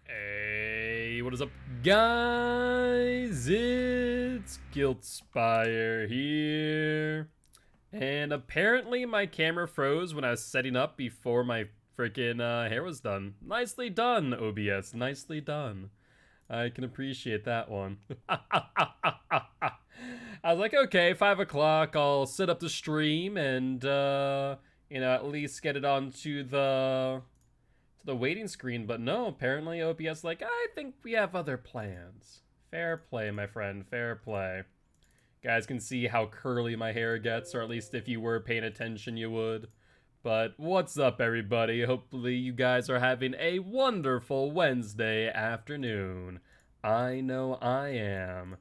Hey, what is up, guys? It's Giltspire here. And apparently my camera froze when I was setting up before my freaking hair was done. Nicely done, OBS. Nicely done. I can appreciate that one. I was like, okay, 5 o'clock, I'll set up the stream and, at least get it onto the waiting screen, but no, apparently OBS like, I think we have other plans. Fair play, my friend, fair play. Guys can see how curly my hair gets, or at least if you were paying attention, you would. But what's up, everybody? Hopefully you guys are having a wonderful Wednesday afternoon. I know I am.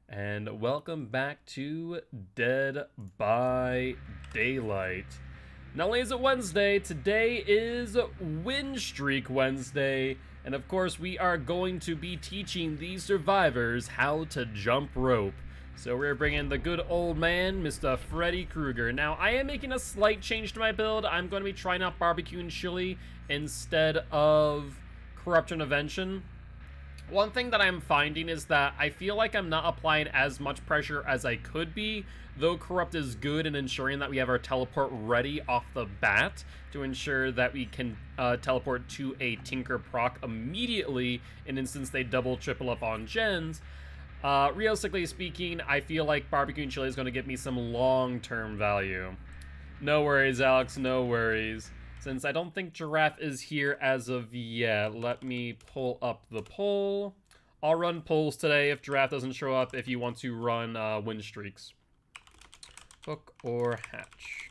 And welcome back to Dead by Daylight. Not only is it Wednesday, today is Win Streak Wednesday, and of course we are going to be teaching the survivors how to jump rope. So we're bringing the good old man, Mr. Freddy Krueger. Now, I am making a slight change to my build. I'm going to be trying out barbecue and chili instead of corrupt intervention. One thing that I'm finding is that I feel like I'm not applying as much pressure as I could be, though corrupt is good in ensuring that we have our teleport ready off the bat to ensure that we can teleport to a Tinker proc immediately in instance they double triple up on gens. Realistically speaking, I feel like barbecue and chili is going to give me some long-term value. No worries, Alex, no worries. Since I don't think Giraffe is here as of yet, let me pull up the poll. I'll run polls today if Giraffe doesn't show up if you want to run win streaks. Hook or hatch.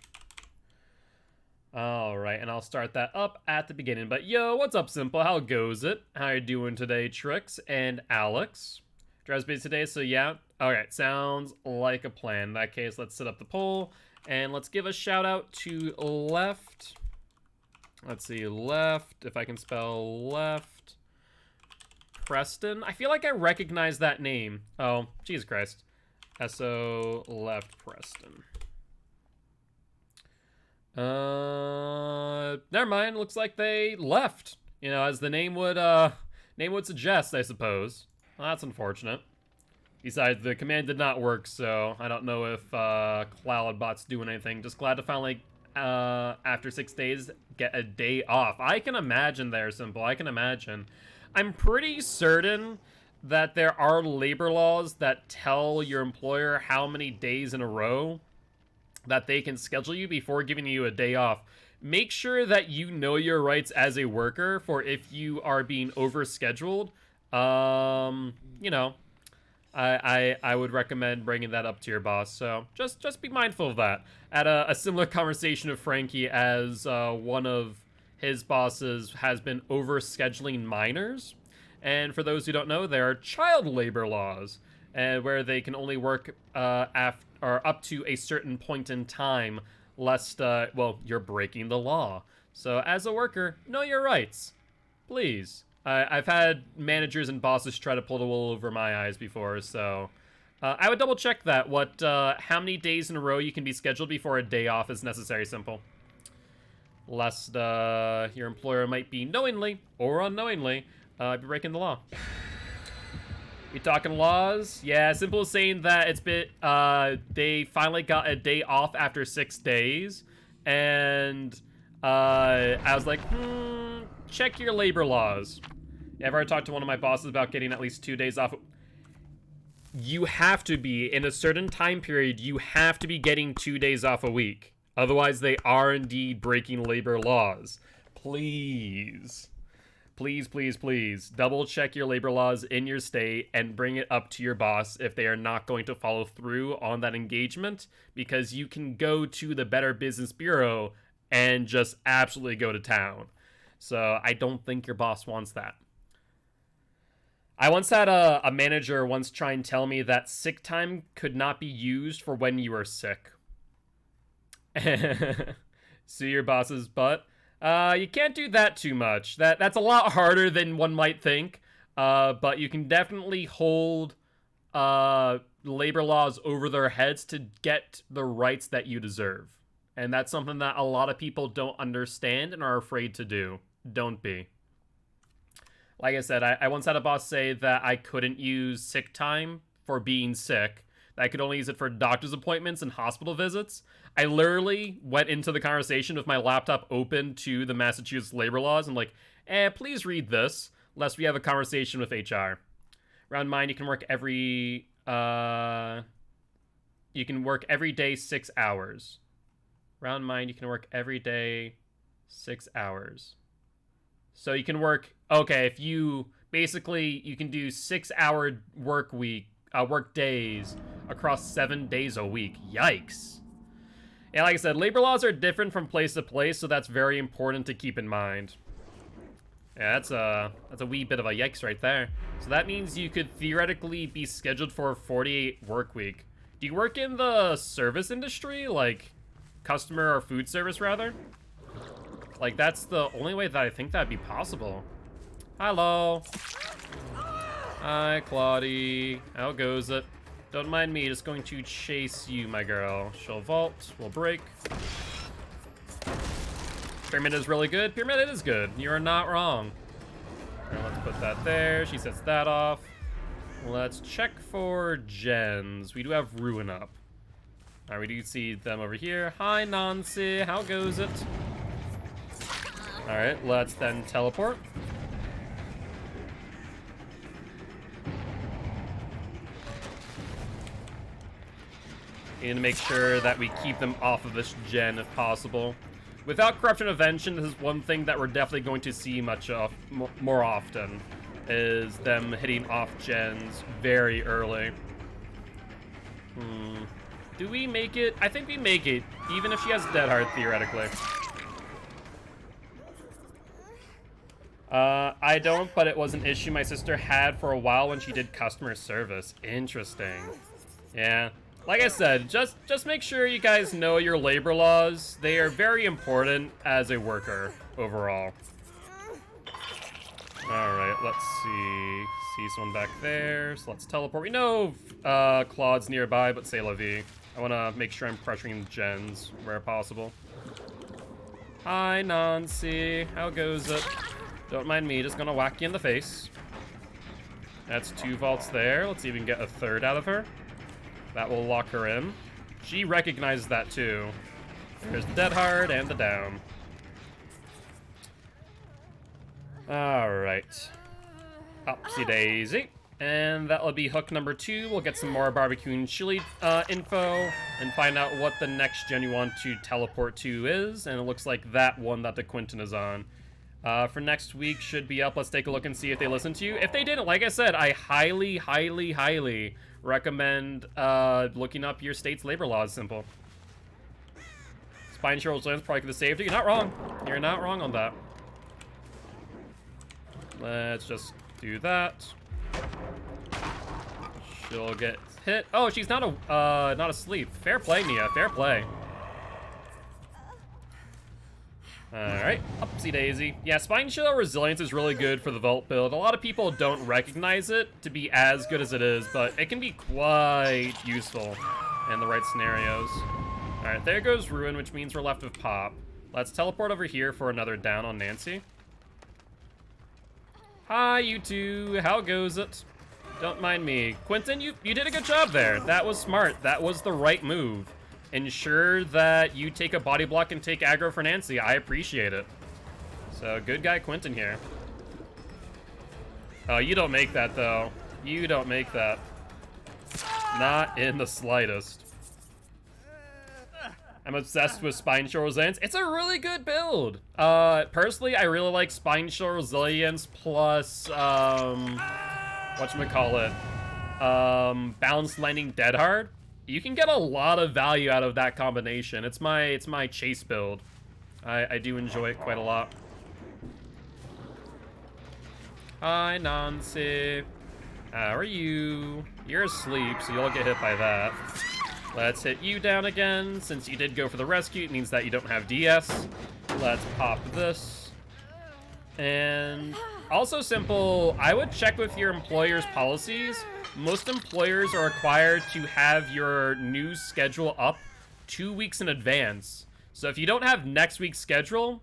Alright, and I'll start that up at the beginning. But yo, what's up, Simple? How goes it? How you doing today, Trix and Alex? Giraffe's busy today, so yeah. Alright, sounds like a plan. In that case, let's set up the poll. And let's give a shout out to Left. Let's see, Left, if I can spell Left. Preston? I feel like I recognize that name. Oh, Jesus Christ. S-O Left Preston. Never mind, looks like they left. You know, as the name would suggest, I suppose. Well, that's unfortunate. Besides, the command did not work, so I don't know if Cloudbot's doing anything. Just glad to finally after 6 days, get a day off. I can imagine there, Simple. I can imagine. I'm pretty certain that there are labor laws that tell your employer how many days in a row that they can schedule you before giving you a day off. Make sure that you know your rights as a worker for if you are being overscheduled. You know, I would recommend bringing that up to your boss. So just be mindful of that. At a similar conversation with Frankie, as one of his bosses has been overscheduling minors, and for those who don't know, there are child labor laws, and where they can only work up to a certain point in time, lest well, you're breaking the law. So as a worker, know your rights, please. I've had managers and bosses try to pull the wool over my eyes before, so I would double check that. How many days in a row you can be scheduled before a day off is necessary, Simple. Lest your employer might be knowingly or unknowingly be breaking the law. We talking laws? Yeah, Simple is saying that it's been they finally got a day off after 6 days, and I was like, check your labor laws. Yeah, I've already talked to one of my bosses about getting at least 2 days off. You have to be, in a certain time period, you have to be getting 2 days off a week. Otherwise, they are indeed breaking labor laws. Please. Please, please, please, double check your labor laws in your state and bring it up to your boss if they are not going to follow through on that engagement, because you can go to the Better Business Bureau and just absolutely go to town. So I don't think your boss wants that. I once had a manager once try and tell me that sick time could not be used for when you are sick. Sue your boss's butt. You can't do that too much. That's a lot harder than one might think. But you can definitely hold labor laws over their heads to get the rights that you deserve. And that's something that a lot of people don't understand and are afraid to do. Don't be. Like I said, I once had a boss say that I couldn't use sick time for being sick. That I could only use it for doctor's appointments and hospital visits. I literally went into the conversation with my laptop open to the Massachusetts labor laws and like, please read this, lest we have a conversation with HR. Around mine, you can work every day 6 hours. Around mine, you can work every day 6 hours. So you can work, okay, if you, basically, you can do 6-hour work days across 7 days a week. Yikes. Yeah, like I said, labor laws are different from place to place, so that's very important to keep in mind. Yeah, that's a wee bit of a yikes right there. So that means you could theoretically be scheduled for a 48 work week. Do you work in the service industry? Like, customer or food service, rather? Like, that's the only way that I think that'd be possible. Hello. Hi, Claudie. How goes it? Don't mind me, just going to chase you, my girl. She'll vault, we'll break. Pyramid is really good. Pyramid is good. You're not wrong. Right, let's put that there. She sets that off. Let's check for gens. We do have Ruin up. All right, we do see them over here. Hi, Nancy. How goes it? All right, let's then teleport. We need to make sure that we keep them off of this gen if possible. Without Corruption Invention, this is one thing that we're definitely going to see much of more often, is them hitting off gens very early. Do we make it? I think we make it, even if she has Dead Hard, theoretically. I don't, but it was an issue my sister had for a while when she did customer service. Interesting. Yeah. Like I said, just make sure you guys know your labor laws. They are very important as a worker overall. Alright, let's see. See someone back there, so let's teleport. We know Claude's nearby, but c'est la vie. I want to make sure I'm pressuring gens where possible. Hi, Nancy. How goes it? Don't mind me, just gonna whack you in the face. That's 2 vaults there. Let's see if we can get a third out of her. That will lock her in. She recognizes that too. There's the Dead Hard and the down. Alright. Upsy daisy. And that will be hook number 2. We'll get some more barbecue and chili info and find out what the next gen you want to teleport to is. And it looks like that one that the Quinton is on. For next week should be up. Let's take a look and see if they listen to you. If they didn't, like I said, I highly, highly, highly recommend looking up your state's labor laws. Simple. Spine Cheryl's Lens probably could have saved you. You're not wrong. You're not wrong on that. Let's just do that. She'll get hit. Oh, she's not asleep. Fair play, Nia. Fair play. Alright, upsy daisy. Yeah, Spine Shield Resilience is really good for the Vault build. A lot of people don't recognize it to be as good as it is, but it can be quite useful in the right scenarios. Alright, there goes Ruin, which means we're left with Pop. Let's teleport over here for another down on Nancy. Hi, you two. How goes it? Don't mind me. Quentin, you did a good job there. That was smart. That was the right move. Ensure that you take a body block and take aggro for Nancy. I appreciate it. So, good guy Quentin here. Oh, you don't make that, though. You don't make that. Not in the slightest. I'm obsessed with Spine Shield Resilience. It's a really good build. Personally, I really like Spine Shield Resilience plus, whatchamacallit, Balanced Landing Dead Hard. You can get a lot of value out of that combination. It's my chase build. I do enjoy it quite a lot. Hi, Nancy. How are you? You're asleep, so you'll get hit by that. Let's hit you down again. Since you did go for the rescue, it means that you don't have DS. Let's pop this. And also simple, I would check with your employer's policies. Most employers are required to have your new schedule up 2 weeks in advance. So if you don't have next week's schedule,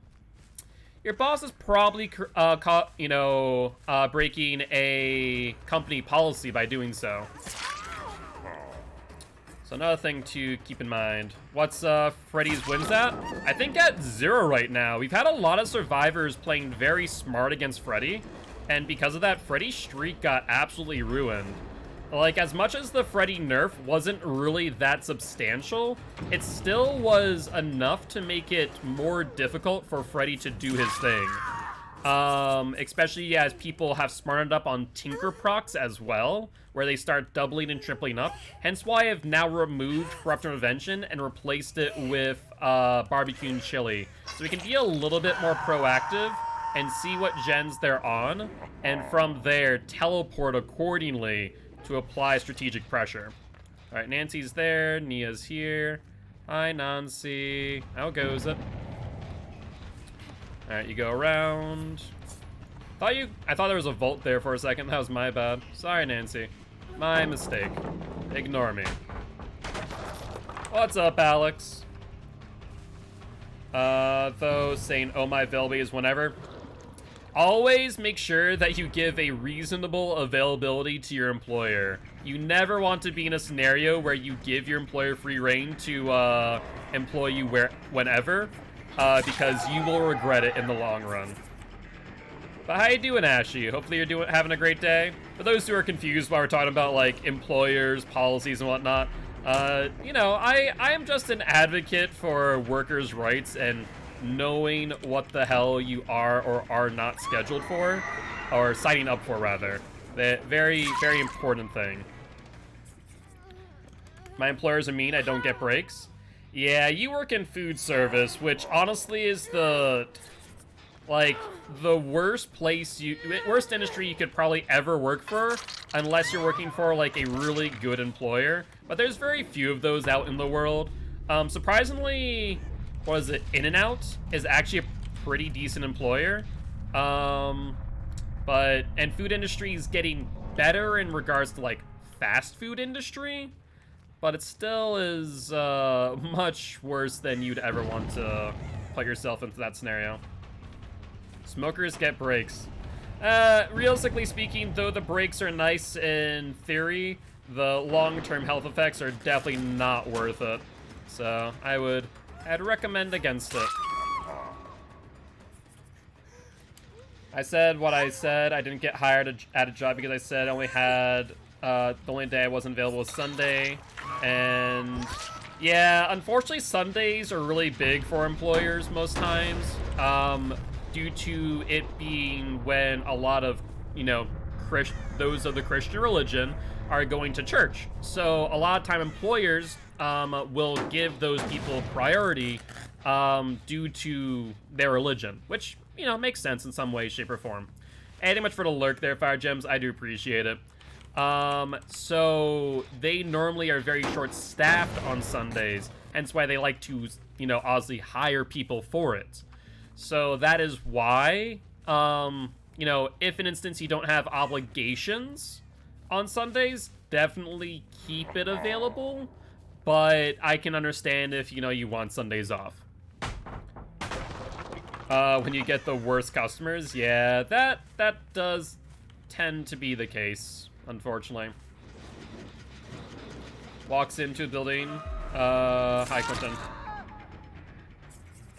your boss is probably, breaking a company policy by doing so. So another thing to keep in mind. What's Freddy's wins at? I think at 0 right now. We've had a lot of survivors playing very smart against Freddy, and because of that, Freddy's streak got absolutely ruined. Like, as much as the Freddy nerf wasn't really that substantial, it still was enough to make it more difficult for Freddy to do his thing. Especially as people have smartened up on Tinker procs as well, where they start doubling and tripling up. Hence why I've now removed Corrupt Intervention and replaced it with Barbecue and Chili. So we can be a little bit more proactive and see what gens they're on, and from there, teleport accordingly to apply strategic pressure. All right, Nancy's there, Nia's here. Hi, Nancy. How goes it? All right, you go around. I thought there was a vault there for a second. That was my bad. Sorry, Nancy. My mistake. Ignore me. What's up, Alex? Though saying "oh my availability" is whenever. Always make sure that you give a reasonable availability to your employer. You never want to be in a scenario where you give your employer free reign to employ you whenever, because you will regret it in the long run. But how you doing, Ashy? Hopefully you're having a great day. For those who are confused while we're talking about like employers, policies, and whatnot, I am just an advocate for workers' rights and knowing what the hell you are or are not scheduled for, or signing up for, rather. The very, very important thing. My employers are mean, I don't get breaks. Yeah, you work in food service, which honestly is the worst worst industry you could probably ever work for, unless you're working for like a really good employer. But there's very few of those out in the world. Surprisingly, what is it? In-N-Out is actually a pretty decent employer. And food industry is getting better in regards to like fast food industry, but it still is much worse than you'd ever want to put yourself into that scenario. Smokers get breaks. Realistically speaking, though the breaks are nice in theory, the long-term health effects are definitely not worth it. So I'd recommend against it. I said what I said. I didn't get hired at a job because I said I only had, the only day I wasn't available was Sunday. And yeah, unfortunately Sundays are really big for employers most times, due to it being when a lot of, those of the Christian religion are going to church. So a lot of time employers will give those people priority due to their religion, which, makes sense in some way, shape, or form. Hey, too much for the lurk there, Fire Gems. I do appreciate it. So they normally are very short-staffed on Sundays, hence why they like to, obviously hire people for it. So that is why, if in instance you don't have obligations on Sundays, definitely keep it available. But I can understand if, you want Sundays off. When you get the worst customers, yeah, that does tend to be the case, unfortunately. Walks into the building. Hi, Quentin.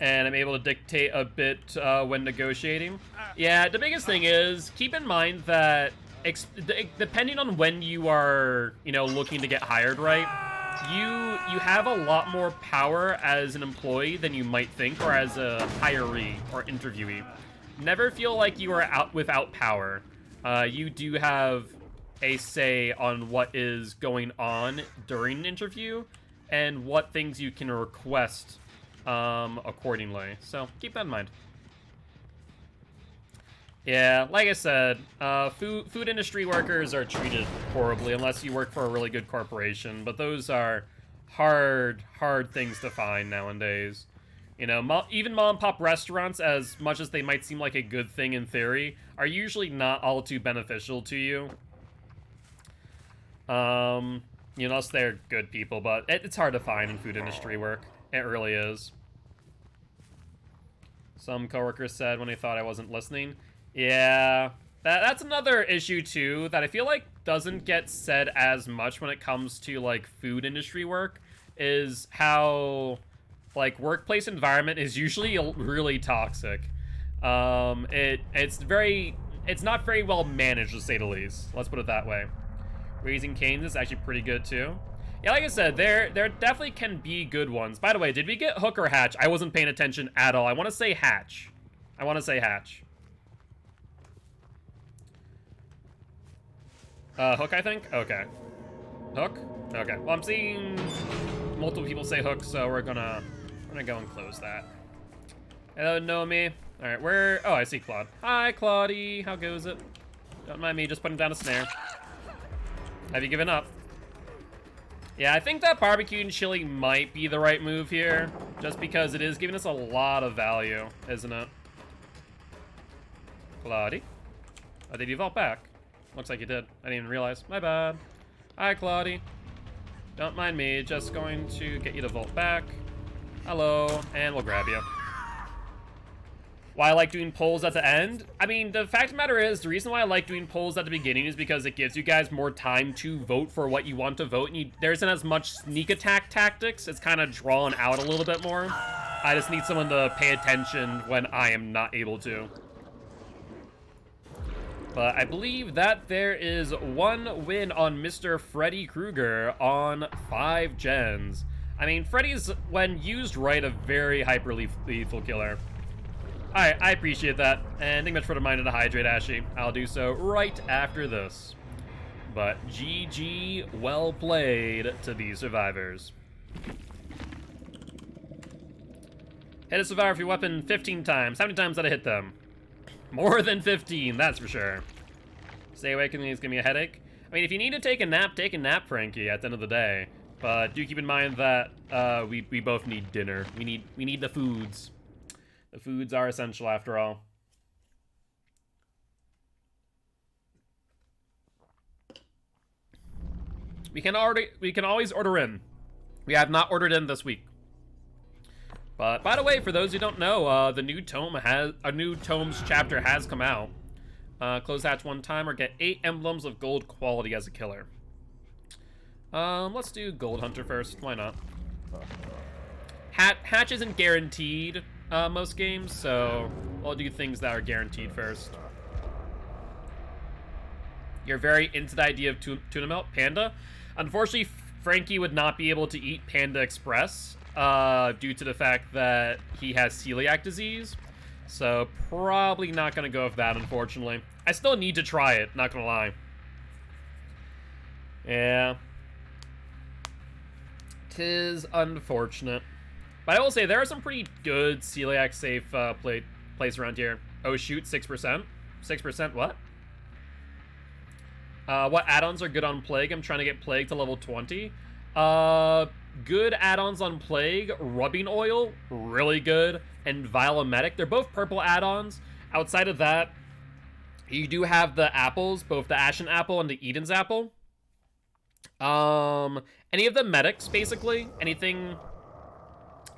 And I'm able to dictate a bit when negotiating. Yeah, the biggest thing is, keep in mind that depending on when you are, looking to get hired, right? You have a lot more power as an employee than you might think, or as a hiree or interviewee. Never feel like you are out without power. You do have a say on what is going on during an interview and what things you can request accordingly. So keep that in mind. Yeah, like I said, food industry workers are treated horribly unless you work for a really good corporation, but those are hard things to find nowadays. Even mom-and-pop restaurants, as much as they might seem like a good thing in theory, are usually not all too beneficial to you. Unless they're good people, but it's hard to find in food industry work. It really is. Some coworkers said when they thought I wasn't listening. Yeah, that's another issue too that I feel like doesn't get said as much when it comes to like food industry work, is how like workplace environment is usually really toxic. It's not very well managed, to say the least. Let's put it that way. Raising Cane's is actually pretty good too. Yeah, like I said, there definitely can be good ones. By the way, did we get Hook or Hatch? I wasn't paying attention at all. I want to say Hatch. I want to say Hatch. Hook, I think? Okay. Hook? Okay. Well, I'm seeing multiple people say Hook, so we're gonna go and close that. Hello, Nomi. All right, where? Oh, I see Claude. Hi, Claudie. How goes it? Don't mind me just putting down a snare. Have you given up? Yeah, I think that barbecue and chili might be the right move here, just because it is giving us a lot of value, isn't it? Claudie? Oh, did you vault back? Looks like you did. I didn't even realize. My bad. Hi, Claudie. Don't mind me, just going to get you to vault back. Hello, and we'll grab you. Why I like doing polls at the end? I mean, the fact of the matter is, the reason why I like doing polls at the beginning is because it gives you guys more time to vote for what you want to vote, and there isn't as much sneak attack tactics. It's kind of drawn out a little bit more. I just need someone to pay attention when I am not able to. But I believe that there is one win on Mr. Freddy Krueger on 5 gens. I mean, Freddy's, when used right, a very hyper-lethal killer. Alright, I appreciate that. And thank you much for the reminder to hydrate, Ashy. I'll do so right after this. But GG, well played to these survivors. Hit a survivor with your weapon 15 times. How many times did I hit them? More than 15, that's for sure. Stay awake and it's gonna be a headache. I mean, if you need to take a nap, Frankie, at the end of the day. But do keep in mind that we both need dinner. We need the foods. The foods are essential after all. We can always order in. We have not ordered in this week. But by the way, for those who don't know, the new tomes chapter has come out. Close hatch 1 time or get 8 emblems of gold quality as a killer. Let's do Gold Hunter first. Why not? Hatch isn't guaranteed most games, so I'll do things that are guaranteed first. You're very into the idea of tuna melt, Panda. Unfortunately, Frankie would not be able to eat Panda Express due to the fact that he has celiac disease. So probably not gonna go with that, unfortunately. I still need to try it, not gonna lie. Yeah. 'Tis unfortunate. But I will say, there are some pretty good celiac-safe plays around here. Oh shoot, 6%? 6% what? What add-ons are good on Plague? I'm trying to get Plague to level 20. Good add-ons on Plague, Rubbing Oil, really good, and Vilometic. They're both purple add-ons. Outside of that, you do have the apples, both the Ashen Apple and the Eden's Apple. Any of the medics, basically. Anything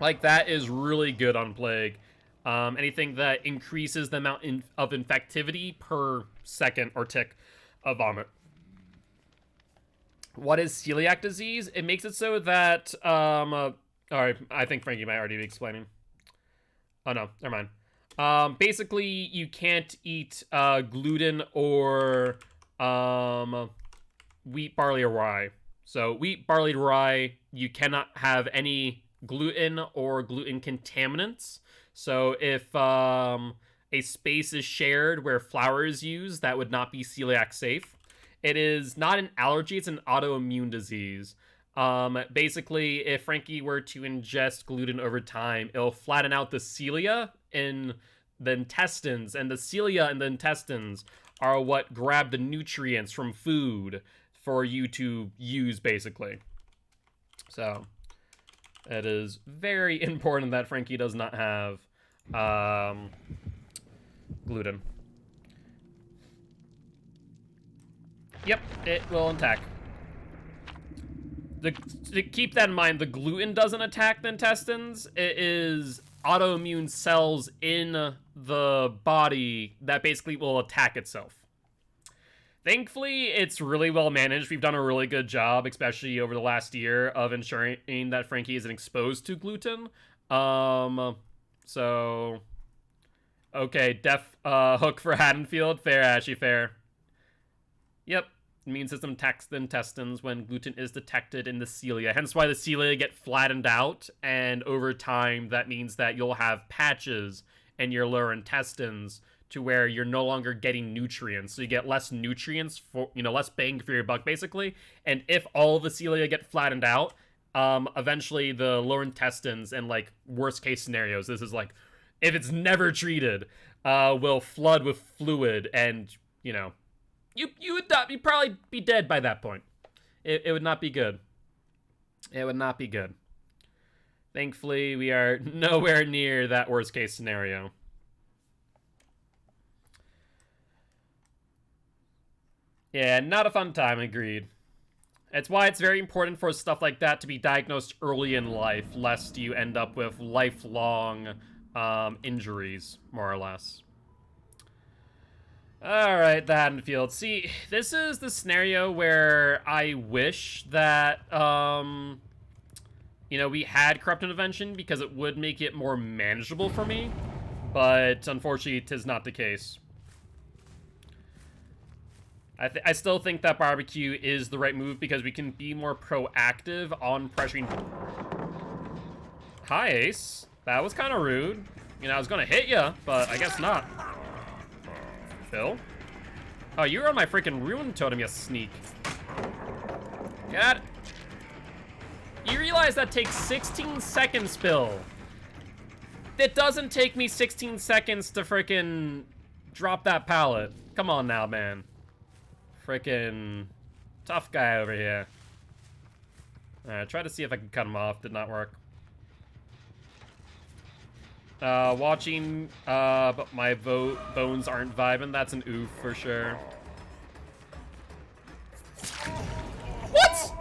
like that is really good on Plague. Anything that increases the amount of infectivity per second or tick of vomit. What is celiac disease? It makes it so that, alright, I think Frankie might already be explaining. Oh no, never mind. Basically, you can't eat, gluten or, wheat, barley, or rye. So, wheat, barley, rye, you cannot have any gluten or gluten contaminants. So, if, a space is shared where flour is used, that would not be celiac safe. It is not an allergy, it's an autoimmune disease. Basically, if Frankie were to ingest gluten over time, it'll flatten out the cilia in the intestines, and the cilia in the intestines are what grab the nutrients from food for you to use, basically. So, it is very important that Frankie does not have gluten. Yep, it will attack. To keep that in mind, the gluten doesn't attack the intestines. It is autoimmune cells in the body that basically will attack itself. Thankfully, it's really well managed. We've done a really good job, especially over the last year, of ensuring that Frankie isn't exposed to gluten. So... Okay, def hook for Haddonfield. Fair, Ashy, fair. Yep. Immune system attacks the intestines when gluten is detected in the cilia. Hence why the cilia get flattened out, and over time, that means that you'll have patches in your lower intestines to where you're no longer getting nutrients. So you get less nutrients for, less bang for your buck, basically. And if all of the cilia get flattened out, eventually the lower intestines, and like worst case scenarios, this is like, if it's never treated, will flood with fluid, and, you'd probably be dead by that point. It would not be good. It would not be good. Thankfully, we are nowhere near that worst case scenario. Yeah, not a fun time, agreed. That's why it's very important for stuff like that to be diagnosed early in life, lest you end up with lifelong injuries, more or less. Alright, the Haddonfield. See, this is the scenario where I wish that, we had Corrupt Intervention, because it would make it more manageable for me, but unfortunately, it is not the case. I still think that barbecue is the right move, because we can be more proactive on pressuring... Hi, Ace. That was kind of rude. I was gonna hit you, but I guess not. Phil? Oh, you were on my freaking ruin totem, you sneak. God. You realize that takes 16 seconds, Bill. It doesn't take me 16 seconds to freaking drop that pallet. Come on now, man. Freaking tough guy over here. Alright, try to see if I can cut him off. Did not work. Watching, but my bones aren't vibing. That's an oof for sure. What?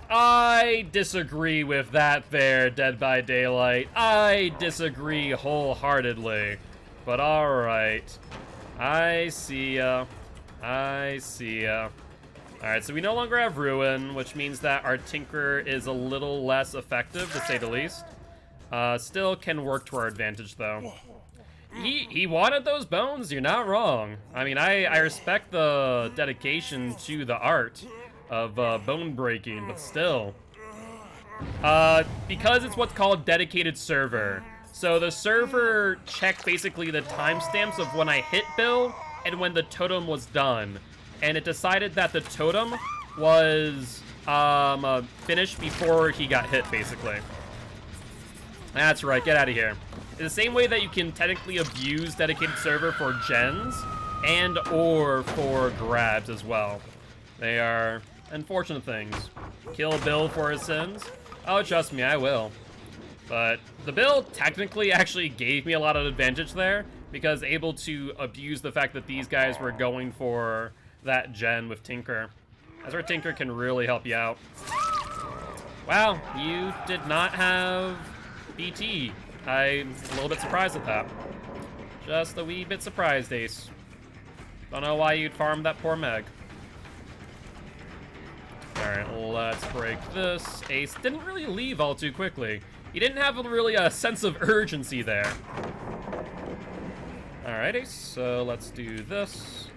I disagree with that there, Dead by Daylight. I disagree wholeheartedly. But alright. I see ya. I see ya. Alright, so we no longer have Ruin, which means that our Tinker is a little less effective, to say the least. Still can work to our advantage, though. He wanted those bones, you're not wrong. I mean, I respect the dedication to the art of bone breaking, but still. Because it's what's called dedicated server. So the server checked basically the timestamps of when I hit Bill and when the totem was done. And it decided that the totem was finished before he got hit, basically. That's right, get out of here. It's the same way that you can technically abuse dedicated server for gens and or for grabs as well. They are unfortunate things. Kill Bill for his sins? Oh, trust me, I will. But the Bill technically actually gave me a lot of advantage there, because able to abuse the fact that these guys were going for that gen with Tinker. That's where Tinker can really help you out. Wow, you did not have BT. I'm a little bit surprised at that. Just a wee bit surprised, Ace. Don't know why you'd farm that poor Meg. Alright, let's break this. Ace didn't really leave all too quickly. He didn't have really a sense of urgency there. Alright, Ace, so let's do this.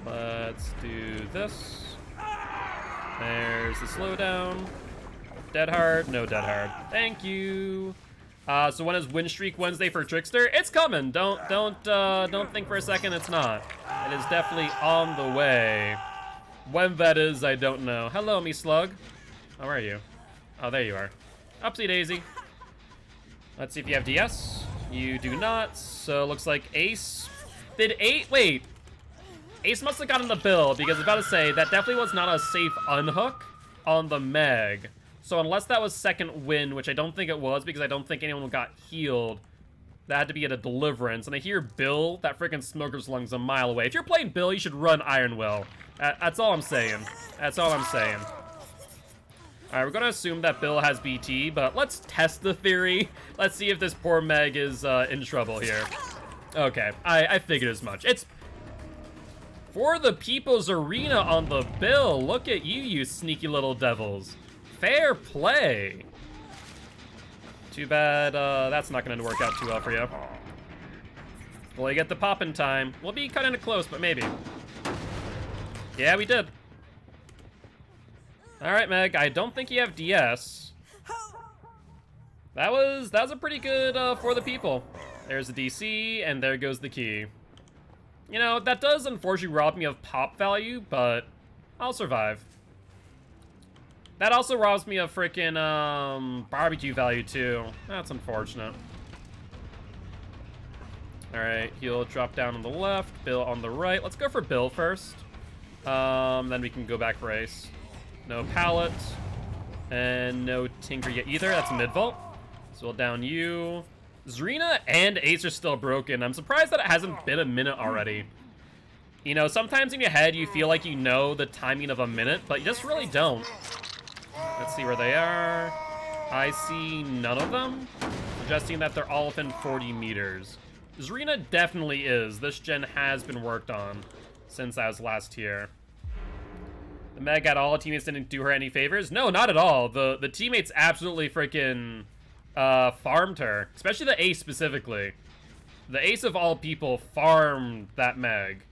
Let's do this. There's the slowdown. Dead hard? No dead hard. Thank you. So when is Win Streak Wednesday for Trickster? It's coming. Don't think for a second it's not. It is definitely on the way. When that is, I don't know. Hello, me slug. How are you? Oh, there you are. Upsy daisy. Let's see if you have DS. You do not. So looks like Ace. Wait. Ace must have gotten the Bill, because I was about to say that definitely was not a safe unhook on the Meg. So unless that was second win, which I don't think it was, because I don't think anyone got healed, that had to be at a deliverance. And I hear Bill, that freaking smoker's lungs a mile away. If you're playing Bill, you should run Iron Will. That's all I'm saying. That's all I'm saying. All right, we're gonna assume that Bill has BT, but let's test the theory. Let's see if this poor Meg is in trouble here. Okay, I figured as much. It's for the People's Arena on the bill. Look at you, you sneaky little devils. Fair play. Too bad that's not gonna work out too well for you. Well, you get the pop in time. We'll be cutting it close, but maybe. Yeah, we did. All right, Meg, I don't think you have DS. That was a pretty good for the people. There's the DC, and there goes the key. You know, that does unfortunately rob me of pop value, but I'll survive. That also robs me of freaking barbecue value too. That's unfortunate. All right, he'll drop down on the left, Bill on the right. Let's go for Bill first. Then we can go back for Ace. No pallet, and no Tinker yet either. That's mid-vault. So we'll down you. Zarina and Ace are still broken. I'm surprised that it hasn't been a minute already. You know, sometimes in your head you feel like you know the timing of a minute, but you just really don't. Let's see where they are. I see none of them, suggesting that they're all within 40 meters. Zarina definitely is. This gen has been worked on since I was last here. The Meg at all teammates didn't do her any favors? No, not at all. The teammates absolutely freaking farmed her, especially the Ace specifically. The Ace of all people farmed that Meg.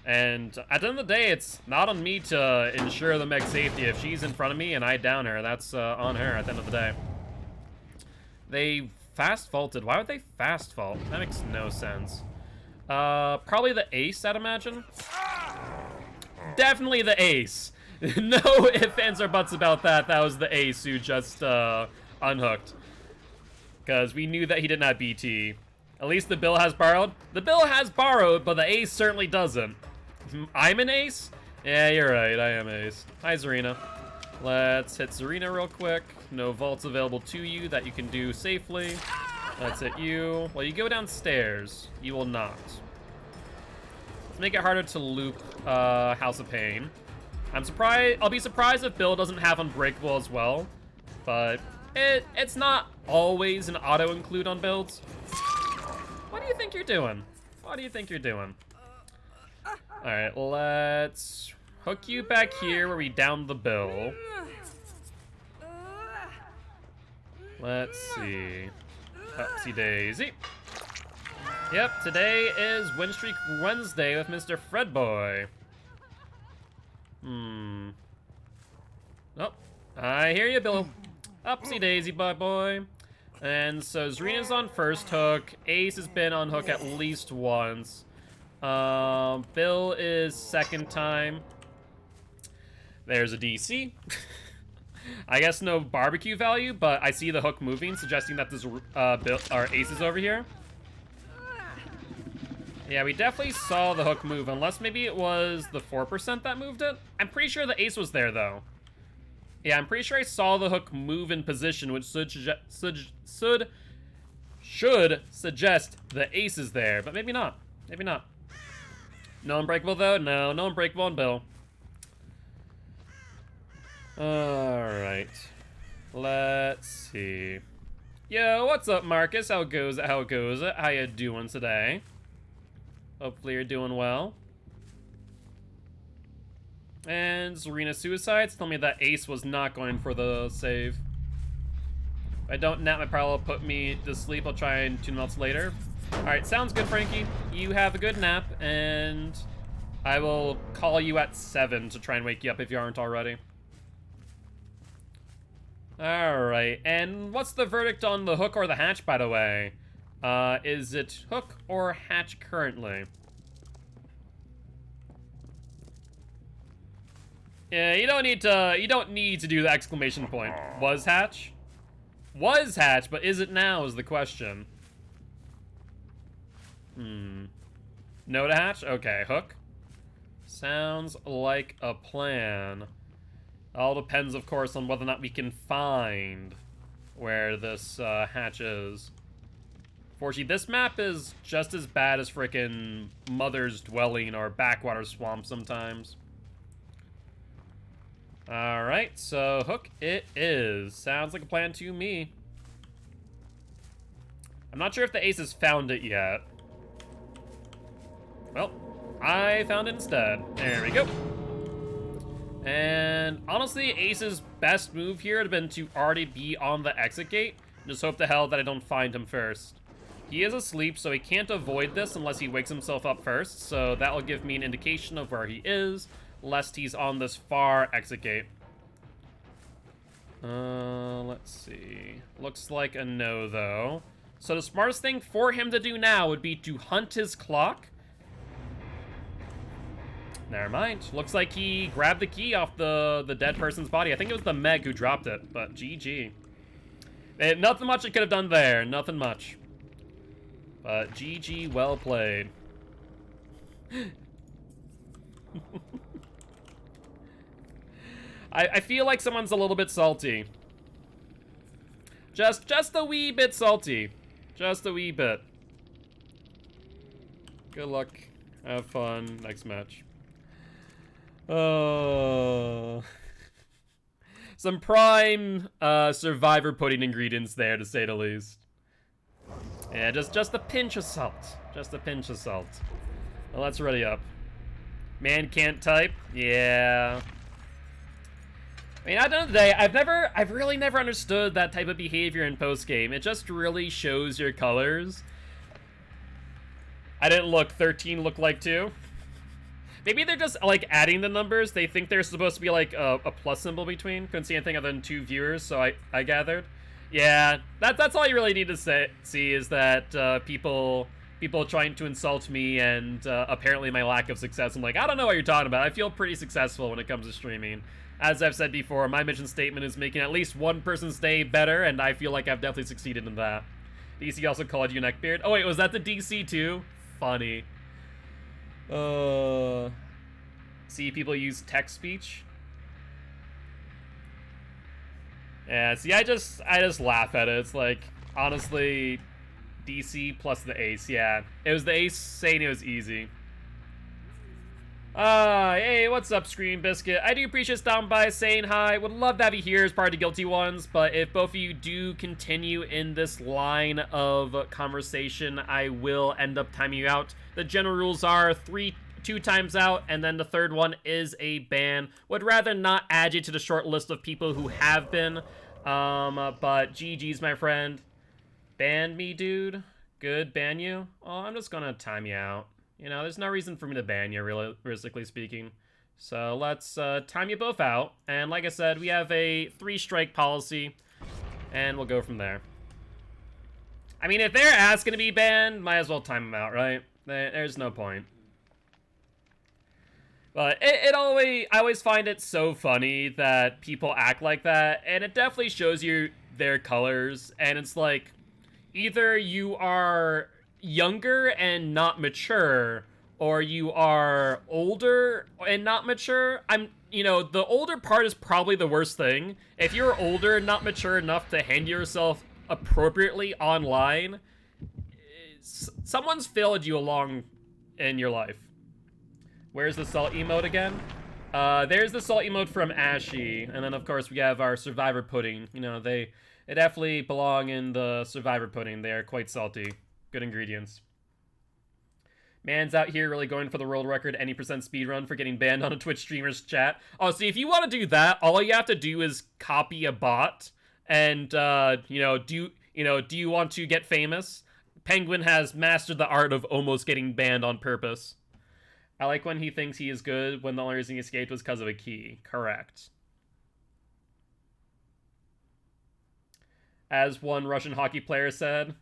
And at the end of the day, it's not on me to ensure the Meg's safety. If she's in front of me and I down her, that's on her at the end of the day. They fast vaulted. Why would they fast vault? That makes no sense. Probably the Ace, I'd imagine. Definitely the Ace. No ifs, ands, or buts about that. That was the Ace who just unhooked. Because we knew that he didn't have BT. At least the Bill has borrowed. The Bill has borrowed, but the Ace certainly doesn't. I'm an Ace? Yeah, you're right. I am Ace. Hi, Zarina. Let's hit Zarina real quick. No vaults available to you that you can do safely. Let's hit you. Well, you go downstairs. You will not. Let's make it harder to loop House of Pain. I'm surprised. I'll be surprised if Bill doesn't have Unbreakable as well, but it's not always an auto include on builds. What do you think you're doing? What do you think you're doing? All right, let's hook you back here where we downed the Bill. Let's see. Upsy daisy. Yep, today is Win Streak Wednesday with Mr. Fredboy. Oh, I hear you, Bill. Upsy daisy, boy. And so Zarina's on first hook. Ace has been on hook at least once. Bill is second time. There's a DC. I guess no barbecue value, but I see the hook moving, suggesting that this Bill or Ace is over here. Yeah, we definitely saw the hook move, unless maybe it was the 4% that moved it. I'm pretty sure the Ace was there, though. Yeah, I'm pretty sure I saw the hook move in position, which should suggest the Ace is there, but maybe not. Maybe not. No Unbreakable, though? No, no Unbreakable on Bill. Alright. Let's see. Yo, what's up, Marcus? How goes it? How goes it? How you doing today? Hopefully you're doing well. And Zarina Suicides tell me that Ace was not going for the save. If I don't nap, my power will put me to sleep. I'll try and 2 minutes later. Alright, sounds good, Frankie. You have a good nap, and I will call you at 7 to try and wake you up if you aren't already. Alright, and what's the verdict on the hook or the hatch, by the way? Is it hook or hatch currently? Yeah, you don't need to do the exclamation point. Was hatch? Was hatch, but is it now is the question. No to hatch? Okay, hook. Sounds like a plan. All depends, of course, on whether or not we can find where this hatch is. Fortunately, this map is just as bad as frickin' Mother's Dwelling or Backwater Swamp sometimes. Alright, so hook it is. Sounds like a plan to me. I'm not sure if the ace has found it yet. Well, I found it instead. There we go. And honestly, Ace's best move here would have been to already be on the exit gate. Just hope to hell that I don't find him first. He is asleep, so he can't avoid this unless he wakes himself up first. So that will give me an indication of where he is, lest he's on this far exit gate. Let's see. Looks like a no, though. So the smartest thing for him to do now would be to hunt his clock. Never mind. Looks like he grabbed the key off the dead person's body. I think it was the Meg who dropped it, but GG. Nothing much I could have done there. Nothing much. But GG, well played. I feel like someone's a little bit salty. Just a wee bit salty. Just a wee bit. Good luck. Have fun. Next match. Oh. Some prime Survivor pudding ingredients there, to say the least. Yeah, just a pinch of salt. Just a pinch of salt. Well, let's ready up. Man can't type? Yeah. I mean, at the end of the day, I've really never understood that type of behavior in post-game. It just really shows your colors. I didn't look. 13 looked like 2. Maybe they're just, like, adding the numbers. They think there's supposed to be, like, a plus symbol between. Couldn't see anything other than 2 viewers, so I gathered. Yeah, that's all you really need to see is that people trying to insult me and apparently my lack of success. I'm like, I don't know what you're talking about. I feel pretty successful when it comes to streaming. As I've said before, my mission statement is making at least one person's day better, and I feel like I've definitely succeeded in that. DC also called you neckbeard. Oh wait, was that the DC too? Funny. See, people use text speech. Yeah, see, I just laugh at it. It's like, honestly, DC plus the ace, yeah. It was the ace saying it was easy. Hey, what's up, Scream Biscuit? I do appreciate stopping by, saying hi. Would love to have you here as part of the Guilty Ones, but if both of you do continue in this line of conversation, I will end up timing you out. The general rules are 2 times out, and then the third one is a ban. Would rather not add you to the short list of people who have been, but GG's, my friend. Ban me, dude? Good, ban you? Oh, I'm just gonna time you out. You know, there's no reason for me to ban you, realistically speaking. So let's time you both out. And like I said, we have a 3-strike policy, and we'll go from there. I mean, if they're asking to be banned, might as well time them out, right? There's no point. But I always find it so funny that people act like that, and it definitely shows you their colors, and it's like, either you are younger and not mature, or you are older and not mature. You know, the older part is probably the worst thing. If you're older and not mature enough to handle yourself appropriately online, someone's failed you along in your life. Where's the salt emote again? There's the salt emote from Ashy, and then of course we have our Survivor pudding. You know, they definitely belong in the Survivor pudding. They are quite salty. Good ingredients. Man's out here really going for the world record any % speedrun for getting banned on a Twitch streamer's chat. Oh, see, if you want to do that, all you have to do is copy a bot and, do you want to get famous? Penguin has mastered the art of almost getting banned on purpose. I like when he thinks he is good when the only reason he escaped was because of a key. Correct. As one Russian hockey player said,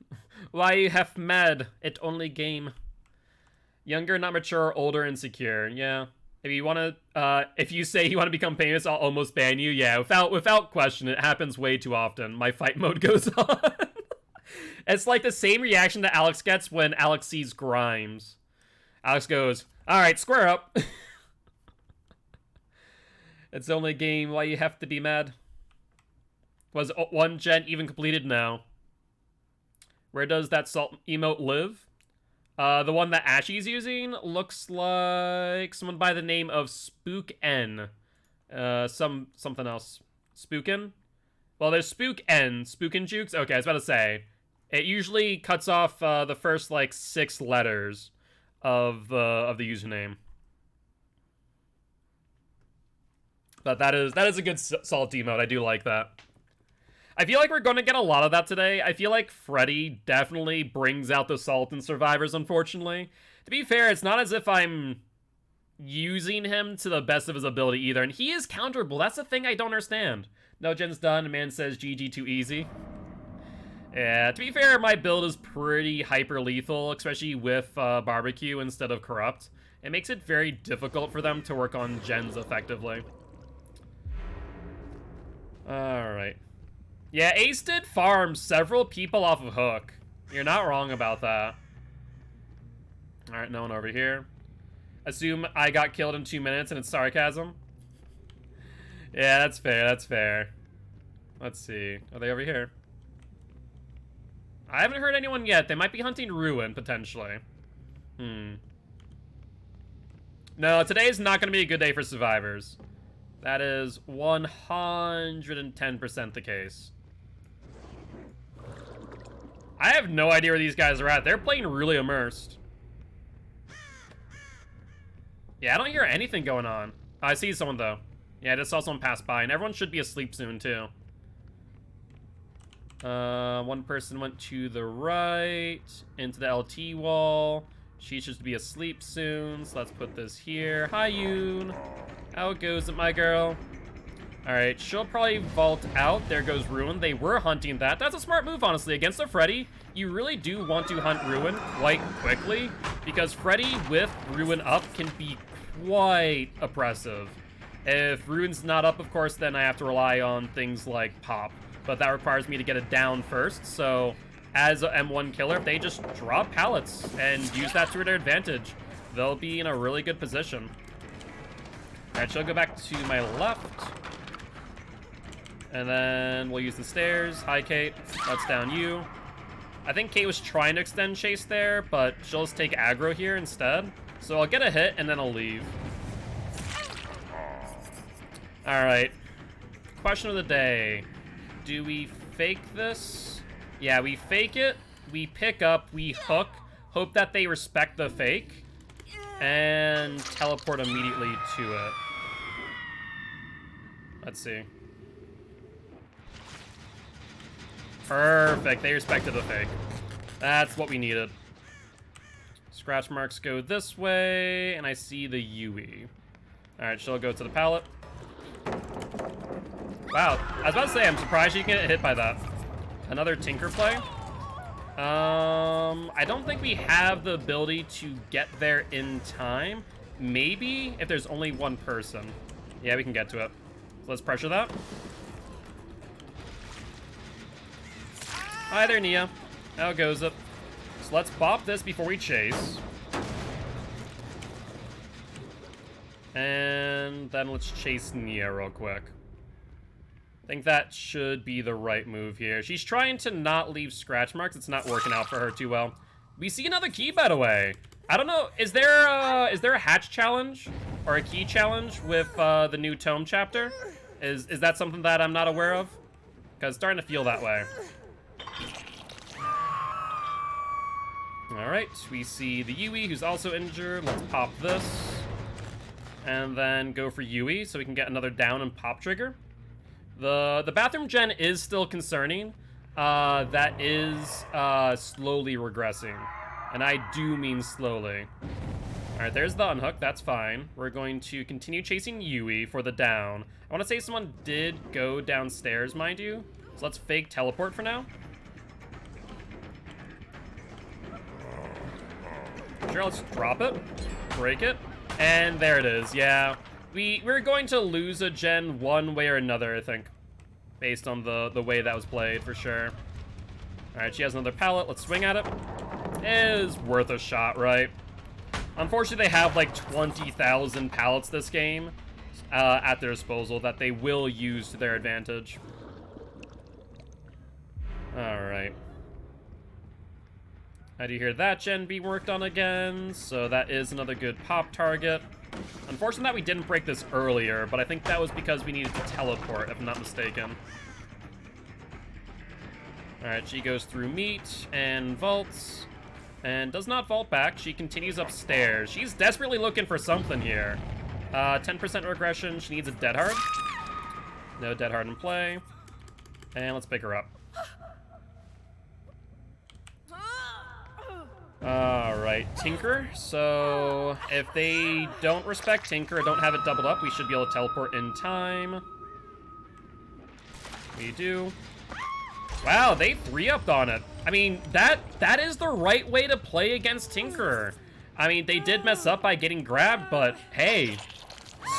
why you have mad? It only game. Younger, not mature, older, insecure. Yeah. If you want to, if you say you want to become famous, I'll almost ban you. Yeah, without question, it happens way too often. My fight mode goes on. It's like the same reaction that Alex gets when Alex sees Grimes. Alex goes, all right, square up. It's the only game. Why you have to be mad? Was one gen even completed? No. Where does that salt emote live? The one that Ashy's using looks like someone by the name of Spook N. Something else. Spookin? Well, there's Spook and Spookin Jukes. Okay, I was about to say. It usually cuts off the first, like, 6 letters of the username. But that is a good salt emote. I do like that. I feel like we're going to get a lot of that today. I feel like Freddy definitely brings out the salt in survivors, unfortunately. To be fair, it's not as if I'm using him to the best of his ability either. And he is counterable. That's the thing I don't understand. No gen's done. A man says GG too easy. Yeah, to be fair, my build is pretty hyper-lethal, especially with Barbecue instead of Corrupt. It makes it very difficult for them to work on gens effectively. Alright. Yeah, Ace did farm several people off of Hook. You're not wrong about that. Alright, no one over here. Assume I got killed in 2 minutes and it's sarcasm. Yeah, that's fair, that's fair. Let's see. Are they over here? I haven't heard anyone yet. They might be hunting Ruin, potentially. No, today is not going to be a good day for survivors. That is 110% the case. I have no idea where these guys are at. They're playing really immersed. Yeah, I don't hear anything going on. I see someone, though. Yeah, I just saw someone pass by, and everyone should be asleep soon, too. One person went to the right, into the LT wall. She should be asleep soon, so let's put this here. Hi, Yoon. How goes it, my girl? Alright, she'll probably vault out. There goes Ruin. They were hunting that. That's a smart move, honestly. Against a Freddy, you really do want to hunt Ruin quite quickly, because Freddy with Ruin up can be quite oppressive. If Ruin's not up, of course, then I have to rely on things like Pop. But that requires me to get it down first, so as an M1 killer, if they just drop pallets and use that to their advantage, they'll be in a really good position. Alright, she'll go back to my left. And then we'll use the stairs. Hi, Kate. Let's down you. I think Kate was trying to extend chase there, but she'll just take aggro here instead. So I'll get a hit, and then I'll leave. Alright. Question of the day. Do we fake this? Yeah, we fake it. We pick up. We hook. Hope that they respect the fake. And teleport immediately to it. Let's see. Perfect. They respected the fake. That's what we needed. Scratch marks go this way. And I see the Yui. Alright, she'll go to the pallet. Wow, I was about to say, I'm surprised you can get hit by that. Another Tinker play. I don't think we have the ability to get there in time. Maybe if there's only one person. Yeah, we can get to it. So let's pressure that. Hi there, Nia. How goes it? So let's bop this before we chase. And then let's chase Nia real quick. I think that should be the right move here. She's trying to not leave scratch marks. It's not working out for her too well. We see another key, by the way. I don't know. Is there a hatch challenge or a key challenge with the new Tome chapter? Is that something that I'm not aware of? Because it's starting to feel that way. All right, we see the Yui, who's also injured. Let's pop this. And then go for Yui, so we can get another down and pop trigger. The bathroom gen is still concerning. That is slowly regressing. And I do mean slowly. Alright, there's the unhook. That's fine. We're going to continue chasing Yui for the down. I want to say someone did go downstairs, mind you. So let's fake teleport for now. Sure, let's drop it. Break it. And there it is. Yeah. We're going to lose a gen one way or another, I think. Based on the way that was played, for sure. Alright, she has another pallet. Let's swing at it. It is worth a shot, right? Unfortunately, they have like 20,000 pallets this game at their disposal that they will use to their advantage. Alright. I do hear that gen being worked on again, so that is another good pop target. Unfortunate that we didn't break this earlier, but I think that was because we needed to teleport, if I'm not mistaken. Alright, she goes through meat and vaults, and does not vault back. She continues upstairs. She's desperately looking for something here. 10% regression. She needs a dead hard. No dead hard in play. And let's pick her up. Alright, Tinker. So, if they don't respect Tinker or don't have it doubled up, we should be able to teleport in time. We do. Wow, they 3-upped on it. I mean, that is the right way to play against Tinker. I mean, they did mess up by getting grabbed, but hey,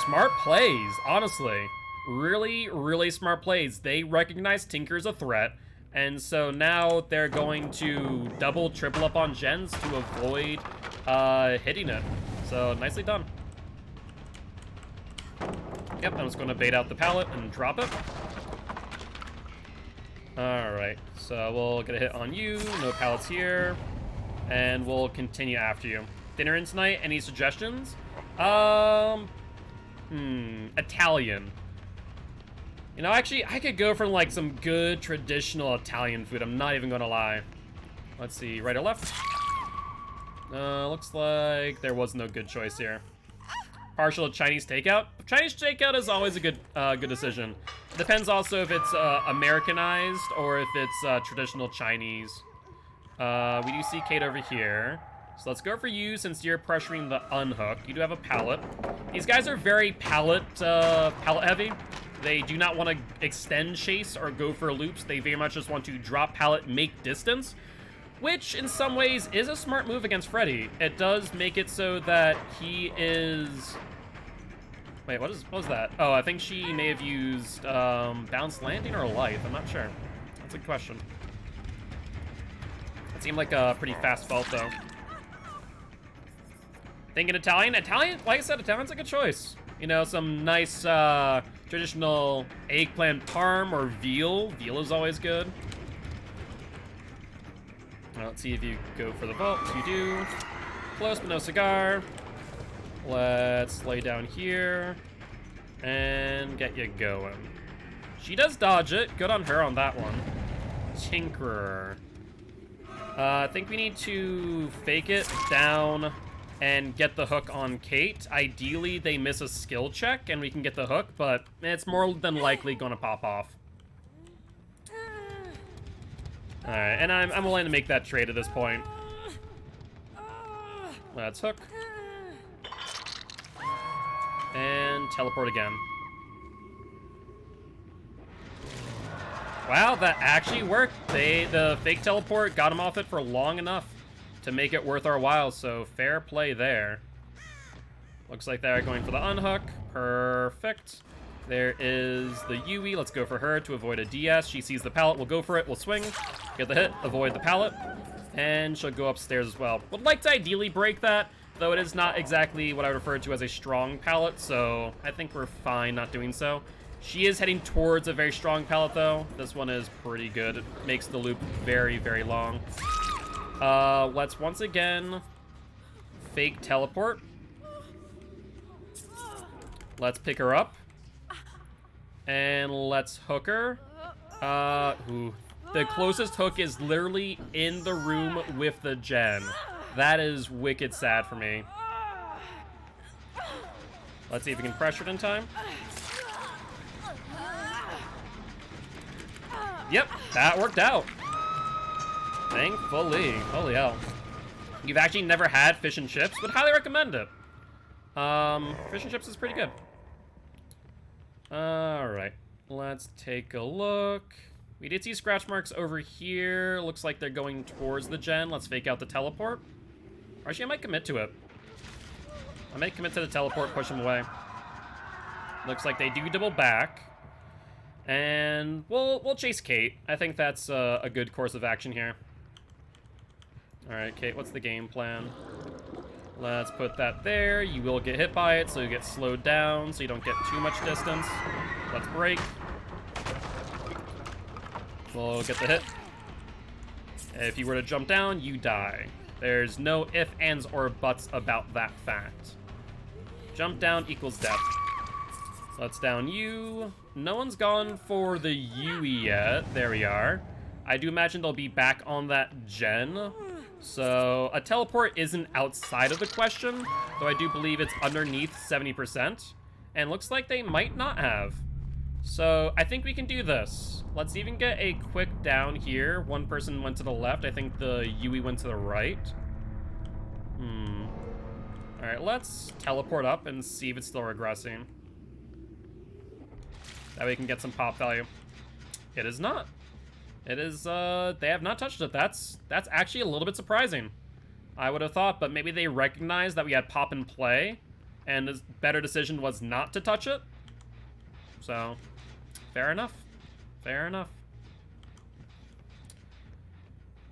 smart plays, honestly. Really, really smart plays. They recognize Tinker as a threat, and so now they're going to double, triple up on gens to avoid hitting it. So, nicely done. Yep, I'm just going to bait out the pallet and drop it. Alright, so we'll get a hit on you, no pallets here, and we'll continue after you. Dinner in tonight, any suggestions? Italian. You know, actually, I could go for like some good traditional Italian food, I'm not even gonna lie. Let's see, right or left? Looks like there was no good choice here. Partial Chinese takeout. Chinese takeout is always a good decision. It depends also if it's Americanized or if it's traditional Chinese. We do see Kate over here. So let's go for you since you're pressuring the unhook. You do have a pallet. These guys are very pallet heavy. They do not want to extend chase or go for loops. They very much just want to drop pallet, make distance, which in some ways is a smart move against Freddy. It does make it so that he is... Wait, what was that? Oh, I think she may have used bounce landing or life. I'm not sure. That's a good question. It seemed like a pretty fast vault, though. Thinking Italian? Italian, like I said, Italian's a good choice. You know, some nice traditional eggplant parm or veal. Veal is always good. Let's see if you go for the vault. You do. Close, but no cigar. Let's lay down here and get you going. She does dodge it. Good on her on that one. Tinkerer. I think we need to fake it down and get the hook on Kate. Ideally, they miss a skill check and we can get the hook, but it's more than likely going to pop off. Alright, and I'm willing to make that trade at this point. Let's hook. And teleport again. Wow, that actually worked. The fake teleport got him off it for long enough to make it worth our while, so fair play there. Looks like they're going for the unhook. Perfect. There is the Yui. Let's go for her to avoid a DS. She sees the pallet. We'll go for it. We'll swing. Get the hit. Avoid the pallet. And she'll go upstairs as well. Would like to ideally break that, though it is not exactly what I refer to as a strong pallet, so I think we're fine not doing so. She is heading towards a very strong pallet, though. This one is pretty good. It makes the loop very, very long. Let's once again fake teleport. Let's pick her up. And let's hook her. The closest hook is literally in the room with the gen. That is wicked sad for me. Let's see if we can pressure it in time. Yep, that worked out. Thankfully. Holy hell. You've actually never had fish and chips? Would highly recommend it. Fish and chips is pretty good. Alright. Let's take a look. We did see scratch marks over here. Looks like they're going towards the gen. Let's fake out the teleport. Or actually, I might commit to it. I might commit to the teleport, push them away. Looks like they do double back. And we'll chase Kate. I think that's a good course of action here. Alright, Kate, what's the game plan? Let's put that there. You will get hit by it, so you get slowed down, so you don't get too much distance. Let's break. We'll get the hit. If you were to jump down, you die. There's no ifs, ands, or buts about that fact. Jump down equals death. Let's down you. No one's gone for the Yui yet. There we are. I do imagine they'll be back on that gen. So a teleport isn't outside of the question, though I do believe it's underneath 70%. And looks like they might not have. So I think we can do this. Let's even get a quick down here. One person went to the left. I think the Yui went to the right. All right, let's teleport up and see if it's still regressing. That way we can get some pop value. It is not. It is, they have not touched it. That's actually a little bit surprising. I would have thought, but maybe they recognized that we had pop in play, and the better decision was not to touch it. So, fair enough. Fair enough.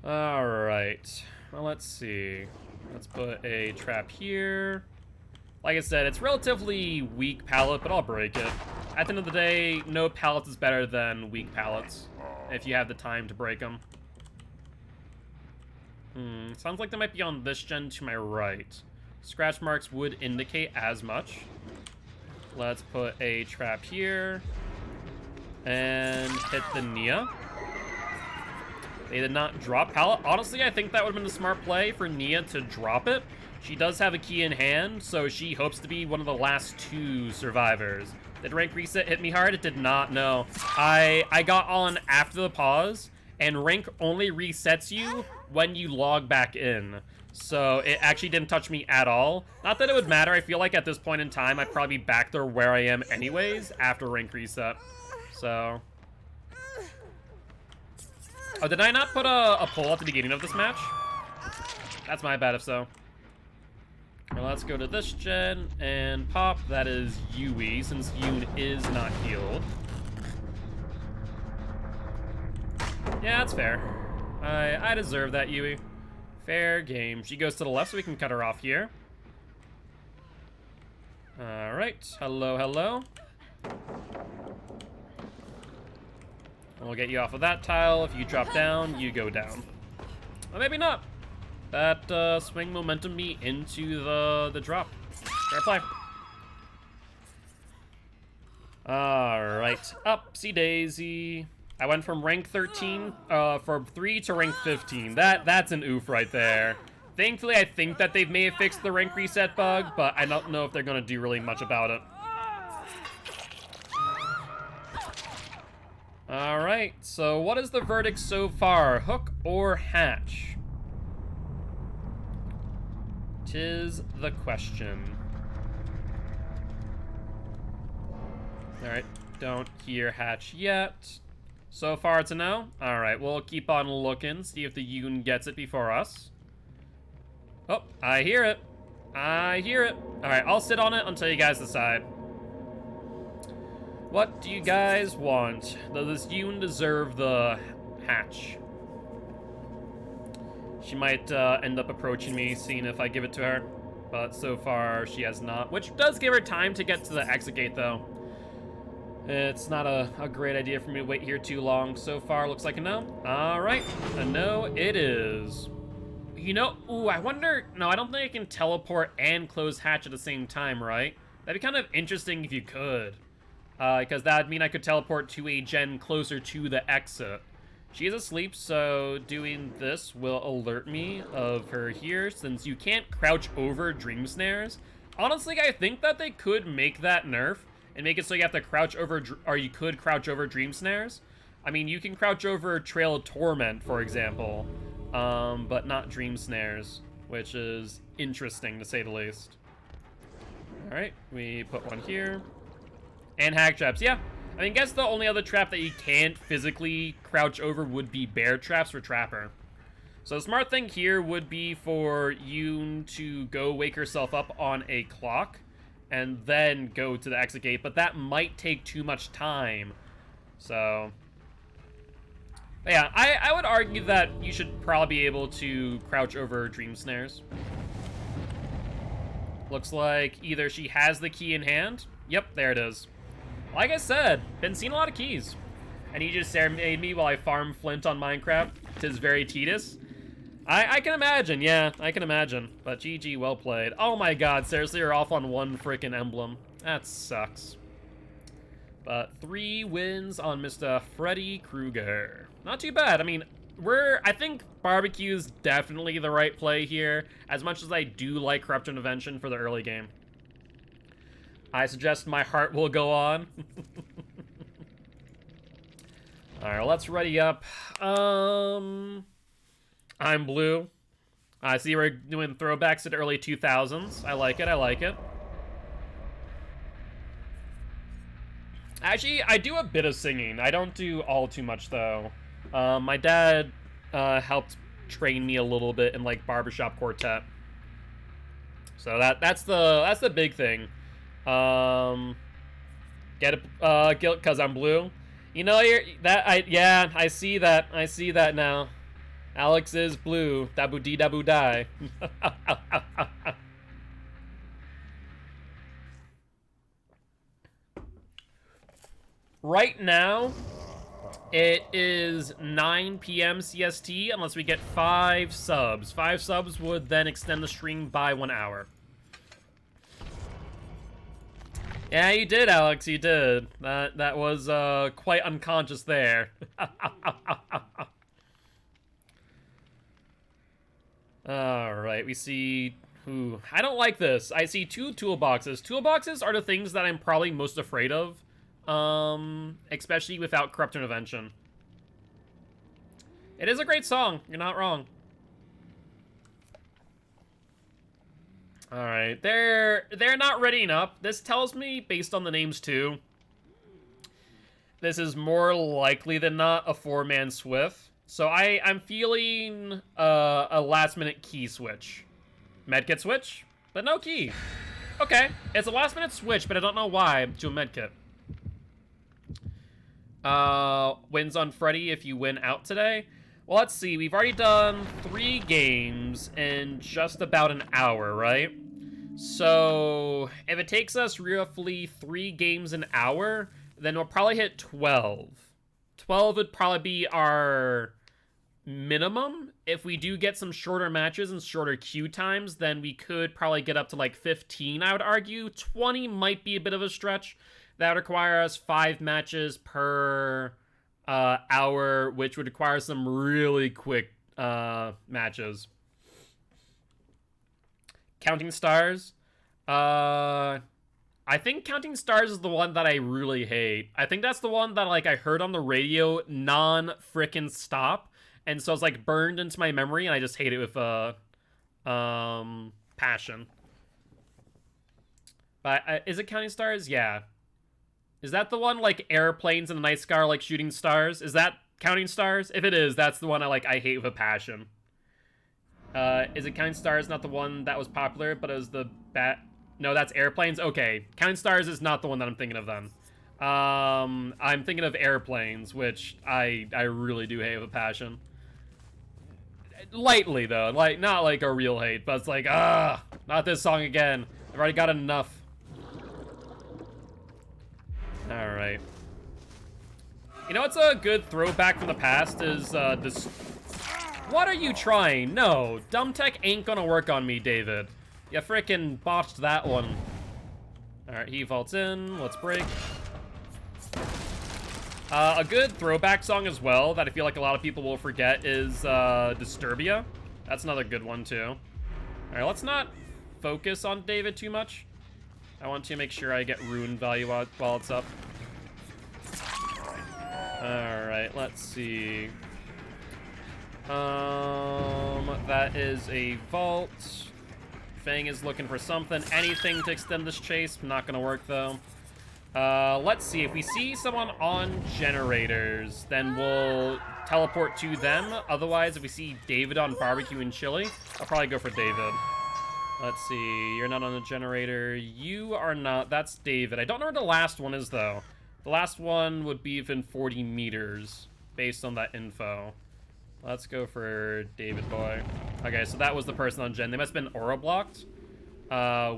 All right. Well, let's see. Let's put a trap here. Like I said, it's relatively weak pallet, but I'll break it. At the end of the day, no pallet is better than weak pallets, if you have the time to break them. Sounds like they might be on this gen to my right. Scratch marks would indicate as much. Let's put a trap here. And hit the Nia. They did not drop pallet. Honestly, I think that would have been a smart play for Nia to drop it. She does have a key in hand, so she hopes to be one of the last 2 survivors. Did rank reset hit me hard? It did not, no. I got on after the pause, and rank only resets you when you log back in. So it actually didn't touch me at all. Not that it would matter. I feel like at this point in time, I'd probably be back there where I am anyways after rank reset. So... Oh, did I not put a poll at the beginning of this match? That's my bad if so. Well, let's go to this gen and pop. That is Yui, since Yoon is not healed. Yeah, that's fair. I deserve that, Yui. Fair game. She goes to the left, so we can cut her off here. Alright. Hello, hello. We'll get you off of that tile. If you drop down, you go down. Well, maybe not. That swing momentum me into the drop. Fair play. Alright. Upsy daisy. I went from rank 13, from 3 to rank 15. That's an oof right there. Thankfully, I think that they may have fixed the rank reset bug, but I don't know if they're going to do really much about it. Alright, so what is the verdict so far? Hook or hatch? 'Tis the question. Alright, don't hear hatch yet. So far it's a no? Alright, we'll keep on looking, see if the Yoon gets it before us. Oh, I hear it. I hear it. Alright, I'll sit on it until you guys decide. What do you guys want? Does Yoon deserve the hatch? She might end up approaching me, seeing if I give it to her. But so far, she has not. Which does give her time to get to the exit gate, though. It's not a great idea for me to wait here too long. So far, looks like a no. Alright, a no it is. You know, ooh, I wonder... No, I don't think I can teleport and close hatch at the same time, right? That'd be kind of interesting if you could. Because that would mean I could teleport to a gen closer to the exit. She is asleep, so doing this will alert me of her here, since you can't crouch over dream snares. Honestly, I think that they could make that nerf and make it so you have to crouch over, or you could crouch over dream snares. I mean, you can crouch over Trail of Torment, for example, but not dream snares, which is interesting to say the least. All right, we put one here. And hack traps, yeah. I mean, I guess the only other trap that you can't physically crouch over would be bear traps for Trapper. So the smart thing here would be for Yoon to go wake herself up on a clock and then go to the exit gate, but that might take too much time. So, but yeah, I would argue that you should probably be able to crouch over dream snares. Looks like either she has the key in hand. Yep, there it is. Like I said, been seeing a lot of keys. And he just serenaded me while I farm Flint on Minecraft. 'tis very tedious. I can imagine, yeah, I can imagine. But GG, well played. Oh my god, seriously, you're off on one freaking emblem. That sucks. But 3 wins on Mr. Freddy Krueger. Not too bad. I mean, I think barbecue's definitely the right play here, as much as I do like Corrupt Intervention for the early game. I suggest my heart will go on. Alright, let's ready up. I'm blue. I see we're doing throwbacks to the early 2000s. I like it, I like it. Actually, I do a bit of singing. I don't do all too much, though. My dad helped train me a little bit in, like, barbershop quartet. So that's the big thing. Get it, guilt because I'm blue. You know, yeah, I see that. I see that now. Alex is blue. Dabu dee dabu die. Right now, it is 9 p.m. CST unless we get 5 subs. 5 subs would then extend the stream by 1 hour. Yeah, you did, Alex, you did. That was quite unconscious there. Alright, we see... Ooh, I don't like this. I see 2 toolboxes. Toolboxes are the things that I'm probably most afraid of. Especially without Corrupt Intervention. It is a great song. You're not wrong. Alright, they're not readying up. This tells me, based on the names too, this is more likely than not a 4-man Swift. So I'm feeling a last-minute key switch. Medkit switch, but no key. Okay, it's a last-minute switch, but I don't know why to a medkit. Wins on Freddy if you win out today. Well, let's see. We've already done 3 games in just about an hour, right? So, if it takes us roughly 3 games an hour, then we'll probably hit 12. 12 would probably be our minimum. If we do get some shorter matches and shorter queue times, then we could probably get up to like 15, I would argue. 20 might be a bit of a stretch. That would require us 5 matches per hour, which would require some really quick matches. Counting Stars. I think Counting Stars is the one that I really hate. I think that's the one that like I heard on the radio non-frickin' stop. And so it's like burned into my memory and I just hate it with passion. But is it Counting Stars? Yeah. Is that the one, like, airplanes in the night sky are, like, shooting stars? Is that Counting Stars? If it is, that's the one I hate with a passion. Is it Counting Stars not the one that was popular, but it was the No, that's airplanes? Okay. Counting Stars is not the one that I'm thinking of then. I'm thinking of airplanes, which I really do hate with a passion. Lightly, though. Like, not like a real hate, but it's like, not this song again. I've already got enough. Alright. You know what's a good throwback from the past is, this... What are you trying? No, dumb tech ain't gonna work on me, David. You frickin' botched that one. Alright, he vaults in. Let's break. A good throwback song as well that I feel like a lot of people will forget is, Disturbia. That's another good one, too. Alright, let's not focus on David too much. I want to make sure I get rune value while it's up. Alright, let's see. That is a vault. Fang is looking for something. Anything to extend this chase. Not gonna work, though. Let's see. If we see someone on generators, then we'll teleport to them. Otherwise, if we see David on barbecue and chili, I'll probably go for David. Let's see, you're not on the generator. You are not. That's David. I don't know where the last one is, though. The last one would be within 40 meters, based on that info. Let's go for David boy. Okay, so that was the person on gen. They must have been aura blocked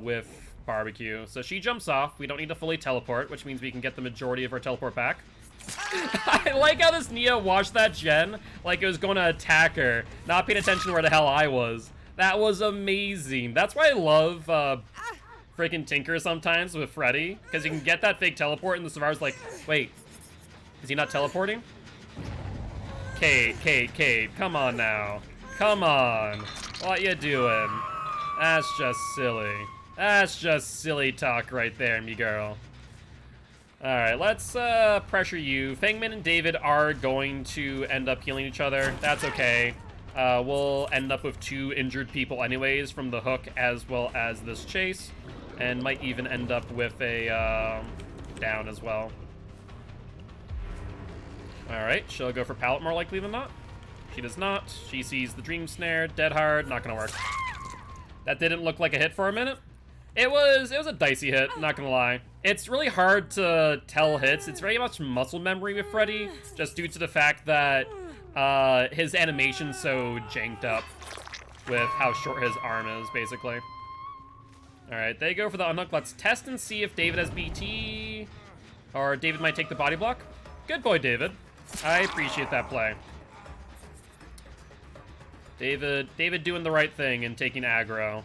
with barbecue. So she jumps off. We don't need to fully teleport, which means we can get the majority of our teleport back. I like how this Nia watched that gen like it was going to attack her, not paying attention to where the hell I was. That was amazing. That's why I love freaking Tinker sometimes with Freddy, because you can get that fake teleport and the survivor's like, wait, is he not teleporting? Kate, come on now. Come on. What you doing? That's just silly. That's just silly talk right there, me girl. Alright, let's pressure you. Fangman and David are going to end up healing each other. That's okay. We'll end up with 2 injured people anyways from the hook as well as this chase. And might even end up with a down as well. Alright, she'll go for pallet more likely than not. She does not. She sees the dream snare. Dead hard. Not gonna work. That didn't look like a hit for a minute. It was a dicey hit, not gonna lie. It's really hard to tell hits. It's very much muscle memory with Freddy, just due to the fact that his animation's so janked up with how short his arm is, basically. Alright, they go for the unhook. Let's test and see if David has BT. Or David might take the body block. Good boy, David. I appreciate that play. David doing the right thing and taking aggro.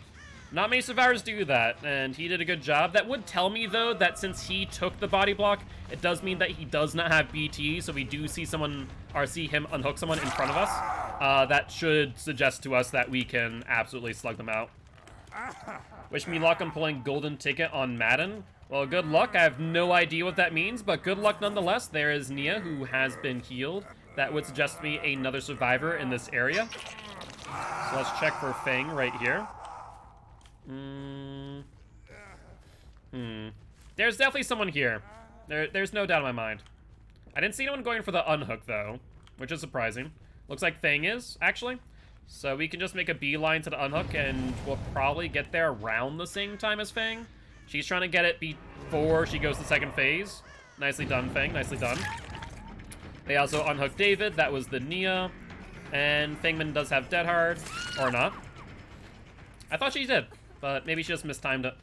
Not many survivors do that, and he did a good job. That would tell me, though, that since he took the body block, it does mean that he does not have BT, so we do see someone, or see him unhook someone in front of us. That should suggest to us that we can absolutely slug them out. Wish me luck on pulling golden ticket on Madden. Well, good luck. I have no idea what that means, but good luck nonetheless. There is Nia, who has been healed. That would suggest me another survivor in this area. So let's check for Fang right here. There's definitely someone here. There's no doubt in my mind. I didn't see anyone going for the unhook, though, which is surprising. Looks like Fang is, actually. So we can just make a beeline to the unhook, and we'll probably get there around the same time as Fang. She's trying to get it before she goes to second phase. Nicely done, Fang. Nicely done. They also unhooked David. That was the Nia. And Fangman does have Dead Hard. Or not. I thought she did, but maybe she just mistimed it.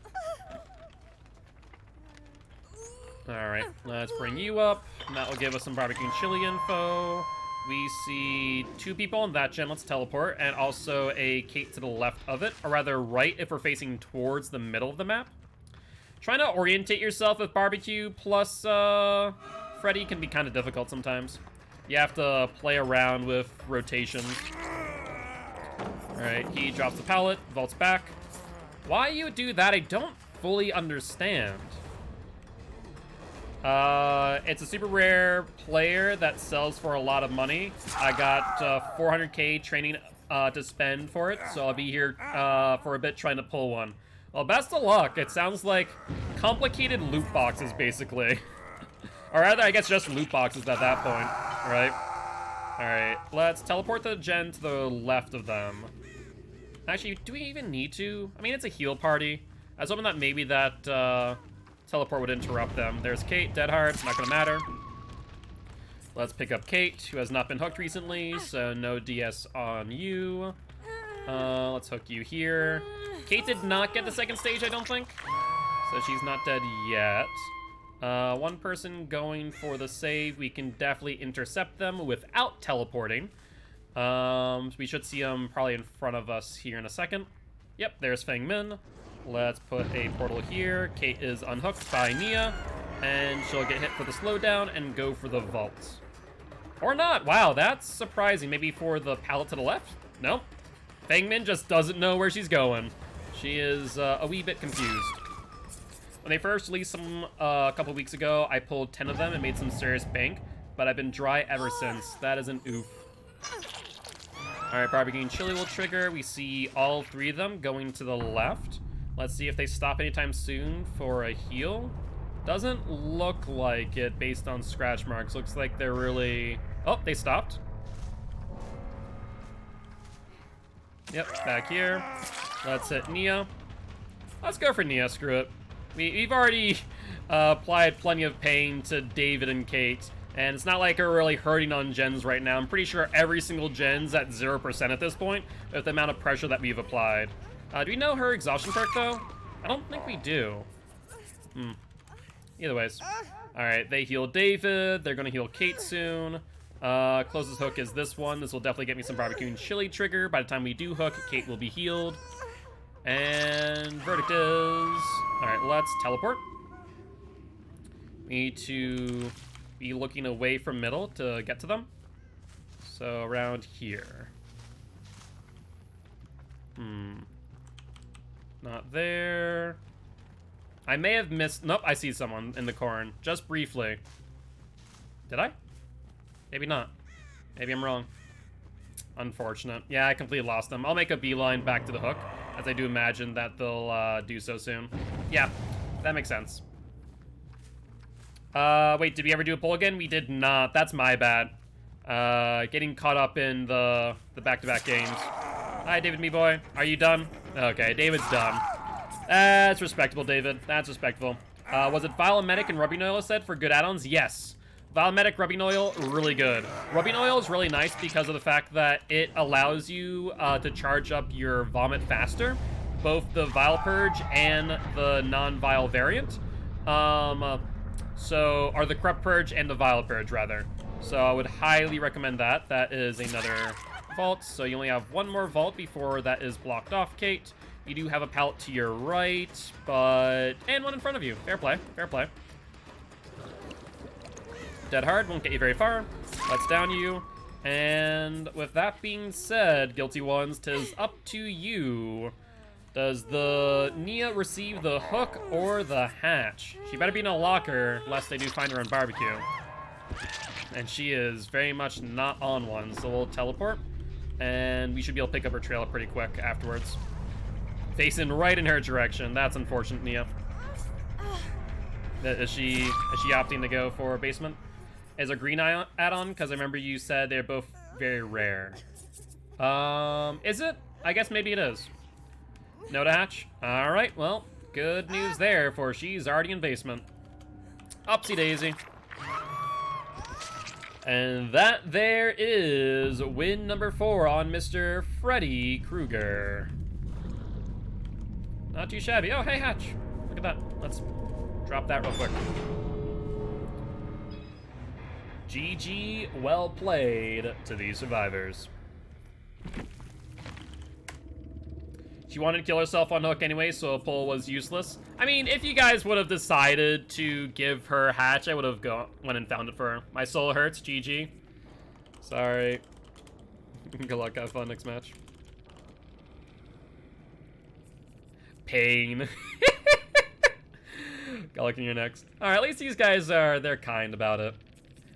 Alright, let's bring you up. And that will give us some barbecue and chili info. We see 2 people in that gen. Let's teleport. And also a Kate to the left of it. Or rather, right if we're facing towards the middle of the map. Trying to orientate yourself with barbecue plus Freddy can be kind of difficult sometimes. You have to play around with rotations. Alright, he drops the pallet, vaults back. Why you would do that, I don't fully understand. It's a super rare player that sells for a lot of money. I got 400k training to spend for it, so I'll be here for a bit trying to pull one. Well, best of luck. It sounds like complicated loot boxes, basically. Or rather, I guess just loot boxes at that point, right? Alright, let's teleport the gen to the left of them. Actually, do we even need to? I mean, it's a heal party. I was hoping that maybe that teleport would interrupt them. There's Kate, Dead Hard, not gonna matter. Let's pick up Kate, who has not been hooked recently, so no DS on you. Let's hook you here. Kate did not get the second stage, I don't think. So she's not dead yet. One person going for the save. We can definitely intercept them without teleporting. We should see them probably in front of us here in a second. Yep, there's Fang Min. Let's put a portal here. Kate is unhooked by Nia, and she'll get hit for the slowdown and go for the vault. Or not. Wow, that's surprising. Maybe for the pallet to the left? Nope. Fang Min just doesn't know where she's going. She is a wee bit confused. When they first released them a couple weeks ago, I pulled 10 of them and made some serious bank, but I've been dry ever since. That is an oof. Alright, barbecue and chili will trigger. We see all 3 of them going to the left. Let's see if they stop anytime soon for a heal. Doesn't look like it based on scratch marks. Looks like they're really... Oh, they stopped. Yep, back here. Let's hit Nia. Let's go for Nia, screw it. We've already applied plenty of pain to David and Kate, and it's not like we're really hurting on gens right now. I'm pretty sure every single gen's at 0% at this point with the amount of pressure that we've applied. Do we know her exhaustion perk, though? I don't think we do. Either ways. Alright, they heal David. They're gonna heal Kate soon. Closest hook is this one. This will definitely get me some barbecue and chili trigger. By the time we do hook, Kate will be healed. And verdict is... Alright, let's teleport. We need to be looking away from middle to get to them. So around here. Not there. I may have missed... Nope, I see someone in the corn. Just briefly. Did I? Maybe not. Maybe I'm wrong. Unfortunate. Yeah, I completely lost them. I'll make a beeline back to the hook, as I do imagine that they'll do so soon. Yeah, that makes sense. Wait, did we ever do a pull again? We did not. That's my bad. Getting caught up in the back-to-back games. Hi, David, me boy. Are you done? Okay, David's done. That's respectable, David. That's respectful. Was it Vile Medic and Rubbing Oil said for good add-ons? Yes. Vile Medic, Rubbing Oil, really good. Rubbing Oil is really nice because of the fact that it allows you to charge up your vomit faster. Both the Vile Purge and the non-Vile variant. Or the Corrupt Purge and the Vile Purge, rather. So I would highly recommend that. That is another vault. So you only have one more vault before that is blocked off, Kate. You do have a pallet to your right, and one in front of you. Fair play, fair play. Dead hard, won't get you very far. Let's down you. And with that being said, Guilty Ones, 'tis up to you. Does the Nia receive the hook or the hatch? She better be in a locker, lest they do find her on barbecue. And she is very much not on one, so we'll teleport. And we should be able to pick up her trail pretty quick afterwards. Facing right in her direction. That's unfortunate, Nia. Is she opting to go for basement? Is a green add-on? Because I remember you said they're both very rare. Is it? I guess maybe it is. No to hatch? Alright, well, good news there, for she's already in basement. Upsy daisy. And that there is win number 4 on Mr. Freddy Krueger. Not too shabby. Oh, hey, Hatch. Look at that. Let's drop that real quick. GG, well played to these survivors. She wanted to kill herself on hook anyway, so a pull was useless. I mean, if you guys would have decided to give her hatch, I would have went and found it for her. My soul hurts, GG. Sorry. Good luck, have fun next match. Pain. Good luck in your next. Alright, at least these guys they're kind about it.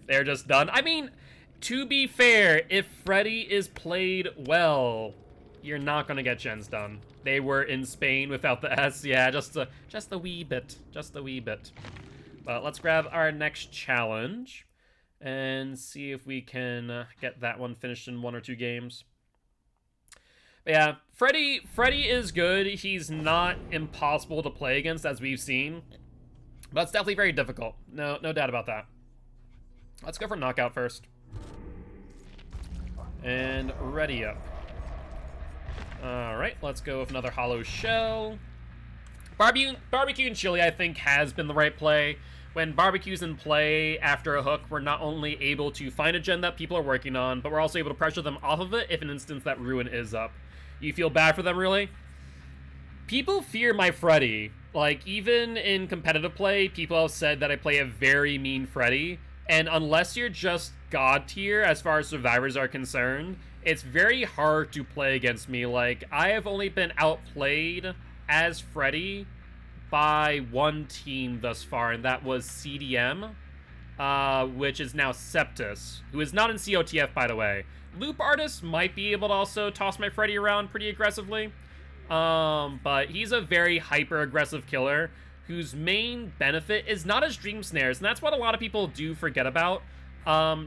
They're just done. I mean, to be fair, if Freddy is played well, you're not gonna get gens done. They were in Spain without the S. Yeah, just a wee bit. Just a wee bit. But let's grab our next challenge and see if we can get that one finished in 1 or 2 games. But yeah, Freddy is good. He's not impossible to play against, as we've seen. But it's definitely very difficult. No doubt about that. Let's go for knockout first. And ready up. Alright, let's go with another hollow shell. Barbecue and chili, I think, has been the right play. When barbecue's in play after a hook, we're not only able to find a gen that people are working on, but we're also able to pressure them off of it if an instance that ruin is up. You feel bad for them, really? People fear my Freddy. Like, even in competitive play, people have said that I play a very mean Freddy. And unless you're just god tier as far as survivors are concerned, it's very hard to play against me. Like, I have only been outplayed as Freddy by one team thus far, and that was CDM, which is now Septus, who is not in COTF, by the way. Loop Artist might be able to also toss my Freddy around pretty aggressively, but he's a very hyper-aggressive killer whose main benefit is not his Dream Snares, and that's what a lot of people do forget about.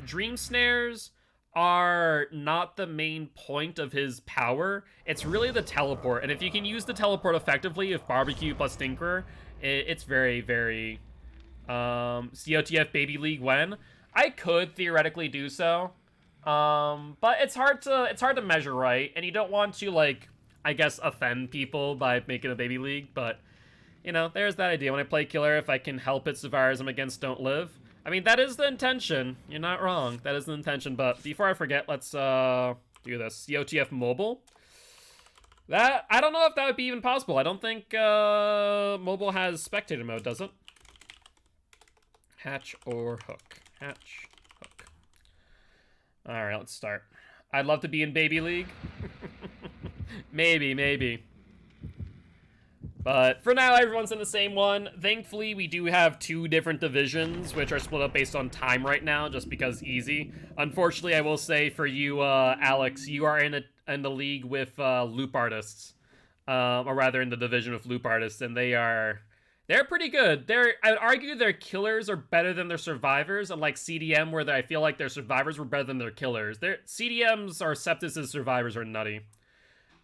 Dream Snares are not the main point of his power. It's really the teleport, and if you can use the teleport effectively with Barbecue plus Tinkerer, it's very, very COTF Baby League when. I could theoretically do so, but it's hard to measure right, and you don't want to, like, I guess, offend people by making a Baby League, but you know, there's that idea. When I play killer, if I can help it survivors I'm against don't live. I mean, that is the intention. You're not wrong. That is the intention. But before I forget, let's do this. COTF mobile. That, I don't know if that would be even possible. I don't think mobile has spectator mode, does it? Hatch or hook? Hatch, hook. All right, let's start. I'd love to be in Baby League. Maybe. But for now, everyone's in the same one. Thankfully, we do have 2 different divisions, which are split up based on time right now, just because easy. Unfortunately, I will say for you, Alex, you are in the league with loop artists, or rather in the division with loop artists, and they're pretty good. I would argue their killers are better than their survivors, unlike CDM, where I feel like their survivors were better than their killers. Their CDMs or Septus's survivors are nutty.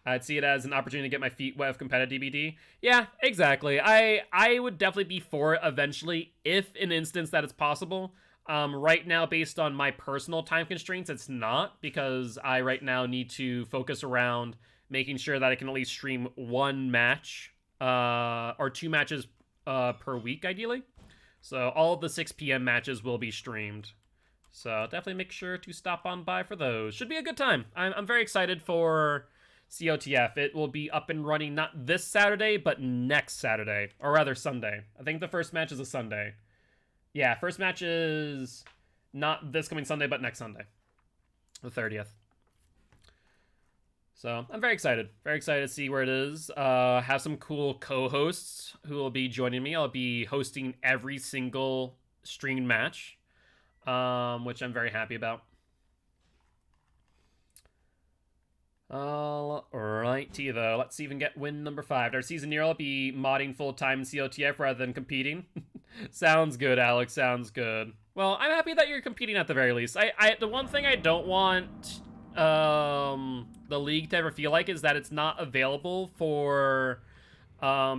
I'd see it as an opportunity to get my feet wet with competitive DBD. Yeah, exactly. I would definitely be for it eventually, if in instance that it's possible. Right now, based on my personal time constraints, it's not, because I right now need to focus around making sure that I can at least stream 1 match, or 2 matches per week, ideally. So all of the 6 p.m. matches will be streamed. So definitely make sure to stop on by for those. Should be a good time. I'm very excited for COTF. It will be up and running not this Saturday, but next Saturday. Or rather, Sunday. I think the first match is a Sunday. Yeah, first match is not this coming Sunday, but next Sunday. The 30th. So, I'm very excited. Very excited to see where it is. Have some cool co-hosts who will be joining me. I'll be hosting every single streamed match, which I'm very happy about. Alrighty though, let's see if we can get win number 5. Our season year, I'll be modding full-time in COTF rather than competing. Sounds good, Alex, sounds good. Well, I'm happy that you're competing at the very least. The one thing I don't want the league to ever feel like is that it's not available for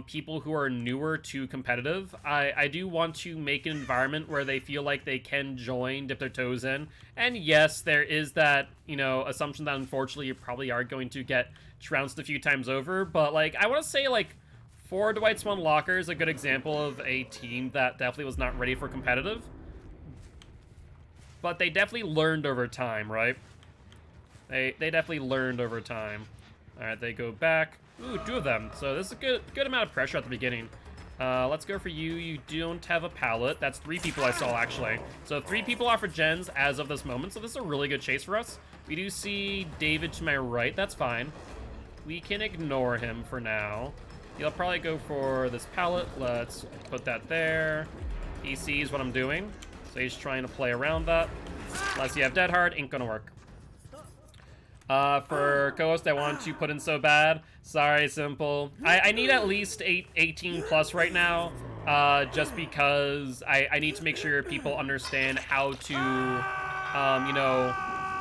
people who are newer to competitive. I do want to make an environment where they feel like they can join, dip their toes in. And yes, there is that, you know, assumption that unfortunately you probably are going to get trounced a few times over. But, like, I want to say, like, 4 Dwight's 1 Locker is a good example of a team that definitely was not ready for competitive. But they definitely learned over time, right? They definitely learned over time. Alright, they go back. Ooh, 2 of them. So this is a good amount of pressure at the beginning. Let's go for you. You don't have a pallet. That's 3 people I saw, actually. So 3 people are for gens as of this moment. So this is a really good chase for us. We do see David to my right. That's fine. We can ignore him for now. He'll probably go for this pallet. Let's put that there. He sees what I'm doing. So he's trying to play around that. Unless you have Dead Hard, ain't gonna work. For co-host, I want to put in so bad. Sorry, Simple. I need at least 18 plus right now, just because I need to make sure people understand how to, you know...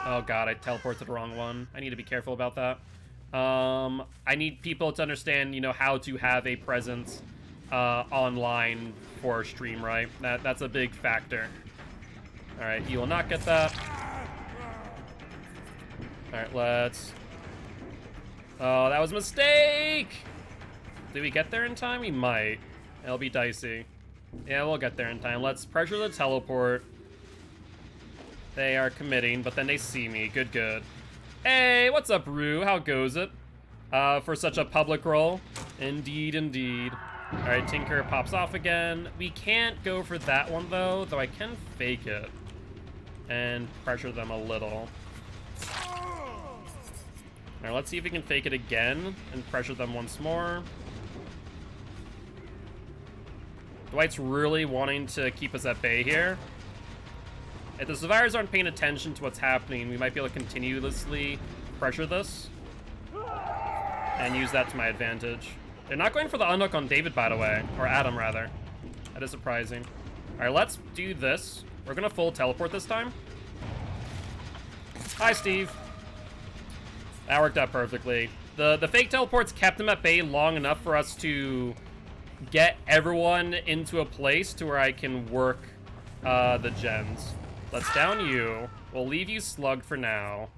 Oh god, I teleported to the wrong one. I need to be careful about that. I need people to understand, you know, how to have a presence online for a stream, right? That's a big factor. Alright, you will not get that. Alright, let's... Oh, that was a mistake! Did we get there in time? We might. It'll be dicey. Yeah, we'll get there in time. Let's pressure the teleport. They are committing, but then they see me. Good, good. Hey, what's up, Rue? How goes it? For such a public role? Indeed, indeed. Alright, Tinker pops off again. We can't go for that one, though I can fake it. And pressure them a little. Alright, let's see if we can fake it again and pressure them once more. Dwight's really wanting to keep us at bay here. If the survivors aren't paying attention to what's happening, we might be able to continuously pressure this and use that to my advantage. They're not going for the unhook on David, by the way, or Adam, rather. That is surprising. Alright, let's do this. We're gonna full teleport this time. Hi, Steve. That worked out perfectly. The fake teleports kept him at bay long enough for us to get everyone into a place to where I can work the gens. Let's down you. We'll leave you slugged for now.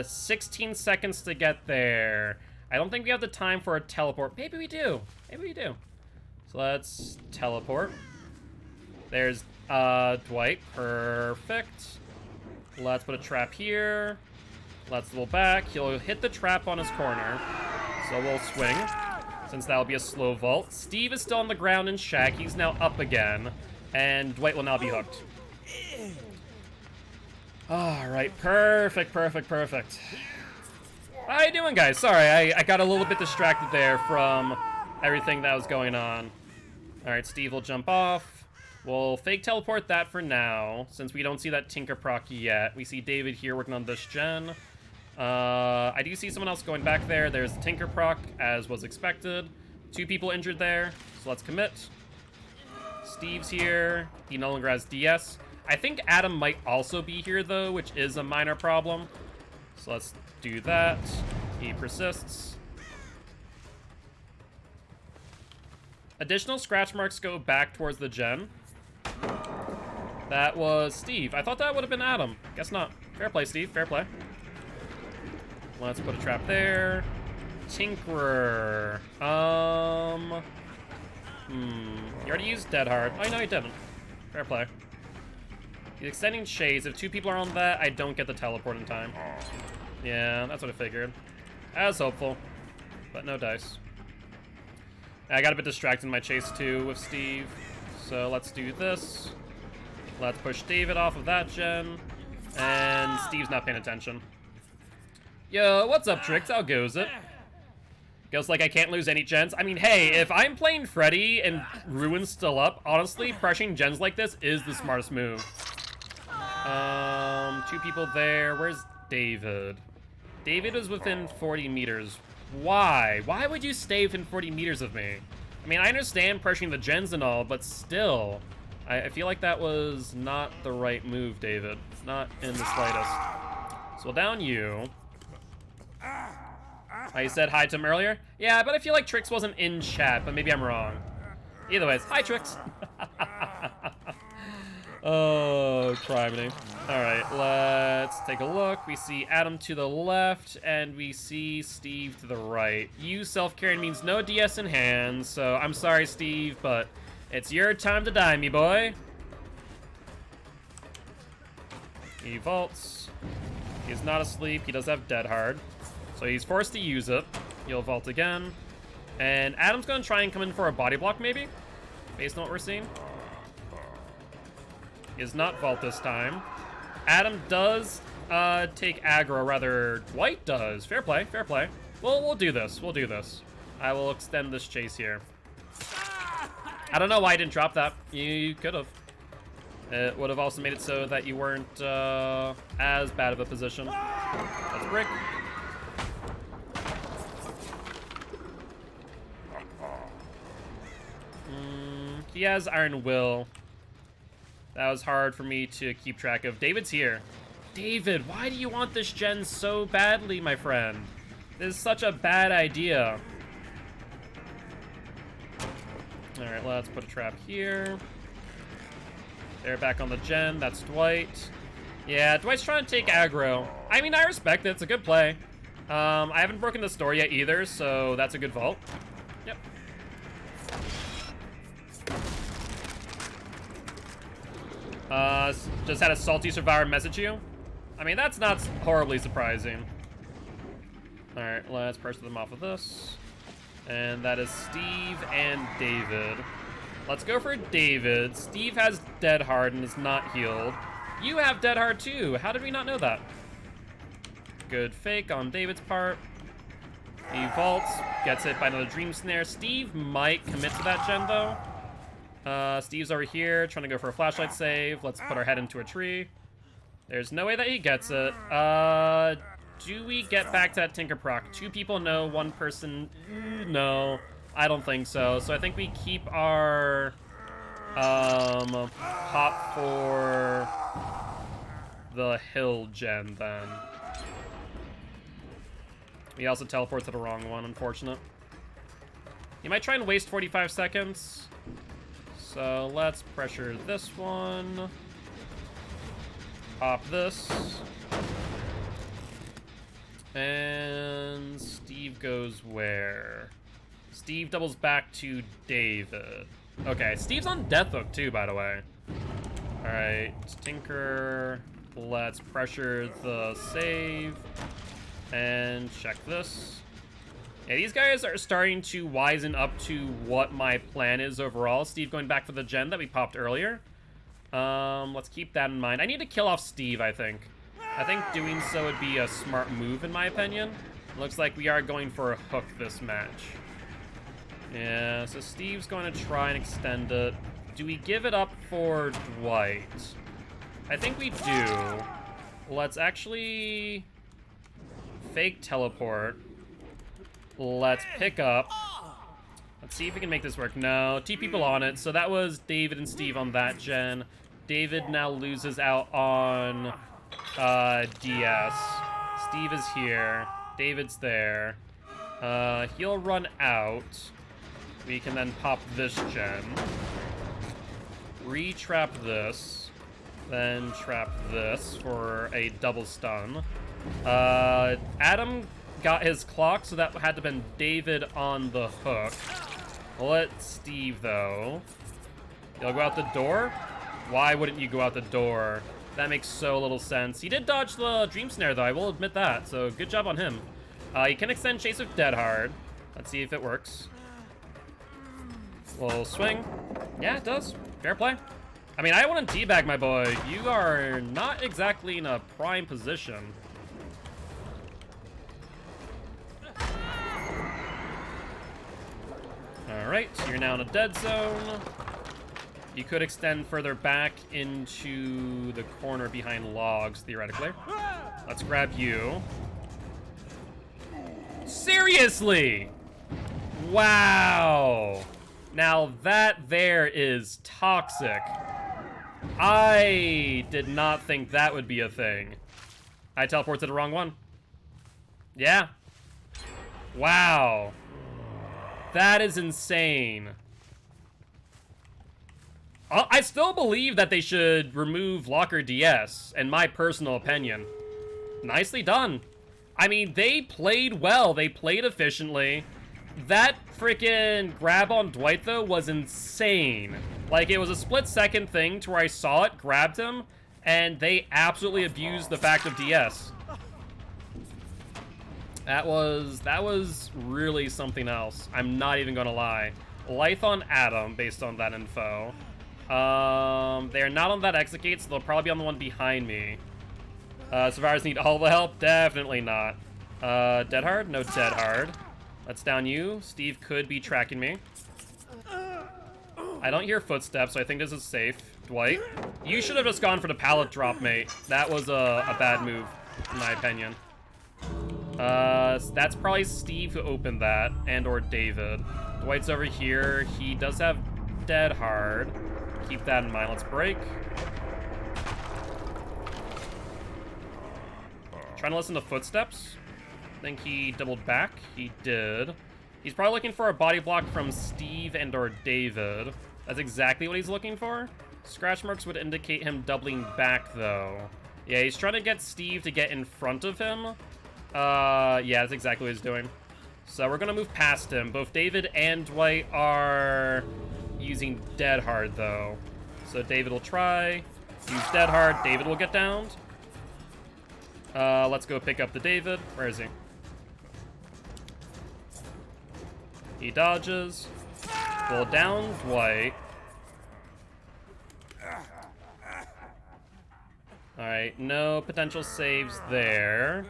16 seconds to get there. I don't think we have the time for a teleport. Maybe we do. Maybe we do. So let's teleport. There's Dwight. Perfect. Let's put a trap here. Let's double back. He'll hit the trap on his corner. So we'll swing, since that'll be a slow vault. Steve is still on the ground in Shack. He's now up again. And Dwight will now be hooked. Alright, perfect, perfect, perfect. How you doing, guys? Sorry, I got a little bit distracted there from everything that was going on. Alright, Steve will jump off. We'll fake teleport that for now, since we don't see that Tinker proc yet. We see David here working on this gen. I do see someone else going back there. There's the Tinker proc, as was expected. 2 people injured there, so let's commit. Steve's here. He no longer has DS. I think Adam might also be here, though, which is a minor problem. So let's do that. He persists. Additional scratch marks go back towards the gen. That was Steve. I thought that would have been Adam. Guess not. Fair play, Steve. Fair play. Let's put a trap there. Tinkerer. You already used Dead Hard. Oh, no, you didn't. Fair play. He's extending Shades. If 2 people are on that, I don't get the teleport in time. Yeah, that's what I figured. I was hopeful, but no dice. I got a bit distracted in my chase, too, with Steve. So let's do this. Let's push David off of that gen. And Steve's not paying attention. Yo, what's up, Trix? How goes it? Goes like I can't lose any gens. I mean, hey, if I'm playing Freddy and Ruin's still up, honestly, pressuring gens like this is the smartest move. 2 people there. Where's David? David is within 40 meters. Why? Why would you stay within 40 meters of me? I mean, I understand pressuring the gens and all, but still. I feel like that was not the right move, David. It's not in the slightest. So we'll down you. I said hi to him earlier? Yeah, but I feel like Trix wasn't in chat, but maybe I'm wrong. Either ways, hi Trix. Oh, criminy. Alright, let's take a look. We see Adam to the left, and we see Steve to the right. You self-carrying means no DS in hand, so I'm sorry, Steve, but it's your time to die, me boy. He vaults. He's not asleep. He does have Dead Hard. So he's forced to use it. He'll vault again. And Adam's going to try and come in for a body block, maybe? Based on what we're seeing. He does not vault this time. Adam does take aggro, rather Dwight does. Fair play, fair play. Well, we'll do this. We'll do this. I will extend this chase here. I don't know why I didn't drop that. You could have. It would have also made it so that you weren't as bad of a position. Let's break. He has Iron Will. That was hard for me to keep track of. David's here. David, why do you want this gen so badly, my friend? This is such a bad idea. Alright, let's put a trap here. They're back on the gen. That's Dwight. Yeah, Dwight's trying to take aggro. I mean, I respect it. It's a good play. I haven't broken the store yet either, so that's a good vault. Yep. Just had a salty survivor message you. I mean, that's not horribly surprising. Alright, let's pressure them off of this. And that is Steve and David. Let's go for David. Steve has Dead Hard and is not healed. You have Dead Hard too. How did we not know that? Good fake on David's part. He vaults, gets hit by another Dream Snare. Steve might commit to that gen though. Steve's over here trying to go for a flashlight save. Let's put our head into a tree. There's no way that he gets it. Do we get back to that Tinker proc? 2 people no, 1 person no. I don't think so. So I think we keep our hop for the hill gen then. We also teleport to the wrong one, unfortunate. You might try and waste 45 seconds. So let's pressure this one. Pop this. And Steve goes where? Steve doubles back to David. Okay, Steve's on Death Hook too, by the way. Alright, Tinker. Let's pressure the save. And check this. Yeah, these guys are starting to wisen up to what my plan is overall. Steve going back for the gen that we popped earlier. Let's keep that in mind. I need to kill off Steve, I think. I think doing so would be a smart move, in my opinion. Looks like we are going for a hook this match. Yeah, so Steve's going to try and extend it. Do we give it up for Dwight? I think we do. Let's actually fake teleport. Let's pick up. Let's see if we can make this work. No, 2 people on it. So that was David and Steve on that gen. David now loses out on DS. Steve is here. David's there. He'll run out. We can then pop this gen. Re-trap this. Then trap this for a double stun. Adam got his clock, so that had to have been David on the hook. Let Steve, though. He'll go out the door? Why wouldn't you go out the door? That makes so little sense. He did dodge the Dream Snare, though. I will admit that, so good job on him. He can extend Chase with Dead Hard. Let's see if it works. Little swing. Yeah, it does. Fair play. I mean, I want to debag my boy. You are not exactly in a prime position. Alright, you're now in a dead zone. You could extend further back into the corner behind logs, theoretically. Let's grab you. Seriously! Wow! Now that there is toxic. I did not think that would be a thing. I teleported to the wrong one. Yeah. Wow. That is insane. I still believe that they should remove Locker DS, in my personal opinion. Nicely done. I mean, they played well. They played efficiently. That freaking grab on Dwight, though, was insane. Like, it was a split-second thing to where I saw it, grabbed him, and they absolutely abused the fact of DS. That was really something else. I'm not even gonna lie. Life on Adam, based on that info. They're not on that exit gate, so they'll probably be on the one behind me. Survivors need all the help? Definitely not. Dead Hard? No Dead Hard. Let's down you. Steve could be tracking me. I don't hear footsteps, so I think this is safe. Dwight, you should have just gone for the pallet drop, mate. That was a bad move, in my opinion. That's probably Steve who opened that, and or David. Dwight's over here. He does have Dead Hard. Keep that in mind. Let's break. Trying to listen to footsteps. I think he doubled back. He did. He's probably looking for a body block from Steve and or David. That's exactly what he's looking for. Scratch marks would indicate him doubling back, though. Yeah, he's trying to get Steve to get in front of him. Yeah, that's exactly what he's doing. So we're gonna move past him. Both David and Dwight are using Dead Hard, though. So David will try. Use Dead Hard. David will get downed. Let's go pick up the David. Where is he? He dodges. We'll down Dwight. Alright, no potential saves there.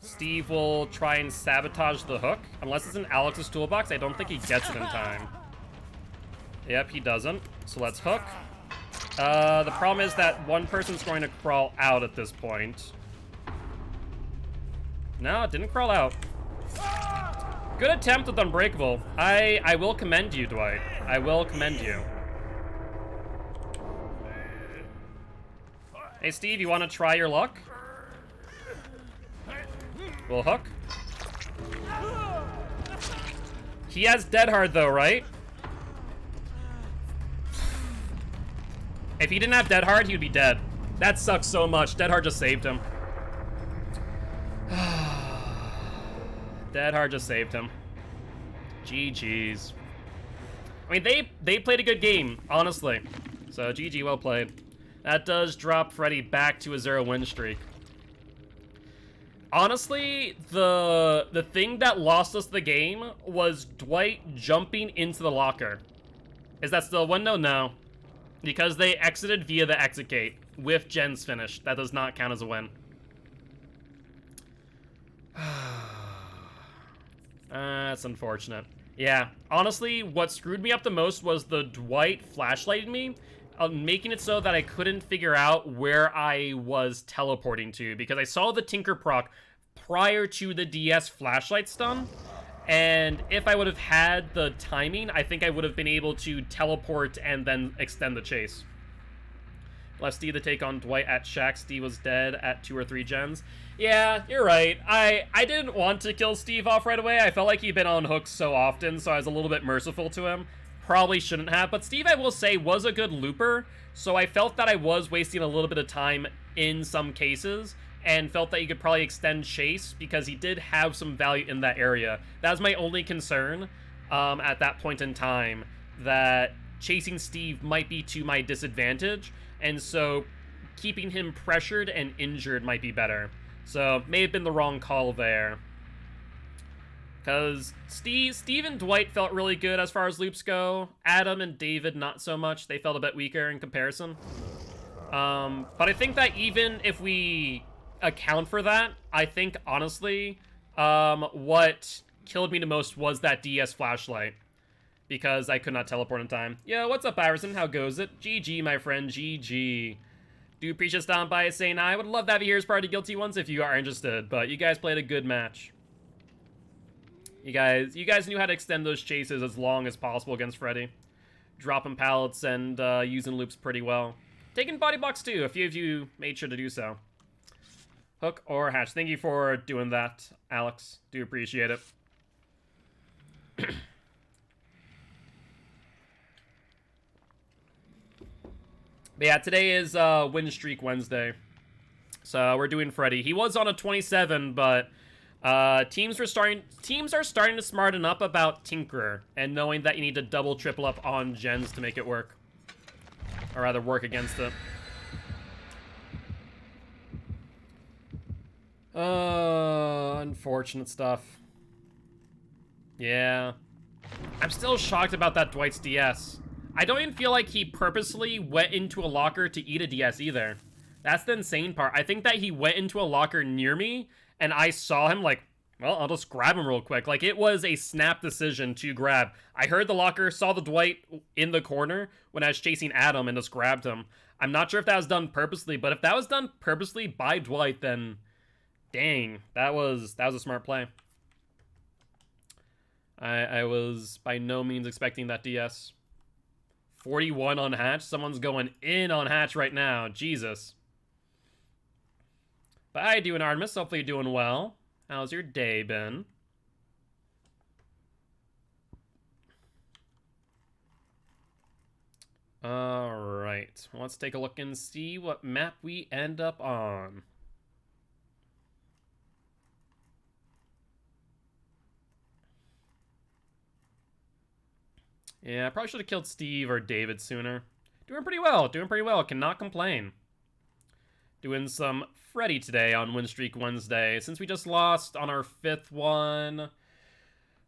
Steve will try and sabotage the hook. Unless it's in Alex's toolbox, I don't think he gets it in time. Yep, he doesn't. So let's hook. The problem is that one person's going to crawl out at this point. No, it didn't crawl out. Good attempt with Unbreakable. I will commend you, Dwight. I will commend you. Hey, Steve, you want to try your luck? We'll hook. He has Dead Hard, though, right? If he didn't have Dead Hard, he would be dead. That sucks so much. Dead Hard just saved him. Dead Hard just saved him. GG's. I mean, they played a good game, honestly. So GG, well played. That does drop Freddy back to a 0-win streak. Honestly, the thing that lost us the game was Dwight jumping into the locker. Is that still a win? No. Because they exited via the exit gate with Jen's finish. That does not count as a win. That's unfortunate. Yeah, honestly, what screwed me up the most was the Dwight flashlighting me, making it so that I couldn't figure out where I was teleporting to, because I saw the Tinker proc prior to the DS flashlight stun, and if I would have had the timing, I think I would have been able to teleport and then extend the chase. Left Steve to take on Dwight at Shack. Steve was dead at 2 or 3 gens. Yeah, you're right. I didn't want to kill Steve off right away. I felt like he'd been on hooks so often, so I was a little bit merciful to him. Probably shouldn't have, but Steve, I will say, was a good looper, so I felt that I was wasting a little bit of time in some cases, and felt that you could probably extend chase, because he did have some value in that area. That was my only concern at that point in time, that chasing Steve might be to my disadvantage, and so keeping him pressured and injured might be better. So, may have been the wrong call there. Because Steve and Dwight felt really good as far as loops go. Adam and David, not so much. They felt a bit weaker in comparison. But I think that even if we account for that, I think, honestly, what killed me the most was that DS flashlight. Because I could not teleport in time. Yo, what's up, Iverson? How goes it? GG, my friend. GG. Do appreciate stopping by saying I would love to have you here as part of the Guilty ones if you are interested, but you guys played a good match. You guys knew how to extend those chases as long as possible against Freddy. Dropping pallets and using loops pretty well. Taking body blocks too, a few of you made sure to do so. Hook or hatch. Thank you for doing that, Alex. Do appreciate it. But yeah, today is Win Streak Wednesday. So we're doing Freddy. He was on a 27, but teams are starting to smarten up about Tinkerer and knowing that you need to double, triple up on gens to make it work. Or rather, work against it. Unfortunate stuff. Yeah. I'm still shocked about that Dwight's DS. I don't even feel like he purposely went into a locker to eat a DS either. That's the insane part. I think that he went into a locker near me, and I saw him like, well, I'll just grab him real quick. Like, it was a snap decision to grab. I heard the locker, saw the Dwight in the corner when I was chasing Adam, and just grabbed him. I'm not sure if that was done purposely, but if that was done purposely by Dwight, then dang, that was a smart play. I was by no means expecting that DS. 41 on hatch. Someone's going in on hatch right now. Jesus. But how you doing, Artemis? Hopefully you're doing well. How's your day been? Alright. Let's take a look and see what map we end up on. Yeah, I probably should have killed Steve or David sooner. Doing pretty well, cannot complain. Doing some Freddy today on Win Streak Wednesday, since we just lost on our 5th one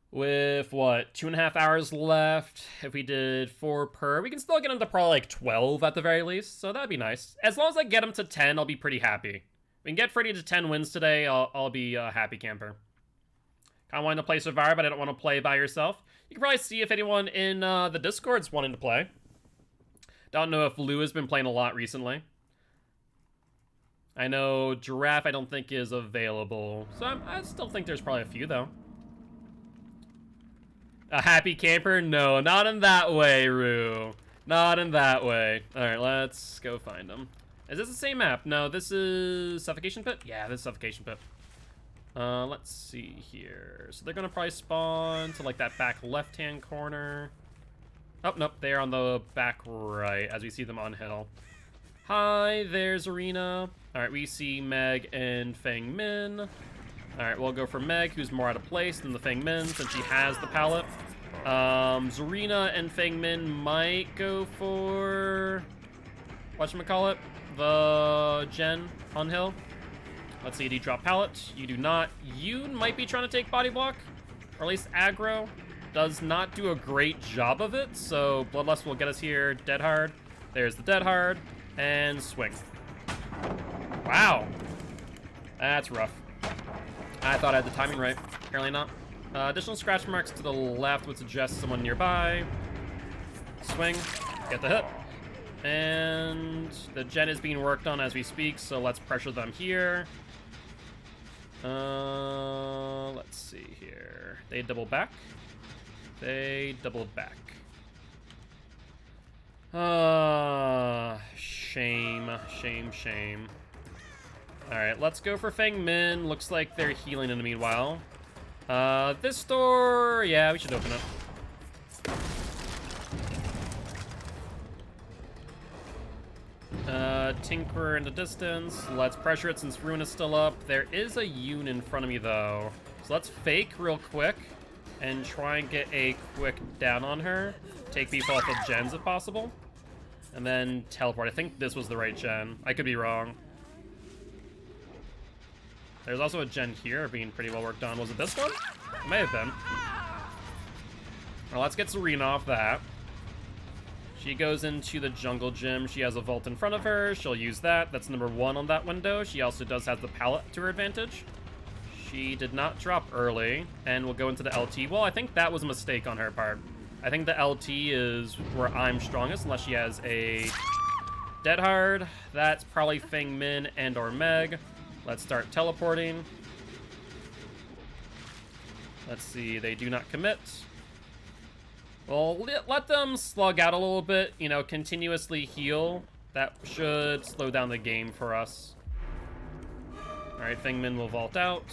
with, what, 2.5 hours left. If we did 4 per, we can still get him to probably like 12 at the very least, so that'd be nice. As long as I get him to 10, I'll be pretty happy. If we can get Freddy to 10 wins today, I'll be a happy camper. Kind of wanting to play Survivor, but I don't want to play by yourself. You can probably see if anyone in the Discord's wanting to play. Don't know if Lou has been playing a lot recently. I know Giraffe I don't think is available. So I still think there's probably a few, though. A happy camper? No, not in that way, Rue. Not in that way. Alright, let's go find them. Is this the same map? No, this is Suffocation Pit? Yeah, this is Suffocation Pit. Let's see here. So they're gonna probably spawn to like that back left-hand corner. Oh, nope, they're on the back right as we see them on hill. Hi, there's Arena. All right, we see Meg and Feng Min. Alright, we'll go for Meg, who's more out of place than the Feng Min, since she has the pallet. Zarina and Feng Min might go for... whatchamacallit? The Gen on hill. Let's see, do you drop pallet? You do not. You might be trying to take body block, or at least aggro. Does not do a great job of it, so Bloodlust will get us here. Dead hard. There's the dead hard, and swing. Wow. That's rough. I thought I had the timing right. Apparently not. Additional scratch marks to the left would suggest someone nearby. Swing. Get the hit. And the gen is being worked on as we speak, so let's pressure them here. Let's see here. They double back. They double back. Shame, shame, shame. Alright, let's go for Feng Min. Looks like they're healing in the meanwhile. This door, yeah, we should open it. Tinkerer in the distance. Let's pressure it since Ruin is still up. There is a Yoon in front of me, though. So let's fake real quick and try and get a quick down on her. Take people off of gens if possible. And then teleport. I think this was the right gen. I could be wrong. There's also a gen here being pretty well worked on. Was it this one? It may have been. Well, let's get Serena off that. She goes into the jungle gym. She has a vault in front of her. She'll use that. That's number 1 on that window. She also does have the pallet to her advantage. She did not drop early, and we'll go into the LT. Well, I think that was a mistake on her part. I think the LT is where I'm strongest, unless she has a dead hard. That's probably Feng Min and or Meg. Let's start teleporting. Let's see, they do not commit. Well, let them slug out a little bit, you know, continuously heal. That should slow down the game for us. Alright, Feng Min will vault out.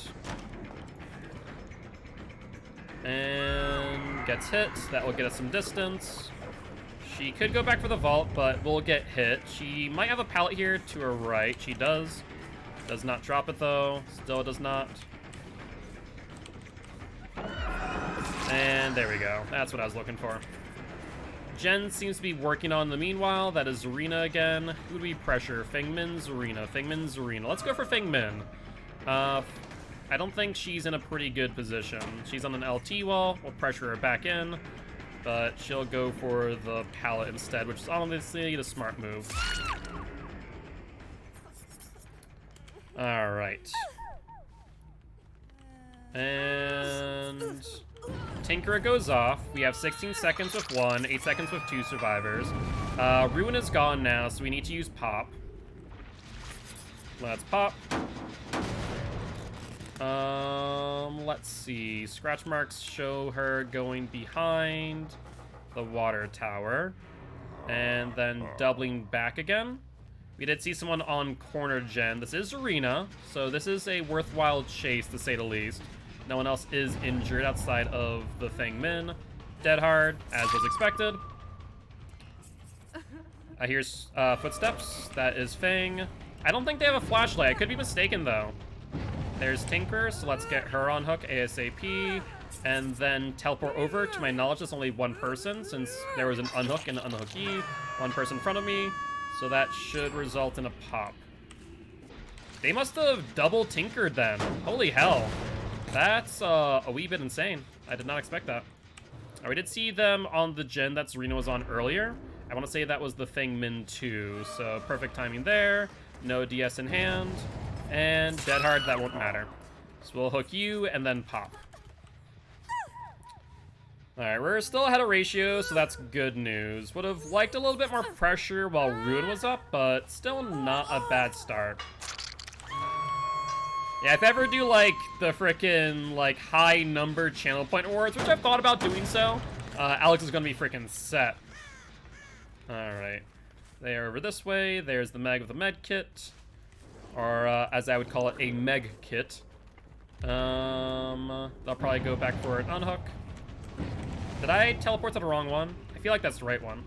And gets hit. That will get us some distance. She could go back for the vault, but we'll get hit. She might have a pallet here to her right. She does. Does not drop it, though. Still does not. And there we go. That's what I was looking for. Jen seems to be working on the meanwhile. That is Zarina again. Who do we pressure? Feng Min, Zarina. Feng Min, Zarina. Let's go for Feng Min. I don't think she's in a pretty good position. She's on an LT wall. We'll pressure her back in. But she'll go for the pallet instead, which is obviously the smart move. Alright. And Tinkerer goes off. We have 16 seconds with 1, 8 seconds with 2 survivors. Ruin is gone now, so we need to use Pop. Let's Pop. Let's see. Scratch marks show her going behind the water tower. And then doubling back again. We did see someone on corner gen. This is Arena, so this is a worthwhile chase, to say the least. No one else is injured outside of the Feng Min. Dead hard, as was expected. I hear footsteps. That is Feng. I don't think they have a flashlight. I could be mistaken, though. There's Tinker, so let's get her on hook ASAP. And then teleport over. To my knowledge, there's only one person, since there was an unhook and an unhookee. One person in front of me. So that should result in a pop. They must have double tinkered then. Holy hell. That's a wee bit insane. I did not expect that. We did see them on the gen that Serena was on earlier. I want to say that was the Feng Min 2. So perfect timing there. No DS in hand. And dead hard, that won't matter. So we'll hook you and then pop. Alright, we're still ahead of ratio, so that's good news. Would have liked a little bit more pressure while Ruin was up, but still not a bad start. Yeah, if I ever do, like, the frickin', like, high number channel point awards, which I've thought about doing so, Alex is gonna be frickin' set. Alright. They are over this way. There's the Meg of the med kit. Or, as I would call it, a Meg kit. They'll probably go back for an unhook. Did I teleport to the wrong one? I feel like that's the right one.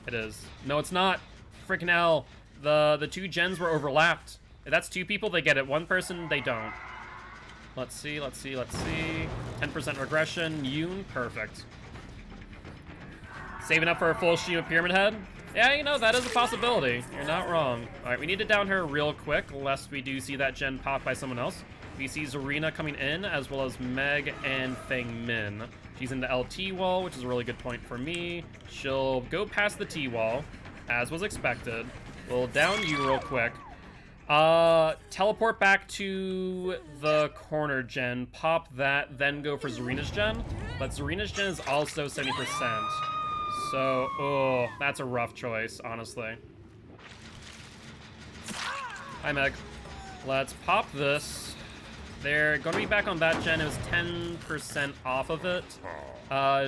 It is. No, it's not. Freaking hell. The two gens were overlapped. If that's two people, they get it. One person, they don't. Let's see, let's see, let's see. 10% regression. Yoon, perfect. Saving up for a full Shima Pyramid Head? Yeah, you know, that is a possibility. You're not wrong. Alright, we need to down her real quick, lest we do see that gen pop by someone else. We see Zarina coming in, as well as Meg and Feng Min. She's in the LT wall, which is a really good point for me. She'll go past the T wall, as was expected. We'll down you real quick. Teleport back to the corner gen, pop that, then go for Zarina's gen. But Zarina's gen is also 70%. So, oh, that's a rough choice, honestly. Hi, Meg. Let's pop this. They're going to be back on that gen. It was 10% off of it.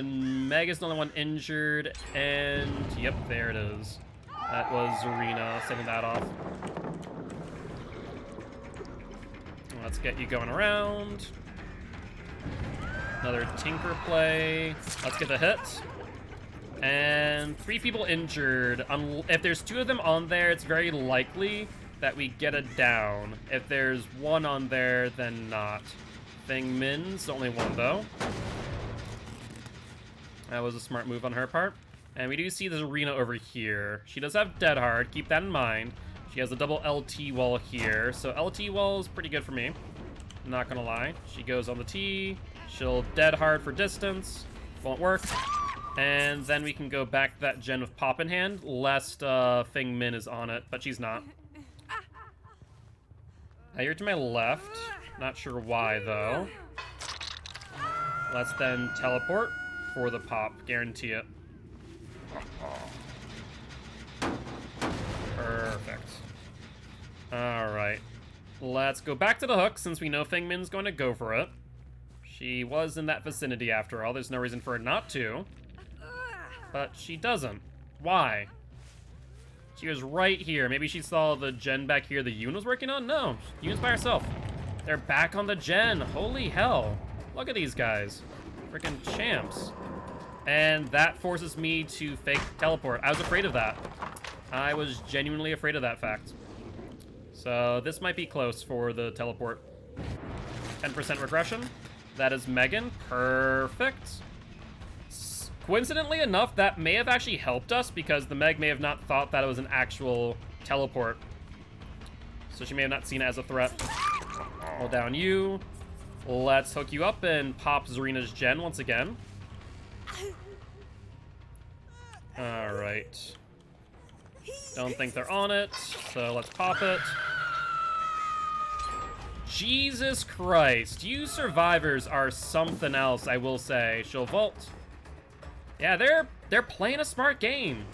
Meg is the only one injured, and yep, there it is. That was Zarina setting that off. Let's get you going around. Another Tinker play. Let's get the hit. And 3 people injured. If there's 2 of them on there, it's very likely that we get a down. If there's 1 on there, then not. Feng Min's the only one, though. That was a smart move on her part. And we do see this arena over here. She does have Dead Hard, keep that in mind. She has a double LT wall here, so LT wall is pretty good for me. Not gonna lie. She goes on the T, she'll Dead Hard for distance, won't work. And then we can go back to that gen with Pop in hand, lest Feng Min is on it, but she's not. Now you're to my left. Not sure why, though. Let's then teleport for the pop. Guarantee it. Perfect. Alright. Let's go back to the hook, since we know Feng Min's going to go for it. She was in that vicinity, after all. There's no reason for her not to. But she doesn't. Why? She was right here. Maybe she saw the gen back here the Yoon was working on? No, Yoon's by herself. They're back on the gen. Holy hell. Look at these guys. Freaking champs. And that forces me to fake teleport. I was afraid of that. I was genuinely afraid of that fact. So this might be close for the teleport. 10% regression. That is Megan. Perfect. Coincidentally enough, that may have actually helped us because the Meg may have not thought that it was an actual teleport. So she may have not seen it as a threat. Hold down you. Let's hook you up and pop Zarina's gen once again. Alright. Don't think they're on it, so let's pop it. Jesus Christ, you survivors are something else, I will say. She'll vault. Yeah, they're playing a smart game.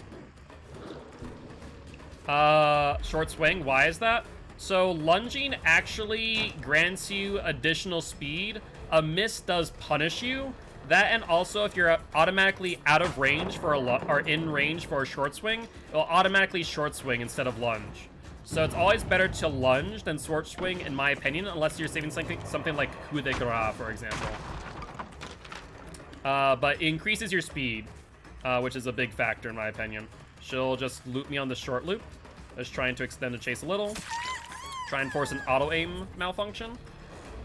Short swing, why is that? So lunging actually grants you additional speed. A miss does punish you. That, and also if you're automatically out of range for or in range for a short swing, it'll automatically short swing instead of lunge. So it's always better to lunge than short swing, in my opinion, unless you're saving something like Kudekura, for example. But it increases your speed, which is a big factor in my opinion. She'll just loop me on the short loop. Just trying to extend the chase a little. Try and force an auto-aim malfunction.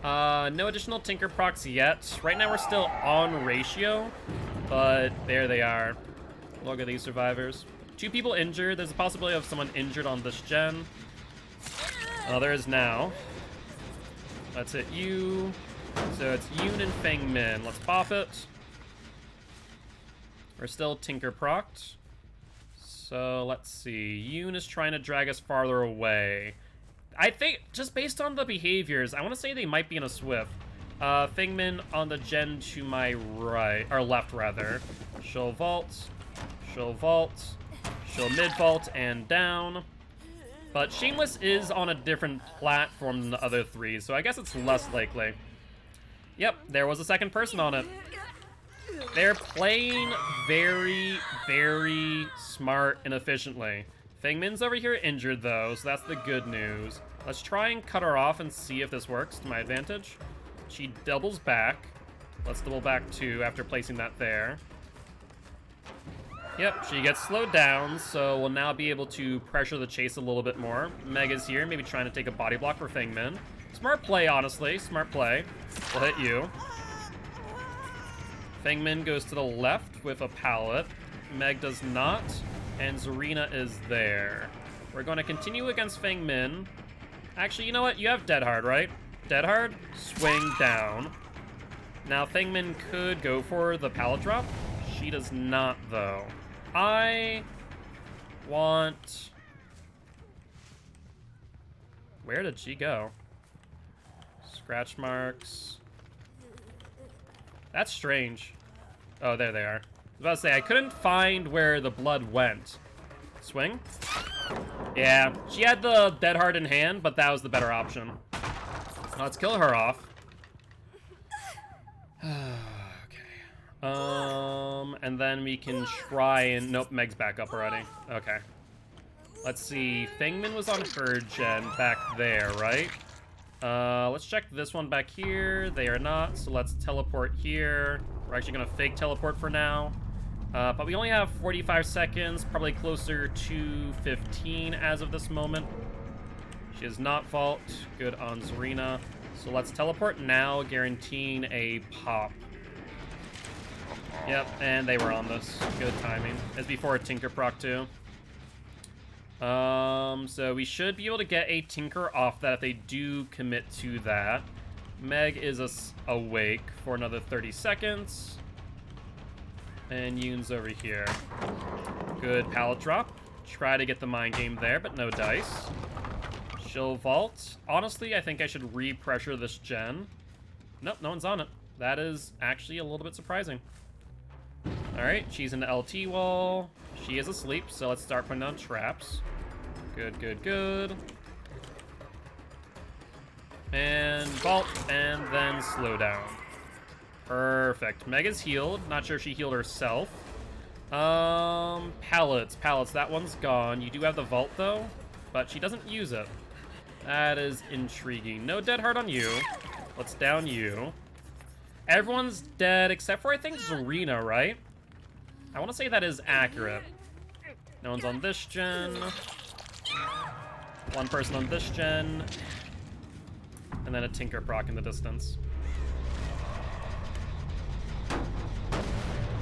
No additional Tinker procs yet. Right now we're still on ratio, but there they are. Look at these survivors. 2 people injured. There's a possibility of someone injured on this gen. Oh, there is now. Let's hit you. So it's Yoon and Feng Min. Let's pop it. We're still Tinker procced. So let's see. Yoon is trying to drag us farther away. I think, just based on the behaviors, I want to say they might be in a Swift. Feng Min on the gen to my right, or left rather. She'll vault. She'll vault. She'll mid-vault and down. But Shameless is on a different platform than the other 3, so I guess it's less likely. Yep, there was a second person on it. They're playing very, very smart and efficiently. Feng Min's over here injured, though, so that's the good news. Let's try and cut her off and see if this works to my advantage. She doubles back. Let's double back, too, after placing that there. Yep, she gets slowed down, so we'll now be able to pressure the chase a little bit more. Meg is here, maybe trying to take a body block for Feng Min. Smart play, honestly. Smart play. We'll hit you. Fengmin goes to the left with a pallet. Meg does not. And Zarina is there. We're going to continue against Fengmin. Actually, you know what? You have Dead Hard, right? Dead Hard, swing down. Now, Fengmin could go for the pallet drop. She does not, though. I want... Where did she go? Scratch marks. That's strange. Oh, there they are. I was about to say, I couldn't find where the blood went. Swing? Yeah, she had the Dead Hard in hand, but that was the better option. Let's kill her off. Okay. And then we can try and... Nope, Meg's back up already. Okay. Let's see. Fengmin was on her gen back there, right? Let's check this one back here. They are not, so let's teleport here. We're actually gonna fake teleport for now. But we only have 45 seconds, probably closer to 15 as of this moment. She is not vault. Good on Zarina. So let's teleport now, guaranteeing a pop. Yep, and they were on this. Good timing. It's before a Tinker proc too. So we should be able to get a Tinker off that if they do commit to that. Meg is awake for another 30 seconds. And Yoon's over here. Good pallet drop. Try to get the mind game there, but no dice. She'll vault. Honestly, I think I should re-pressure this gen. Nope, no one's on it. That is actually a little bit surprising. Alright, she's in the LT wall. She is asleep, so let's start putting down traps. Good, good, good. And vault, and then slow down. Perfect. Meg is healed. Not sure if she healed herself. Pallets. Pallets, that one's gone. You do have the vault, though, but she doesn't use it. That is intriguing. No Dead Hard on you. Let's down you. Everyone's dead except for, I think, Zarina, right? I want to say that is accurate. No one's on this gen. One person on this gen. And then a Tinker proc in the distance.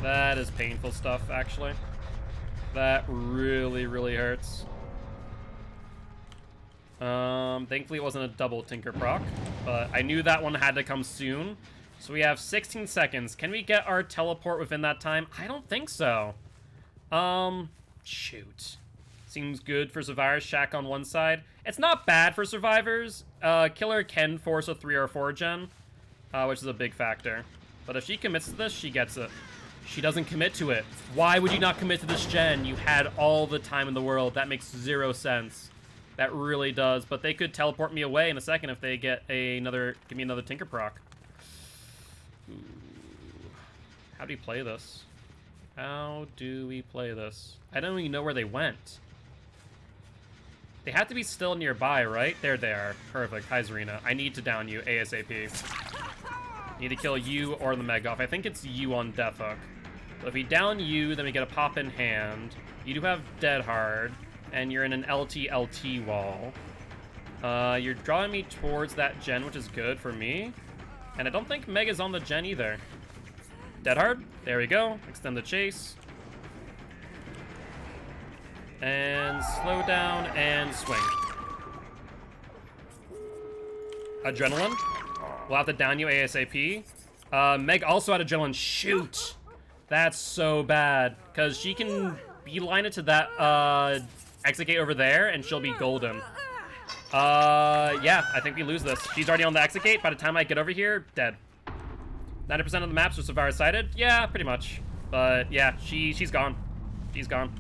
That is painful stuff, actually. That really, really hurts. Thankfully it wasn't a double Tinker proc, but I knew that one had to come soon. So we have 16 seconds. Can we get our teleport within that time? I don't think so. Shoot. Seems good for survivors. Shack on one side. It's not bad for survivors. Killer can force a 3 or 4 gen, which is a big factor. But if she commits to this, she gets it. She doesn't commit to it. Why would you not commit to this gen? You had all the time in the world. That makes 0 sense. That really does. But they could teleport me away in a second if they get give me another Tinker proc. Ooh. How do we play this? How do we play this? I don't even know where they went. They have to be still nearby, right? There they are. Perfect. Hi, Zarina. I need to down you ASAP. Need to kill you or the Meg off. I think it's you on Death Hook. But if we down you, then we get a pop in hand. You do have Dead Hard, and you're in an LT wall. You're drawing me towards that gen, which is good for me. And I don't think Meg is on the gen either. Dead Hard. There we go. Extend the chase. And slow down and swing. Adrenaline. We'll have to down you ASAP. Meg also had Adrenaline. Shoot! That's so bad. Because she can beeline it to that exit gate over there, and she'll be golden. Yeah, I think we lose this. She's already on the exit gate. By the time I get over here, dead. 90% of the maps are survivor sighted. Yeah, pretty much. But yeah, she's gone. She's gone.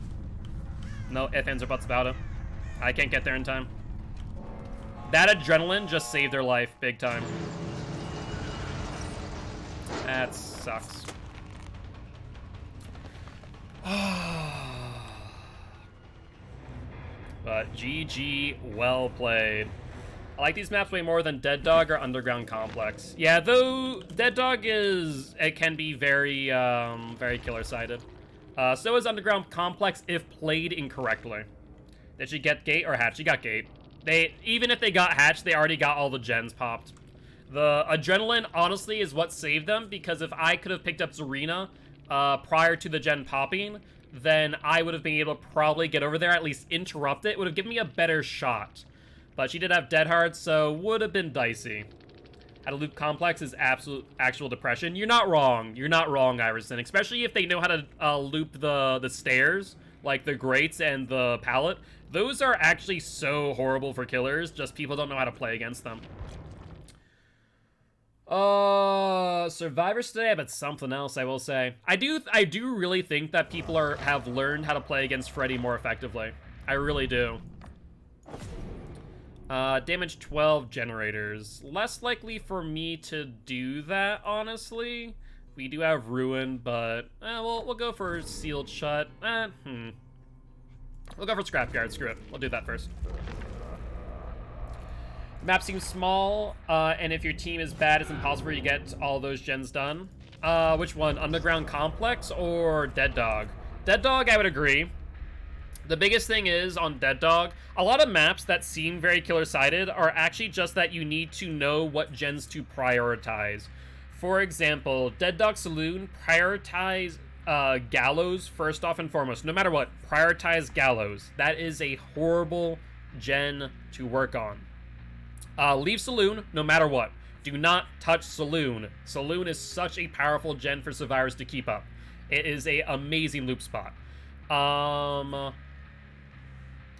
No ifs, ands, or buts about it. I can't get there in time. That Adrenaline just saved her life big time. That sucks. But GG, well played. I like these maps way more than Dead Dog or Underground Complex. Yeah, though Dead Dog it can be very, very killer-sided. So is Underground Complex if played incorrectly. Did she get gate or hatch? She got gate. Even if they got hatched, they already got all the gens popped. The adrenaline, honestly, is what saved them, because if I could have picked up Zarina prior to the gen popping, then I would have been able to probably get over there, at least interrupt it. It would have given me a better shot. But she did have Dead Hard, so would have been dicey. How to loop complex is actual depression. You're not wrong. You're not wrong, Iverson. Especially if they know how to loop the stairs, like the grates and the pallet. Those are actually so horrible for killers, just people don't know how to play against them. Survivors today, but something else, I will say. I do really think that people have learned how to play against Freddy more effectively. I really do. Damage 12 generators. Less likely for me to do that, honestly. We do have Ruin, but we'll go for Sealed Shut. We'll go for Scrapyard, screw it. We'll do that first. The map seems small, and if your team is bad, it's impossible for you to get all those gens done. Which one? Underground Complex or Dead Dog? Dead Dog, I would agree. The biggest thing is, on Dead Dog, a lot of maps that seem very killer-sided are actually just that you need to know what gens to prioritize. For example, Dead Dog Saloon, prioritize Gallows first off and foremost. No matter what, prioritize Gallows. That is a horrible gen to work on. Leave Saloon no matter what. Do not touch Saloon. Saloon is such a powerful gen for survivors to keep up. It is a amazing loop spot.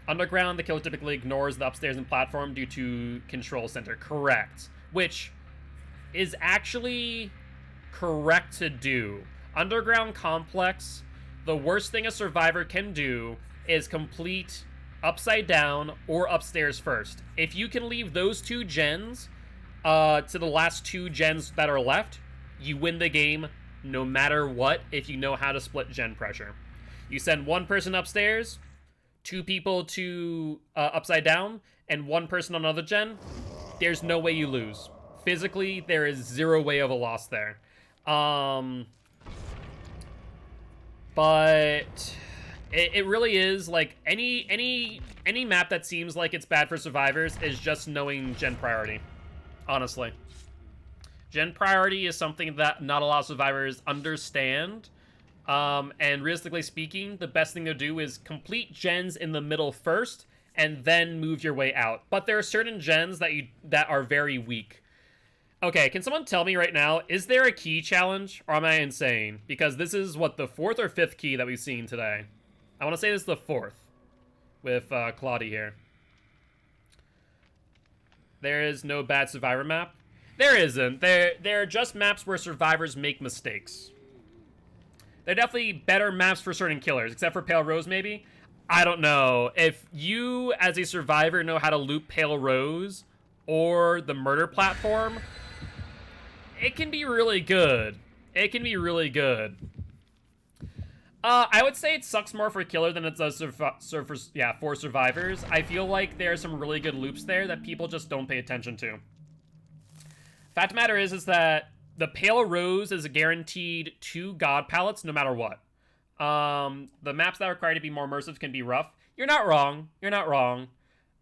Underground, the killer typically ignores the upstairs and platform due to control center. Correct. Which is actually correct to do. Underground Complex, the worst thing a survivor can do is complete upside down or upstairs first. If you can leave those two gens to the last two gens that are left, you win the game no matter what if you know how to split gen pressure. You send one person upstairs, two people to upside down, and one person on another gen, there's no way you lose. Physically, there is zero way of a loss there. But it really is, like, any map that seems like it's bad for survivors is just knowing gen priority, honestly. Gen priority is something that not a lot of survivors understand. And realistically speaking, the best thing to do is complete gens in the middle first, and then move your way out. But there are certain gens that are very weak. Okay, can someone tell me right now, is there a key challenge, or am I insane? Because this is, what, the 4th or 5th key that we've seen today? I want to say this is the 4th, with Claudie here. There is no bad survivor map? There isn't. There are just maps where survivors make mistakes. They're definitely better maps for certain killers, except for Pale Rose, maybe? I don't know. If you, as a survivor, know how to loop Pale Rose or the murder platform, it can be really good. It can be really good. I would say it sucks more for killer than it does for survivors. I feel like there are some really good loops there that people just don't pay attention to. Fact of the matter is that the Pale Rose is a guaranteed 2 God palettes no matter what. The maps that are required to be more immersive can be rough. You're not wrong. You're not wrong.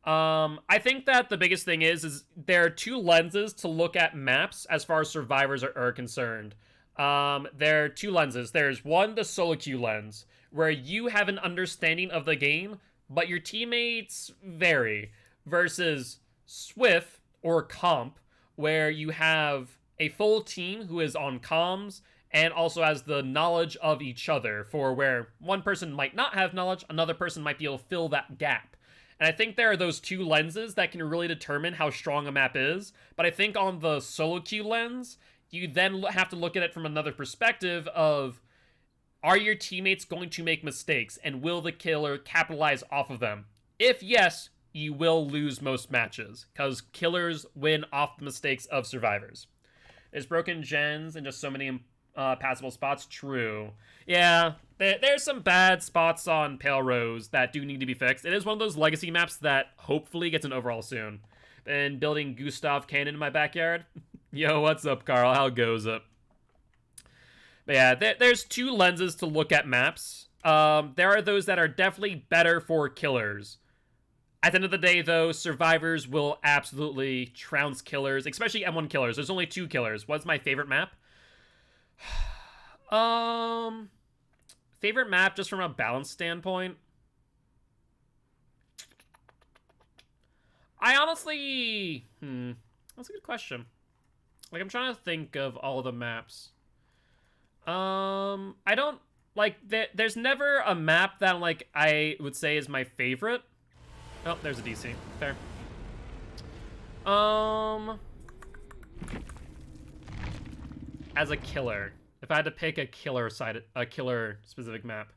I think that the biggest thing is there are 2 lenses to look at maps as far as survivors are concerned. There are 2 lenses. There's one, the solo queue lens, where you have an understanding of the game, but your teammates vary, versus Swift or Comp, where you have a full team who is on comms and also has the knowledge of each other, for where one person might not have knowledge, another person might be able to fill that gap. And I think there are those 2 lenses that can really determine how strong a map is, but I think on the solo queue lens, you then have to look at it from another perspective of, are your teammates going to make mistakes, and will the killer capitalize off of them? If yes, you will lose most matches, because killers win off the mistakes of survivors. There's broken gens and just so many passable spots. True. Yeah, there's some bad spots on Pale Rose that do need to be fixed. It is one of those legacy maps that hopefully gets an overhaul soon. Been building Gustav Cannon in my backyard. Yo, what's up, Carl? How goes it? But yeah, there's 2 lenses to look at maps. There are those that are definitely better for killers. At the end of the day, though, survivors will absolutely trounce killers, especially M1 killers. There's only 2 killers. What's my favorite map? Favorite map just from a balance standpoint? I honestly... That's a good question. Like, I'm trying to think of all the maps. I don't... Like, there's never a map that, like, I would say is my favorite. Oh, there's a DC. Fair. As a killer, if I had to pick a killer specific map,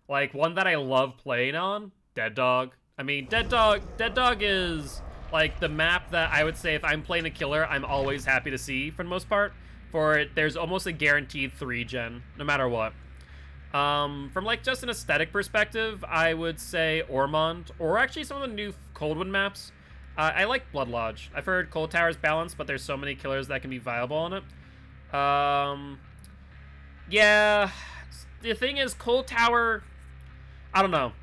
like one that I love playing on, Dead Dog. I mean, Dead Dog is like the map that I would say if I'm playing a killer, I'm always happy to see for the most part. For it, there's almost a guaranteed 3-gen, no matter what. From like just an aesthetic perspective, I would say Ormond, or actually some of the new Coldwind maps. I like Blood Lodge. I've heard Cold Tower's balanced, but there's so many killers that can be viable on it. Yeah, the thing is, Cold Tower, I don't know.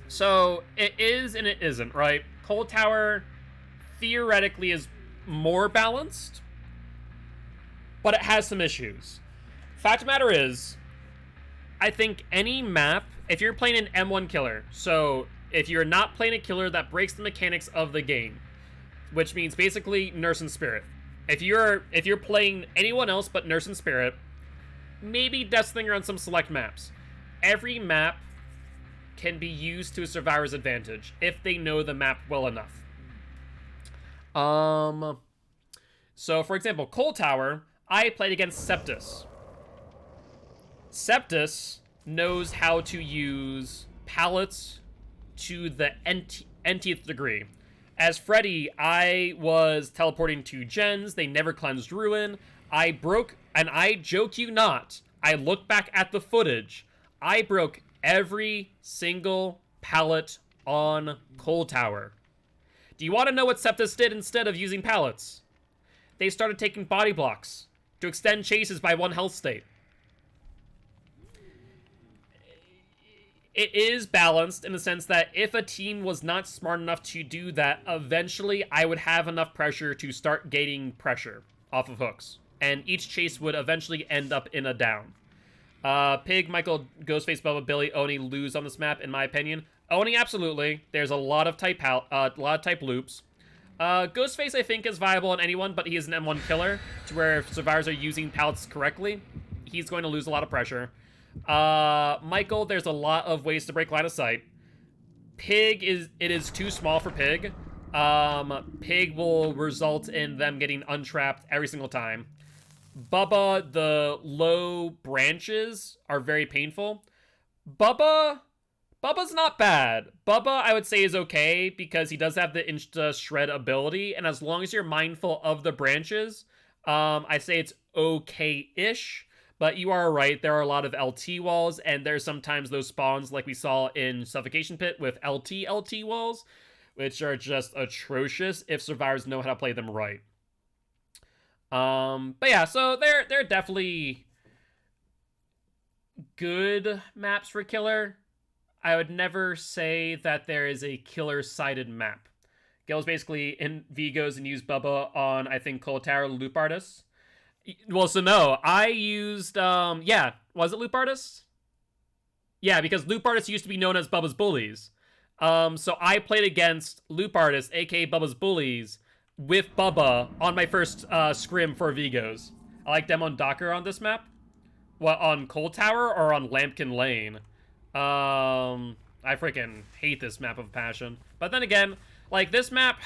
So it is and it isn't, right? Cold Tower theoretically is more balanced, but it has some issues. Fact of the matter is, I think any map, if you're playing an M1 killer, so if you're not playing a killer that breaks the mechanics of the game, which means basically Nurse and Spirit. If you're playing anyone else but Nurse and Spirit, maybe Death Slinger on some select maps. Every map can be used to a survivor's advantage if they know the map well enough. So for example, Cold Tower, I played against Septus. Septus knows how to use pallets to the nth degree. As Freddy, I was teleporting 2 gens. They never cleansed Ruin. I broke, and I joke you not, I look back at the footage. I broke every single pallet on Cold Tower. Do you want to know what Septus did instead of using pallets? They started taking body blocks to extend chases by 1 health state. It is balanced in the sense that if a team was not smart enough to do that, eventually I would have enough pressure to start gating pressure off of hooks. And each chase would eventually end up in a down. Pig, Michael, Ghostface, Bubba, Billy, Oni lose on this map, in my opinion. Oni, absolutely. There's a lot of type loops. Ghostface, I think, is viable on anyone, but he is an M1 killer, to where if survivors are using pallets correctly, he's going to lose a lot of pressure. Michael, there's a lot of ways to break line of sight. Pig it is too small for Pig. Pig will result in them getting untrapped every single time. Bubba, the low branches are very painful. Bubba's not bad. Bubba, I would say, is okay because he does have the insta shred ability, and as long as you're mindful of the branches, I say it's okay-ish. But you are right, there are a lot of LT walls, and there's sometimes those spawns like we saw in Suffocation Pit with LT walls, which are just atrocious if survivors know how to play them right. But yeah, so they're definitely good maps for killer. I would never say that there is a killer-sided map. Gil's basically in Vigos and used Bubba on, I think, Cold Tower Loop Artists. Well, so no, I used, yeah, was it Loop Artists? Yeah, because Loop Artists used to be known as Bubba's Bullies. So I played against Loop Artists, aka Bubba's Bullies, with Bubba on my first scrim for Vigos. I like them on Docker on this map. What, on Cold Tower or on Lampkin Lane? I freaking hate this map of passion. But then again, like, this map...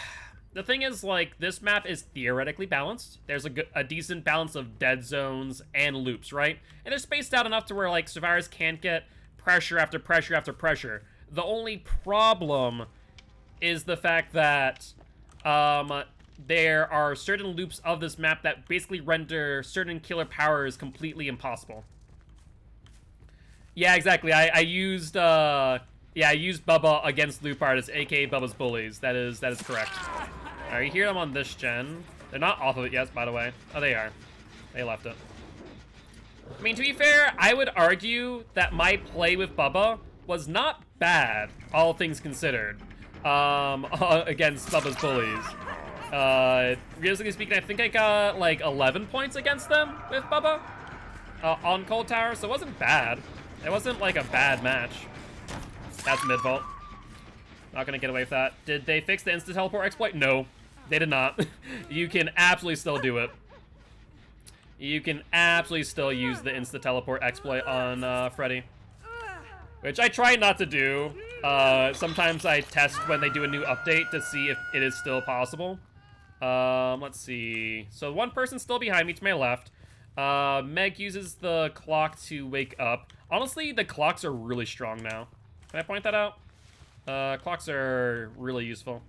The thing is, like, this map is theoretically balanced. There's a decent balance of dead zones and loops, right? And they're spaced out enough to where, like, survivors can't get pressure after pressure after pressure. The only problem is the fact that there are certain loops of this map that basically render certain killer powers completely impossible. Yeah, exactly. I used Bubba against Loop Artists, aka Bubba's Bullies. That is correct. Alright, you hear them on this gen. They're not off of it yet, by the way. Oh, they are. They left it. I mean, to be fair, I would argue that my play with Bubba was not bad, all things considered. against Bubba's bullies. Realistically speaking, I think I got like 11 points against them with Bubba on Cold Tower, so it wasn't bad. It wasn't like a bad match. That's mid-vault. Not gonna get away with that. Did they fix the instant teleport exploit? No, they did not. You can absolutely still do it. You can absolutely still use the instant teleport exploit on Freddy, which I try not to do. Sometimes I test when they do a new update to see if it is still possible. Let's see. So one person's still behind me to my left. Meg uses the clock to wake up. Honestly, the clocks are really strong now. Can I point that out? Clocks are really useful.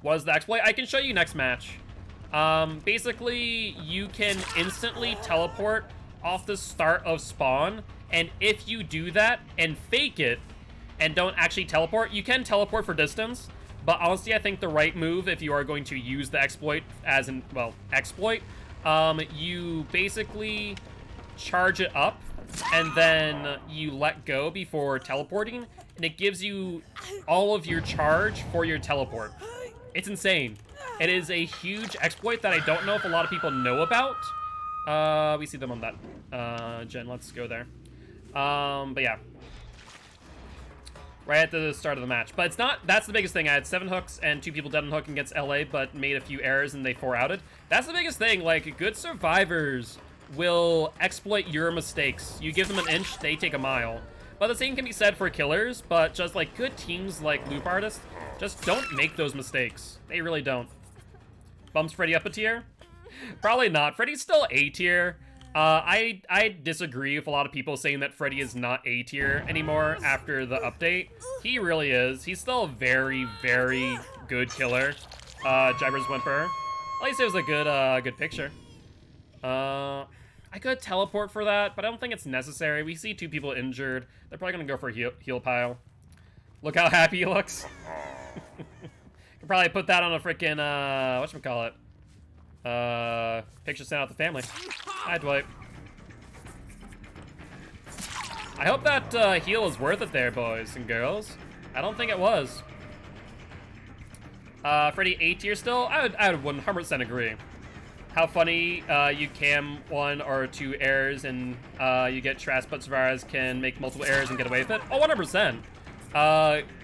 What is the exploit? I can show you next match. Basically, you can instantly teleport off the start of spawn, and if you do that and fake it and don't actually teleport, you can teleport for distance, but honestly, I think the right move if you are going to use the exploit as in, well, exploit, you basically charge it up and then you let go before teleporting, and it gives you all of your charge for your teleport. It's insane. It is a huge exploit that I don't know if a lot of people know about. We see them on that gen. Let's go there. But yeah. Right at the start of the match. But it's not, that's the biggest thing. I had 7 hooks and 2 people dead on hook against LA, but made a few errors and they 4-outed. That's the biggest thing. Like, good survivors will exploit your mistakes. You give them an inch, they take a mile. But the same can be said for killers, but just like good teams like Loop Artist, just don't make those mistakes. They really don't. Bumps Freddy up a tier? Probably not. Freddy's still A tier. I disagree with a lot of people saying that Freddy is not A tier anymore after the update. He really is. He's still a very, very good killer. Jibber's Whimper. At least it was a good picture. I could teleport for that, but I don't think it's necessary. We see 2 people injured. They're probably gonna go for a heal pile. Look how happy he looks. Could probably put that on a freaking whatchamacallit. Picture sent out the family. Hi, Dwight. I hope that heal was worth it there, boys and girls. I don't think it was. Freddy A tier still? I would 100% agree. How funny you cam 1 or 2 errors and you get trash, but survivors can make multiple errors and get away with it? Oh, 100%.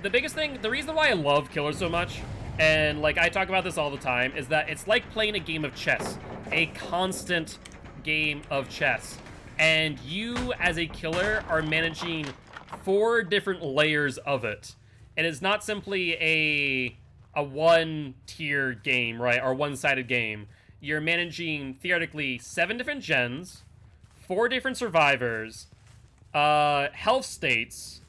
The biggest thing, the reason why I love killers so much, and like I talk about this all the time, is that it's like playing a game of chess. A constant game of chess. And you, as a killer, are managing 4 different layers of it. It is not simply a one-tier game, right? Or one-sided game. You're managing, theoretically, 7 different gens, 4 different survivors, health states,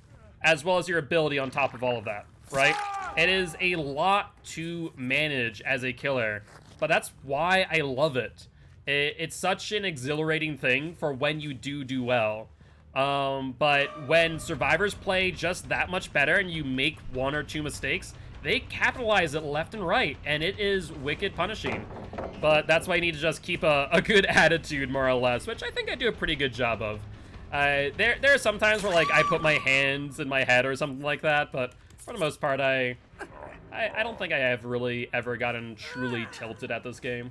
as well as your ability on top of all of that, right? It is a lot to manage as a killer, but that's why I love it. It's such an exhilarating thing for when you do well. But when survivors play just that much better and you make 1 or 2 mistakes, they capitalize it left and right, and it is wicked punishing. But that's why you need to just keep a good attitude, more or less, which I think I do a pretty good job of. There are some times where, like, I put my hands in my head or something like that, but for the most part, I don't think I have really ever gotten truly tilted at this game.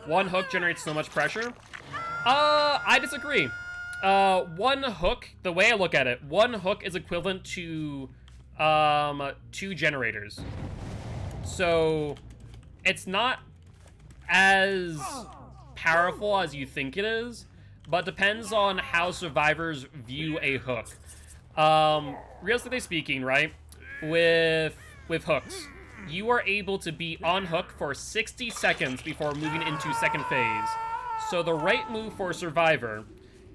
1 hook generates so much pressure. I disagree. 1 hook, the way I look at it, 1 hook is equivalent to 2 generators. So it's not as powerful as you think it is, but depends on how survivors view a hook. Realistically speaking, right, with hooks, you are able to be on hook for 60 seconds before moving into second phase. So the right move for a survivor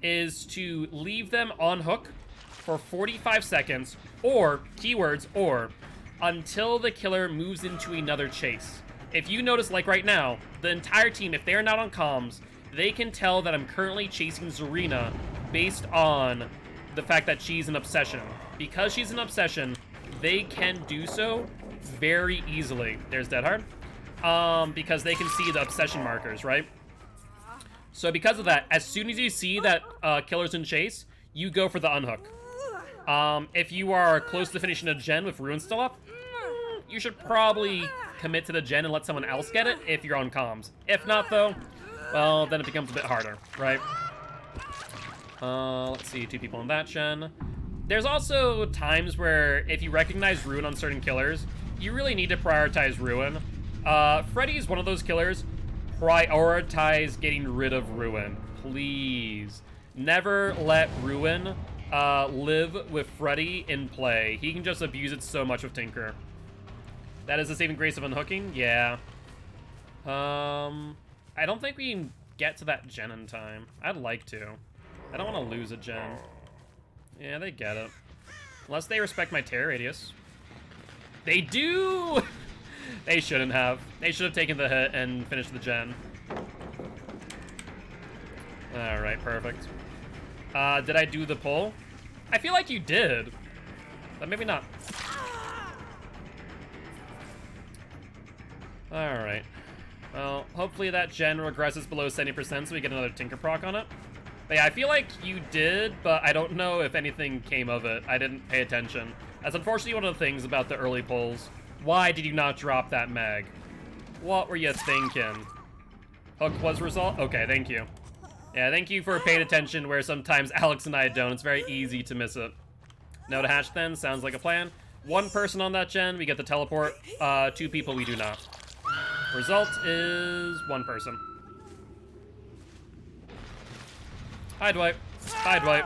is to leave them on hook for 45 seconds, or, keywords, or, until the killer moves into another chase. If you notice, like right now, the entire team, if they're not on comms, they can tell that I'm currently chasing Zarina based on the fact that she's an obsession. Because she's an obsession, they can do so very easily. There's Dead Hard. Because they can see the obsession markers, right? So because of that, as soon as you see that killer's in chase, you go for the unhook. If you are close to finishing a gen with Ruin still up, you should probably commit to the gen and let someone else get it if you're on comms. If not, though, well, then it becomes a bit harder, right? Let's see, 2 people on that gen. There's also times where if you recognize Ruin on certain killers, you really need to prioritize Ruin. Freddy's one of those killers. Prioritize getting rid of Ruin, please. Never let Ruin live with Freddy in play. He can just abuse it so much with Tinker. That is the saving grace of unhooking? Yeah. I don't think we can get to that gen in time. I'd like to. I don't want to lose a gen. Yeah, they get it. Unless they respect my tear radius. They do! They shouldn't have. They should have taken the hit and finished the gen. Alright, perfect. Did I do the pull? I feel like you did. But maybe not. Alright. Well, hopefully that gen regresses below 70% so we get another Tinker proc on it. But yeah, I feel like you did, but I don't know if anything came of it. I didn't pay attention. That's unfortunately one of the things about the early pulls. Why did you not drop that mag? What were you thinking? Hook was result? Okay, thank you. Yeah, thank you for paying attention where sometimes Alex and I don't. It's very easy to miss it. No to hatch then, sounds like a plan. 1 person on that gen, we get the teleport. 2 people we do not. Result is 1 person. Hi, Dwight. Hi, Dwight.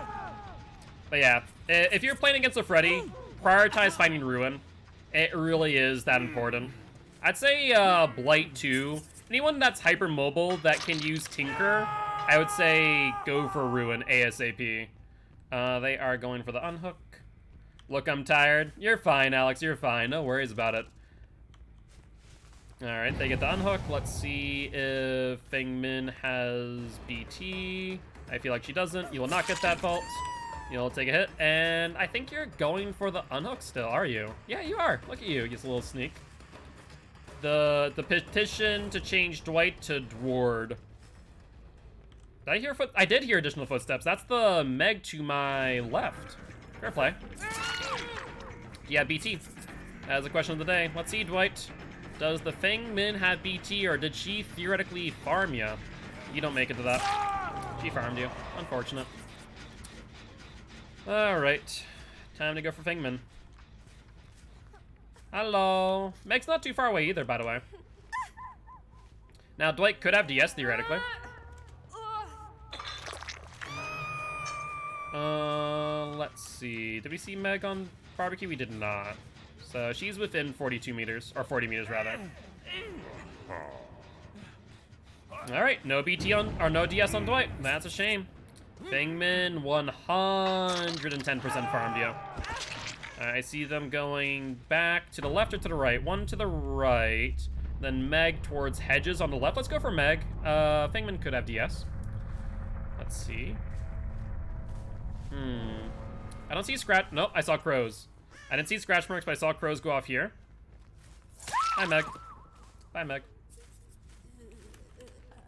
But yeah, if you're playing against a Freddy, prioritize finding Ruin. It really is that important. I'd say Blight too. Anyone that's hypermobile that can use Tinker, I would say go for Ruin ASAP. They are going for the unhook. Look, I'm tired. You're fine, Alex. You're fine. No worries about it. Alright, they get the unhook. Let's see if Fengmin has BT. I feel like she doesn't. You will not get that vault. You'll take a hit. And I think you're going for the unhook still, are you? Yeah, you are. Look at you. Gets a little sneak. The petition to change Dwight to Dward. Did I hear I did hear additional footsteps. That's the Meg to my left. Fair play. Yeah, BT. That's the question of the day. Let's see, Dwight. Does the Fengmin have BT, or did she theoretically farm you? You don't make it to that. She farmed you. Unfortunate. Alright. Time to go for Fengmin. Hello. Meg's not too far away either, by the way. Now, Dwight could have DS, theoretically. Let's see. Did we see Meg on barbecue? We did not. So she's within 42 meters, or 40 meters rather. All right, no BT on, or no DS on Dwight. That's a shame. Fengmin 110% farmed you. I see them going back to the left or to the right. One to the right, then Meg towards hedges on the left. Let's go for Meg. Fengmin could have DS. Let's see. I don't see scratch. Nope, I saw crows. I didn't see scratch marks, but I saw crows go off here. Hi, Meg. Bye, Meg.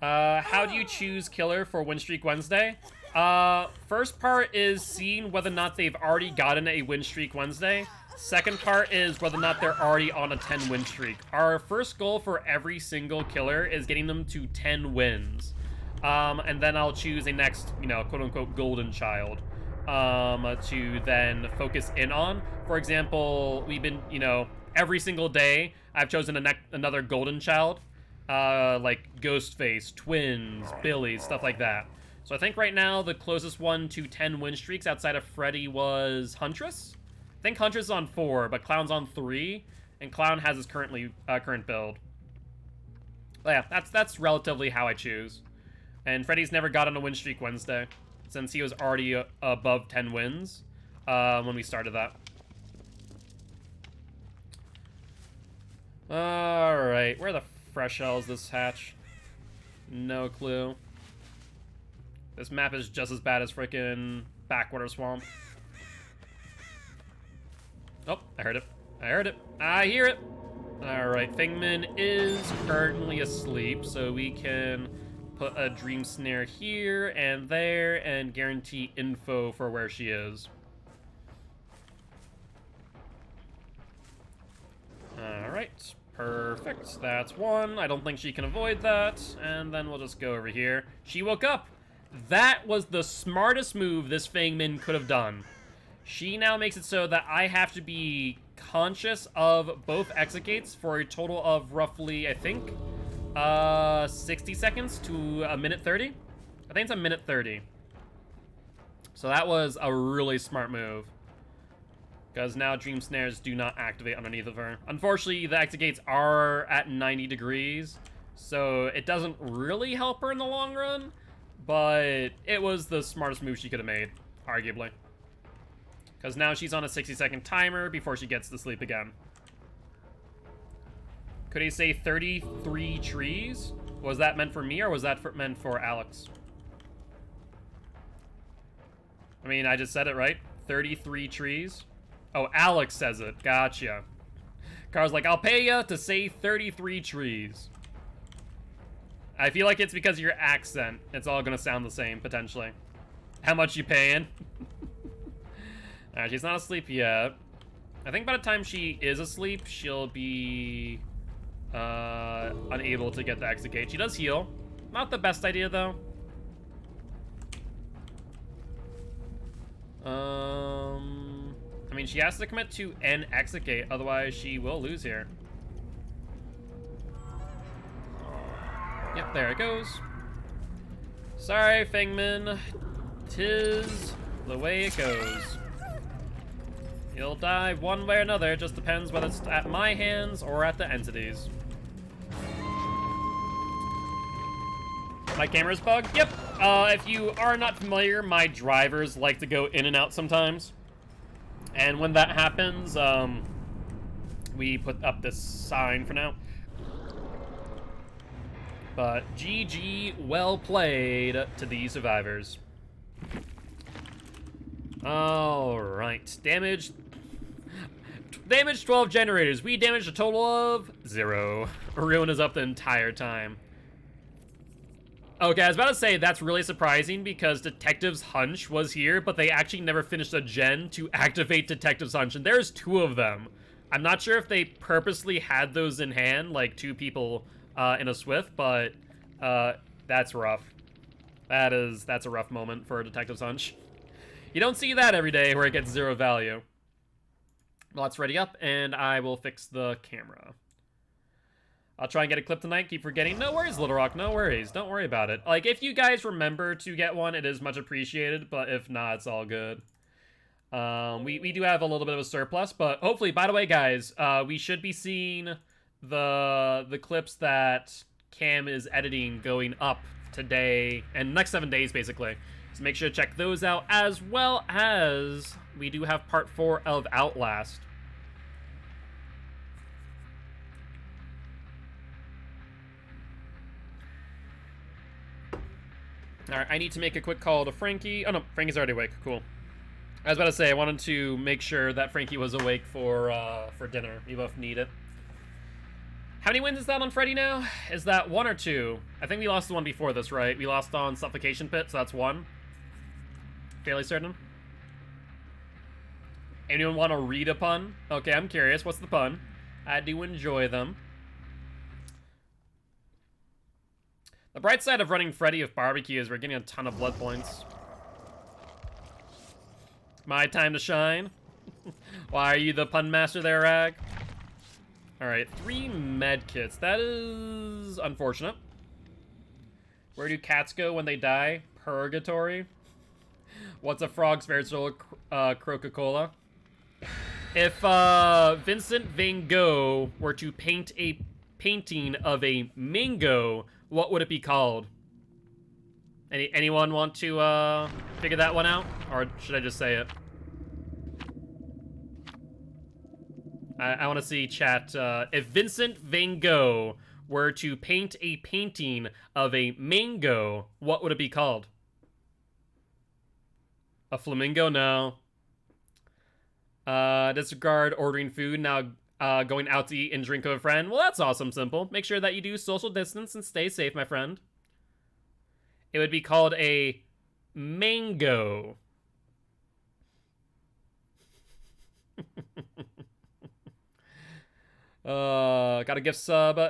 How do you choose killer for Win Streak Wednesday? First part is seeing whether or not they've already gotten a Win Streak Wednesday. Second part is whether or not they're already on a 10 win streak. Our first goal for every single killer is getting them to 10 wins. And then I'll choose a next, you know, quote-unquote golden child to then focus in on. For example, we've been, you know, every single day I've chosen another golden child, like Ghostface, Twins, Billy, stuff like that. So I think right now the closest one to 10 win streaks outside of Freddy was Huntress. I think Huntress is on 4, but Clown's on 3, and Clown has his current build. But yeah, that's relatively how I choose. And Freddy's never got on a win streak Wednesday, since he was already above 10 wins when we started that. Alright, where the fresh hell is this hatch? No clue. This map is just as bad as freaking Backwater Swamp. Oh, I heard it. I heard it. I hear it. Alright, Fengmin is currently asleep, so we can put a dream snare here and there and guarantee info for where she is. right. Perfect. That's one. I don't think she can avoid that. And then we'll just go over here. She woke up. That was the smartest move this Fang Min could have done. She now makes it so that I have to be conscious of both exegates for a total of roughly, I think, 60 seconds to a minute 30. I think it's a minute 30. So that was a really smart move. Because now Dream Snares do not activate underneath of her. Unfortunately, the exegates are at 90 degrees, so it doesn't really help her in the long run, but it was the smartest move she could have made, arguably. Because now she's on a 60-second timer before she gets to sleep again. Could he say 33 trees? Was that meant for me, or was that meant for Alex? I mean, I just said it, right? 33 trees? Oh, Alex says it. Gotcha. Car's like, I'll pay ya to say 33 trees. I feel like it's because of your accent. It's all gonna sound the same, potentially. How much you paying? Alright, she's not asleep yet. I think by the time she is asleep, she'll be unable to get the execute. She does heal. Not the best idea, though. I mean, she has to commit to an execute, otherwise she will lose here. Yep, there it goes. Sorry, Fang Min. 'Tis the way it goes. You'll die one way or another, it just depends whether it's at my hands or at the entities. My camera's bugged? Yep. If you are not familiar, my drivers like to go in and out sometimes. And when that happens, we put up this sign for now. But GG, well played to these survivors. Alright, damage 12 generators. We damaged a total of 0. Ruin is up the entire time. Okay, I was about to say that's really surprising because Detective's Hunch was here, but they actually never finished a gen to activate Detective's Hunch, and there's 2 of them. I'm not sure if they purposely had those in hand, like 2 people in a Swift, but that's rough. That's a rough moment for a Detective's Hunch. You don't see that every day where it gets 0 value. Well, let's ready up, and I will fix the camera. I'll try and get a clip tonight. Keep forgetting. No worries, Little Rock. No worries. Don't worry about it. Like, if you guys remember to get one, it is much appreciated. But if not, it's all good. We do have a little bit of a surplus. But hopefully, by the way, guys, we should be seeing the clips that Cam is editing going up today and next 7 days, basically. So make sure to check those out, as well as we do have part 4 of Outlast. Alright, I need to make a quick call to Frankie. Oh no, Frankie's already awake. Cool. I was about to say, I wanted to make sure that Frankie was awake for dinner. We both need it. How many wins is that on Freddy now? Is that 1 or 2? I think we lost the one before this, right? We lost on Suffocation Pit, so that's 1. Fairly certain. Anyone want to read a pun? Okay, I'm curious. What's the pun? I do enjoy them. The bright side of running Freddy with barbecue is we're getting a ton of blood points. My time to shine. Why are you the pun master there, Rag? Alright, 3 med kits. That is unfortunate. Where do cats go when they die? Purgatory. What's a frog's vegetable? Coca-Cola. If Vincent Van Gogh were to paint a painting of a mango, what would it be called? Anyone want to figure that one out? Or should I just say it? I want to see chat. If Vincent Van Gogh were to paint a painting of a mango, what would it be called? A flamingo? No. Disregard ordering food, now going out to eat and drink with a friend. Well, that's awesome simple. Make sure that you do social distance and stay safe, my friend. It would be called a mango. Got a gift sub.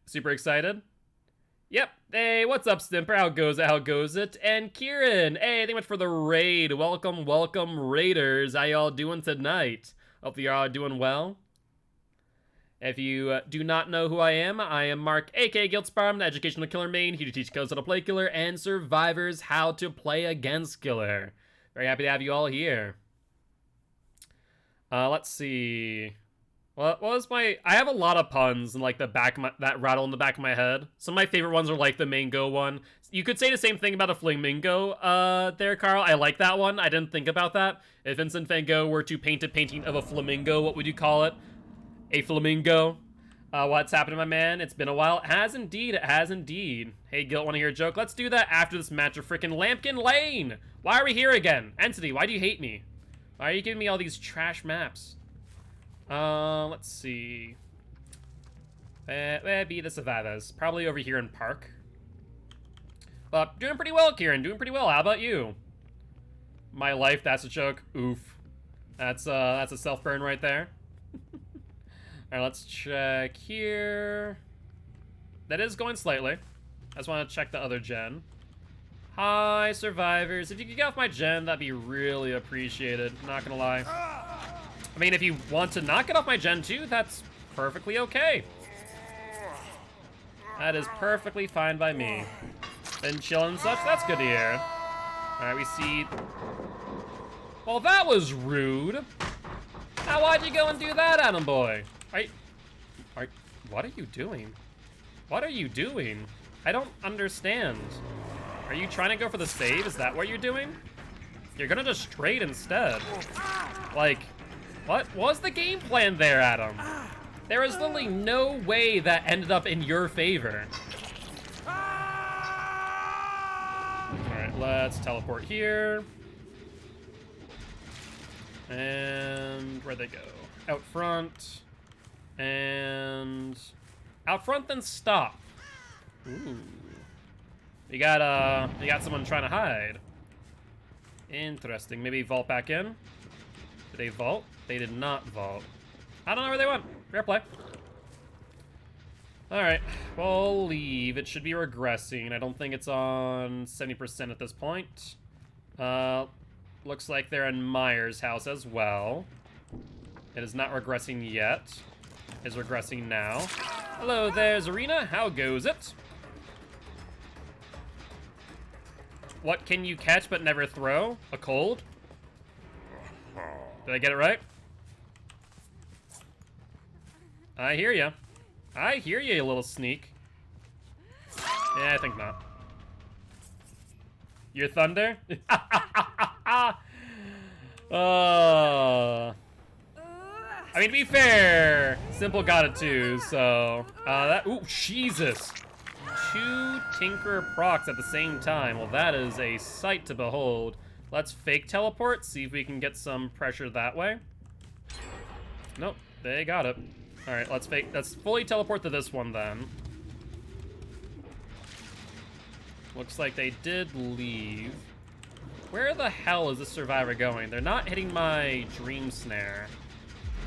Super excited. Yep. Hey, what's up, Stimper? How goes it? How goes it? And Kieran, hey, thank you much for the raid. Welcome, welcome, raiders. How y'all doing tonight? Hope you all doing well. If you do not know who I am Mark, aka Giltsparm, the educational killer main, here to teach killers how to play killer and survivors how to play against killer. Very happy to have you all here. Let's see. What was my... I have a lot of puns in, like, the back of my... that rattle in the back of my head. Some of my favorite ones are, like, the mango one. You could say the same thing about a flamingo, there, Carl. I like that one. I didn't think about that. If Vincent van Gogh were to paint a painting of a flamingo, what would you call it? A flamingo. What's happening, my man? It's been a while. It has indeed. It has indeed. Hey, Gilt, want to hear a joke? Let's do that after this match of frickin' Lampkin Lane. Why are we here again? Entity, why do you hate me? Why are you giving me all these trash maps? Let's see. Where be the survivors? Probably over here in Park. But doing pretty well, Kieran. Doing pretty well. How about you? My life, that's a joke. Oof. That's a self-burn right there. Alright, let's check here. That is going slightly. I just want to check the other gen. Hi, survivors. If you could get off my gen, that'd be really appreciated. Not gonna lie. I mean, if you want to not get off my gen too, that's perfectly okay. That is perfectly fine by me. Been chilling and such, that's good to hear. Alright, we see... Well, that was rude. Now, why'd you go and do that, Adam boy? What are you doing? What are you doing? I don't understand. Are you trying to go for the save? Is that what you're doing? You're gonna just trade instead. Like... What was the game plan there, Adam? There is literally no way that ended up in your favor. Alright, let's teleport here. And where'd they go? Out front. And out front, then stop. Ooh. You got someone trying to hide. Interesting. Maybe vault back in. Did they vault? They did not vault. I don't know where they went. Fair play. Alright, we'll leave. It should be regressing. I don't think it's on 70% at this point. Looks like they're in Myers' house as well. It is not regressing yet. It is regressing now. Hello there, Zarina. How goes it? What can you catch but never throw? A cold? Did I get it right? I hear ya. I hear ya, you little sneak. Yeah, I think not. Your thunder? I mean, to be fair, Simple got it too, so... ooh, Jesus! 2 Tinker procs at the same time. Well, that is a sight to behold. Let's fake teleport, see if we can get some pressure that way. Nope, they got it. Alright, let's fully teleport to this one then. Looks like they did leave. Where the hell is this survivor going? They're not hitting my dream snare.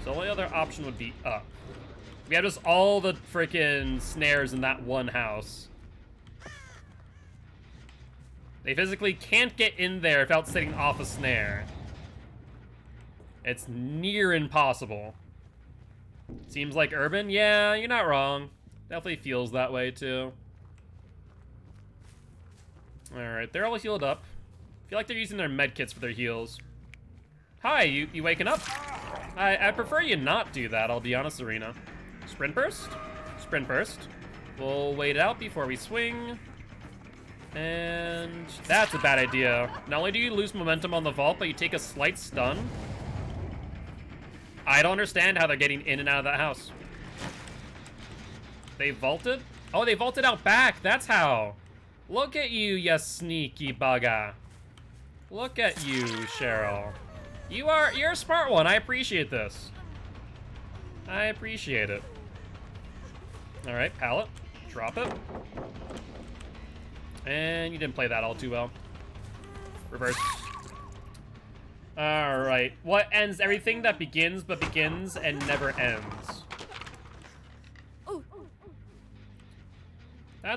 So the only other option would be up. We have just all the freaking snares in that one house. They physically can't get in there without setting off a snare. It's near impossible. Seems like urban? Yeah, you're not wrong. Definitely feels that way too. Alright, they're all healed up. I feel like they're using their medkits for their heals. Hi, you waking up? I prefer you not do that, I'll be honest, Serena. Sprint burst? Sprint burst. We'll wait out before we swing. And that's a bad idea. Not only do you lose momentum on the vault, but you take a slight stun. I don't understand how they're getting in and out of that house. They vaulted? Oh, they vaulted out back. That's how. Look at you, you sneaky bugger. Look at you, Cheryl. You're a smart one. I appreciate this. I appreciate it. All right, pallet. Drop it. And you didn't play that all too well. Reverse. All right. What ends everything that begins but begins and never ends?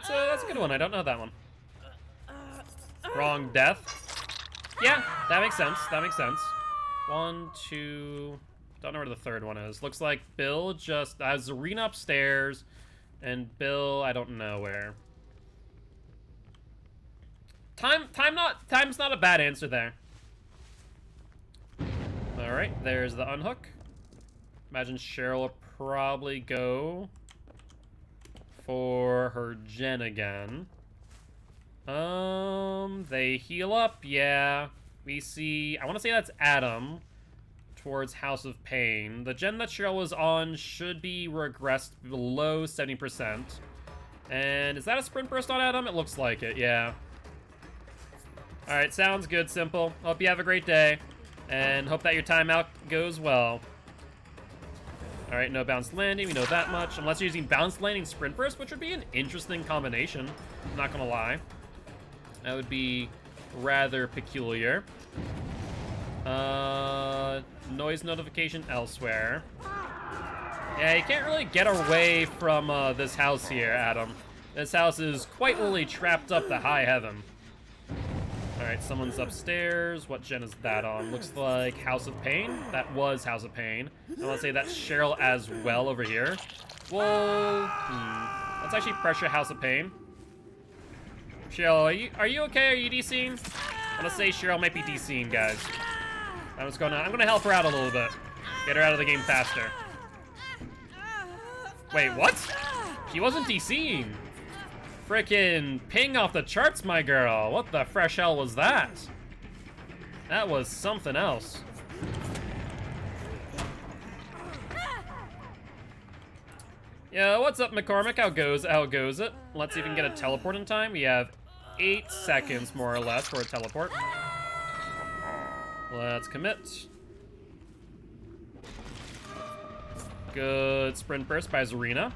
That's a good one. I don't know that one. Wrong death. Yeah, that makes sense. That makes sense. 1, 2... Don't know where the third one is. Looks like Bill just has Zarina upstairs, and Bill, I don't know where. Time's not a bad answer there. All right, there's the unhook. Imagine Cheryl will probably go for her gen again. They heal up, yeah. We see, I want to say that's Adam towards House of Pain. The gen that Cheryl was on should be regressed below 70%. And is that a sprint burst on Adam? It looks like it, yeah. All right, sounds good, Simple. Hope you have a great day, and hope that your timeout goes well. All right, no bounce landing, we know that much. Unless you're using bounce landing sprint burst, which would be an interesting combination, I'm not gonna lie. That would be rather peculiar. Noise notification elsewhere. Yeah, you can't really get away from this house here, Adam. This house is quite literally trapped up to high heaven. Alright, someone's upstairs. What gen is that on? Looks like House of Pain. That was House of Pain. I want to say that's Cheryl as well over here. Well, let's actually pressure House of Pain. Cheryl, are you okay? Are you DCing? I want to say Cheryl might be DCing, guys. I'm gonna help her out a little bit. Get her out of the game faster. Wait, what? She wasn't DCing. Frickin' ping off the charts, my girl. What the fresh hell was that? That was something else. Yeah, what's up, McCormick? How goes it? Let's see if we can get a teleport in time. We have 8 seconds, more or less, for a teleport. Let's commit. Good sprint burst by Zarina.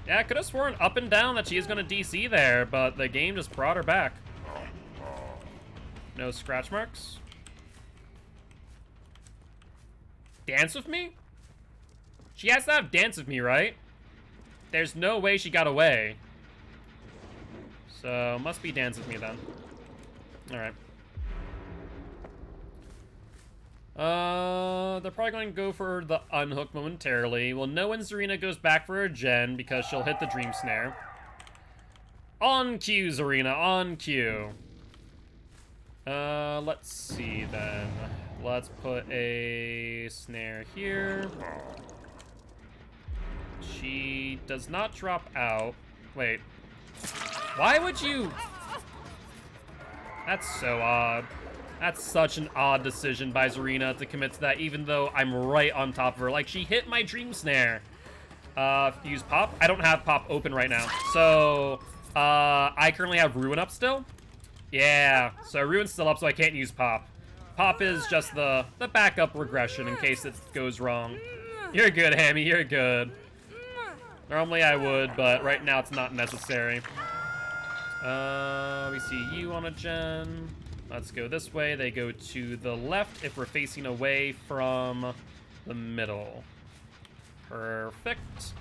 Yeah, I could have sworn up and down that she is going to DC there, but the game just brought her back. No scratch marks. Dance with me? She has to have dance with me, right? There's no way she got away. So, must be dance with me then. Alright. They're probably going to go for the unhook momentarily. We'll know when Zarina goes back for her gen because she'll hit the dream snare. On cue, Zarina, on cue. Let's see then. Let's put a snare here. She does not drop out. Wait. Why would you? That's so odd. That's such an odd decision by Zarina to commit to that, even though I'm right on top of her. Like, she hit my dream snare. Use pop? I don't have pop open right now. So, I currently have ruin up still. Yeah, so ruin's still up, so I can't use pop. Pop is just the backup regression in case it goes wrong. You're good, Hammy, you're good. Normally I would, but right now it's not necessary. We see you on a gen. Let's go this way. They go to the left if we're facing away from the middle. Perfect.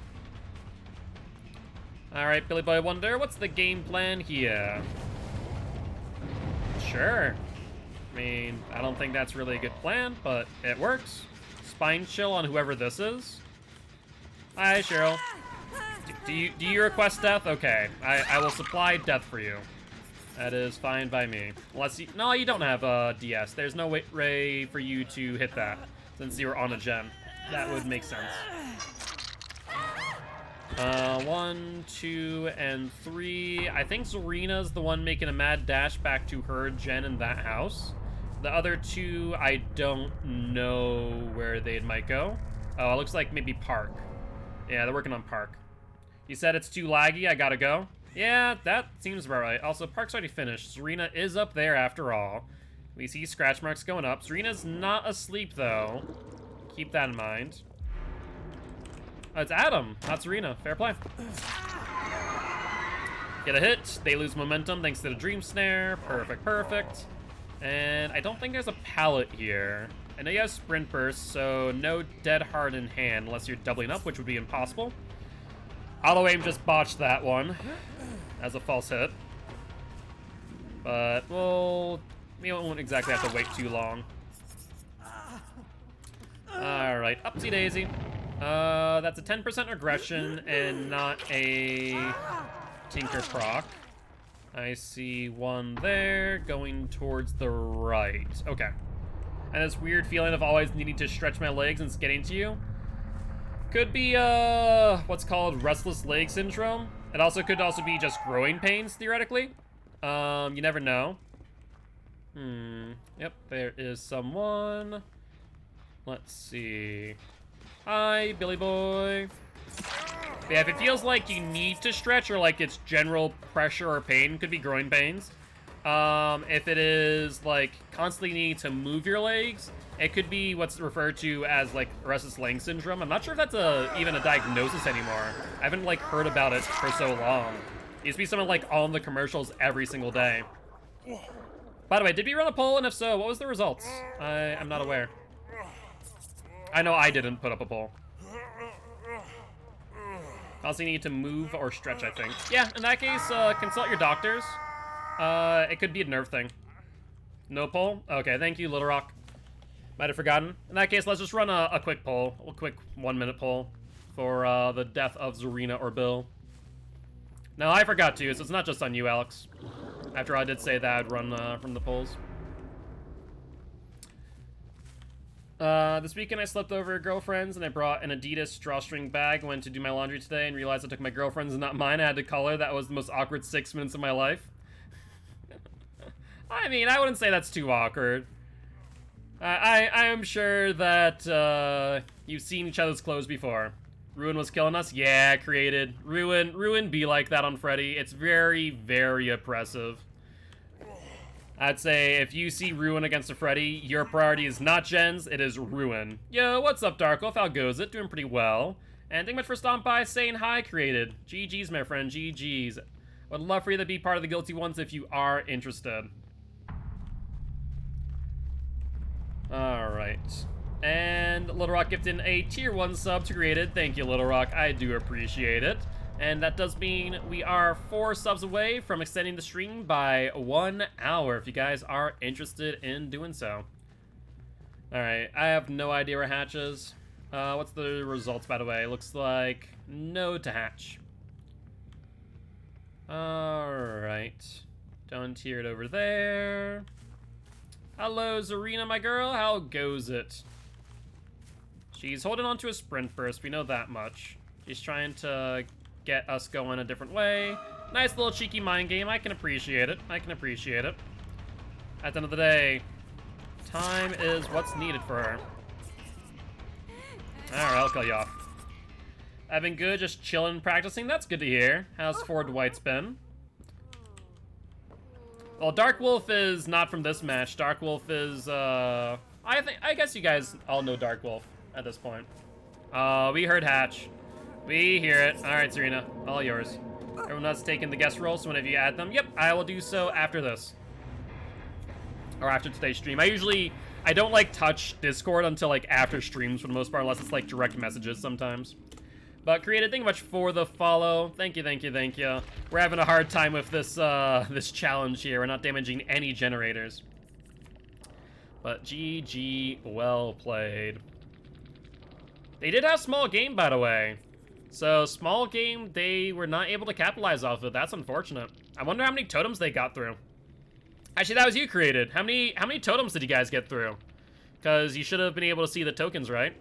Alright, Billy Boy Wonder, what's the game plan here? Sure. I mean, I don't think that's really a good plan, but it works. Spine chill on whoever this is. Hi, Cheryl. Do you request death? Okay, I will supply death for you. That is fine by me. Unless you... No, you don't have DS. There's no way for you to hit that, since you're on a gen. That would make sense. 1, 2, and 3. I think Zarina's the one making a mad dash back to her gen in that house. The other 2, I don't know where they might go. Oh, it looks like maybe Park. Yeah, they're working on Park. You said it's too laggy, I gotta go? Yeah, that seems about right. Also, Park's already finished. Zarina is up there after all. We see scratch marks going up. Zarina's not asleep, though. Keep that in mind. Oh, it's Adam, not Zarina. Fair play. Get a hit. They lose momentum thanks to the Dream Snare. Perfect, perfect. And I don't think there's a pallet here. I know you have Sprint Burst, so no Dead Hard in hand unless you're doubling up, which would be impossible. Auto-aim just botched that one as a false hit. But, well, we won't exactly have to wait too long. Alright, upsy daisy. That's a 10% regression and not a Tinker proc. I see one there going towards the right. Okay. And this weird feeling of always needing to stretch my legs and it's getting to you. Could be, what's called restless leg syndrome. It also could also be just growing pains, theoretically. You never know. Yep, there is someone. Let's see. Hi, Billy boy. But yeah, if it feels like you need to stretch or like it's general pressure or pain, could be growing pains. If it is like constantly needing to move your legs, it could be what's referred to as like restless leg syndrome. I'm not sure if that's even a diagnosis anymore. I haven't like heard about it for so long. It used to be something like on the commercials every single day. By the way, did we run a poll? And if so, what was the results? I'm not aware. I know I didn't put up a poll. Also, you need to move or stretch, I think. Yeah, in that case, consult your doctors. It could be a nerve thing. No poll? Okay, thank you, Little Rock. Might have forgotten. In that case, let's just run a quick poll. A quick 1-minute poll for the death of Zarina or Bill. No, I forgot to, so it's not just on you, Alex. After I did say that, I'd run from the polls. This weekend I slept over at girlfriend's and I brought an Adidas drawstring bag, went to do my laundry today and realized I took my girlfriend's and not mine. I had to call her. That was the most awkward 6 minutes of my life. I mean, I wouldn't say that's too awkward. I am sure that you've seen each other's clothes before. Ruin was killing us? Yeah, created. Ruin be like that on Freddy. It's very, very oppressive. I'd say if you see Ruin against a Freddy, your priority is not gens, it is Ruin. Yo, what's up, Darkwolf? How goes it? Doing pretty well. And thank you much for stopping by, saying hi, created. GG's, my friend, GG's. Would love for you to be part of the Guilty Ones if you are interested. Alright. And Little Rock gifted a tier 1 sub to created. Thank you, Little Rock. I do appreciate it. And that does mean we are 4 subs away from extending the stream by 1 hour, if you guys are interested in doing so. Alright, I have no idea where hatch is. What's the results, by the way? Looks like no to hatch. Alright. Done tiered over there. Hello, Zarina, my girl. How goes it? She's holding on to a sprint burst. We know that much. She's trying to get us going a different way. Nice little cheeky mind game. I can appreciate it. I can appreciate it. At the end of the day, time is what's needed for her. Alright, I'll kill you off. I've been good, just chilling, practicing. That's good to hear. How's Ford White's been? Well, Darkwolf is not from this match. Darkwolf is, I guess you guys all know Darkwolf at this point. We heard hatch. We hear it. Alright, Serena. All yours. Everyone else taking the guest role, so whenever you add them, yep, I will do so after this. Or after today's stream. I don't, like, touch Discord until, like, after streams for the most part, unless it's, like, direct messages sometimes. But created, thank you much for the follow. Thank you, thank you, thank you. We're having a hard time with this, this challenge here. We're not damaging any generators. But GG, well played. They did have small game, by the way. So, small game, they were not able to capitalize off of. That's unfortunate. I wonder how many totems they got through. Actually, that was you, created. How many totems did you guys get through? Because you should have been able to see the tokens, right?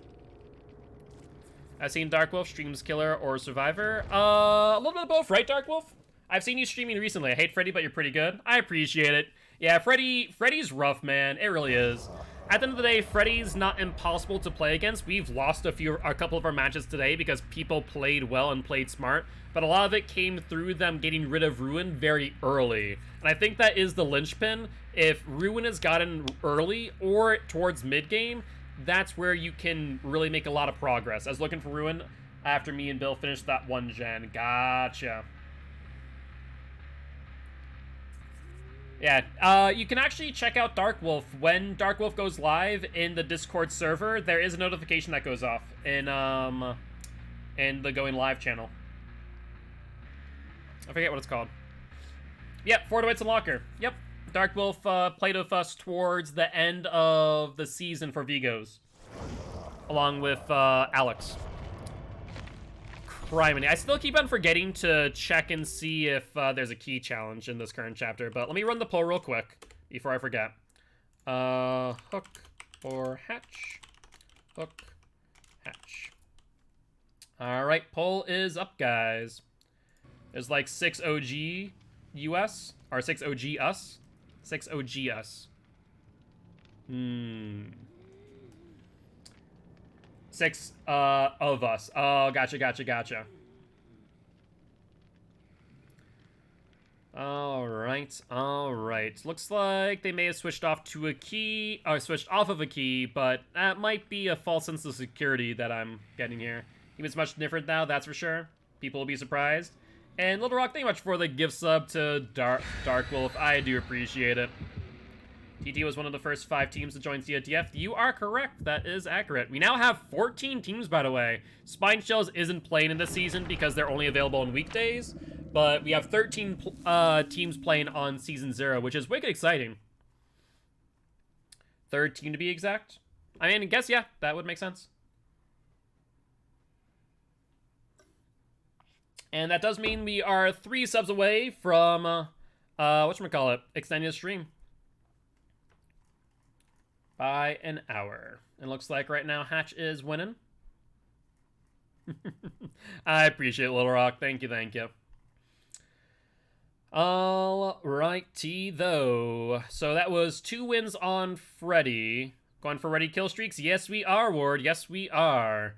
I've seen Darkwolf streams Killer or Survivor. A little bit of both, right, Darkwolf? I've seen you streaming recently. I hate Freddy, but you're pretty good. I appreciate it. Yeah, Freddy's rough, man. It really is. At the end of the day, Freddy's not impossible to play against. We've lost a couple of our matches today because people played well and played smart, but a lot of it came through them getting rid of Ruin very early. And I think that is the linchpin. If Ruin is gotten early or towards mid-game, that's where you can really make a lot of progress. I was looking for Ruin after me and Bill finished that one gen. Gotcha. Yeah, you can actually check out Darkwolf. When Darkwolf goes live in the Discord server, there is a notification that goes off in the Going Live channel. I forget what it's called. Yep, Fort White's and Locker. Yep. Dark Wolf played with us towards the end of the season for Vigos. Along with Alex. Criminy. I still keep on forgetting to check and see if there's a key challenge in this current chapter, but let me run the poll real quick before I forget. Hook or hatch? Hook, hatch. Alright, poll is up, guys. There's like 6 OG US, or 6 OG us. 6 OG us. 6 of us. Oh, gotcha. Alright. Looks like they may have switched off to a key, or switched off of a key, but that might be a false sense of security that I'm getting here. It's much different now, that's for sure. People will be surprised. And Little Rock, thank you much for the gift sub to Dark Wolf. I do appreciate it. TT was one of the first 5 teams to join COTF. You are correct. That is accurate. We now have 14 teams, by the way. Spine Shells isn't playing in this season because they're only available on weekdays. But we have 13 teams playing on Season 0, which is wicked exciting. 3rd team to be exact. I mean, I guess, yeah, that would make sense. And that does mean we are 3 subs away from, whatchamacallit, extending the stream. By an hour. It looks like right now Hatch is winning. I appreciate it, Little Rock. Thank you. Alrighty, though. So that was 2 wins on Freddy. Going for ready kill streaks? Yes, we are, Ward. Yes, we are.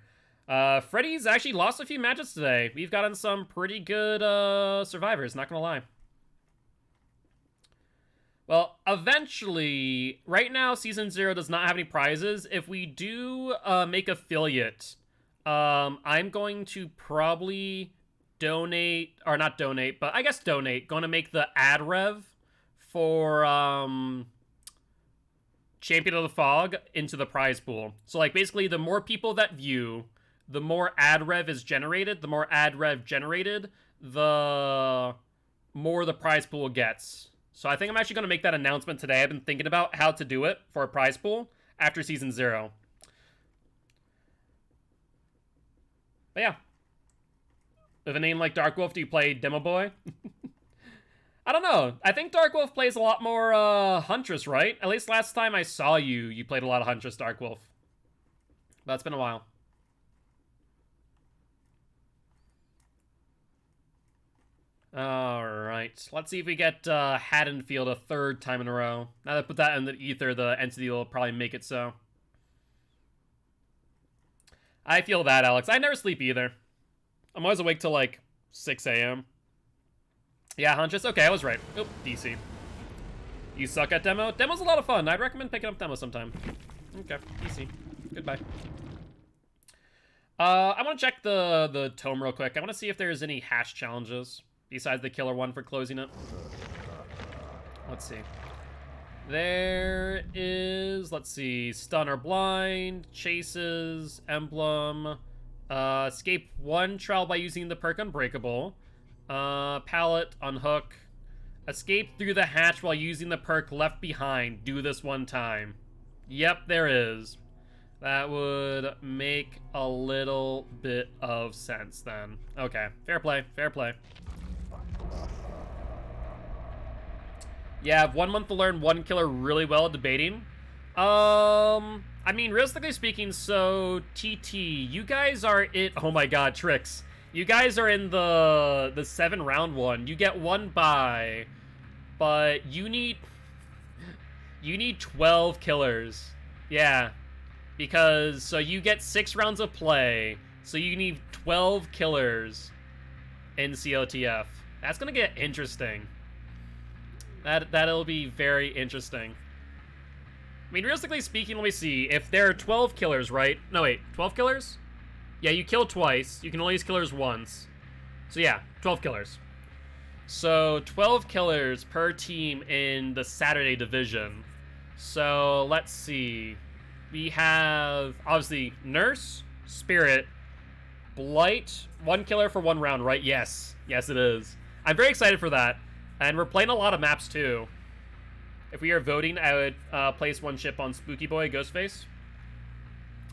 Freddy's actually lost a few matches today. We've gotten some pretty good survivors, not gonna lie. Well, eventually, right now, Season 0 does not have any prizes. If we do make affiliate, I'm going to probably donate, or not donate, but I guess donate. Going to make the ad rev for Champion of the Fog into the prize pool. So, like, basically, the more people that view, the more ad rev is generated. The more ad rev generated, the more the prize pool gets. So I think I'm actually going to make that announcement today. I've been thinking about how to do it for a prize pool after Season 0. But yeah. With a name like Dark Wolf, do you play Demo Boy? I don't know. I think Dark Wolf plays a lot more Huntress, right? At least last time I saw you, you played a lot of Huntress, Dark Wolf. But it's been a while. Alright, let's see if we get Haddonfield a 3rd time in a row. Now that I put that in the ether, the entity will probably make it so. I feel that, Alex. I never sleep either. I'm always awake till like 6 a.m. Yeah, Huntress. Okay, I was right. Oop, DC. You suck at demo? Demo's a lot of fun. I'd recommend picking up demo sometime. Okay, DC. Goodbye. I want to check the tome real quick. I want to see if there's any hash challenges besides the killer one for closing it. Let's see. There is, let's see, Stun or Blind, Chases, Emblem, Escape 1 trial by using the perk Unbreakable, Pallet, Unhook, Escape through the hatch while using the perk Left Behind, do this 1 time. Yep, there is. That would make a little bit of sense then. Okay, fair play, fair play. Yeah, 1 month to learn 1 killer really well at debating. I mean, realistically speaking, so TT, you guys are it. Oh my god, Tricks. You guys are in the 7 round one. You get 1 buy, but you need 12 killers. Yeah, because so you get 6 rounds of play, so you need 12 killers in COTF. That's gonna get interesting. That'll be very interesting. I mean, realistically speaking, let me see. If there are 12 killers, right? No, wait. 12 killers? Yeah, you kill twice. You can only use killers once. So yeah, 12 killers. So 12 killers per team in the Saturday division. So let's see. We have, obviously, Nurse, Spirit, Blight, 1 killer for 1 round, right? Yes. Yes, it is. I'm very excited for that. And we're playing a lot of maps, too. If we are voting, I would place one chip on Spooky Boy, Ghostface.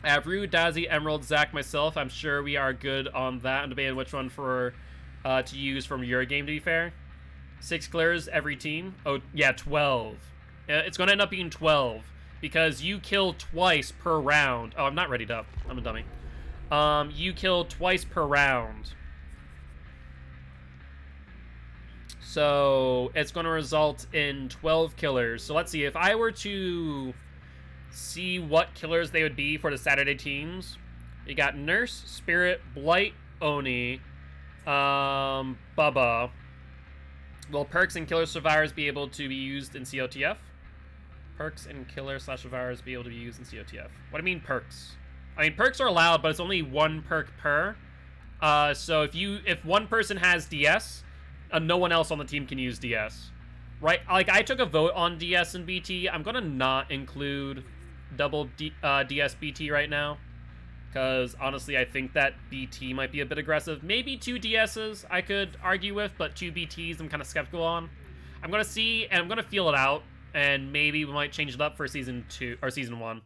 I have Rue, Dazzy, Emerald, Zach, myself. I'm sure we are good on that. I'm debating which one for to use from your game, to be fair. 6 clears every team. Oh, yeah, 12. It's going to end up being 12. Because you kill twice per round. Oh, I'm not readied up. I'm a dummy. You kill twice per round. So it's going to result in 12 killers. So let's see. If I were to see what killers they would be for the Saturday teams, you got Nurse, Spirit, Blight, Oni, Bubba. Will perks and killer survivors be able to be used in COTF? Perks and killer/survivors be able to be used in COTF. What do you mean perks? I mean, perks are allowed, but it's only 1 perk per. So if one person has DS, no one else on the team can use DS. Right? Like, I took a vote on DS and BT. I'm gonna not include double DS BT right now. Because, honestly, I think that BT might be a bit aggressive. Maybe 2 DSs I could argue with, but 2 BTs I'm kind of skeptical on. I'm gonna see, and I'm gonna feel it out. And maybe we might change it up for Season 2, or Season 1.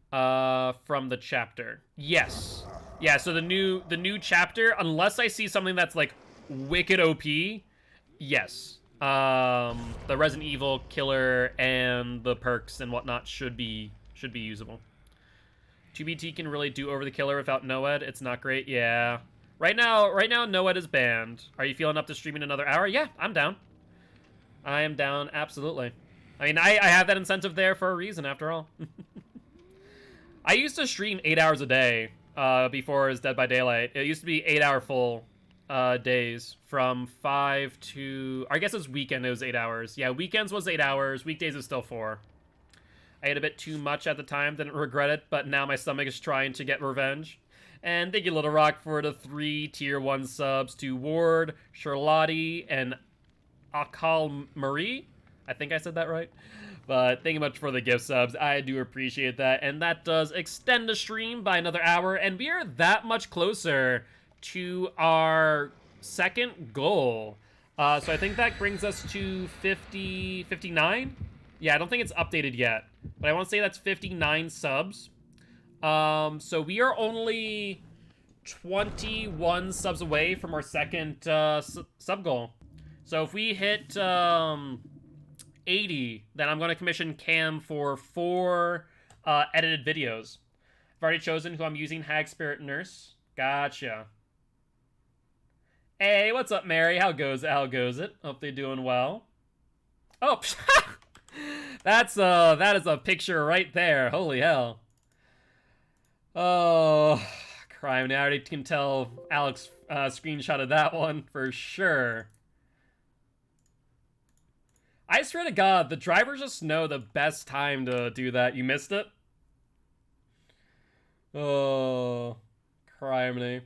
From the chapter. Yes. Yeah, so the new chapter, unless I see something that's, like, wicked OP, yes. The Resident Evil killer and the perks and whatnot should be usable. 2BT can really do over the killer without NOED. It's not great. Yeah. Right now NOED is banned. Are you feeling up to streaming another hour? Yeah, I'm down. I am down, absolutely. I mean, I have that incentive there for a reason, after all. I used to stream 8 hours a day before it was Dead by Daylight. It used to be 8-hour full days from 5 to... I guess it was weekend, it was 8 hours. Yeah, weekends was 8 hours. Weekdays was still 4. I ate a bit too much at the time, didn't regret it, but now my stomach is trying to get revenge. And thank you, Little Rock, for the 3 Tier 1 subs to Ward, Charlotte, and Akal Marie. I think I said that right. But thank you much for the gift subs. I do appreciate that. And that does extend the stream by another hour. And we are that much closer to our second goal. So I think that brings us to 59? Yeah, I don't think it's updated yet. But I want to say that's 59 subs. So we are only 21 subs away from our second sub goal. So if we hit 80, then I'm going to commission Cam for 4 edited videos. I've already chosen who I'm using, Hag, Spirit, Nurse. Gotcha. Hey, what's up, Mary? How goes it? Hope they're doing well. Oh, that is a picture right there. Holy hell. Oh, crime. I already can tell Alex screenshotted that one for sure. I swear to God, the drivers just know the best time to do that. You missed it? Oh, criminy.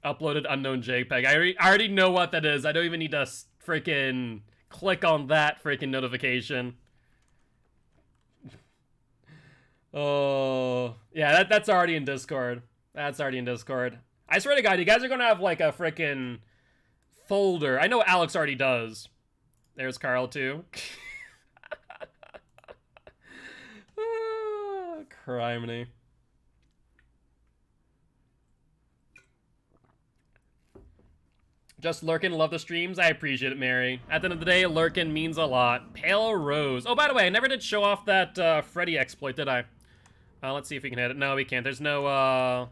Uploaded unknown JPEG. I already know what that is. I don't even need to freaking click on that freaking notification. Oh, yeah, that's already in Discord. That's already in Discord. I swear to God, you guys are gonna have like a freaking folder. I know Alex already does. There's Carl, too. Oh, criminy. Just lurking, love the streams. I appreciate it, Mary. At the end of the day, lurking means a lot. Pale Rose. Oh, by the way, I never did show off that Freddy exploit, did I? Let's see if we can hit it. No, we can't. There's no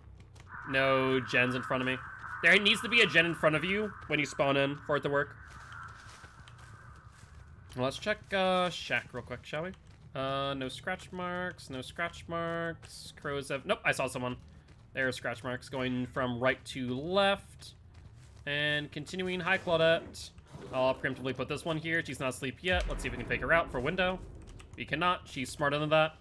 gens in front of me. There needs to be a gen in front of you when you spawn in for it to work. Let's check Shack real quick, shall we? No scratch marks, no scratch marks. Crows have... Nope, I saw someone. There are scratch marks going from right to left. And continuing High Claudette. I'll preemptively put this one here. She's not asleep yet. Let's see if we can fake her out for window. We cannot. She's smarter than that.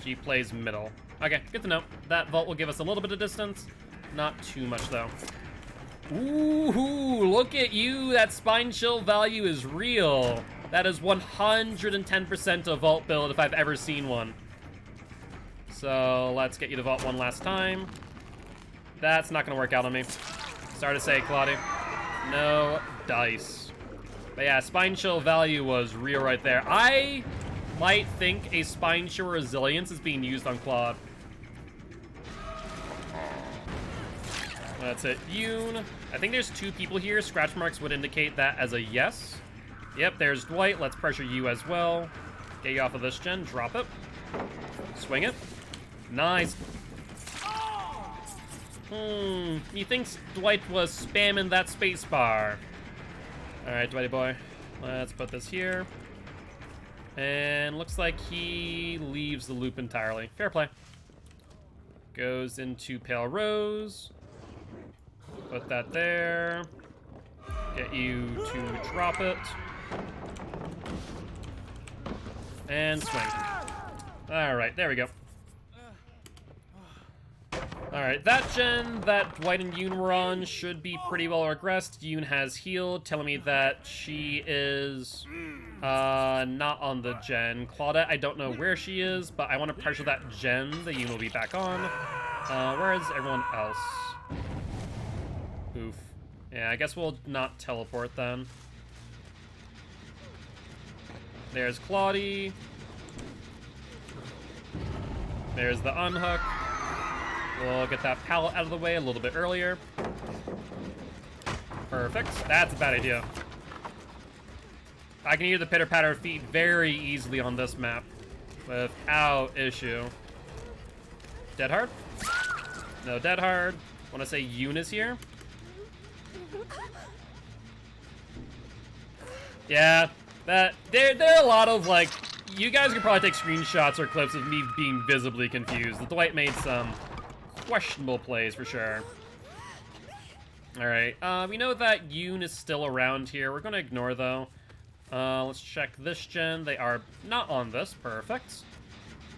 She plays middle. Okay, good to know. That vault will give us a little bit of distance. Not too much, though. Ooh, look at you. That spine chill value is real. That is 110% a vault build if I've ever seen one. So let's get you to vault one last time. That's not going to work out on me. Sorry to say, Claudia. No dice. But yeah, Spine Chill value was real right there. I might think a Spine Chill Resilience is being used on Claude. That's it. Yoon. I think there's 2 people here. Scratch marks would indicate that as a yes. Yep, there's Dwight. Let's pressure you as well. Get you off of this gen. Drop it. Swing it. Nice. He thinks Dwight was spamming that space bar. Alright, Dwighty boy. Let's put this here. And looks like he leaves the loop entirely. Fair play. Goes into Pale Rose. Put that there. Get you to drop it. And swing. Alright, there we go. Alright, that gen that Dwight and Yoon were on should be pretty well regressed. Yoon has healed, telling me that she is not on the gen. Claudette, I don't know where she is, but I want to pressure that gen that Yoon will be back on. Where is everyone else? Oof. Yeah, I guess we'll not teleport then. There's Claudie. There's the unhook. We'll get that pallet out of the way a little bit earlier. Perfect. That's a bad idea. I can hear the pitter-patter of feet very easily on this map. Without issue. Dead hard? No dead hard. Want to say Yoon is here? Yeah, there are a lot of, like, you guys could probably take screenshots or clips of me being visibly confused. Dwight made some questionable plays for sure. Alright, we know that Yoon is still around here. We're gonna ignore, though. Let's check this gen. They are not on this. Perfect.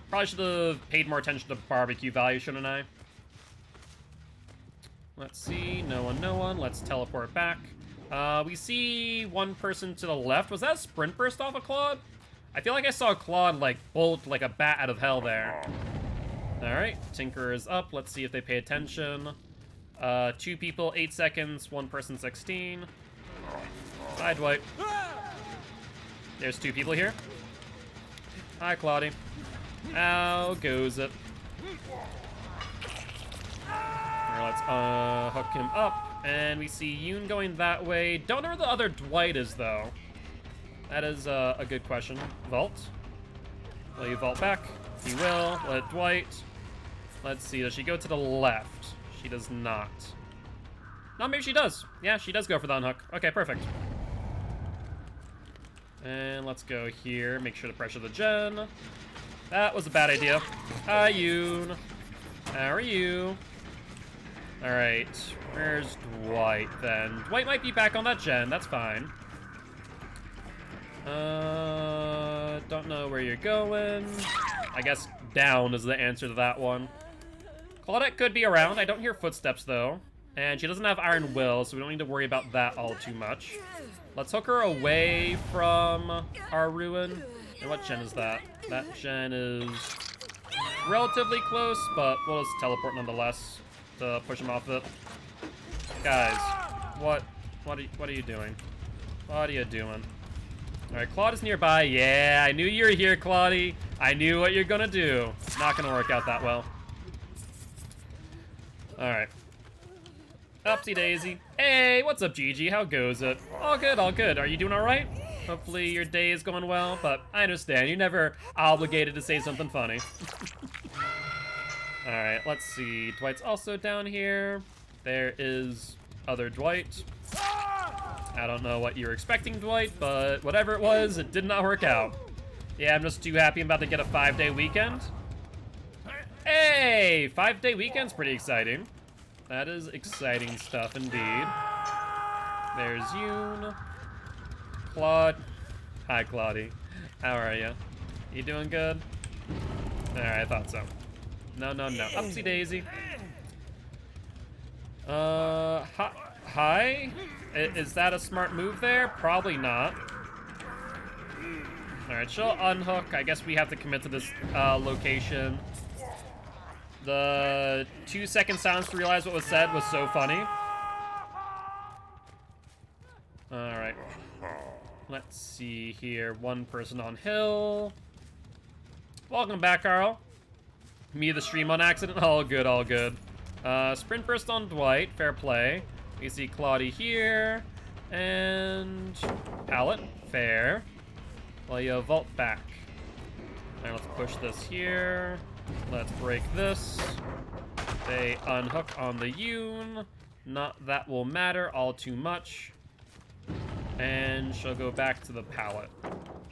Probably should have paid more attention to barbecue value, shouldn't I? Let's see. No one, no one. Let's teleport back. We see one person to the left. Was that a sprint burst off of Claude? I feel like I saw Claude, like, bolt like a bat out of hell there. Alright, Tinker is up. Let's see if they pay attention. 2 people, 8 seconds. 1 person, 16. Hi, Dwight. There's 2 people here. Hi, Claudie. How goes it? Let's hook him up. And we see Yoon going that way. Don't know where the other Dwight is, though. That is a good question. Vault. Will you vault back? He will. Let Dwight. Let's see. Does she go to the left? She does not. No, maybe she does. Yeah, she does go for the unhook. Okay, perfect. And let's go here. Make sure to pressure the gen. That was a bad idea. Hi, Yoon. How are you? Alright. Where's Dwight, then? Dwight might be back on that gen. That's fine. Don't know where you're going. I guess down is the answer to that one. Claudette could be around. I don't hear footsteps, though. And she doesn't have Iron Will, so we don't need to worry about that all too much. Let's hook her away from our ruin. And what gen is that? That gen is relatively close, but we'll just teleport nonetheless to push him off it. Guys, what are you doing? What are you doing? Alright, Claude is nearby. Yeah, I knew you were here, Claudie. I knew what you're gonna do. Not gonna work out that well. Alright. Upsy daisy. Hey, what's up, Gigi? How goes it? All good, all good. Are you doing alright? Hopefully your day is going well, but I understand. You're never obligated to say something funny. Alright, let's see. Dwight's also down here. There is other Dwight. I don't know what you were expecting, Dwight, but whatever it was, it did not work out. Yeah, I'm just too happy I'm about to get a 5-day weekend. Hey, 5-day weekend's pretty exciting. That is exciting stuff indeed. There's Yoon. Claude. Hi, Claudie. How are you? You doing good? Alright, I thought so. No, no, no. Upsy daisy. Hi? Is that a smart move there? Probably not. Alright, she'll unhook. I guess we have to commit to this location. The 2-second silence to realize what was said was so funny. Let's see here. One person on hill. Welcome back, Carl. Me the stream on accident. All good, all good. Sprint burst on Dwight. Fair play. We see Claudia here. And pallet. Fair. Well, you vault back. Alright, let's push this here. Let's break this. They unhook on the Yoon. Not that will matter all too much. And she'll go back to the pallet.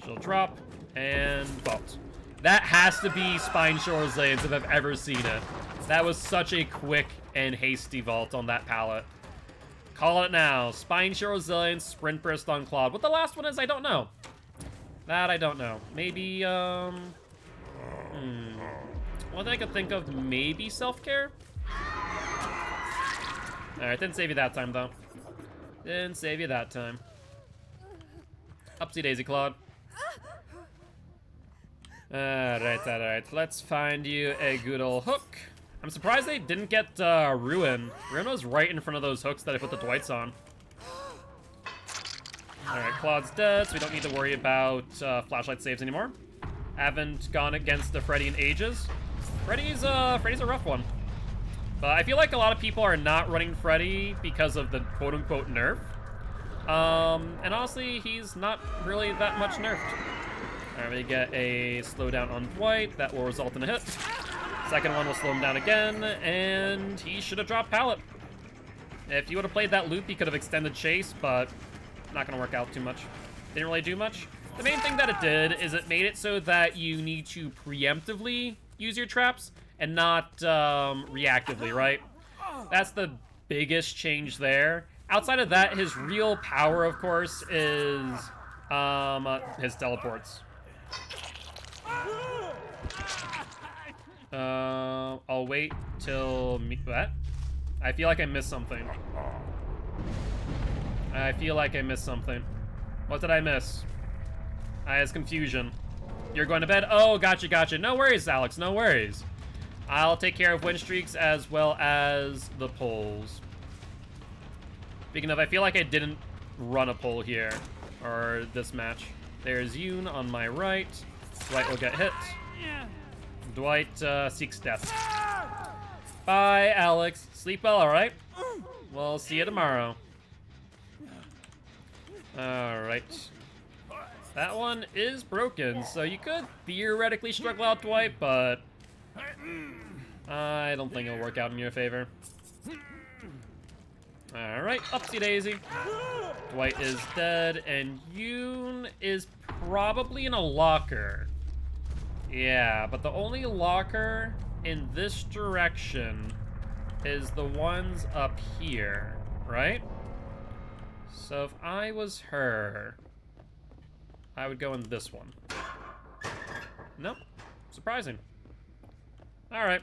She'll drop and vault. That has to be Spine Shore Resilience if I've ever seen it. That was such a quick and hasty vault on that pallet. Call it now. Spine Shore Resilience, Sprint Burst on Claude. What the last one is, I don't know. That I don't know. Maybe, One thing I could think of, maybe Self-Care? Alright, didn't save you that time, though. Didn't save you that time. Upsy daisy, Claude. Alright. Let's find you a good old hook. I'm surprised they didn't get Ruin. Ruin was right in front of those hooks that I put the Dwights on. Alright, Claude's dead, so we don't need to worry about flashlight saves anymore. Haven't gone against the Freddy in ages. Freddy's a rough one. But I feel like a lot of people are not running Freddy because of the quote-unquote nerf. And honestly, he's not really that much nerfed. Alright, we get a slowdown on Dwight. That will result in a hit. Second one will slow him down again, and he should have dropped pallet. If he would have played that loop, he could have extended chase, but not going to work out too much. Didn't really do much. The main thing that it did is it made it so that you need to preemptively use your traps and not reactively, right? That's the biggest change there. Outside of that, his real power, of course, is his teleports. I'll wait till what? I feel like I missed something. I feel like I missed something. What did I miss? It's confusion. You're going to bed? Oh, gotcha. No worries, Alex, no worries. I'll take care of win streaks as well as the polls. Speaking of, I feel like I didn't run a poll here, or this match. There's Yoon on my right. Dwight will get hit. Dwight seeks death. Bye, Alex. Sleep well, alright? We'll see you tomorrow. Alright. That one is broken, so you could theoretically struggle out Dwight, but I don't think it'll work out in your favor. Alright, upsy daisy. Dwight is dead, and Yoon is probably in a locker. Yeah, but the only locker in this direction is the ones up here, right? So if I was her, I would go in this one. Nope. Surprising. Alright.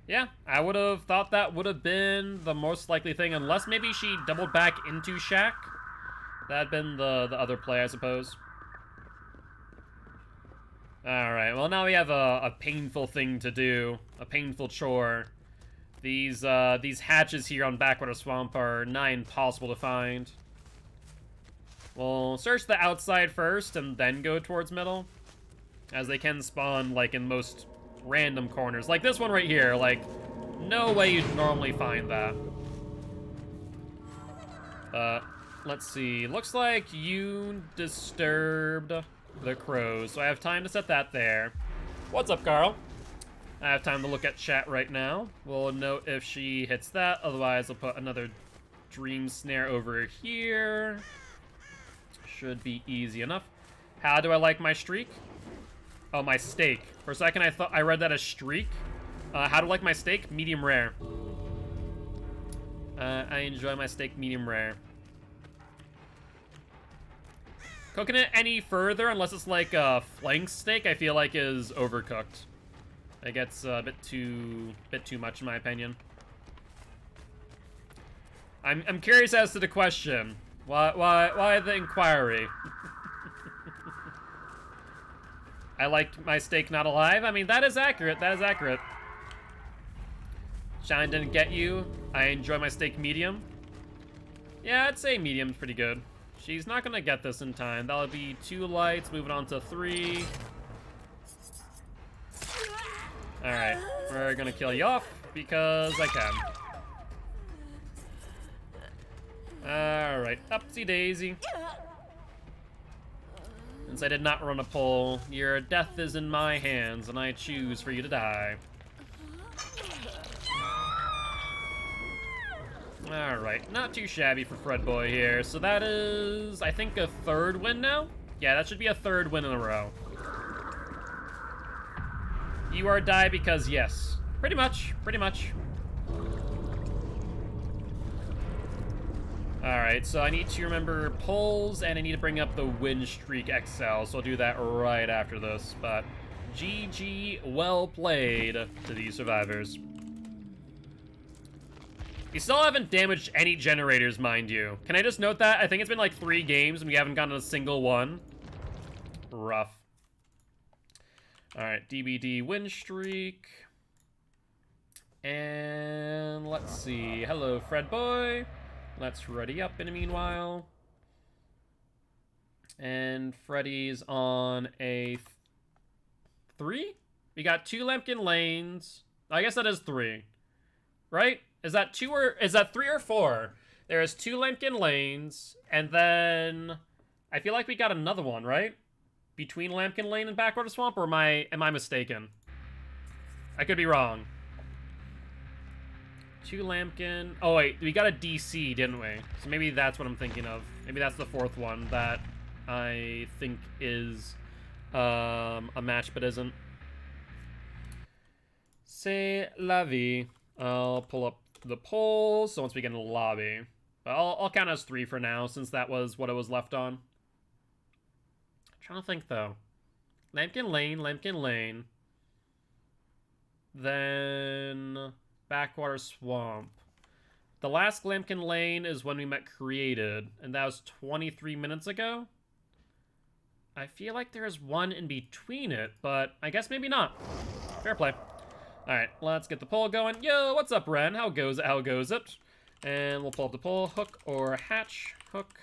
Yeah, I would have thought that would have been the most likely thing, unless maybe she doubled back into Shaq. That'd been the other play, I suppose. Alright, well now we have a painful thing to do. A painful chore. These hatches here on Backwater Swamp are nigh impossible to find. We'll search the outside first and then go towards middle, as they can spawn, like, in most random corners. Like this one right here, like, no way you'd normally find that. Let's see. Looks like you disturbed the crows, so I have time to set that there. What's up, Carl? I have time to look at chat right now. We'll note if she hits that, otherwise I'll put another dream snare over here. Should be easy enough. How do I like my streak? Oh, my steak. For a second, I thought I read that as streak. How do I like my steak? Medium rare. I enjoy my steak medium rare. Cooking it any further, unless it's like a flank steak, I feel like is overcooked. It gets a bit too much, in my opinion. I'm curious as to the question. Why the inquiry? I like my steak not alive. I mean, that is accurate. That is accurate. Shine didn't get you. I enjoy my steak medium. Yeah, I'd say medium's pretty good. She's not gonna get this in time. That'll be 2 lights, moving on to 3. Alright, we're gonna kill you off because I can. Alright, upsy daisy. Since I did not run a poll, your death is in my hands, and I choose for you to die. Alright, not too shabby for Fred Boy here. So that is, I think, a 3rd win now? Yeah, that should be a 3rd win in a row. You are die because yes. Pretty much, pretty much. Alright, so I need to remember polls, and I need to bring up the win streak XL, so I'll do that right after this. But GG, well played to these survivors. We still haven't damaged any generators, mind you. Can I just note that? I think it's been like 3 games and we haven't gotten a single one. Rough. Alright, DBD win streak. And let's see. Hello, Fred Boy. Let's ready up in the meanwhile. And Freddy's on a 3? We got 2 Lampkin lanes. I guess that is 3. Right? Is that 2 or is that 3 or 4? There is 2 Lampkin lanes, and then I feel like we got another one, right? Between Lampkin Lane and Backwater Swamp, or am I mistaken? I could be wrong. 2 Lampkin. Oh wait, we got a DC, didn't we? So maybe that's what I'm thinking of. Maybe that's the 4th one that I think is a match, but isn't. C'est la vie. I'll pull up the poll, so once we get in the lobby. But I'll count as 3 for now, since that was what it was left on. I'm trying to think, though. Lampkin Lane, Lampkin Lane. Then Backwater Swamp. The last Lampkin Lane is when we met Created, and that was 23 minutes ago. I feel like there's one in between it, but I guess maybe not. Fair play. Alright, let's get the poll going. Yo, what's up, Ren? How goes it? How goes it? And we'll pull up the poll. Hook or hatch? Hook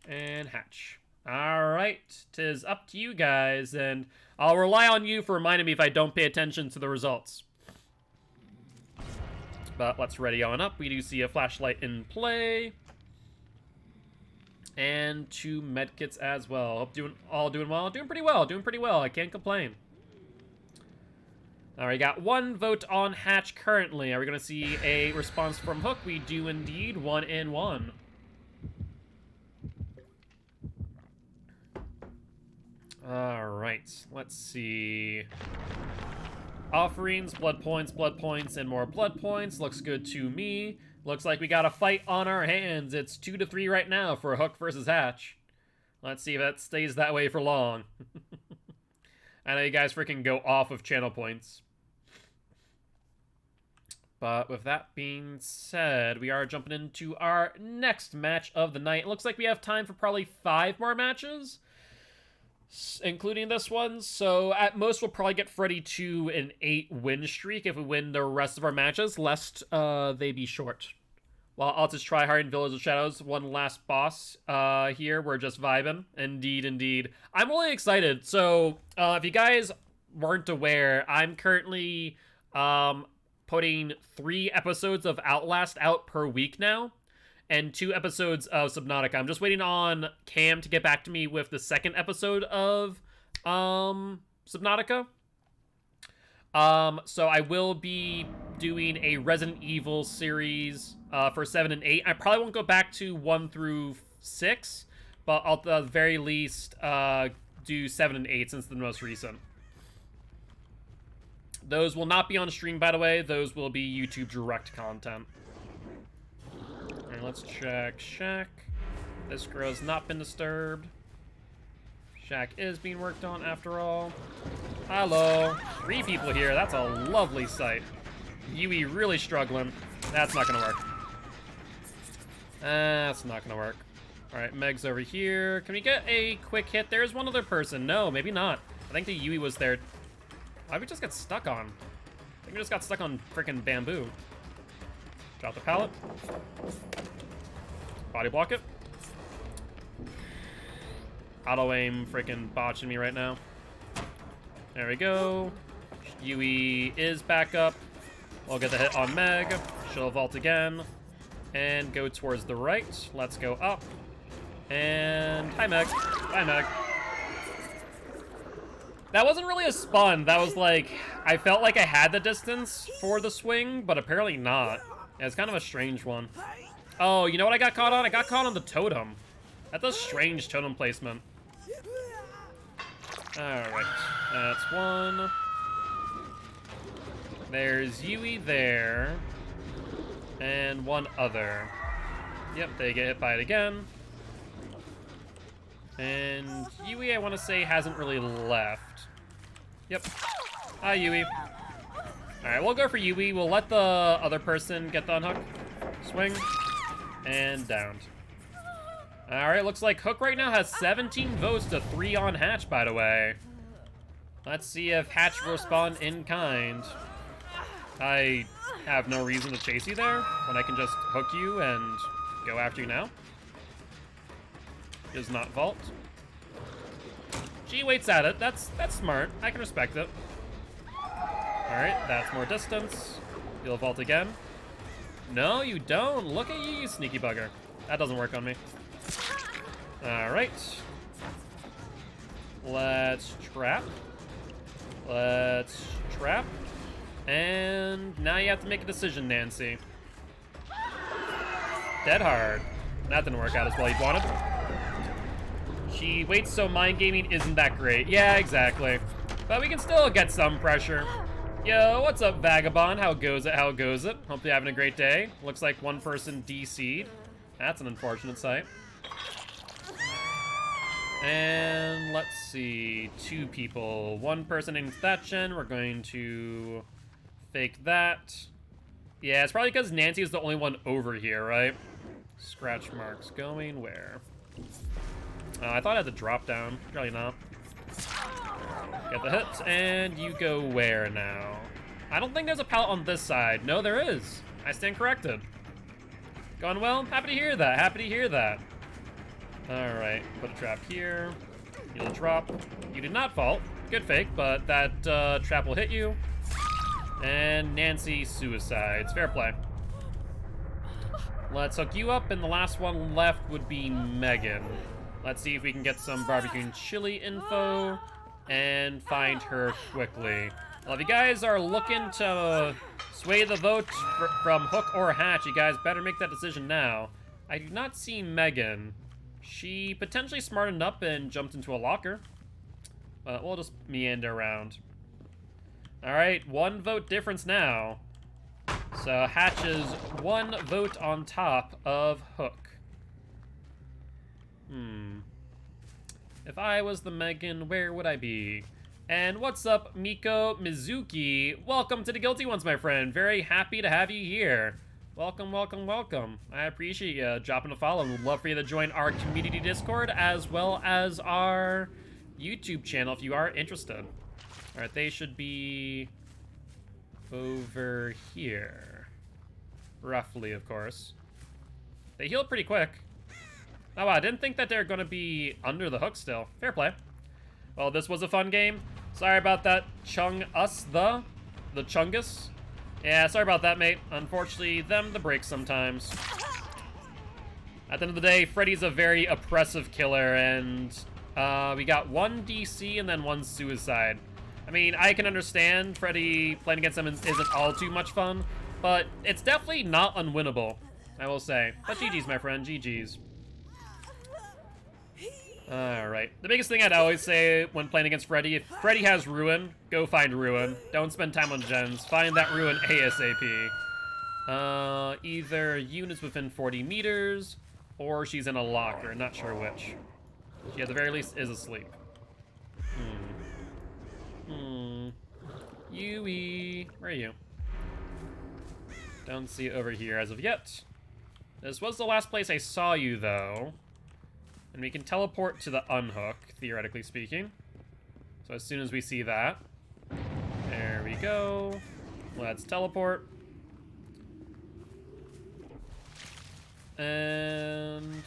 and hatch. Alright, 'tis up to you guys, and I'll rely on you for reminding me if I don't pay attention to the results. But let's ready on up. We do see a flashlight in play. And 2 medkits as well. Hope all doing well. Doing pretty well. Doing pretty well. I can't complain. Alright, got 1 vote on hatch currently. Are we going to see a response from Hook? We do indeed. 1 and 1. Alright, let's see. Offerings, blood points, and more blood points. Looks good to me. Looks like we got a fight on our hands. It's 2-3 right now for Hook versus Hatch. Let's see if that stays that way for long. I know you guys freaking go off of channel points. But with that being said, we are jumping into our next match of the night. It looks like we have time for probably 5 more matches, including this one. So at most, we'll probably get Freddy to an 8 win streak if we win the rest of our matches, lest they be short. Well, I'll just try hard in Village of Shadows. One last boss here. We're just vibing. Indeed, indeed. I'm really excited. So if you guys weren't aware, I'm currently putting 3 episodes of Outlast out per week now, and 2 episodes of Subnautica. I'm just waiting on Cam to get back to me with the 2nd episode of Subnautica. So I will be doing a Resident Evil series for 7 and 8. I probably won't go back to 1 through 6, but I'll at the very least do 7 and 8 since they're the most recent. Those will not be on stream, by the way. Those will be YouTube direct content. Alright, let's check Shack. This girl has not been disturbed. Shack is being worked on after all. Hello. 3 people here. That's a lovely sight. Yui really struggling. That's not gonna work. That's not gonna work. Alright, Meg's over here. Can we get a quick hit? There's one other person. No, maybe not. I think the Yui was there. Why did we just get stuck on? I think we just got stuck on freaking bamboo. Drop the pallet. Body block it. Auto aim freaking botching me right now. There we go. Yui is back up. We'll get the hit on Meg. She'll vault again. And go towards the right. Let's go up. And hi, Meg. Bye, Meg. That wasn't really a spun. That was like, I felt like I had the distance for the swing, but apparently not. Yeah, it's kind of a strange one. Oh, you know what I got caught on? I got caught on the totem. That's a strange totem placement. Alright, that's one. There's Yui there. And one other. Yep, they get hit by it again. And Yui, I want to say, hasn't really left. Yep. Hi, Yui. Alright, we'll go for Yui. We'll let the other person get the unhook. Swing. And downed. Alright, looks like Hook right now has 17 votes to 3 on Hatch, by the way. Let's see if Hatch will spawn in kind. I have no reason to chase you there when I can just hook you and go after you now. Does not vault. She waits at it. That's smart. I can respect it. Alright, that's more distance. You'll vault again. No, you don't. Look at you, you sneaky bugger. That doesn't work on me. Alright. Let's trap. Let's trap. And now you have to make a decision, Nancy. Dead hard. That didn't work out as well as you wanted. She waits so mind gaming isn't that great. Yeah, exactly. But we can still get some pressure. Yo, what's up, Vagabond? How goes it? How goes it? Hope you're having a great day. Looks like one person DC'd. That's an unfortunate sight. And let's see, 2 people. 1 person in that gen. We're going to fake that. Yeah, it's probably because Nancy is the only one over here, right? Scratch marks going where? I thought I had to drop down. Probably not. Get the hit, and you go where now? I don't think there's a pallet on this side. No, there is. I stand corrected. Going well? Happy to hear that. Happy to hear that. Alright, put a trap here. You'll drop. You did not vault. Good fake, but that trap will hit you. And Nancy suicides. Fair play. Let's hook you up, and the last one left would be Megan. Let's see if we can get some barbecue and chili info and find her quickly. Well, if you guys are looking to sway the vote from Hook or Hatch, you guys better make that decision now. I do not see Megan. She potentially smartened up and jumped into a locker. But we'll just meander around. Alright, 1 vote difference now. So Hatch is 1 vote on top of Hook. If I was the Megan, where would I be? And what's up, Miko Mizuki? Welcome to the Guilty Ones, my friend. Very happy to have you here. Welcome, welcome, welcome. I appreciate you dropping a follow. We'd love for you to join our community Discord as well as our YouTube channel if you are interested. Alright, they should be over here. Roughly, of course. They heal pretty quick. Oh, wow, I didn't think that they're going to be under the hook still. Fair play. Well, this was a fun game. Sorry about that, the Chungus. Yeah, sorry about that, mate. Unfortunately, them the break sometimes. At the end of the day, Freddy's a very oppressive killer, and we got 1 DC and then 1 suicide. I mean, I can understand Freddy playing against him isn't all too much fun, but it's definitely not unwinnable, I will say. But GG's, my friend, GG's. Alright. The biggest thing I'd always say when playing against Freddy, if Freddy has Ruin, go find Ruin. Don't spend time on gens. Find that Ruin ASAP. Either units within 40 meters, or she's in a locker. Not sure which. She at the very least is asleep. Yui. Where are you? Don't see it over here as of yet. This was the last place I saw you, though. And we can teleport to the unhook, theoretically speaking. So as soon as we see that. There we go. Let's teleport. And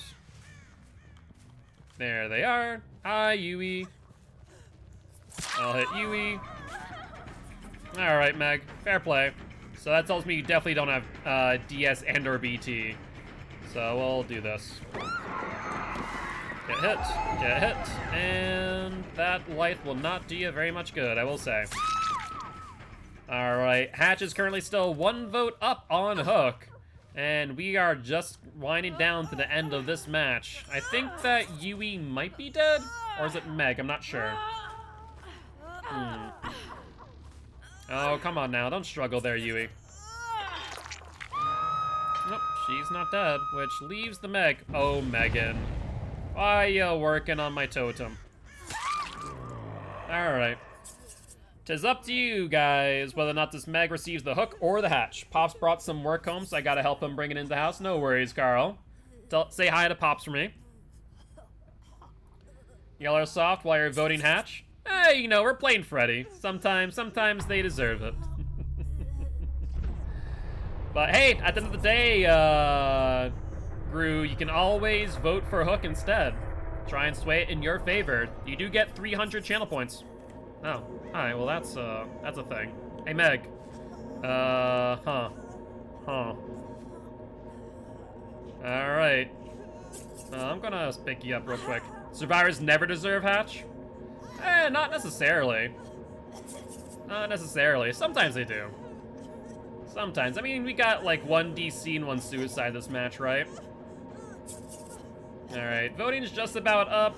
there they are. Hi, Yui. I'll hit Yui. All right, Meg. Fair play. So that tells me you definitely don't have DS and or BT. So we'll do this. Get hit, get hit, and that light will not do you very much good, I will say. All right, Hatch is currently still 1 vote up on Hook, and we are just winding down to the end of this match. I think that Yui might be dead, or is it Meg? I'm not sure. Oh, come on now, don't struggle there, Yui. Nope, she's not dead, which leaves the Meg. Oh, Megan. Why are you working on my totem? Alright. 'Tis up to you guys whether or not this Meg receives the Hook or the Hatch. Pops brought some work home, so I gotta help him bring it into the house. No worries, Carl. Say hi to Pops for me. Yell soft while you're voting Hatch. Hey, you know, we're playing Freddy. Sometimes they deserve it. But hey, at the end of the day, Gru, you can always vote for Hook instead. Try and sway it in your favor. You do get 300 channel points. Oh, alright, well that's a thing. Hey, Meg. Alright. I'm gonna pick you up real quick. Survivors never deserve Hatch? Not necessarily. Not necessarily. Sometimes they do. Sometimes. I mean, we got like 1 DC and 1 suicide this match, right? Alright, voting's just about up.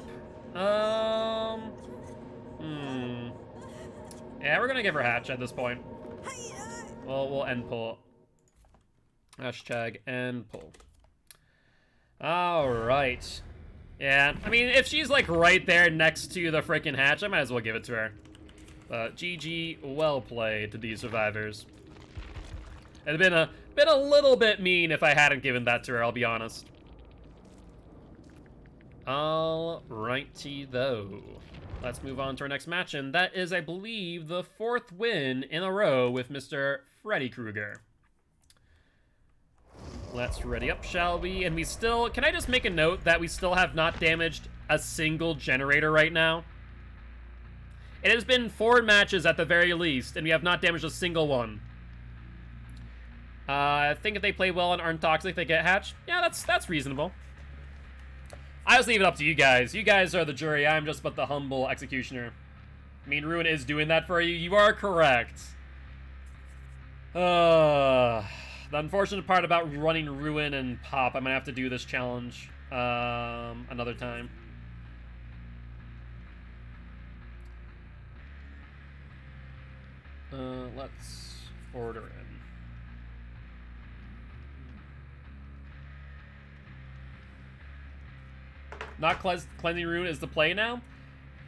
Yeah, we're gonna give her Hatch at this point. Well, we'll end pull. Hashtag end pull. Alright. Yeah, I mean, if she's like right there next to the freaking Hatch, I might as well give it to her. But GG, well played to these survivors. It'd been a little bit mean if I hadn't given that to her, I'll be honest. Alrighty though. Let's move on to our next match, and that is, I believe, the 4th win in a row with Mr. Freddy Krueger. Let's ready up, shall we? And we still, can I just make a note that we still have not damaged a single generator right now? It has been 4 matches at the very least, and we have not damaged a single one. I think if they play well and aren't toxic, they get Hatch. Yeah, that's reasonable. I just leave it up to you guys. You guys are the jury. I'm just but the humble executioner. I mean, Ruin is doing that for you. You are correct. The unfortunate part about running Ruin and Pop, I'm gonna have to do this challenge another time. Let's order in. Not Cleansing Rune is the play now?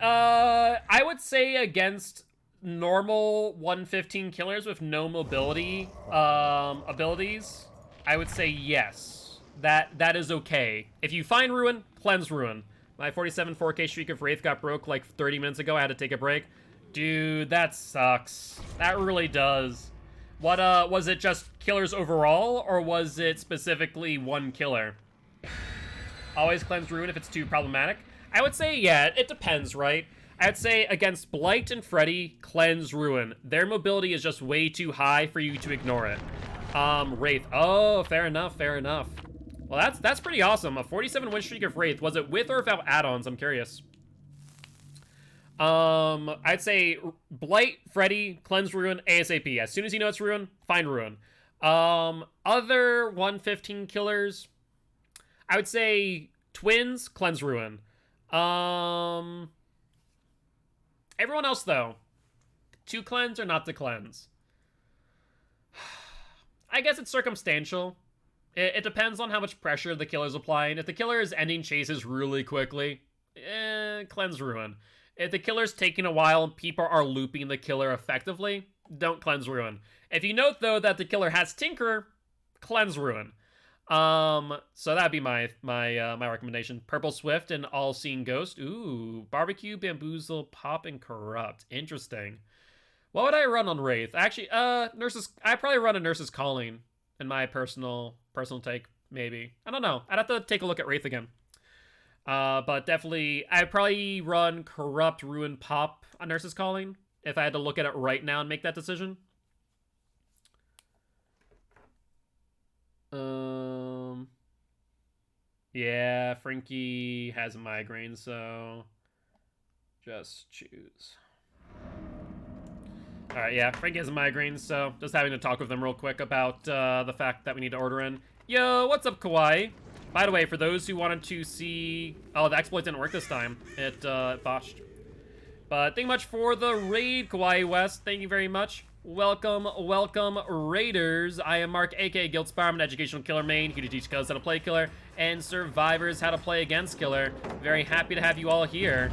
I would say against normal 115 killers with no mobility abilities, I would say yes. That is okay. If you find Ruin, cleanse Ruin. My 47 4K streak of Wraith got broke like 30 minutes ago. I had to take a break. Dude, that sucks. That really does. What, was it just killers overall, or was it specifically one killer? Always cleanse Ruin if it's too problematic? I would say, yeah, it depends, right? I'd say against Blight and Freddy, cleanse Ruin. Their mobility is just way too high for you to ignore it. Wraith. Oh, fair enough, fair enough. Well, that's pretty awesome. A 47 win streak of Wraith. Was it with or without add-ons? I'm curious. I'd say Blight, Freddy, cleanse Ruin, ASAP. As soon as you know it's Ruin, find Ruin. Other 115 killers, I would say Twins, cleanse Ruin. Everyone else, though, to cleanse or not to cleanse? I guess it's circumstantial. It depends on how much pressure the killer's applying. If the killer is ending chases really quickly, cleanse Ruin. If the killer's taking a while and people are looping the killer effectively, don't cleanse Ruin. If you note, though, that the killer has Tinker, cleanse Ruin. So that'd be my recommendation. Purple Swift and All-Seeing Ghost. Ooh, Barbecue, Bamboozle, Pop, and Corrupt. Interesting. What would I run on Wraith? Actually, I'd probably run a Nurse's Calling in my personal take. Maybe. I don't know. I'd have to take a look at Wraith again. But definitely, I'd probably run Corrupt, Ruin, Pop on Nurse's Calling if I had to look at it right now and make that decision. Yeah, Frankie has a migraine, so just choose. Alright, yeah, Frankie has a migraine, so just having to talk with them real quick about the fact that we need to order in. Yo, what's up, Kawaii? By the way, for those who wanted to see... Oh, the exploit didn't work this time. It botched. But thank you much for the raid, Kawaii West. Thank you very much. Welcome, welcome, Raiders. I am Mark, aka Guilt Spire. I'm an educational killer main, here to teach Cuz how to play killer, and survivors how to play against killer. Very happy to have you all here.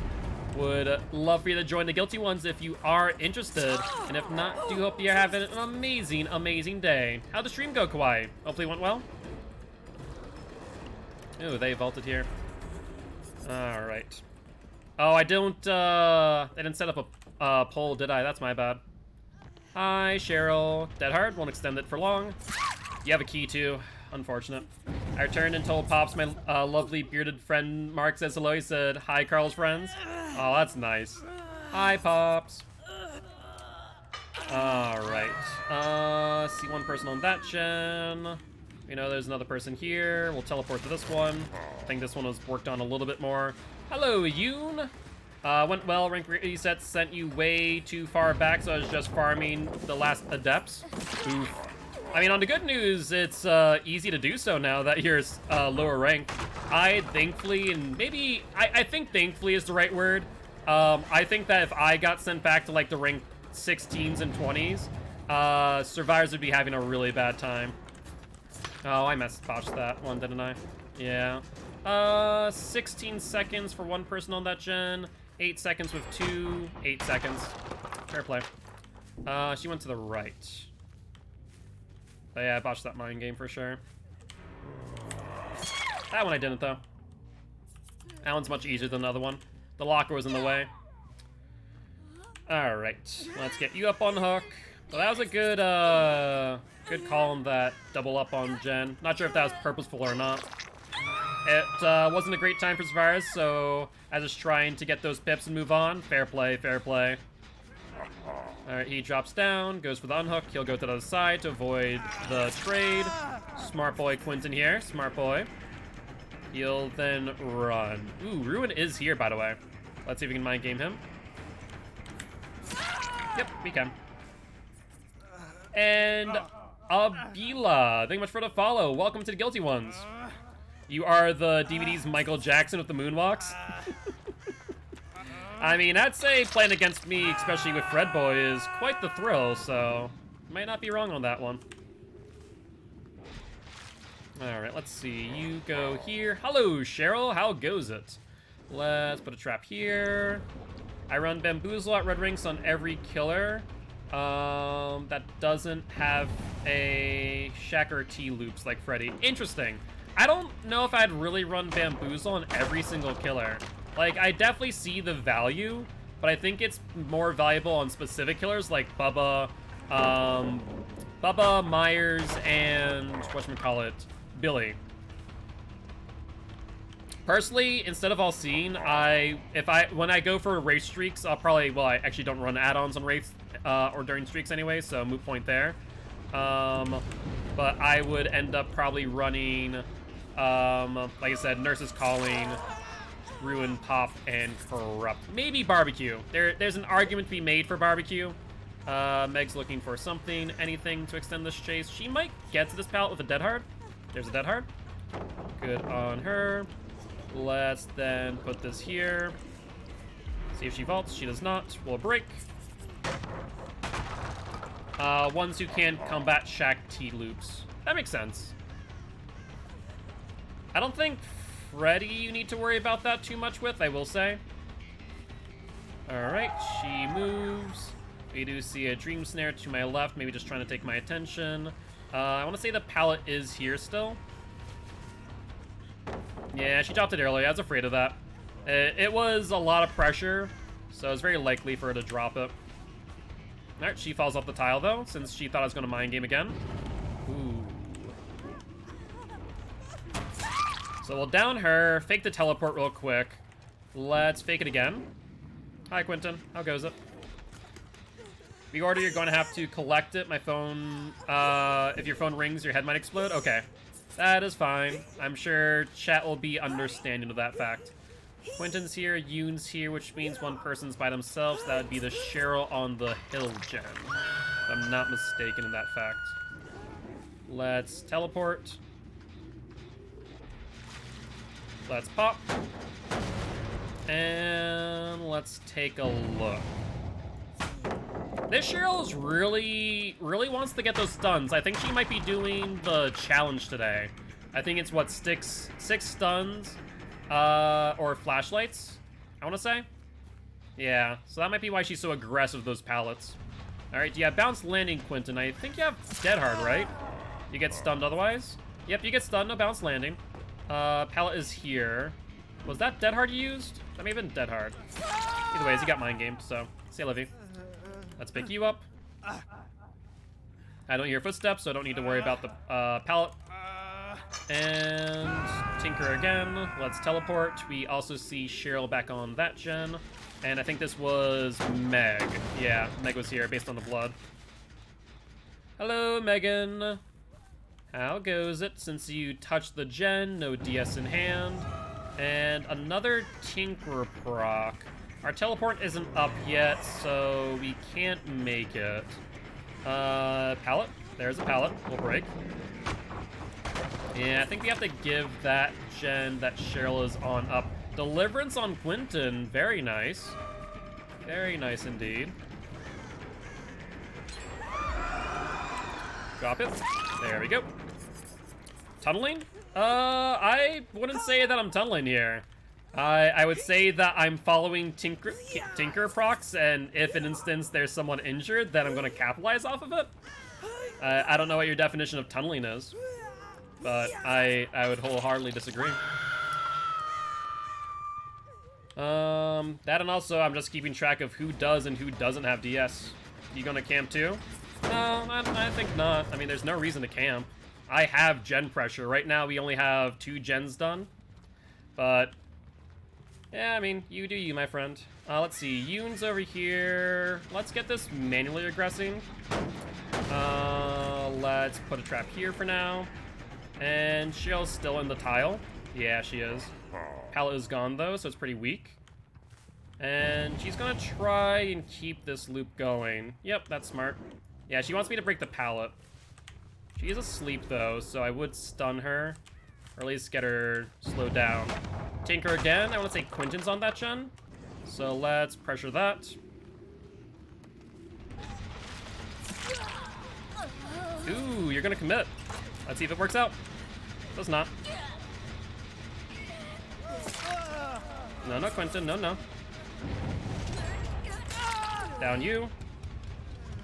Would love for you to join the Guilty ones if you are interested. And if not, do hope you're having an amazing, amazing day. How'd the stream go, Kawaii? Hopefully it went well. Ooh, they vaulted here. Alright. Oh, I didn't set up a poll, did I? That's my bad. Hi, Cheryl. Dead hard, won't extend it for long. You have a key too. Unfortunate. I returned and told Pops my lovely bearded friend Mark says hello. He said, hi, Carl's friends. Oh, that's nice. Hi, Pops. Alright. See one person on that gen. You know, there's another person here. We'll teleport to this one. I think this one was worked on a little bit more. Hello, Yoon. Went well. Rank reset sent you way too far back, so I was just farming the last adepts. Oof. I mean, on the good news, it's easy to do so now that you're lower rank. I thankfully, and maybe, I think thankfully is the right word. I think that if I got sent back to like the rank 16s and 20s, survivors would be having a really bad time. Oh, I botched that one, didn't I? Yeah. 16 seconds for one person on that gen. 8 seconds with 2. 8 seconds. Fair play. She went to the right. But yeah, I botched that mind game for sure. That one I didn't, though. That one's much easier than the other one. The locker was in the way. Alright, let's get you up on hook. Well, that was a good, good call on that double up on Jen. Not sure if that was purposeful or not. It wasn't a great time for survivors, so I was just trying to get those pips and move on. Fair play, fair play. Alright, he drops down, goes for the unhook. He'll go to the other side to avoid the trade. Smart boy Quentin here, smart boy. He'll then run. Ooh, Ruin is here, by the way. Let's see if we can mind game him. Yep, we can. And Abila, thank you much for the follow. Welcome to the Guilty Ones. You are the DVD's Michael Jackson with the moonwalks. I mean, I'd say playing against me, especially with Fred Boy, is quite the thrill, so might not be wrong on that one. Alright, let's see. You go here. Hello, Cheryl. How goes it? Let's put a trap here. I run Bamboozle at Red Rings on every killer. That doesn't have a Shacker T loops like Freddy. Interesting. I don't know if I'd really run Bamboozle on every single killer. Like, I definitely see the value, but I think it's more valuable on specific killers like Bubba, Myers, and whatchamacallit, Billy. Personally, instead of all seen, when I go for race streaks, I'll probably, well, I actually don't run add-ons on race, or during streaks anyway, so moot point there. But I would end up probably running, like I said, Nurse's Calling, Ruin, Pop, and Corrupt. Maybe Barbecue. There's an argument to be made for Barbecue. Meg's looking for something, anything to extend this chase. She might get to this pallet with a Dead Hard. There's a Dead Hard. Good on her. Let's then put this here. See if she vaults. She does not. We'll break. Ones who can combat Shack T loops. That makes sense. I don't think Freddy you need to worry about that too much with, I will say. Alright, she moves. We do see a Dream Snare to my left, maybe just trying to take my attention. I want to say the pallet is here still. Yeah, she dropped it earlier. I was afraid of that. It was a lot of pressure, so it's very likely for her to drop it. Alright, she falls off the tile, though, since she thought I was going to mind game again. Ooh. So we'll down her, fake the teleport real quick. Let's fake it again. Hi, Quentin. How goes it? Reorder, you're going to have to collect it. My phone, if your phone rings, your head might explode. Okay. That is fine. I'm sure chat will be understanding of that fact. Quentin's here, Yoon's here, which means one person's by themselves. That would be the Cheryl on the hill gen. If I'm not mistaken in that fact. Let's teleport. Let's pop. And let's take a look. This Cheryl is really wants to get those stuns. I think she might be doing the challenge today. I think it's what, six stuns, or flashlights, I want to say. Yeah, so that might be why she's so aggressive with those pallets. All right, yeah, bounce landing, Quentin. I think you have dead hard, right? You get stunned otherwise? Yep, you get stunned, no bounce landing. Pallet is here. Was that dead hard you used? That may have been dead hard. Either ways, you got mind gamed, so say Livy. Let's pick you up. I don't hear footsteps, so I don't need to worry about the pallet. And Tinker again. Let's teleport. We also see Cheryl back on that gen. And I think this was Meg. Yeah, Meg was here based on the blood. Hello, Megan. How goes it since you touched the gen? No DS in hand. And another Tinker proc. Our teleport isn't up yet, so we can't make it. Pallet. There's a pallet. We'll break. Yeah, I think we have to give that gen that Cheryl is on up. Deliverance on Quentin. Very nice. Very nice indeed. Drop it. There we go. Tunneling? I wouldn't say that I'm tunneling here. I would say that I'm following Tinker procs, and if in instance there's someone injured, then I'm going to capitalize off of it. I don't know what your definition of tunneling is, but I would wholeheartedly disagree. That and also I'm just keeping track of who does and who doesn't have DS. You gonna camp too? No, I think not. I mean, there's no reason to camp. I have gen pressure. Right now we only have 2 gens done, but yeah, I mean, you do you, my friend. Let's see, Yoon's over here. Let's get this manually aggressing. Let's put a trap here for now. And Cheryl's still in the tile. Yeah, she is. Pallet is gone, though, so it's pretty weak. And she's gonna try and keep this loop going. Yep, that's smart. Yeah, she wants me to break the pallet. She is asleep, though, so I would stun her. Or at least get her slowed down. Tinker again. I want to say Quentin's on that gen. So let's pressure that. Ooh, you're gonna commit. Let's see if it works out. Does not. No, no, Quentin. No, no. Down you.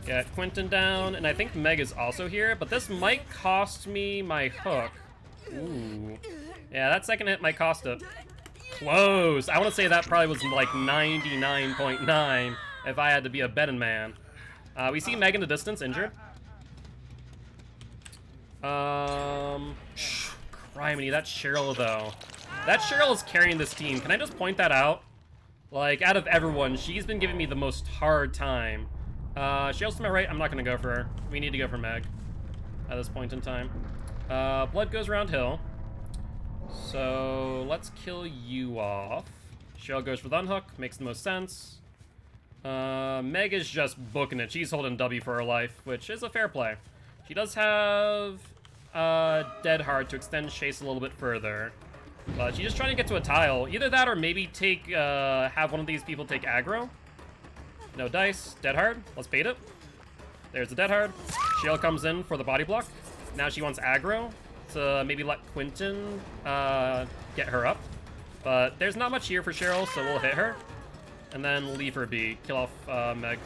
Get Quentin down. And I think Meg is also here. But this might cost me my hook. Ooh. Yeah, that second hit might cost it. Close. I want to say that probably was like 99.9 if I had to be a betting man. We see Meg in the distance, injured. Criminy, that Cheryl, though. That Cheryl is carrying this team. Can I just point that out? Like, out of everyone, she's been giving me the most hard time. Cheryl's to my right. I'm not going to go for her. We need to go for Meg at this point in time. Blood goes around hill. So let's kill you off. Cheryl goes for the unhook. Makes the most sense. Meg is just booking it. She's holding W for her life, which is a fair play. She does have dead hard to extend chase a little bit further. But she's just trying to get to a tile. Either that or maybe take have one of these people take aggro. No dice. Dead hard. Let's bait it. There's the dead hard. Cheryl comes in for the body block. Now she wants aggro to maybe let Quentin get her up. But there's not much here for Cheryl, so we'll hit her. And then leave her be. Kill off Meg.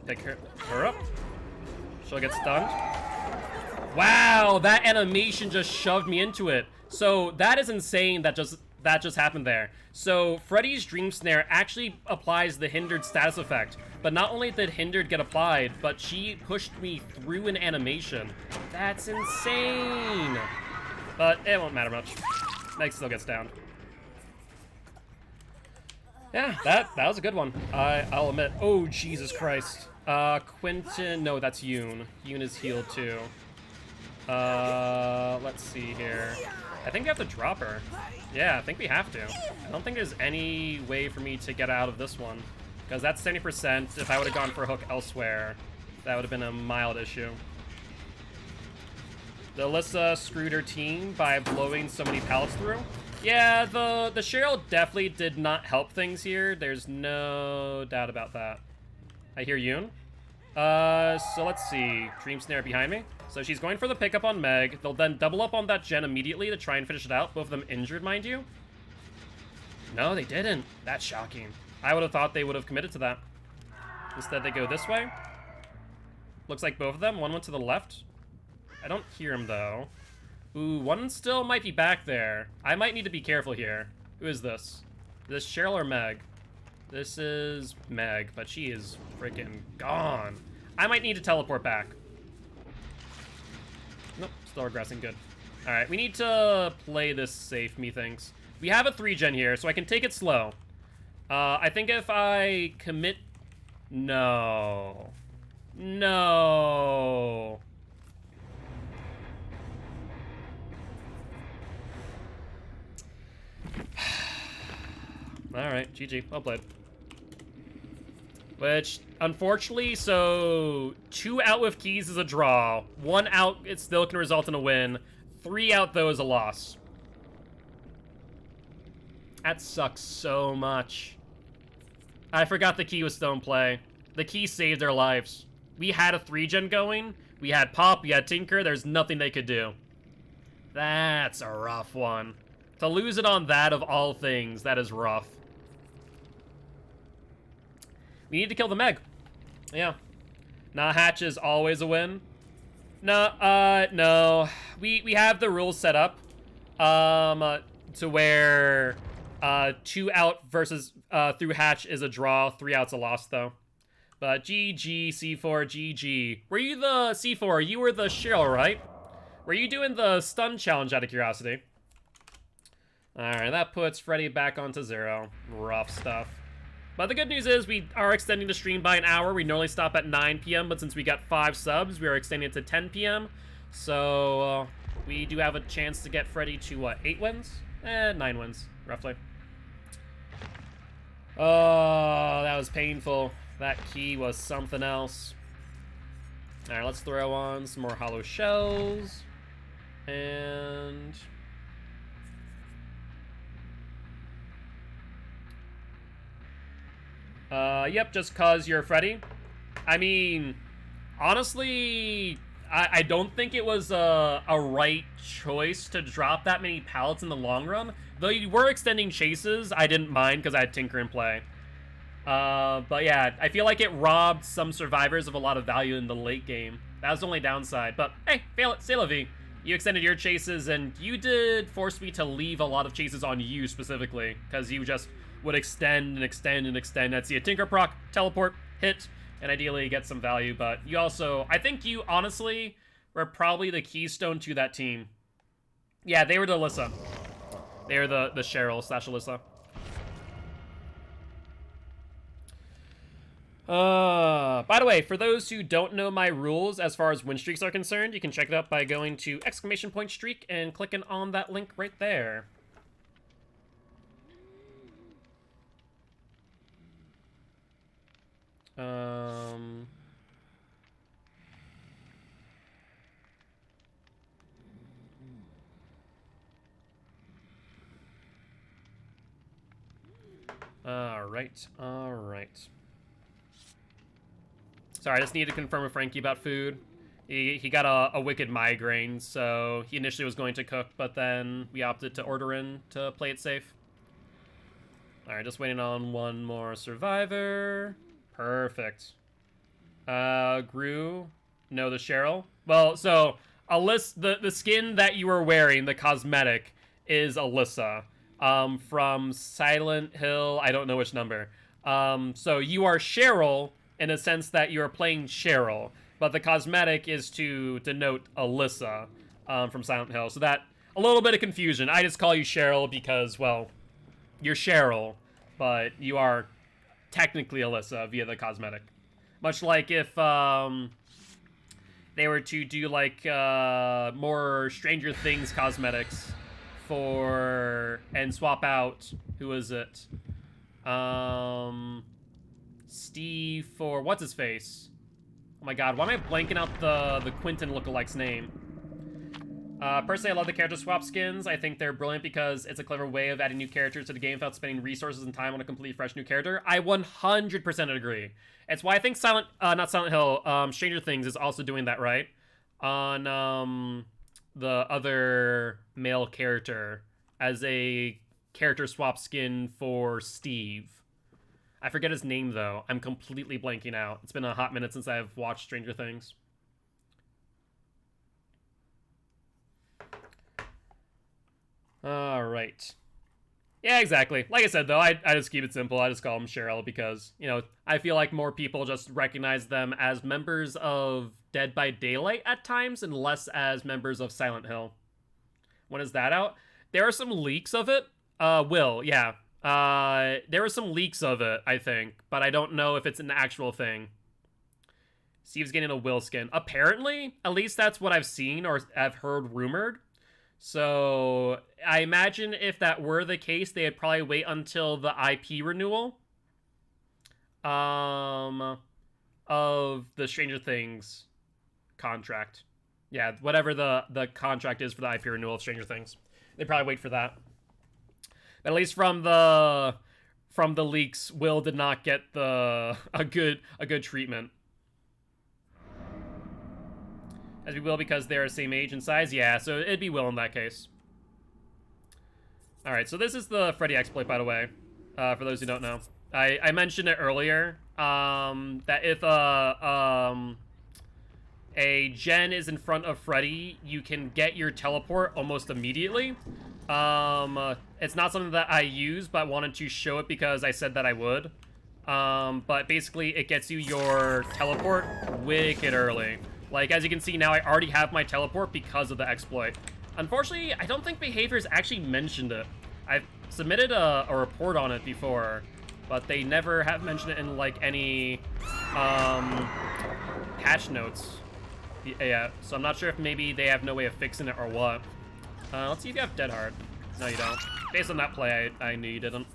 Pick her up. She'll get stunned. Wow, that animation just shoved me into it. So that is insane that that just happened there. So Freddy's Dream Snare actually applies the hindered status effect. But not only did hindered get applied, but she pushed me through an animation. That's insane. But it won't matter much. Meg still gets down. Yeah, that was a good one. I'll admit. Oh, Jesus Christ. Quentin, no, that's Yoon. Yoon is healed too. Let's see here. I think we have to drop her. Yeah, I think we have to. I don't think there's any way for me to get out of this one. Because that's 70%. If I would have gone for a hook elsewhere, that would have been a mild issue. The Alyssa screwed her team by blowing so many pallets through. Yeah, the Cheryl definitely did not help things here. There's no doubt about that. I hear Yoon. So let's see. Dream Snare behind me. So she's going for the pickup on Meg. They'll then double up on that gen immediately to try and finish it out. Both of them injured, mind you. No, they didn't. That's shocking. I would have thought they would have committed to that. Instead, they go this way. Looks like both of them. One went to the left. I don't hear him, though. Ooh, one still might be back there. I might need to be careful here. Who is this? Is this Cheryl or Meg? This is Meg, but she is freaking gone. I might need to teleport back. Nope, still regressing. Good. All right, we need to play this safe, methinks. We have a 3-gen here, so I can take it slow. I think if I commit... No. No. Alright, GG. Well played. Which, unfortunately, so 2 out with keys is a draw. 1 out, it still can result in a win. 3 out, though, is a loss. That sucks so much. I forgot the key was still in play. The key saved our lives. We had a 3-gen going. We had Pop, we had Tinker. There's nothing they could do. That's a rough one. To lose it on that of all things, that is rough. We need to kill the Meg. Yeah. Nah, Hatch is always a win. No. We have the rules set up. To where 2 out versus through Hatch is a draw, 3 out's a loss though. But GG, C4, GG. Were you the C4? You were the Cheryl, right? Were you doing the stun challenge out of curiosity? Alright, that puts Freddy back onto 0. Rough stuff. But the good news is we are extending the stream by an hour. We normally stop at 9 p.m., but since we got 5 subs, we are extending it to 10 p.m. So we do have a chance to get Freddy to, what, 8 wins? 9 wins, roughly. Oh, that was painful. That key was something else. Alright, let's throw on some more hollow shells. And... yep, just cause you're Freddy. I mean, honestly, I don't think it was a right choice to drop that many pallets in the long run. Though you were extending chases, I didn't mind because I had Tinker in play. But yeah, I feel like it robbed some survivors of a lot of value in the late game. That was the only downside. But hey, c'est la vie. You extended your chases, and you did force me to leave a lot of chases on you specifically, because you just would extend and extend and extend. I'd see a Tinker proc, teleport, hit, and ideally get some value. But you also, I think you honestly were probably the keystone to that team. Yeah, they were the Alyssa. They were the Cheryl / Alyssa. By the way, for those who don't know my rules as far as win streaks are concerned, you can check it out by going to !streak and clicking on that link right there. All right. Sorry, I just need to confirm with Frankie about food. He got a wicked migraine, so he initially was going to cook, but then we opted to order in to play it safe. All right, just waiting on one more survivor. Perfect. Gru. No, the Cheryl. Well, so Alyssa, the skin that you were wearing, the cosmetic, is Alyssa. from Silent Hill. I don't know which number. So you are Cheryl in a sense that you are playing Cheryl, but the cosmetic is to denote Alyssa from Silent Hill. So that, a little bit of confusion. I just call you Cheryl because, well, you're Cheryl, but you are technically Alyssa via the cosmetic. Much like if they were to do like more Stranger Things cosmetics for and swap out, who is it? Steve for what's his face? Oh my god, why am I blanking out the Quentin lookalike's name? Personally, I love the character swap skins. I think they're brilliant because it's a clever way of adding new characters to the game without spending resources and time on a completely fresh new character. I 100% agree. It's why I think not Silent Hill, Stranger Things is also doing that right on the other male character as a character swap skin for Steve. I forget his name though. I'm completely blanking out. It's been a hot minute since I've watched Stranger Things. All right. Yeah, exactly. Like I said, though, I just keep it simple. I just call them Cheryl because, you know, I feel like more people just recognize them as members of Dead by Daylight at times and less as members of Silent Hill. When is that out? There are some leaks of it. Will, yeah. There were some leaks of it, I think, but I don't know if it's an actual thing. Steve's getting a Will skin. Apparently, at least that's what I've seen or I've heard rumored. So I imagine if that were the case, they'd probably wait until the IP renewal of the Stranger Things contract. Yeah, whatever the contract is for the IP renewal of Stranger Things. They'd probably wait for that. But at least from the leaks, Will did not get a good treatment. As we will because they're the same age and size? Yeah, so it'd be Will in that case. Alright, so this is the Freddy exploit, by the way, for those who don't know. I mentioned it earlier, that if a gen is in front of Freddy, you can get your teleport almost immediately. It's not something that I use, but wanted to show it because I said that I would. But basically, it gets you your teleport wicked early. Like, as you can see now, I already have my teleport because of the exploit. Unfortunately, I don't think Behaviors actually mentioned it. I've submitted a report on it before, but they never have mentioned it in, like, any patch notes. Yeah, so I'm not sure if maybe they have no way of fixing it or what. Let's see if you have Dead Hard. No, you don't. Based on that play, I knew you didn't.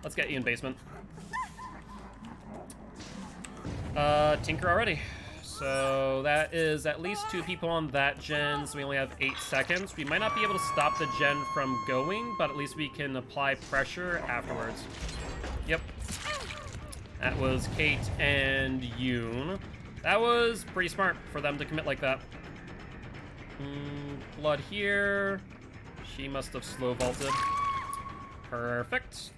Let's get you in basement. Tinker already. So that is at least 2 people on that gen, so we only have 8 seconds. We might not be able to stop the gen from going, but at least we can apply pressure afterwards. Yep. That was Kate and Yoon. That was pretty smart for them to commit like that. Blood here. She must have slow vaulted. Perfect.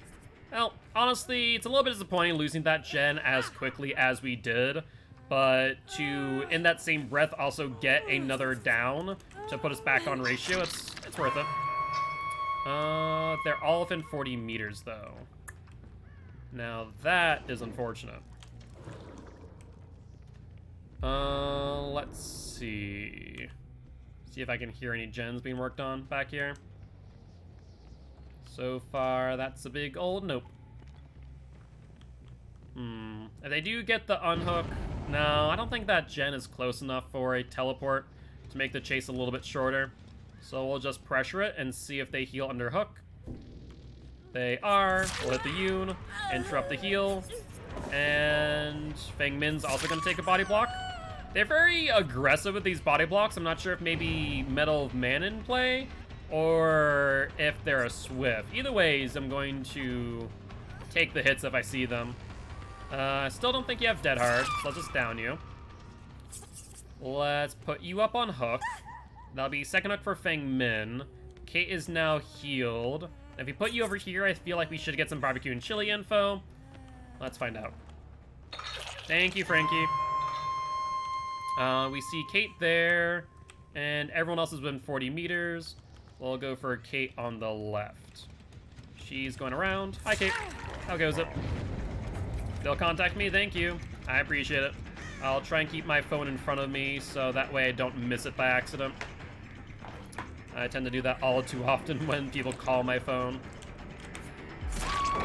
Well, honestly, it's a little bit disappointing losing that gen as quickly as we did. But to, in that same breath, also get another down to put us back on ratio, it's worth it. They're all within 40 meters, though. Now, that is unfortunate. Let's see. See if I can hear any gens being worked on back here. So far, that's a big old nope. If they do get the unhook... No, I don't think that gen is close enough for a teleport to make the chase a little bit shorter. So we'll just pressure it and see if they heal under hook. They are. We'll hit the Yoon, interrupt the heal, and Feng Min's also going to take a body block. They're very aggressive with these body blocks. I'm not sure if maybe Metal Man in play or if they're a Swift. Either ways, I'm going to take the hits if I see them. I still don't think you have Dead Hard, so I'll just down you. Let's put you up on hook. That'll be second hook for Feng Min. Kate is now healed. If we put you over here, I feel like we should get some barbecue and chili info. Let's find out. Thank you, Frankie. We see Kate there, and everyone else has been 40 meters. We'll go for Kate on the left. She's going around. Hi, Kate. How goes it? They'll contact me, thank you. I appreciate it. I'll try and keep my phone in front of me so that way I don't miss it by accident. I tend to do that all too often when people call my phone.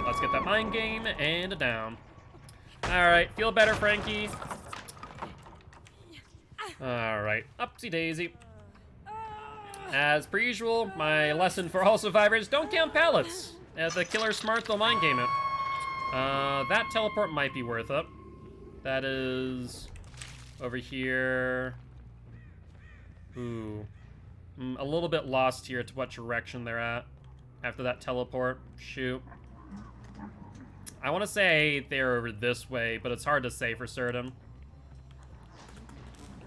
Let's get that mind game and a down. Alright, feel better, Frankie. Alright, upsy daisy. As per usual, my lesson for all survivors, don't count pallets. If the killer's smart, they'll mind game it. That teleport might be worth it. That is over here. Ooh. A little bit lost here to what direction they're at after that teleport. Shoot. I want to say they're over this way, but it's hard to say for certain.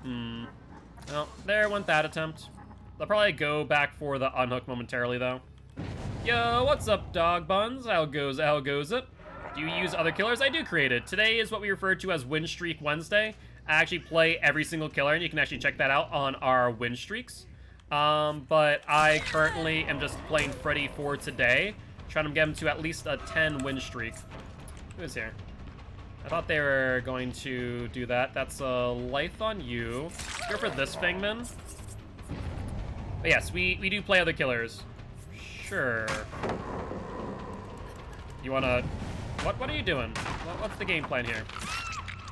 Well, there went that attempt. They'll probably go back for the unhook momentarily, though. Yo, what's up, dog buns? How goes it? Do you use other killers? I do create it. Today is what we refer to as Win Streak Wednesday. I actually play every single killer, and you can actually check that out on our win streaks. But I currently am just playing Freddy for today, trying to get him to at least a 10 win streak. Who's here? I thought they were going to do that. That's a Lyth on you. Go for this Fangman. But yes, we do play other killers. Sure. You wanna... What are you doing? What's the game plan here?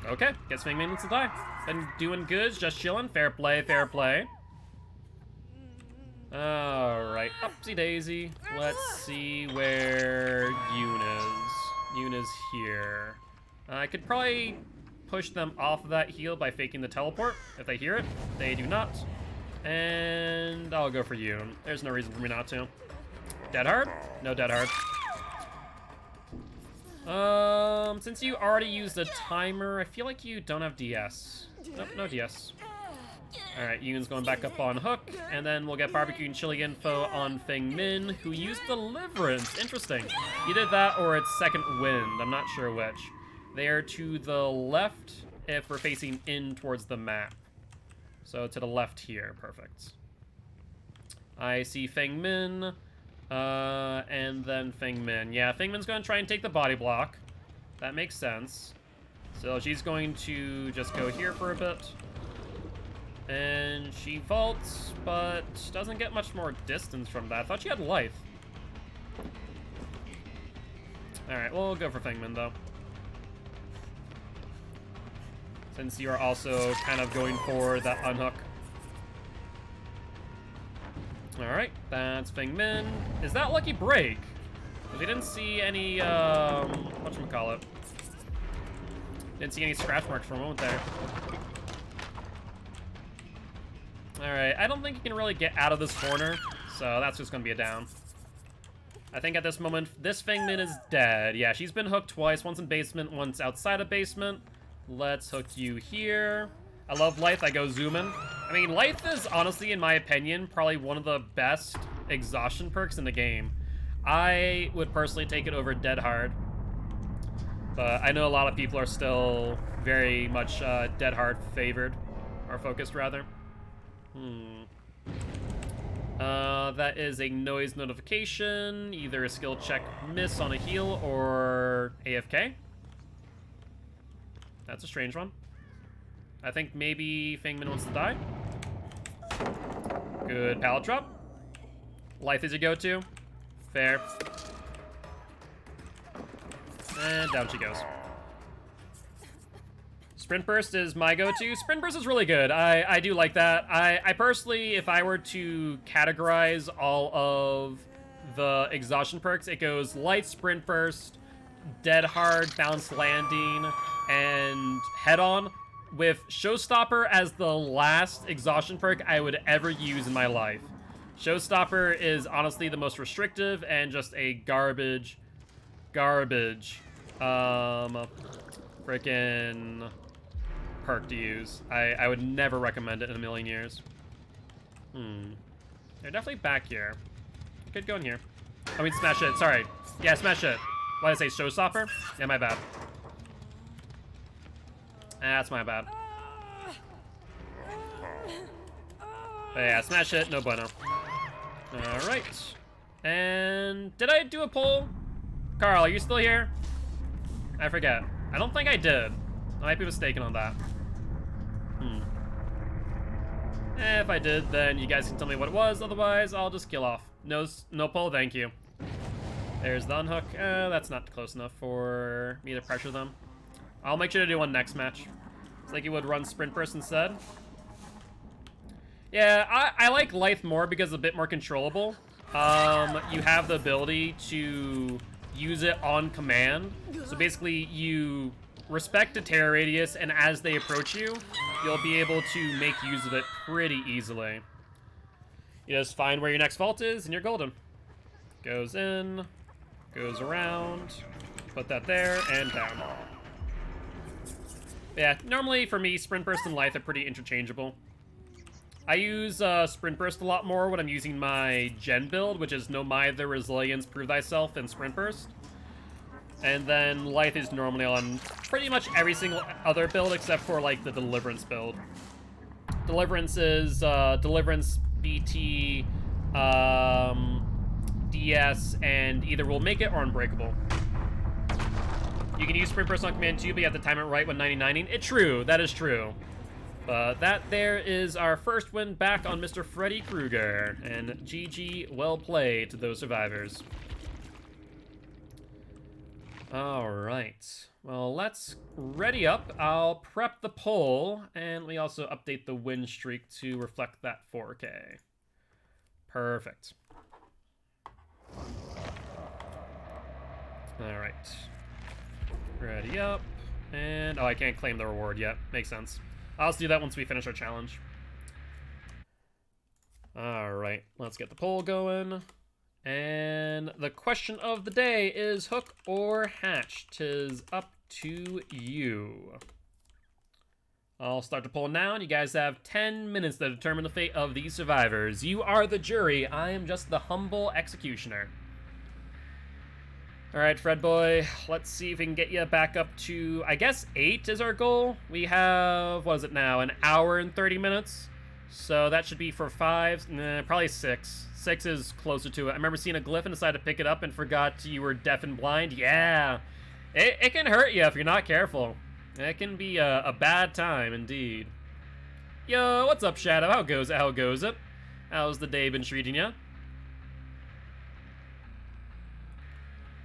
Okay, guess Fangman needs to die. Been doing good, just chilling. Fair play, fair play. Alright, upsy daisy. Let's see where Yoon is. Yoon is here. I could probably push them off of that heal by faking the teleport, if they hear it. They do not. And I'll go for Yoon. There's no reason for me not to. Dead hard? No dead hard. Since you already used a timer, I feel like you don't have DS. Nope, no DS. Alright, Yoon's going back up on Hook, and then we'll get barbecue and chili info on Feng Min, who used Deliverance. Interesting. Either that or it's Second Wind. I'm not sure which. They are to the left if we're facing in towards the map. So to the left here. Perfect. I see Feng Min, and then Feng Min. Yeah, Feng Min's going to try and take the body block. That makes sense. So she's going to just go here for a bit. And she vaults, but doesn't get much more distance from that. I thought she had life. Alright, we'll go for Feng Min, though. Since you are also kind of going for that unhook. Alright, that's Feng Min. Is that Lucky Break? We didn't see any, whatchamacallit. Didn't see any scratch marks for a moment there. Alright, I don't think you can really get out of this corner, so that's just gonna be a down. I think at this moment, this Feng Min is dead. Yeah, she's been hooked twice, once in basement, once outside of basement. Let's hook you here. I love Lyth, I go zoom in. I mean, Lyth is honestly, in my opinion, probably one of the best exhaustion perks in the game. I would personally take it over Dead Hard. But I know a lot of people are still very much Dead Hard favored, or focused rather. That is a noise notification, either a skill check miss on a heal or AFK. That's a strange one. I think maybe Feng Min wants to die. Good pallet drop. Lyth is a go-to. Fair. And down she goes. Sprint Burst is my go-to. Sprint Burst is really good. I do like that. I personally, if I were to categorize all of the exhaustion perks, it goes Light Sprint Burst, Dead Hard, Bounce Landing, and Head On, with Showstopper as the last exhaustion perk I would ever use in my life. Showstopper is honestly the most restrictive and just a garbage frickin' perk to use. I would never recommend it in a million years. They're definitely back here. Could go in here. I mean, smash it. Sorry. Yeah, smash it. Why did I say showstopper? Yeah, my bad. That's my bad. But yeah, smash it. No bueno. Alright. And did I do a poll? Carl, are you still here? I forget. I don't think I did. I might be mistaken on that. If I did, then you guys can tell me what it was. Otherwise, I'll just kill off. No poll, thank you. There's the unhook. That's not close enough for me to pressure them. I'll make sure to do one next match. It's like you would run sprint burst instead. Yeah, I like Lithe more because it's a bit more controllable. You have the ability to use it on command. So basically, you respect the terror radius, and as they approach you, you'll be able to make use of it pretty easily. You just find where your next vault is, and you're golden. Goes in, goes around, put that there, and down. Yeah, normally for me, Sprint Burst and Lithe are pretty interchangeable. I use Sprint Burst a lot more when I'm using my Gen build, which is Nomai the Resilience, Prove Thyself, and Sprint Burst. And then Lithe is normally on pretty much every single other build except for, like, the Deliverance build. Deliverance is Deliverance, BT, DS, and either Will Make It or Unbreakable. You can use Sprint Burst on command too, but you have to time it right when 99ing. It's true, that is true. But that there is our first win back on Mr. Freddy Krueger. And GG, well played to those survivors. Alright. Well, let's ready up. I'll prep the poll, and we also update the win streak to reflect that 4K. Perfect. Alright. Ready up. And, oh, I can't claim the reward yet. Makes sense. I'll just do that once we finish our challenge. Alright, let's get the poll going. And the question of the day is hook or hatch. 'Tis up to you. I'll start the poll now, and you guys have 10 minutes to determine the fate of these survivors. You are the jury. I am just the humble executioner. Alright, Fred boy, let's see if we can get you back up to, I guess, 8 is our goal. We have, what is it now, an hour and 30 minutes? So that should be for 5, probably 6. 6 is closer to it. I remember seeing a glyph and decided to pick it up and forgot you were deaf and blind. Yeah, it can hurt you if you're not careful. It can be a bad time, indeed. Yo, what's up, Shadow? How goes it? How goes it? How's the day been treating you?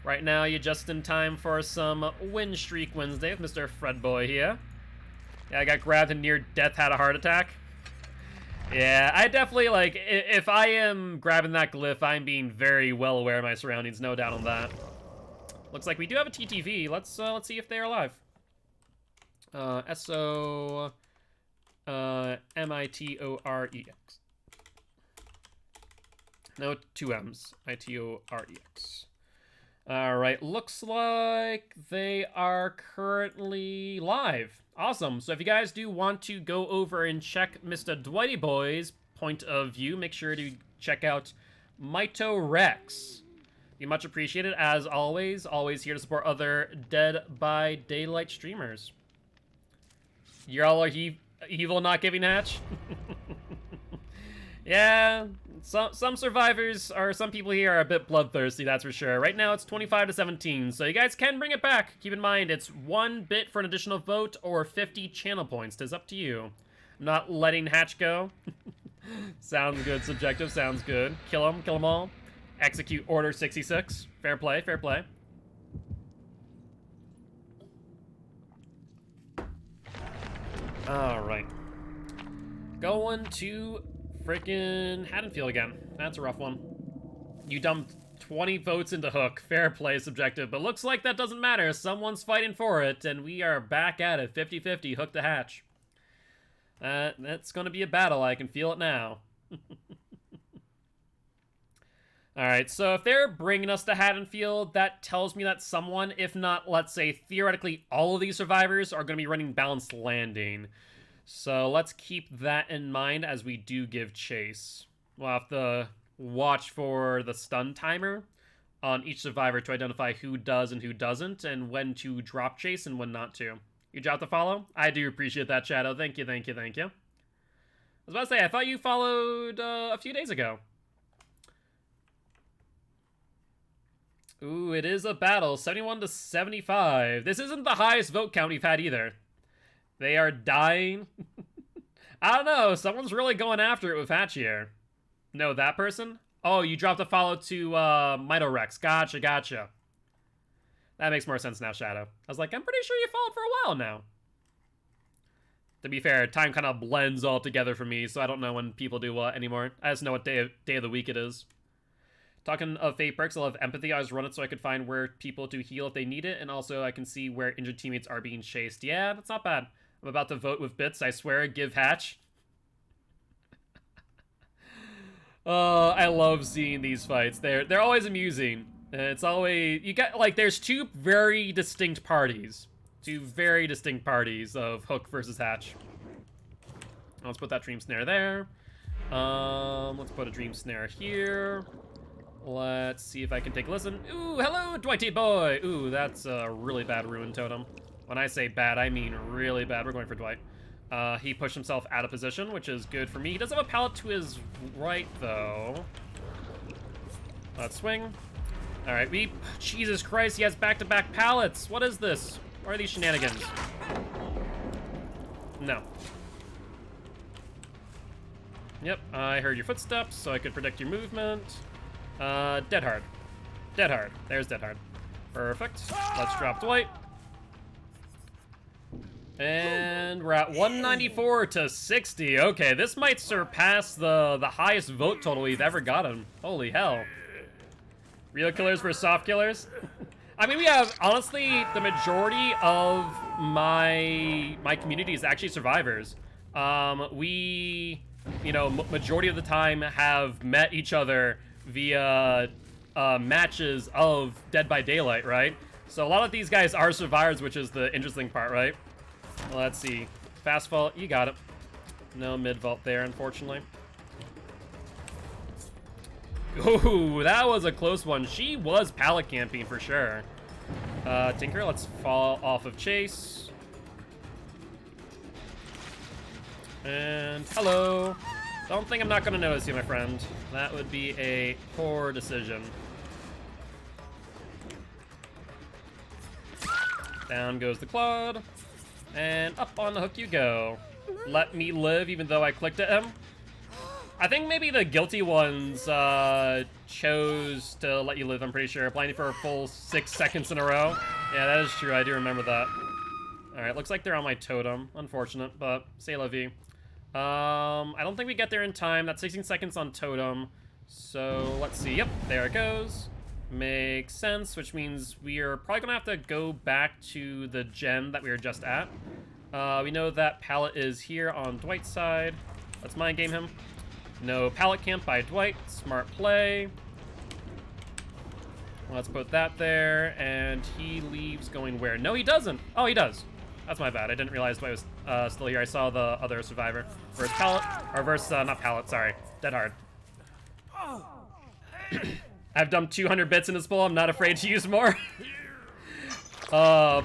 Right now, you're just in time for some Win Streak Wednesday with Mr. Fred Boy here. Yeah, I got grabbed and near death, had a heart attack. Yeah, I definitely, like, if I am grabbing that glyph, I'm being very well aware of my surroundings, no doubt on that. Looks like we do have a TTV. Let's see if they're alive. S-O... M-I-T-O-R-E-X. No, 2 M's. I-T-O-R-E-X. Alright, looks like they are currently live. Awesome. So if you guys do want to go over and check Mr. Dwighty Boy's point of view, make sure to check out Mito Rex. Be much appreciated, as always. Always here to support other Dead by Daylight streamers. You're all evil not giving hatch? Yeah, some survivors, or some people here are a bit bloodthirsty, that's for sure. Right now it's 25 to 17, so you guys can bring it back. Keep in mind, it's 1 bit for an additional vote, or 50 channel points. It's up to you. I'm not letting hatch go. Sounds good, subjective, sounds good. Kill them all. Execute Order 66. Fair play, fair play. Alright. Going to freaking Haddonfield again. That's a rough one. You dumped 20 votes into Hook. Fair play, subjective. But looks like that doesn't matter. Someone's fighting for it, and we are back at it. 50-50, Hook to hatch. That's going to be a battle. I can feel it now. Alright, so if they're bringing us to Haddonfield, that tells me that someone, if not, let's say, theoretically, all of these survivors are going to be running Balanced Landing. So let's keep that in mind as we do give chase. We'll have to watch for the stun timer on each survivor to identify who does and who doesn't, and when to drop chase and when not to. You dropped the follow? I do appreciate that, Shadow. Thank you, thank you, thank you. I was about to say, I thought you followed a few days ago. Ooh, it is a battle. 71 to 75. This isn't the highest vote count we've had either. They are dying. I don't know. Someone's really going after it with Hatch here. No, that person? Oh, you dropped a follow to Mitorex. Gotcha, gotcha. That makes more sense now, Shadow. I was like, I'm pretty sure you followed for a while now. To be fair, time kind of blends all together for me, so I don't know when people do what anymore. I just know what day of the week it is. Talking of fate perks, I love empathy. I just run it so I could find where people to heal if they need it, and also I can see where injured teammates are being chased. Yeah, that's not bad. I'm about to vote with bits, I swear. Give Hatch. Oh, I love seeing these fights. They're always amusing. It's always... You got, like, there's two very distinct parties. Two very distinct parties of Hook versus Hatch. Let's put that Dream Snare there. Let's put a Dream Snare here. Let's see if I can take a listen. Ooh, hello, Dwighty boy! Ooh, that's a really bad Ruin Totem. When I say bad, I mean really bad. We're going for Dwight. He pushed himself out of position, which is good for me. He does have a pallet to his right, though. Let's swing. All right, Jesus Christ, he has back-to-back pallets. What is this? What are these shenanigans? No. Yep, I heard your footsteps, so I could predict your movement. Dead hard. Dead hard. There's dead hard. Perfect. Let's drop Dwight. And we're at 194 to 60. Okay, this might surpass the highest vote total we've ever gotten. Holy hell. Real killers versus soft killers? I mean, we have, honestly, the majority of my community is actually survivors. We, you know, majority of the time have met each other via matches of Dead by Daylight, right? So a lot of these guys are survivors, which is the interesting part, right? Well, let's see. Fast vault, you got it. No mid vault there, unfortunately. Ooh, that was a close one. She was pallet camping for sure. Tinker, let's fall off of Chase. And hello. Don't think I'm not gonna notice you, my friend. That would be a poor decision. Down goes the Claude. And up on the hook you go. Let me live, even though I clicked at him. I think maybe the guilty ones chose to let you live, I'm pretty sure. Blinding for a full 6 seconds in a row. Yeah, that is true. I do remember that. Alright, looks like they're on my totem. Unfortunate, but c'est la vie. I don't think we get there in time. That's 16 seconds on totem. So, let's see. Yep, there it goes. Makes sense, which means we are probably going to have to go back to the gen that we were just at. We know that pallet is here on Dwight's side. Let's mind game him. No pallet camp by Dwight. Smart play. Let's put that there, and he leaves going where? No, he doesn't. Oh, he does. That's my bad. I didn't realize Dwight was still here. I saw the other survivor. Versus pallet, or versus, not pallet, sorry. Dead hard. I've dumped 200 bits in this bowl. I'm not afraid to use more.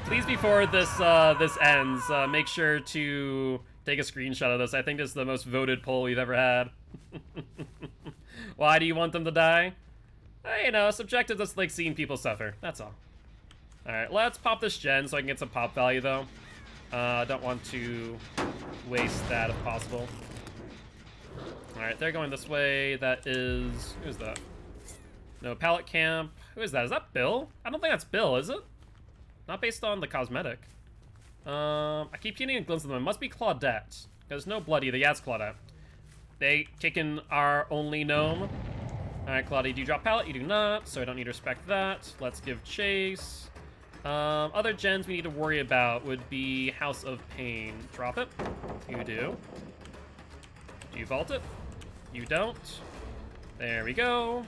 Please, before this this ends, make sure to take a screenshot of this. I think this is the most voted poll we've ever had. Why do you want them to die? You know, subjective, just like seeing people suffer. That's all. Alright, let's pop this gen so I can get some pop value, though. Don't want to waste that if possible. Alright, they're going this way. That is... Who's that? No, pallet camp. Who is that? Is that Bill? I don't think that's Bill, is it? Not based on the cosmetic. I keep getting a glimpse of them. It must be Claudette. There's no blood either. Yeah, it's Claudette. They kicking our only gnome. Alright, Claudia, do you drop pallet? You do not, so I don't need to respect that. Let's give chase. Other gens we need to worry about would be House of Pain. Drop it. You do. Do you vault it? You don't. There we go.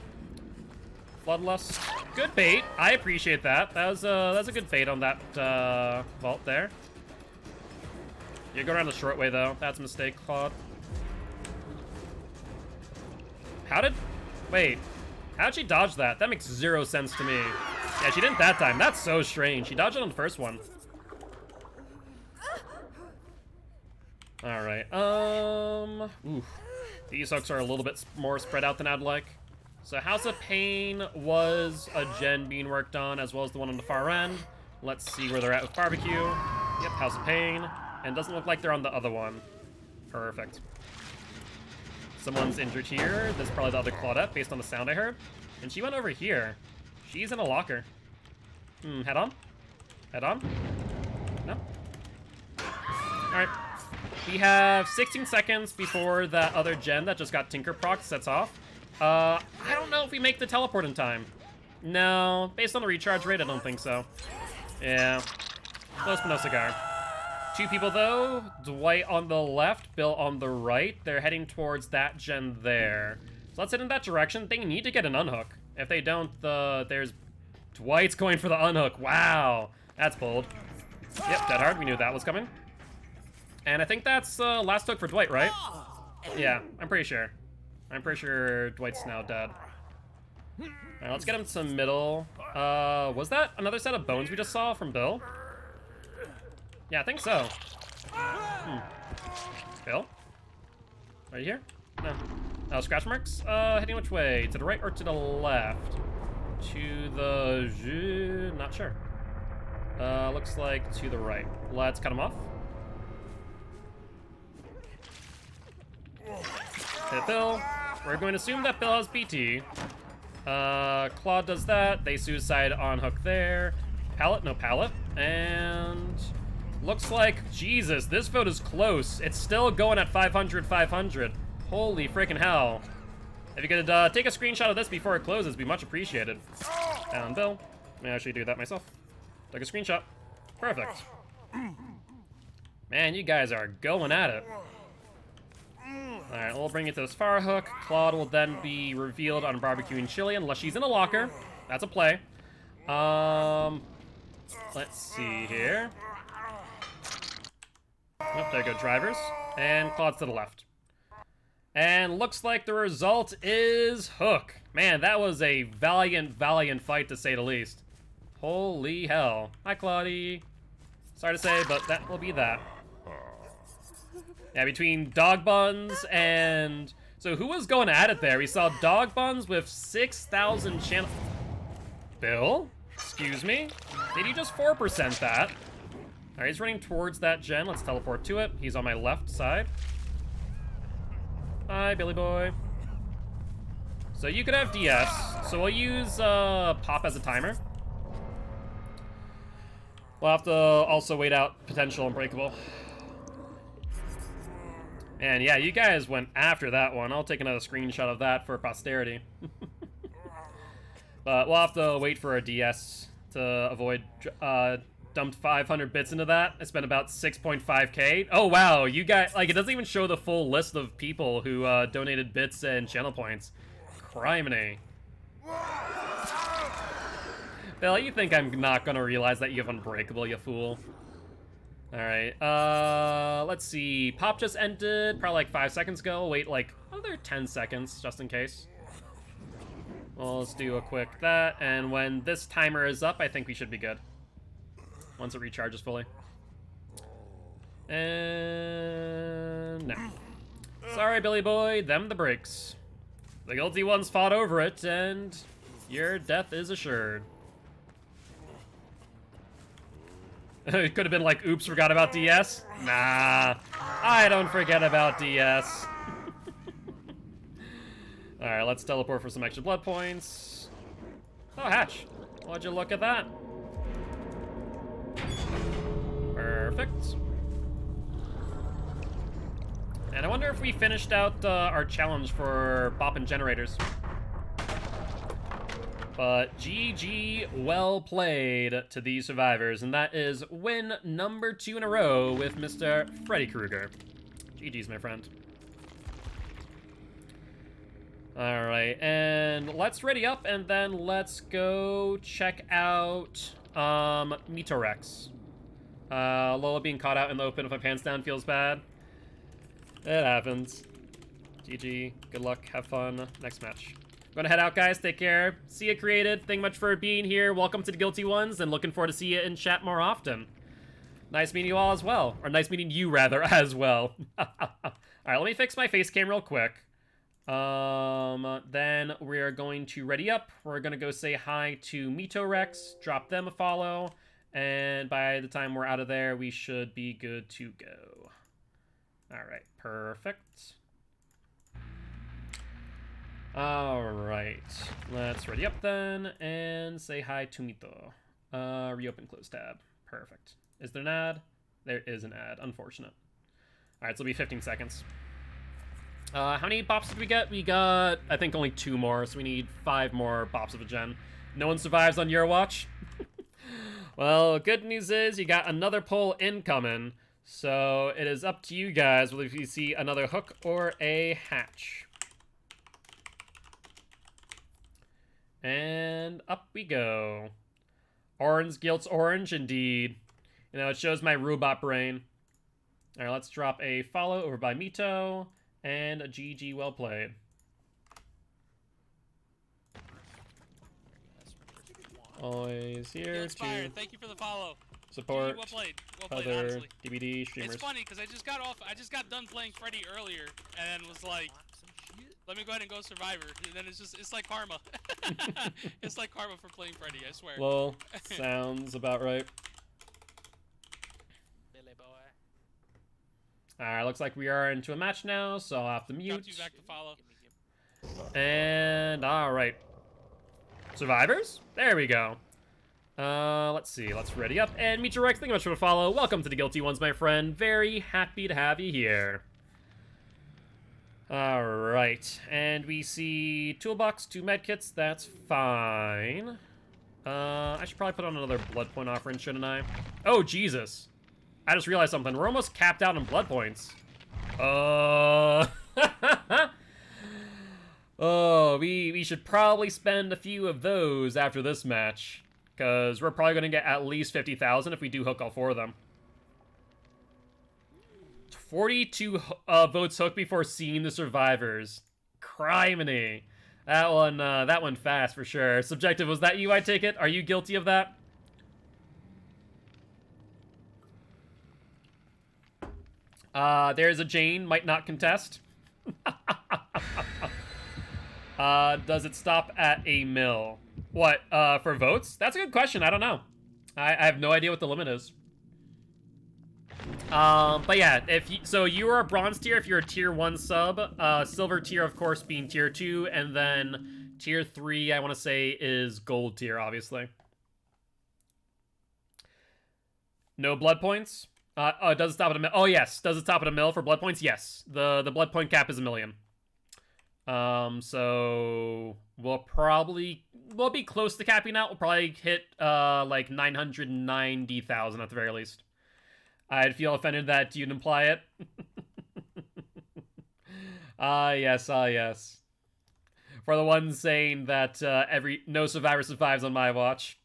Bloodlust. Good bait. I appreciate that. That's a good bait on that vault there. You're going around the short way, though. That's a mistake, Claude. How did... Wait. How'd she dodge that? That makes 0 sense to me. Yeah, she didn't that time. That's so strange. She dodged it on the first one. Alright, oof. These hooks are a little bit more spread out than I'd like. So House of Pain was a gen being worked on, as well as the one on the far end. Let's see where they're at with barbecue. Yep, House of Pain. And doesn't look like they're on the other one. Perfect. Someone's injured here. This is probably the other Claudette, based on the sound I heard. And she went over here. She's in a locker. Head on? Head on? No? Alright. We have 16 seconds before that other gen that just got Tinker proc sets off. I don't know if we make the teleport in time. No, based on the recharge rate, I don't think so. Yeah. Close but no cigar. 2 people, though. Dwight on the left, Bill on the right. They're heading towards that gen there. So let's head in that direction. They need to get an unhook. If they don't, there's... Dwight's going for the unhook. Wow. That's bold. Yep, dead hard. We knew that was coming. And I think that's last hook for Dwight, right? Yeah, I'm pretty sure. I'm pretty sure Dwight's now dead. Alright, let's get him to middle. Was that another set of bones we just saw from Bill? Yeah, I think so. Bill? Are you here? No. Oh, scratch marks? Heading which way? To the right or to the left? To the... not sure. Looks like to the right. Let's cut him off. Hit Bill. We're going to assume that Bill has BT. Claude does that. They suicide on hook there. Pallet, no pallet. And... looks like, Jesus, this vote is close. It's still going at 500, 500. Holy freaking hell. If you could take a screenshot of this before it closes, it'd be much appreciated. Down Bill. Let me actually do that myself. Take a screenshot. Perfect. Man, you guys are going at it. Alright, we'll bring it to this far hook. Claude will then be revealed on barbecue and chili unless she's in a locker. That's a play. Let's see here. Oh, there go drivers. And Claude's to the left. And looks like the result is hook. Man, that was a valiant fight, to say the least. Holy hell. Hi, Claudie. Sorry to say, but that will be that. Yeah, between Dog Buns and... so who was going at it there? We saw Dog Buns with 6,000 channel... Bill? Excuse me? Did you just 4% that? Alright, he's running towards that gen. Let's teleport to it. He's on my left side. Hi, Billy boy. So you could have DS. So we'll use Pop as a timer. We'll have to also wait out potential Unbreakable. And yeah, you guys went after that one. I'll take another screenshot of that for posterity. But we'll have to wait for a DS to avoid... dumped 500 bits into that. I spent about 6.5k. Oh wow, you guys, like, it doesn't even show the full list of people who donated bits and channel points. Criminy. Bill, you think I'm not gonna realize that you have Unbreakable, you fool? Alright, let's see. Pop just ended probably like 5 seconds ago. Wait like another 10 seconds just in case. Well, let's do a quick that, and when this timer is up, I think we should be good. Once it recharges fully. And... no. Sorry, Billy boy, them the breaks. The guilty ones fought over it, and your death is assured. It could have been like, oops, forgot about DS. Nah, I don't forget about DS. Alright, let's teleport for some extra blood points. Oh, Hatch. Would you look at that? Perfect. And I wonder if we finished out our challenge for bopping generators. But GG, well played to these survivors, and that is win number 2 in a row with Mr. Freddy Krueger. GG's, my friend. Alright, and let's ready up, and then let's go check out Mitorex. Lola being caught out in the open with my pants down feels bad. It happens. GG, good luck, have fun, next match. Gonna head out, guys. Take care. See ya, Created. Thank you much for being here. Welcome to the Guilty Ones, and looking forward to see you in chat more often. Nice meeting you all as well. Or nice meeting you, rather, as well. Alright, let me fix my face cam real quick. Then we're going to ready up. We're gonna go say hi to Mito Rex, drop them a follow, and by the time we're out of there, we should be good to go. Alright, perfect. Alright, let's ready up then, and say hi to Mito. Reopen close tab. Perfect. Is there an ad? There is an ad, unfortunate. Alright, so it'll be 15 seconds. How many bops did we get? We got, I think, only 2 more, so we need 5 more bops of a gen. No one survives on your watch? Well, good news is you got another poll incoming, so it is up to you guys whether you see another hook or a hatch. And up we go. Orange Gilt's orange, indeed. You know, it shows my robot brain. Alright, let's drop a follow over by Mito. And a GG, well played. Always here to thank you for the follow. Support well played, other honestly. DBD streamers. It's funny because I just got done playing Freddy earlier, and then was like, let me go ahead and go Survivor. And then it's like karma. It's like karma for playing Freddy, I swear. Well, sounds about right. Alright, looks like we are into a match now, so I'll have to mute. Got you back to follow. And alright. Survivors? There we go. Let's see. Let's ready up. And meet your Rex. Thank you much for the follow. Welcome to the Guilty Ones, my friend. Very happy to have you here. Alright. And we see toolbox, 2 medkits. That's fine. I should probably put on another blood point offering, shouldn't I? Oh, Jesus. I just realized something. We're almost capped out in blood points. Oh, we should probably spend a few of those after this match. Because we're probably going to get at least 50,000 if we do hook all 4 of them. 42 votes hooked before seeing the survivors. Criminy. That one fast for sure. Subjective, was that you, I take it? Are you guilty of that? There's a Jane, might not contest. Does it stop at a mil? What, for votes? That's a good question, I don't know. I have no idea what the limit is. But yeah, so you are a bronze tier if you're a tier 1 sub, silver tier, of course, being tier 2, and then tier 3, I want to say, is gold tier, obviously. No blood points? Does it stop at a mil? Oh, yes. Does it stop at a mil for blood points? Yes. The blood point cap is 1 million. So we'll be close to capping out. We'll probably hit, like 990,000 at the very least. I'd feel offended that you didn't imply it. Yes, yes. For the ones saying that, no survivor survives on my watch.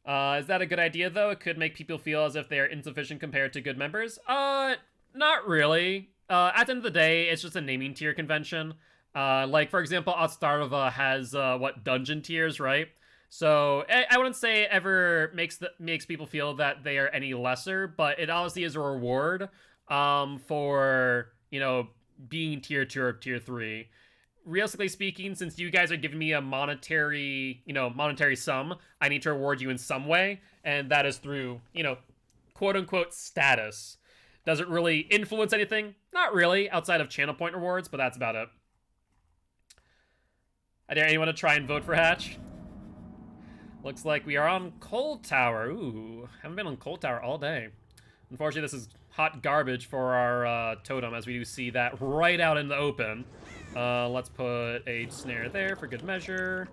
Is that a good idea, though? It could make people feel as if they are insufficient compared to good members. Not really. At the end of the day, it's just a naming tier convention. Like, for example, Otstarova has, dungeon tiers, right? So, I wouldn't say it ever makes people feel that they are any lesser, but it honestly is a reward, for, you know, being tier 2 or tier 3. Realistically speaking, since you guys are giving me a monetary sum, I need to reward you in some way, and that is through, you know, quote-unquote status. Does it really influence anything? Not really, outside of channel point rewards, but that's about it. I dare anyone to try and vote for Hatch? Looks like we are on Cold Tower. Ooh, haven't been on Cold Tower all day. Unfortunately, this is hot garbage for our totem, as we do see that right out in the open. Let's put a snare there for good measure.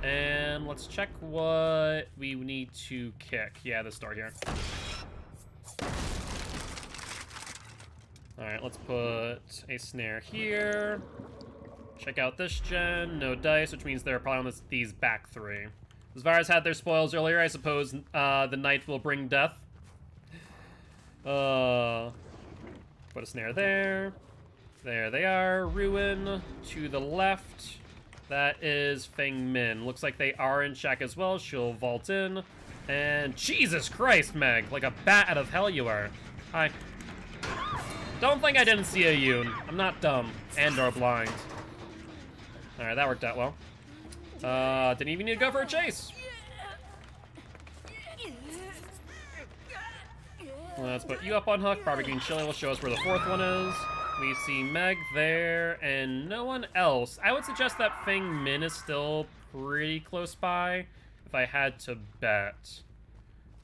And let's check what we need to kick. Yeah, this door here. Alright, let's put a snare here. Check out this gen. No dice, which means they're probably on these back 3. As far as had their spoils earlier, I suppose the knight will bring death. Put a snare there. There they are. Ruin to the left. That is Feng Min. Looks like they are in check as well. She'll vault in. And Jesus Christ, Meg. Like a bat out of hell you are. Hi. Don't think I didn't see a Yoon. I'm not dumb and or blind. Alright, that worked out well. Didn't even need to go for a chase. Let's put you up on hook. Barbecue and Chili will show us where the fourth one is. We see Meg there, and no one else. I would suggest that Feng Min is still pretty close by, if I had to bet.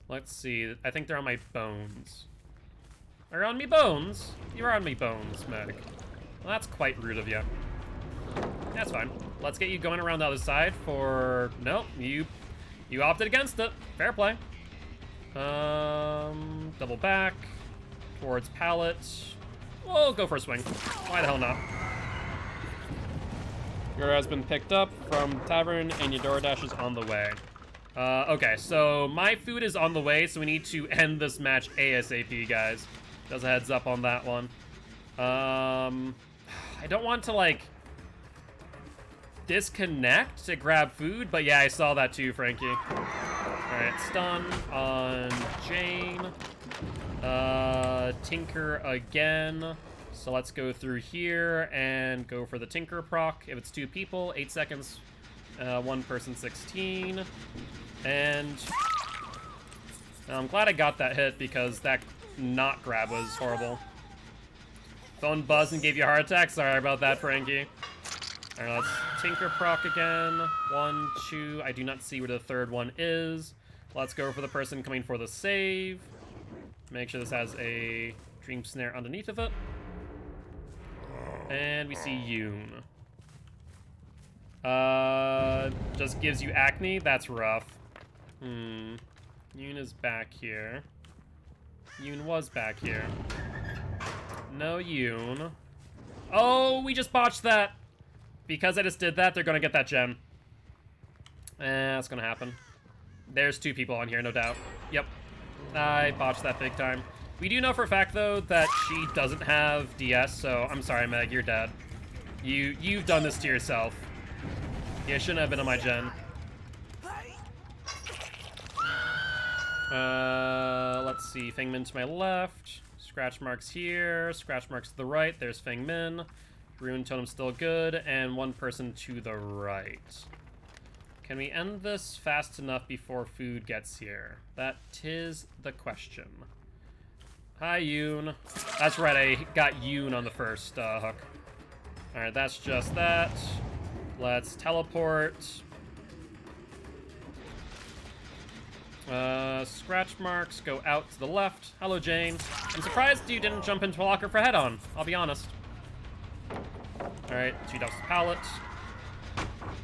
Let's see. I think they're on my bones. Are on me bones? You're on me bones, Meg. Well, that's quite rude of you. That's fine. Let's get you going around the other side for... Nope, you opted against it. Fair play. Double back towards pallet. We'll go for a swing. Why the hell not? Your has been picked up from tavern and your DoorDash is on the way. Okay, so my food is on the way, so we need to end this match ASAP, guys. Just a heads up on that one. I don't want to, like, disconnect to grab food, but yeah, I saw that too, Frankie. Alright, stun on Jane. Tinker again. So let's go through here and go for the Tinker proc. If it's 2 people, 8 seconds. 1 person, 16. And I'm glad I got that hit because that not grab was horrible. Phone buzzed and gave you a heart attack? Sorry about that, Frankie. Alright, let's Tinker proc again. 1, 2. I do not see where the third one is. Let's go for the person coming for the save. Make sure this has a dream snare underneath of it. And we see Yoon. Just gives you acne? That's rough. Yoon is back here. Yoon was back here. No Yoon. Oh, we just botched that. Because I just did that, they're gonna get that gem. That's gonna happen. There's 2 people on here, no doubt. Yep. I botched that big time. We do know for a fact, though, that she doesn't have DS, so I'm sorry, Meg, you're dead. You've done this to yourself. You shouldn't have been on my gen. Let's see. Feng Min to my left. Scratch marks here. Scratch marks to the right. There's Feng Min. Rune totem still good. And 1 person to the right. Can we end this fast enough before food gets here? That tis the question. Hi, Yoon. That's right, I got Yoon on the first hook. Alright, that's just that. Let's teleport. Scratch marks go out to the left. Hello, Jane. I'm surprised you didn't jump into a locker for head-on, I'll be honest. Alright, she dumps the pallet.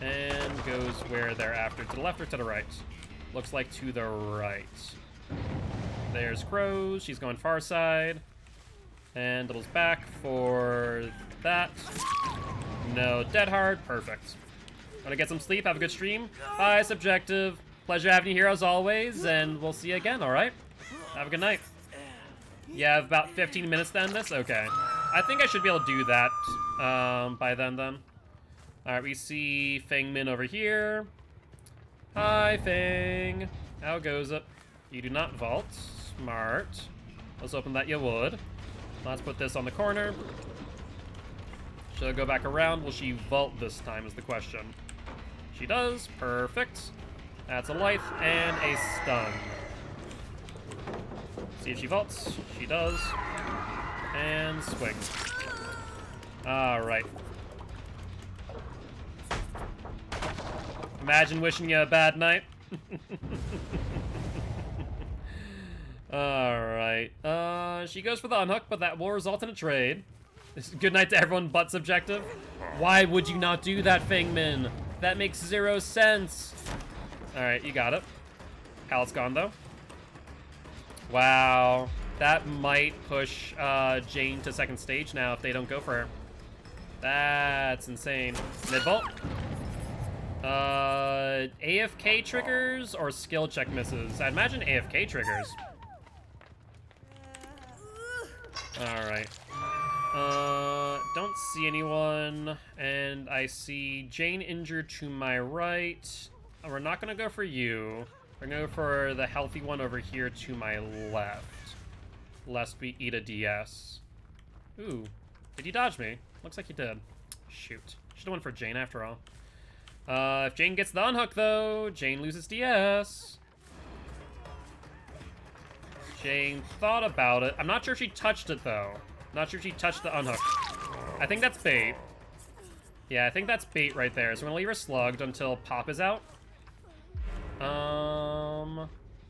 And goes where they're after, to the left or to the right? Looks like to the right. There's Crows, she's going far side. And doubles back for that. No, dead hard, perfect. Wanna get some sleep, have a good stream? Bye, Subjective. Pleasure having you here as always, and we'll see you again, alright? Have a good night. You have about 15 minutes to end this? Okay. I think I should be able to do that by then. Alright, we see Feng Min over here. Hi, Feng. How goes it? You do not vault. Smart. Let's open that you would. Let's put this on the corner. She'll go back around. Will she vault this time is the question. She does. Perfect. That's a life and a stun. See if she vaults. She does. And swing. Alright. Imagine wishing you a bad night. Alright. She goes for the unhook, but that will result in a trade. Good night to everyone but Subjective. Why would you not do that, Feng Min? That makes 0 sense. Alright, you got it. Pallet's gone, though. Wow. That might push Jane to second stage now if they don't go for her. That's insane. Mid-vault. AFK triggers or skill check misses? I'd imagine AFK triggers. Alright. Don't see anyone, and I see Jane injured to my right. We're not gonna go for you. We're gonna go for the healthy one over here to my left. Lest we eat a DS. Ooh. Did he dodge me? Looks like he did. Shoot. Should've went for Jane after all. If Jane gets the unhook, though, Jane loses DS. Jane thought about it. I'm not sure if she touched it, though. Not sure if she touched the unhook. I think that's bait. Yeah, I think that's bait right there. So we're gonna leave her slugged until Pop is out.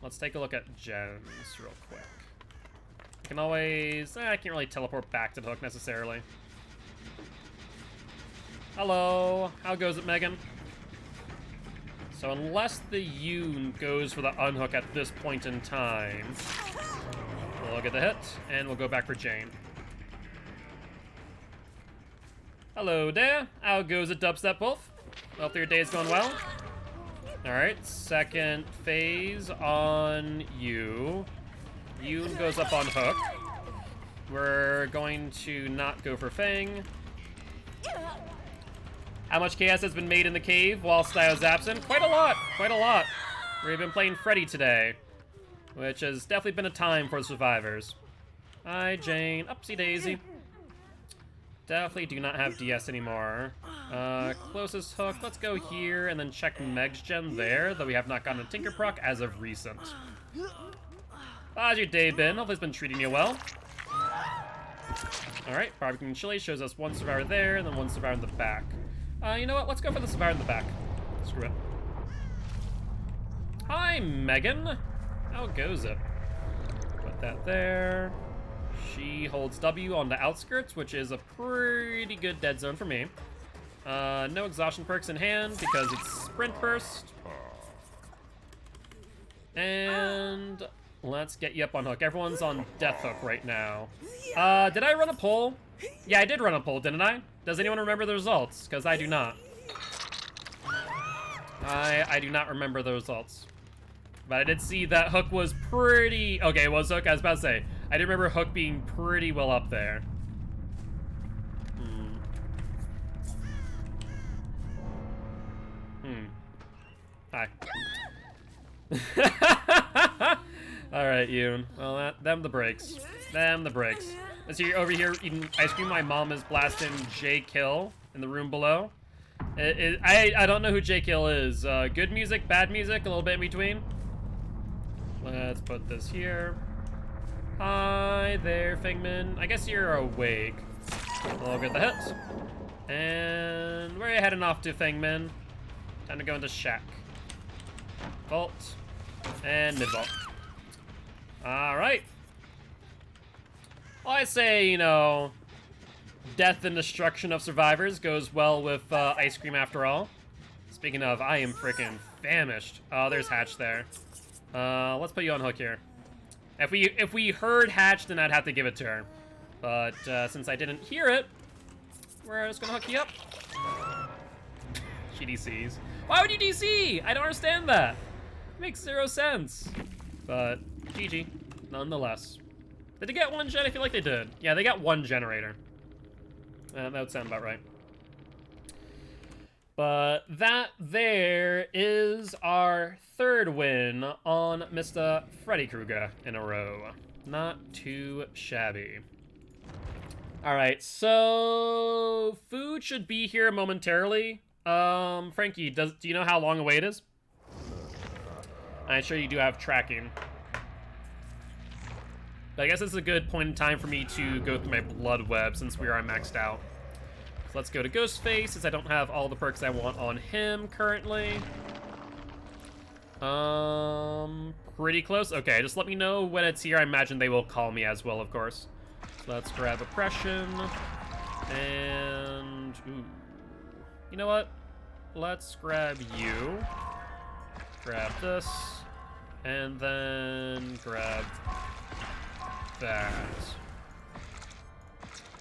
Let's take a look at gens real quick. I can always... I can't really teleport back to the hook necessarily. Hello. How goes it, Megan? So unless the Yoon goes for the unhook at this point in time, we'll get the hit, and we'll go back for Jane. Hello there. How goes it, Dubstep Wolf? Hope your day's going well. Alright, second phase on you. Yoon goes up on hook. We're going to not go for Fang. How much chaos has been made in the cave whilst I was absent? Quite a lot, quite a lot. We've been playing Freddy today, which has definitely been a time for the survivors. Hi, Jane. Upsy daisy. Definitely do not have DS anymore. Closest hook, let's go here and then check Meg's gen there, though we have not gotten a Tinker proc as of recent. How's your day been? Hopefully it's been treating you well. Alright, barbecue and chili shows us one survivor there and then one survivor in the back. You know what? Let's go for the survivor in the back. Screw it. Hi, Megan. How goes it? Put that there. She holds W on the outskirts, which is a pretty good dead zone for me. No exhaustion perks in hand because it's sprint burst. And let's get you up on hook. Everyone's on death hook right now. Did I run a poll? Yeah, I did run a poll, didn't I? Does anyone remember the results? Because I do not. I do not remember the results. But I did see that hook was pretty... Okay, it was hook. I was about to say. I did remember hook being pretty well up there. Hi. Alright, Yoon. Well, them the breaks. Them the breaks. I see you're over here eating ice cream. My mom is blasting J Kill in the room below. I don't know who J Kill is. Good music, bad music, a little bit in between. Let's put this here. Hi there, Fingman. I guess you're awake. We'll get the hit. And where are you heading off to, Fingman? Time to go into Shack. Vault. And mid-vault. Alright. Well, I say, you know, death and destruction of survivors goes well with ice cream after all. Speaking of, I am freaking famished. Oh, there's Hatch there. Let's put you on hook here. If we heard Hatch, then I'd have to give it to her. But since I didn't hear it, we're just gonna hook you up. She DCs. Why would you DC? I don't understand that. It makes zero sense. But GG, nonetheless. Did they get one gen? I feel like they did. Yeah, they got one generator. That would sound about right. But that there is our third win on Mr. Freddy Krueger in a row. Not too shabby. All right, so food should be here momentarily. Frankie, do you know how long away it is? I'm sure you do have tracking. But I guess it's a good point in time for me to go through my blood web since we are maxed out. So let's go to Ghostface, since I don't have all the perks I want on him currently. Pretty close. Okay, just let me know when it's here. I imagine they will call me as well, of course. So let's grab Oppression. And... ooh. You know what? Let's grab you. Grab this. And then grab that.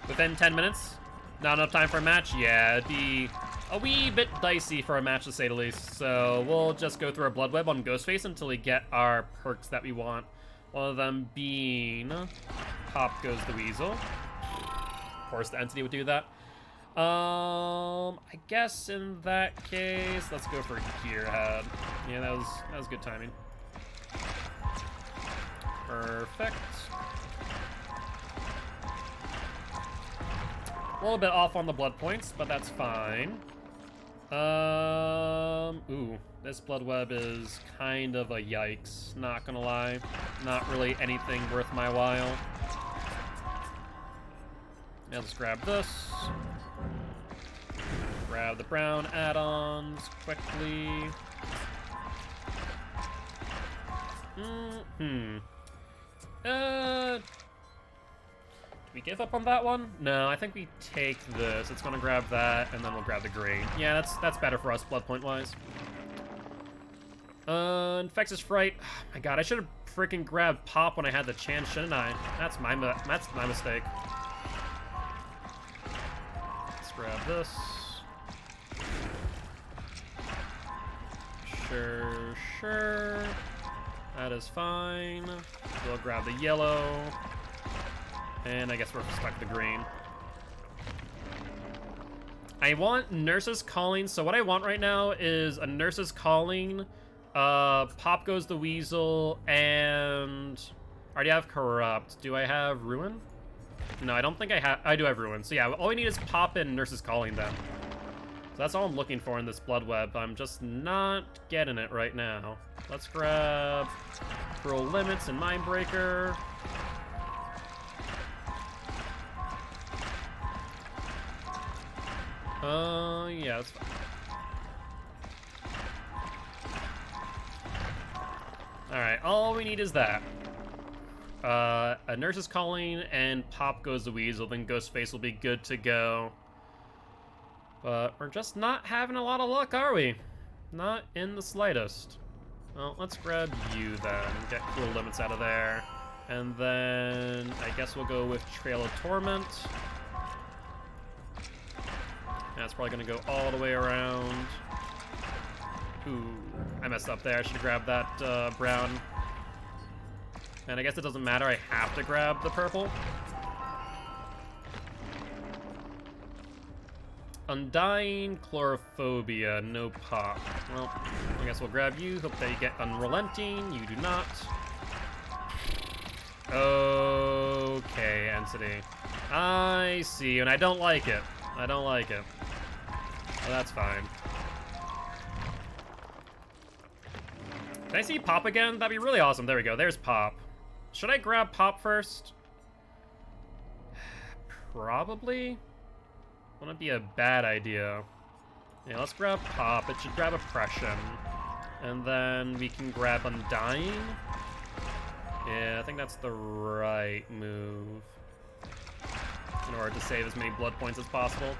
Within 10 minutes? Not enough time for a match? Yeah, it'd be a wee bit dicey for a match, to say the least. So we'll just go through our blood web on Ghostface until we get our perks that we want. One of them being Pop Goes the Weasel. Of course, the entity would do that. I guess in that case, let's go for Gearhead. Yeah, that was good timing. Perfect. A little bit off on the blood points, but that's fine. Ooh, this blood web is kind of a yikes, not gonna lie. Not really anything worth my while. Now let's grab this. Grab the brown add-ons quickly. Do we give up on that one? No, I think we take this. It's gonna grab that, and then we'll grab the green. Yeah, that's better for us, blood point wise. Infectious Fright. Oh my god, I should have freaking grabbed Pop when I had the chance, shouldn't I? That's my mistake. Let's grab this. Sure. That is fine. We'll grab the yellow. And I guess we're stuck with the green. I want Nurse's Calling, so what I want right now is a Nurse's Calling, Pop Goes the Weasel, and I already have Corrupt. Do I have Ruin? No, I don't think I do have Ruin. So yeah, all we need is Pop and Nurse's Calling then. So that's all I'm looking for in this blood web. I'm just not getting it right now. Let's grab Cruel Limits and Mindbreaker. Yeah, that's fine. Alright, all we need is that. A Nurse's Calling and Pop Goes the Weasel, then Ghostface will be good to go. But we're just not having a lot of luck, are we? Not in the slightest. Well, let's grab you then. Get Cruel Limits out of there. And then I guess we'll go with Trail of Torment. That's probably gonna go all the way around. Ooh, I messed up there. I should have grabbed that brown. And I guess it doesn't matter. I have to grab the purple. Undying Chlorophobia, no Pop. Well, I guess we'll grab you. Hope that you get Unrelenting. You do not. Okay, Entity. I see, and I don't like it. I don't like it. Well, that's fine. Can I see Pop again? That'd be really awesome. There we go. There's Pop. Should I grab Pop first? Probably. Wouldn't be a bad idea. Yeah, let's grab Pop. It should grab Oppression. And then we can grab Undying. Yeah, I think that's the right move. In order to save as many blood points as possible.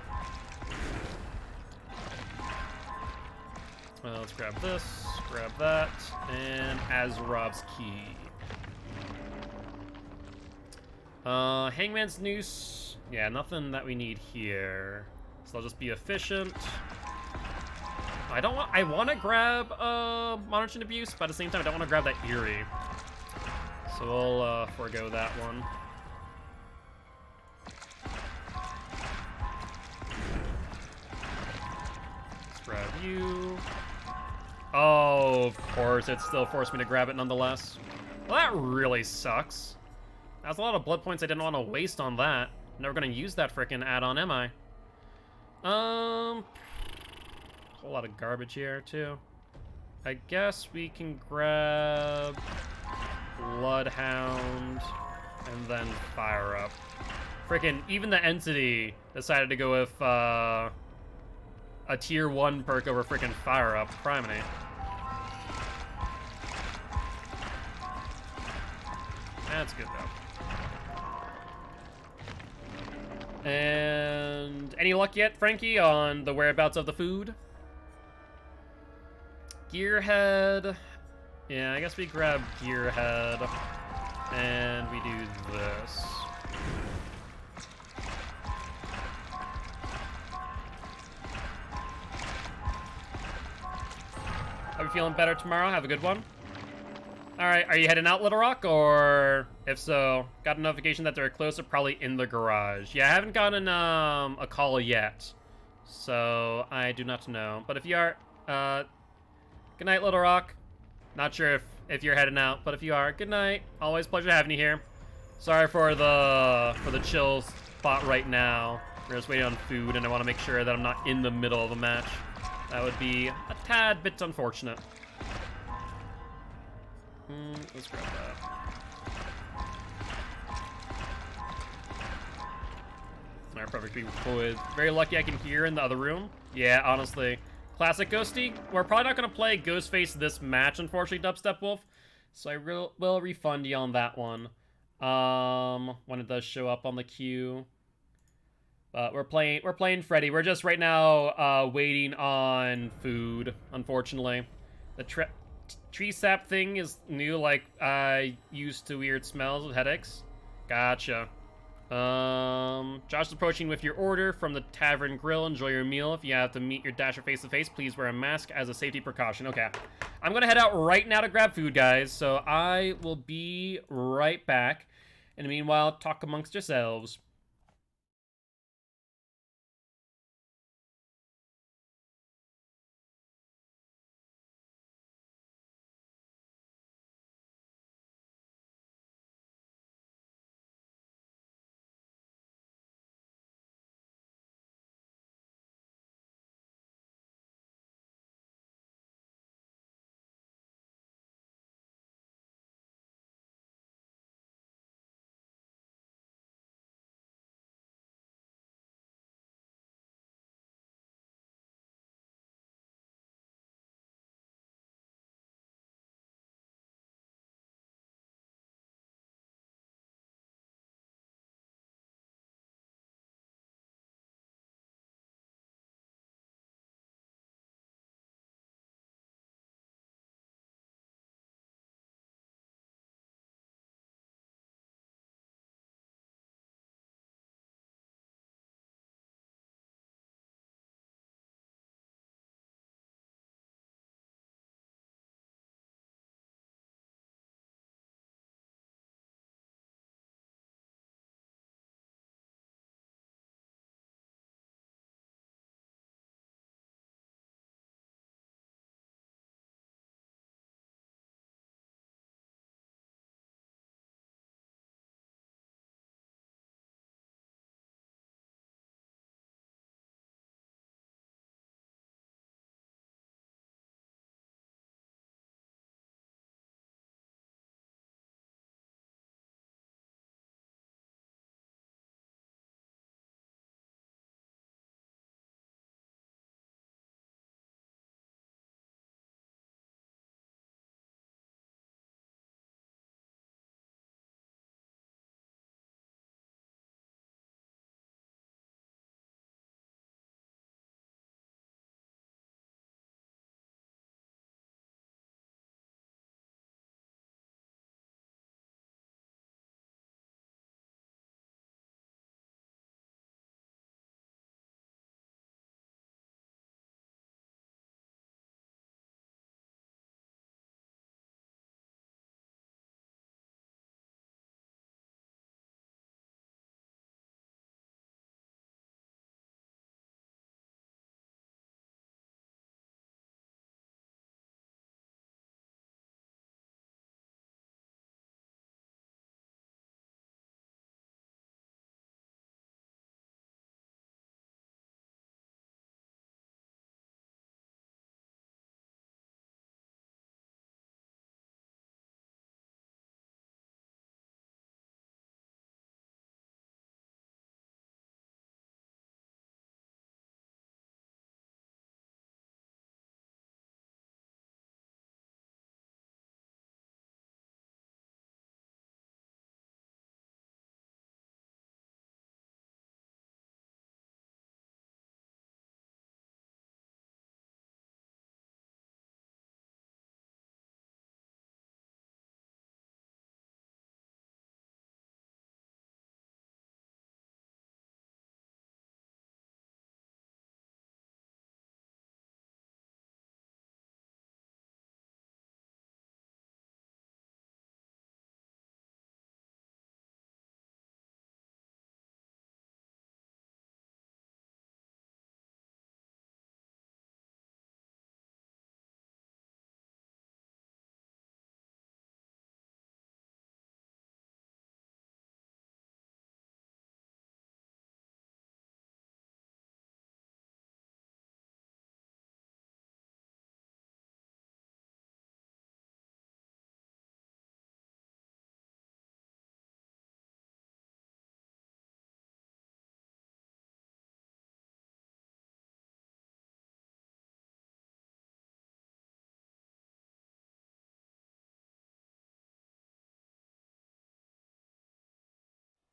Let's grab this, grab that, and Azerov's Key. Hangman's Noose. Yeah, nothing that we need here. So I'll just be efficient. I want to grab Monitoring Abuse, but at the same time I don't want to grab that Eerie. So we'll forego that one. Let's grab you. Oh, of course, it still forced me to grab it nonetheless. Well, that really sucks. That's a lot of blood points I didn't want to waste on that. Never gonna use that frickin' add-on, am I? A whole lot of garbage here, too. I guess we can grab Bloodhound and then Fire Up. Frickin' even the Entity decided to go with, a tier 1 perk over frickin' Fire Up. Criminy. That's good, though. And any luck yet, Frankie, on the whereabouts of the food? Gearhead. Yeah, I guess we grab Gearhead. And we do this. Are we feeling better tomorrow? Have a good one. Alright, are you heading out, Little Rock? Or, if so, got a notification that they're closer, probably in the garage. Yeah, I haven't gotten a call yet. So, I do not know. But if you are, good night, Little Rock. Not sure if you're heading out, but if you are, good night. Always pleasure having you here. Sorry for the chill spot right now. We're just waiting on food, and I want to make sure that I'm not in the middle of a match. That would be a tad bit unfortunate. Let's grab that. Alright, perfect. Very lucky I can hear in the other room. Yeah, honestly. Classic Ghosty. We're probably not going to play Ghostface this match, unfortunately, Dubstep Wolf. So I will refund you on that one. When it does show up on the queue. But we're playing Freddy. We're just right now waiting on food, unfortunately. The tree sap thing is new, like I used to weird smells with headaches. Gotcha. Josh is approaching with your order from the Tavern Grill. Enjoy your meal. If you have to meet your dasher face to face, please wear a mask as a safety precaution. Okay. I'm gonna head out right now to grab food, guys. So I will be right back. In the meanwhile, talk amongst yourselves.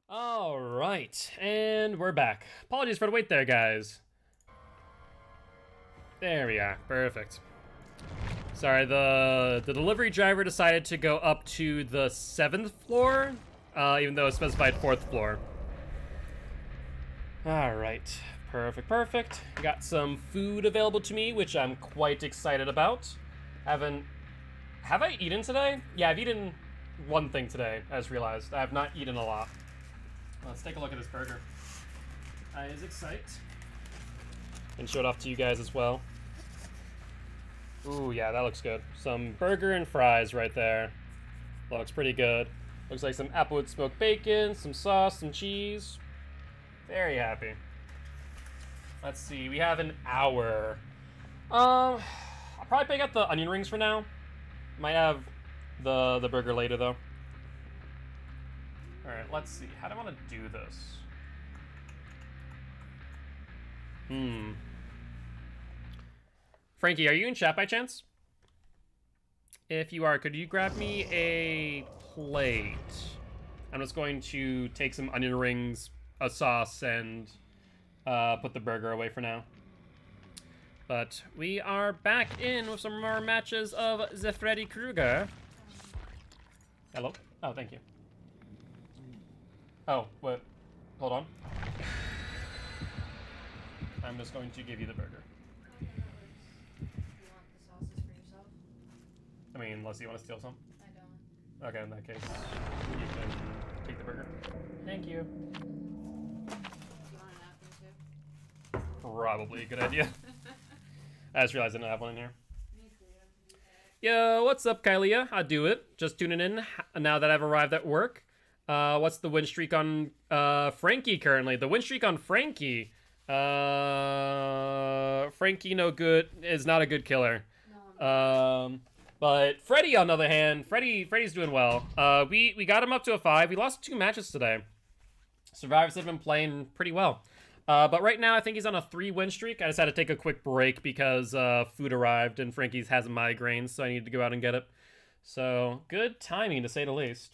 All right, and we're back. Apologies for the wait there, guys. There we are. Perfect. Sorry, the delivery driver decided to go up to the 7th floor, even though it specified 4th floor. All right. Perfect, perfect. Got some food available to me, which I'm quite excited about. Have I eaten today? Yeah, I've eaten one thing today, I just realized. I have not eaten a lot. Let's take a look at this burger. I is excited. And show it off to you guys as well. Ooh, yeah, that looks good. Some burger and fries right there. Looks pretty good. Looks like some applewood smoked bacon, some sauce, some cheese. Very happy. Let's see, we have an hour. I'll probably pick up the onion rings for now. Might have the burger later though. Alright, let's see. How do I want to do this? Frankie, are you in chat by chance? If you are, could you grab me a plate? I'm just going to take some onion rings, a sauce, and put the burger away for now. But we are back in with some more matches of the Freddy Krueger. Hello? Oh, thank you. Oh, what? Hold on. I'm just going to give you the burger. You want the sauces for yourself? I mean, unless you want to steal some. I don't. Okay, in that case, you can take the burger. Thank you. Do you want a napkin too? Probably a good idea. I just realized I didn't have one in here. Me too. Yo, what's up, Kylia? I do it. Just tuning in now that I've arrived at work. What's the win streak on Frankie currently? The win streak on Frankie. Frankie no good is not a good killer. No, But Freddy on the other hand, Freddy's doing well. We got him up to a 5. We lost 2 matches today. Survivors have been playing pretty well. But right now I think he's on a 3 win streak. I just had to take a quick break because food arrived and Frankie's has a migraine, so I need to go out and get it. So good timing to say the least.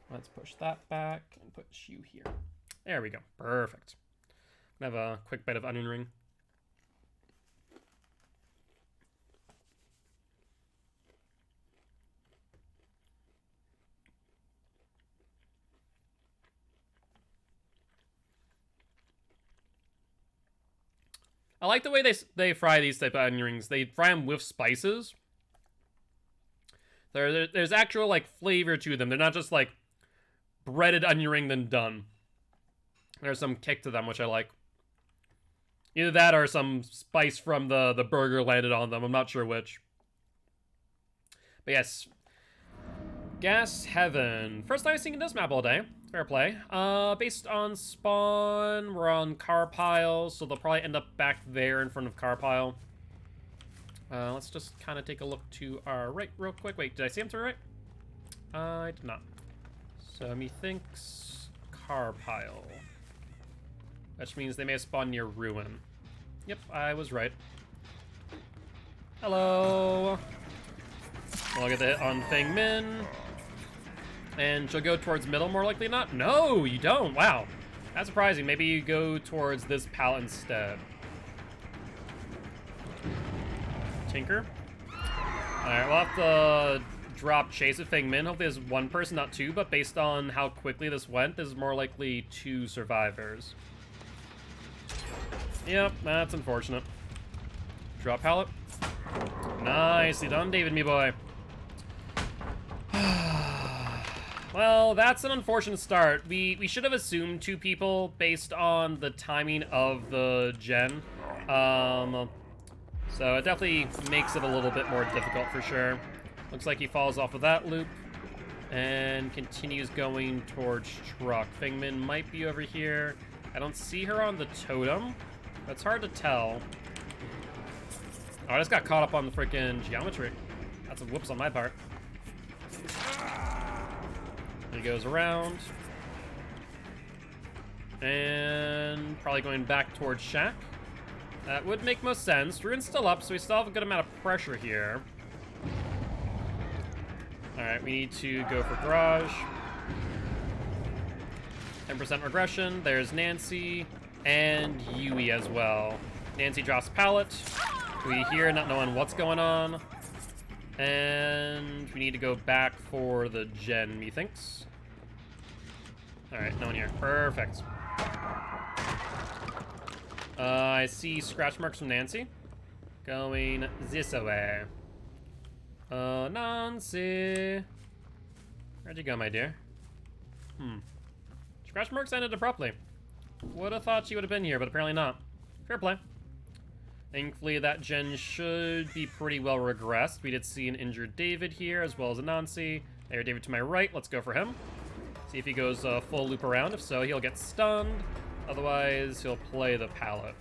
Let's push that back and put you here. There we go. Perfect. I'm gonna have a quick bite of onion ring. I like the way they fry these type of onion rings. They fry them with spices. There's actual like flavor to them. They're not just like breaded onion ring then done. There's some kick to them, which I like. Either that or some spice from the burger landed on them. I'm not sure which. But yes. Gas Heaven. First time I've seen this map all day. Fair play. Based on spawn, we're on car pile, so they'll probably end up back there in front of car pile. Let's just kind of take a look to our right real quick. Wait, did I see him to the right? I did not. So methinks car pile. Which means they may have spawned near ruin. Yep, I was right. Hello. I'll get the hit on Feng Min. And she'll go towards middle more likely not. No, you don't. Wow. That's surprising. Maybe you go towards this pallet instead. Tinker. Alright, we'll have to drop chase with Feng Min. Hopefully there's 1 person, not 2, but based on how quickly this went, there's more likely 2 survivors. Yep, that's unfortunate. Drop pallet. Nicely done, David, me boy. Well, that's an unfortunate start. We should have assumed 2 people based on the timing of the gen. So it definitely makes it a little bit more difficult for sure. Looks like he falls off of that loop and continues going towards truck. Feng Min might be over here. I don't see her on the totem. That's hard to tell. Oh, I just got caught up on the freaking geometry. That's a whoops on my part. He goes around. And probably going back towards Shack. That would make most sense. Ruin's still up, so we still have a good amount of pressure here. Alright, we need to go for garage. 10% regression. There's Nancy and Yui as well. Nancy drops pallet. We hear not knowing what's going on. And we need to go back for the gen, methinks. Alright, no one here. Perfect. I see scratch marks from Nancy. Going this way. Nancy. Where'd you go, my dear? Scratch marks ended abruptly. Would have thought she would have been here, but apparently not. Fair play. Thankfully, that gen should be pretty well regressed. We did see an injured David here, as well as a Nancy. There, David to my right. Let's go for him. See if he goes full loop around. If so, he'll get stunned. Otherwise, he'll play the pallet.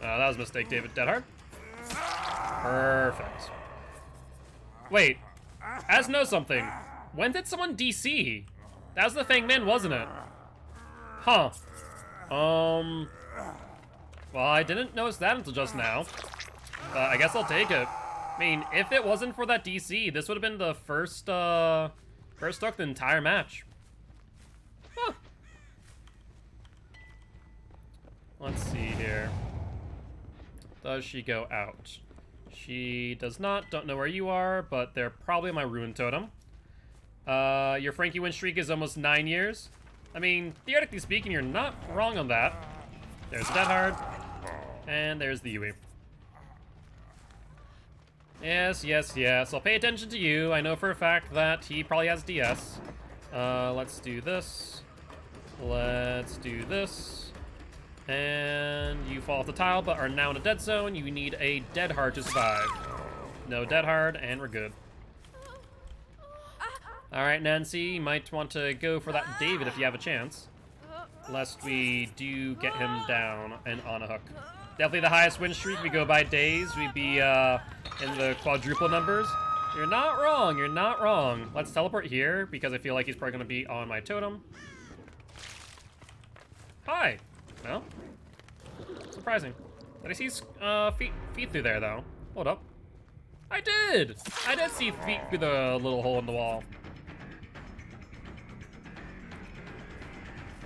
That was a mistake, David. Dead hard. Perfect. Wait. As know something. When did someone DC? That was the Fang Man, wasn't it? Huh. Well, I didn't notice that until just now. I guess I'll take it. I mean, if it wasn't for that DC, this would have been the first hook the entire match. Huh. Let's see here. Does she go out? She does not. Don't know where you are, but they're probably my ruin totem. Your Frankie win streak is almost 9 years. I mean, theoretically speaking, you're not wrong on that. There's Dead Hard. And there's the Yui. Yes, yes, yes. I'll pay attention to you. I know for a fact that he probably has DS. Let's do this. Let's do this. And you fall off the tile, but are now in a dead zone. You need a Dead Hard to survive. No Dead Hard, and we're good. Alright, Nancy, you might want to go for that David if you have a chance. Lest we do get him down and on a hook. Definitely the highest win streak. We go by days. We'd be in the quadruple numbers. You're not wrong. You're not wrong. Let's teleport here because I feel like he's probably going to be on my totem. Hi. No? Surprising. Did I see feet through there, though? Hold up. I did! I did see feet through the little hole in the wall.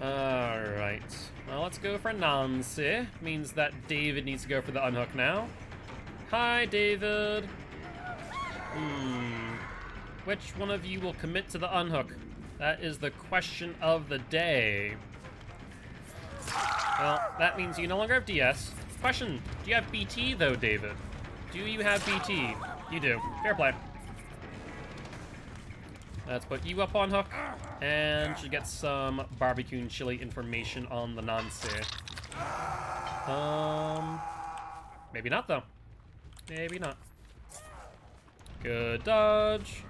Alright. Well, let's go for Nancy. Means that David needs to go for the unhook now. Hi, David. Which one of you will commit to the unhook? That is the question of the day. Well, that means you no longer have DS. Question, do you have BT, though, David? Do you have BT? You do. Fair play. Let's put you up on hook, and should get some barbecue and chili information on the Nancy. Maybe not, though. Maybe not. Good dodge.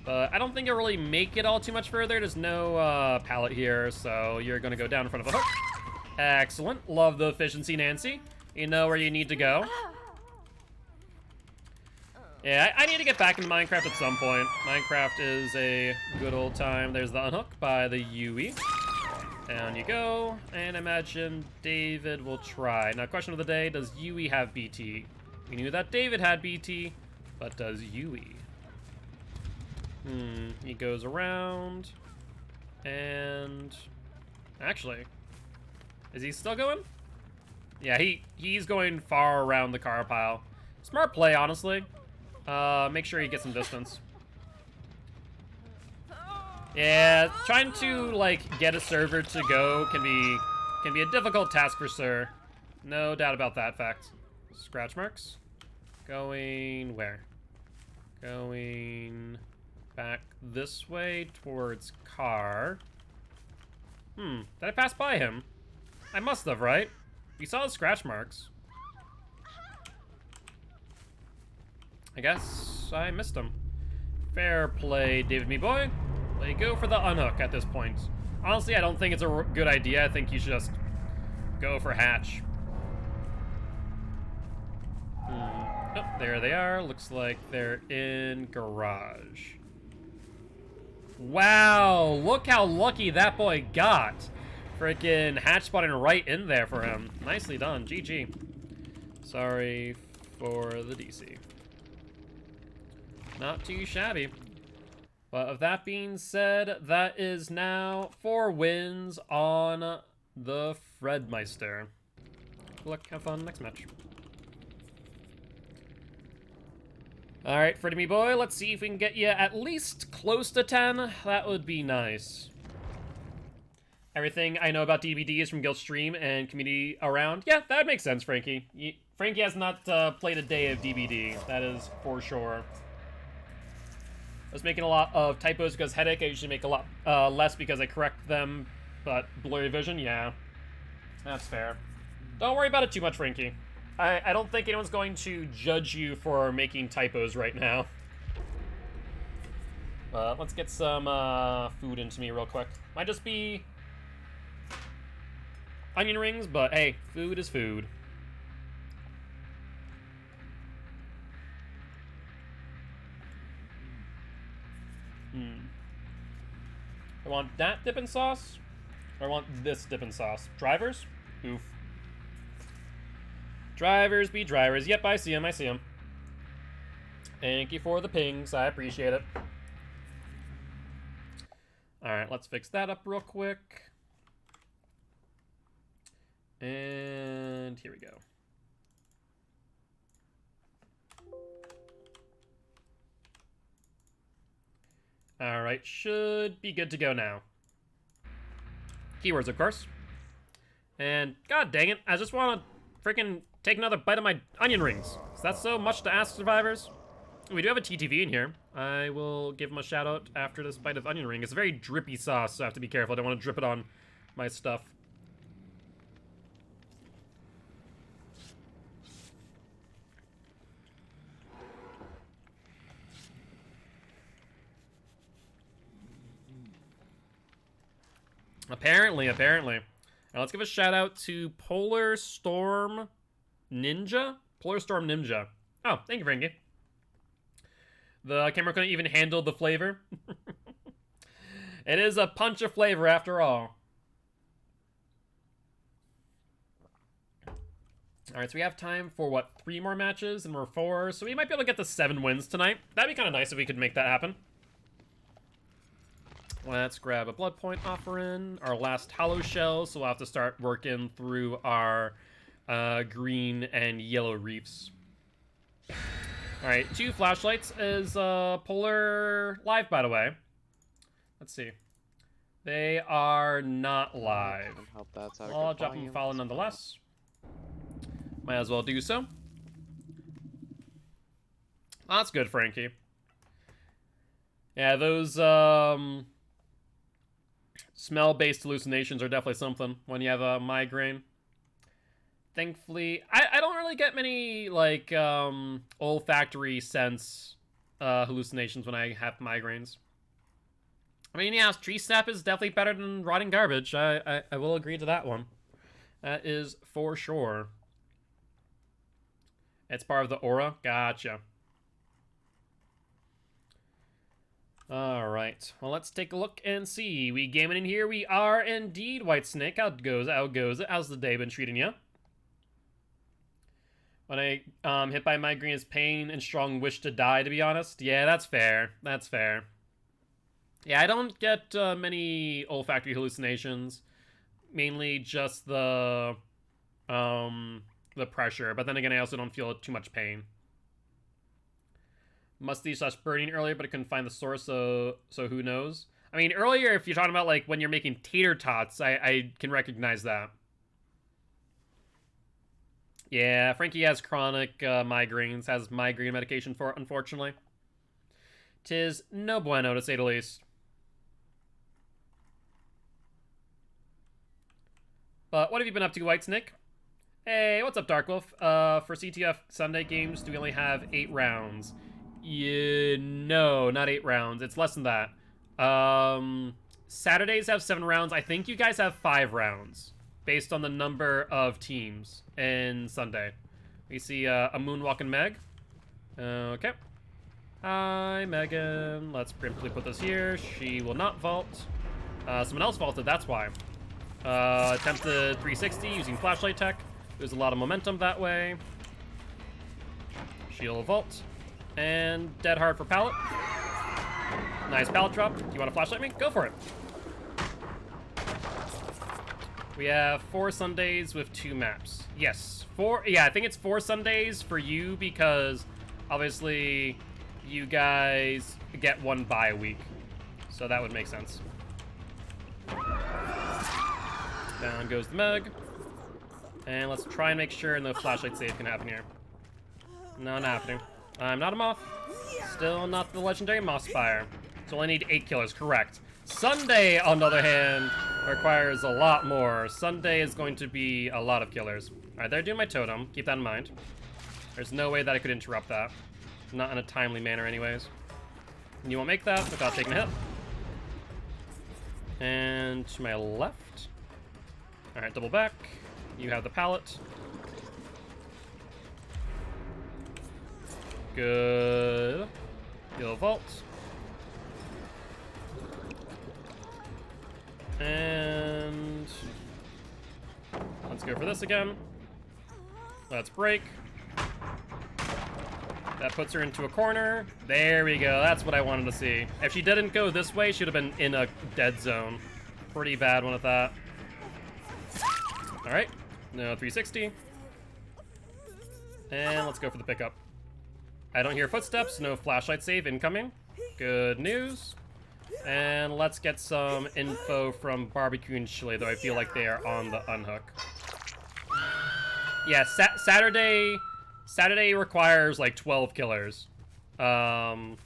But I don't think it'll really make it all too much further. There's no pallet here, so you're going to go down in front of the hook. Excellent. Love the efficiency, Nancy. You know where you need to go. Yeah, I need to get back into Minecraft at some point. Minecraft is a good old time. There's the unhook by the Yui. Down you go. And imagine David will try. Now, question of the day, does Yui have BT? We knew that David had BT, but does Yui? He goes around. And actually, is he still going? Yeah, he's going far around the car pile. Smart play, honestly. Make sure you get some distance. Yeah, trying to like get a server to go can be a difficult task for sure. No doubt about that fact. Scratch marks. Going where? Going back this way towards car. Did I pass by him? I must have, right? We saw the scratch marks. I guess I missed him. Fair play, David me boy. Let you go for the unhook at this point. Honestly, I don't think it's a good idea. I think you should just go for hatch. Oh, there they are. Looks like they're in garage. Wow, look how lucky that boy got. Freaking hatch spotting right in there for him. Nicely done, GG. Sorry for the DC. Not too shabby. But of that being said, that is now 4 wins on the Fredmeister. Good luck, have fun, next match. Alright, Freddy me boy, let's see if we can get you at least close to 10. That would be nice. Everything I know about DVD is from Guild Stream and community around. Yeah, that would make sense, Frankie. Frankie has not played a day of DVD, that is for sure. I was making a lot of typos because headache. I usually make a lot less because I correct them, but blurry vision, yeah. That's fair. Don't worry about it too much, Frankie. I don't think anyone's going to judge you for making typos right now. Let's get some food into me real quick. Might just be onion rings, but hey, food is food. I want that dipping sauce, or I want this dipping sauce. Drivers? Oof. Drivers be drivers. Yep, I see him, I see him. Thank you for the pings, I appreciate it. Alright, let's fix that up real quick. And here we go. Alright, should be good to go now. Keywords, of course. And, god dang it, I just want to freaking take another bite of my onion rings. Is that so much to ask, survivors? We do have a TTV in here. I will give him a shout out after this bite of onion ring. It's a very drippy sauce, so I have to be careful. I don't want to drip it on my stuff. Apparently. Now let's give a shout out to Polar Storm Ninja? Polar Storm Ninja. Oh, thank you, Frankie. The camera couldn't even handle the flavor. It is a punch of flavor after all. Alright, so we have time for, what, 3 more matches? And we're 4, so we might be able to get to 7 wins tonight. That'd be kind of nice if we could make that happen. Let's grab a blood point offering, our last hollow shell, so we'll have to start working through our green and yellow reefs. Alright, 2 flashlights is Polar live, by the way. Let's see. They are not live. I'll drop them a follow nonetheless. Might as well do so. That's good, Frankie. Yeah, those smell-based hallucinations are definitely something when you have a migraine. Thankfully, I don't really get many, like, olfactory sense hallucinations when I have migraines. I mean, yeah, tree sap is definitely better than rotting garbage. I will agree to that one. That is for sure. It's part of the aura? Gotcha. Alright, well, let's take a look and see. We gaming in here? We are indeed, White Snake. How goes it? How's the day been treating you? When I hit by migraine is pain and strong wish to die, to be honest. Yeah, that's fair. That's fair. Yeah, I don't get many olfactory hallucinations. Mainly just the pressure. But then again, I also don't feel too much pain. Musty/burning earlier, but I couldn't find the source, so who knows? I mean, earlier, if you're talking about, like, when you're making tater tots, I can recognize that. Yeah, Frankie has chronic migraines, has migraine medication for it, unfortunately. 'Tis no bueno, to say the least. But what have you been up to, White Snake? Hey, what's up, Darkwolf? For CTF Sunday games, do we only have 8 rounds? Yeah, no, not 8 rounds. It's less than that. Saturdays have 7 rounds. I think you guys have 5 rounds, based on the number of teams in Sunday. We see a moonwalking Meg. Okay. Hi, Megan. Let's preemptively put this here. She will not vault. Someone else vaulted, that's why. Attempted 360 using flashlight tech. There's a lot of momentum that way. She'll vault. And dead hard for pallet. Nice pallet drop. You want to flashlight me? Go for it. We have 4 Sundays with 2 maps. Yes, 4. Yeah, I think it's 4 Sundays for you because obviously you guys get 1 bye week. So that would make sense. Down goes the Meg. And let's try and make sure no flashlight save can happen here. No, not happening. I'm not a moth. Still not the legendary moth spire. So only need 8 killers, correct. Sunday, on the other hand, requires a lot more. Sunday is going to be a lot of killers. Alright, they're doing my totem. Keep that in mind. There's no way that I could interrupt that. Not in a timely manner anyways. And you won't make that without taking a hit. And to my left. Alright, double back. You have the pallet. Good. You'll vault. And let's go for this again. Let's break. That puts her into a corner. There we go. That's what I wanted to see. If she didn't go this way, she'd have been in a dead zone. Pretty bad one at that. All right. No 360. And let's go for the pickup. I don't hear footsteps. No flashlight save incoming. Good news. And let's get some info from Barbecue and Chile, though I feel like they are on the unhook. Yeah, Saturday requires like 12 killers. Or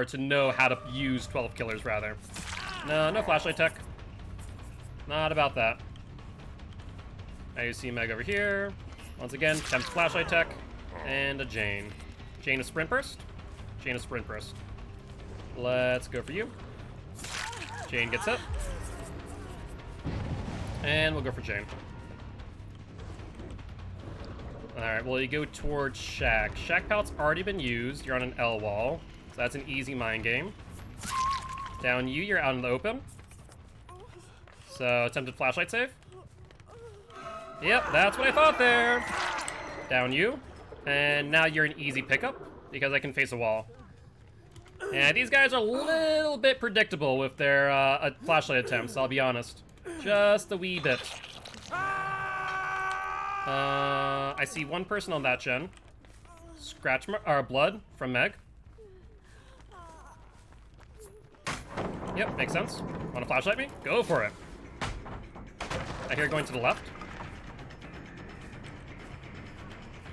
to know how to use 12 killers, rather. No flashlight tech. Not about that. Now you see Meg over here. Once again, attempt flashlight tech. And a Jane. Jane of Sprint Burst. Jane of Sprint Burst. Let's go for you. Jane gets hit. And we'll go for Jane. Alright, well, you go towards Shack. Shack pallet's already been used. You're on an L wall. So that's an easy mind game. Down you, you're out in the open. So, attempted flashlight save. Yep, that's what I thought there. Down you. And now you're an easy pickup because I can face a wall. And these guys are a little bit predictable with their flashlight attempts, I'll be honest. Just a wee bit. I see one person on that gen. Scratch or blood from Meg. Yep, makes sense. Want to flashlight me? Go for it. I hear going to the left.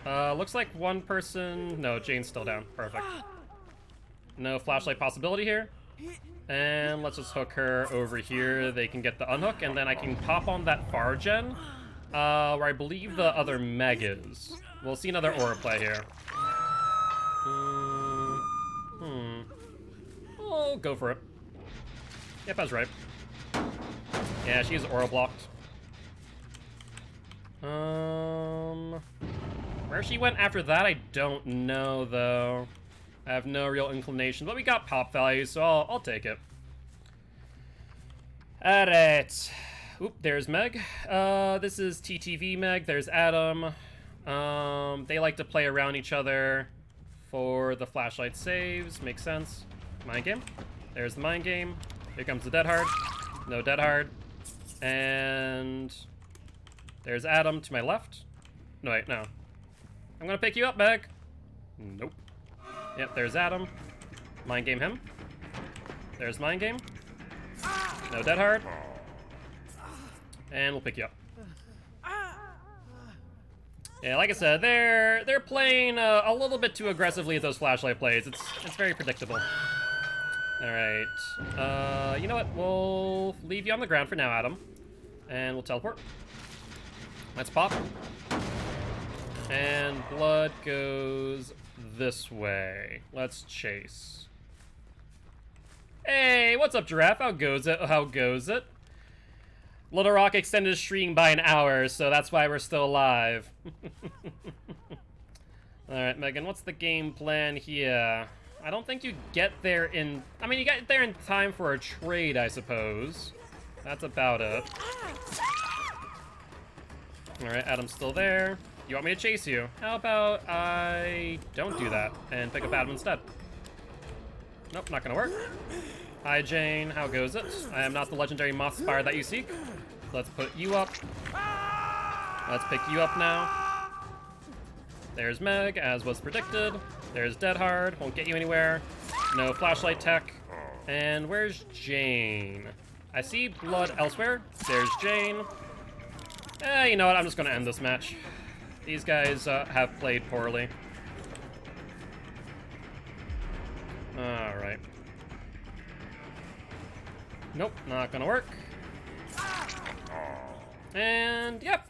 Looks like one person... No, Jane's still down. Perfect. No flashlight possibility here. And let's just hook her over here. They can get the unhook, and then I can pop on that far gen, where I believe the other Meg is. We'll see another aura play here. Oh, go for it. Yep, I was right. Yeah, she's aura blocked. Where she went after that, I don't know, though. I have no real inclination, but we got pop value, so I'll take it. Alright. Oop, there's Meg. This is TTV Meg. There's Adam. They like to play around each other for the flashlight saves. Makes sense. Mind game. There's the mind game. Here comes the dead hard. No dead hard. And there's Adam to my left. No, wait, no. I'm gonna pick you up, Meg. Nope. Yep, there's Adam. Mind game him. There's mind game. No dead hard. And we'll pick you up. Yeah, like I said, they're playing a little bit too aggressively at those flashlight plays. It's very predictable. All right. You know what? We'll leave you on the ground for now, Adam, and we'll teleport. Let's pop. And blood goes this way. Let's chase. Hey, what's up, Giraffe? How goes it? How goes it? Little Rock extended his stream by an hour, so that's why we're still alive. Alright, Megan, what's the game plan here? I don't think you get there in... I mean, you get there in time for a trade, I suppose. That's about it. Alright, Adam's still there. You want me to chase you? How about I don't do that and pick up Adam instead? Nope, not gonna work. Hi, Jane. How goes it? I am not the legendary moth spire that you seek. Let's put you up. Let's pick you up now. There's Meg, as was predicted. There's Dead Hard. Won't get you anywhere. No flashlight tech. And where's Jane? I see blood elsewhere. There's Jane. You know what? I'm just gonna end this match. These guys have played poorly. Alright. Nope, not gonna work. And, yep.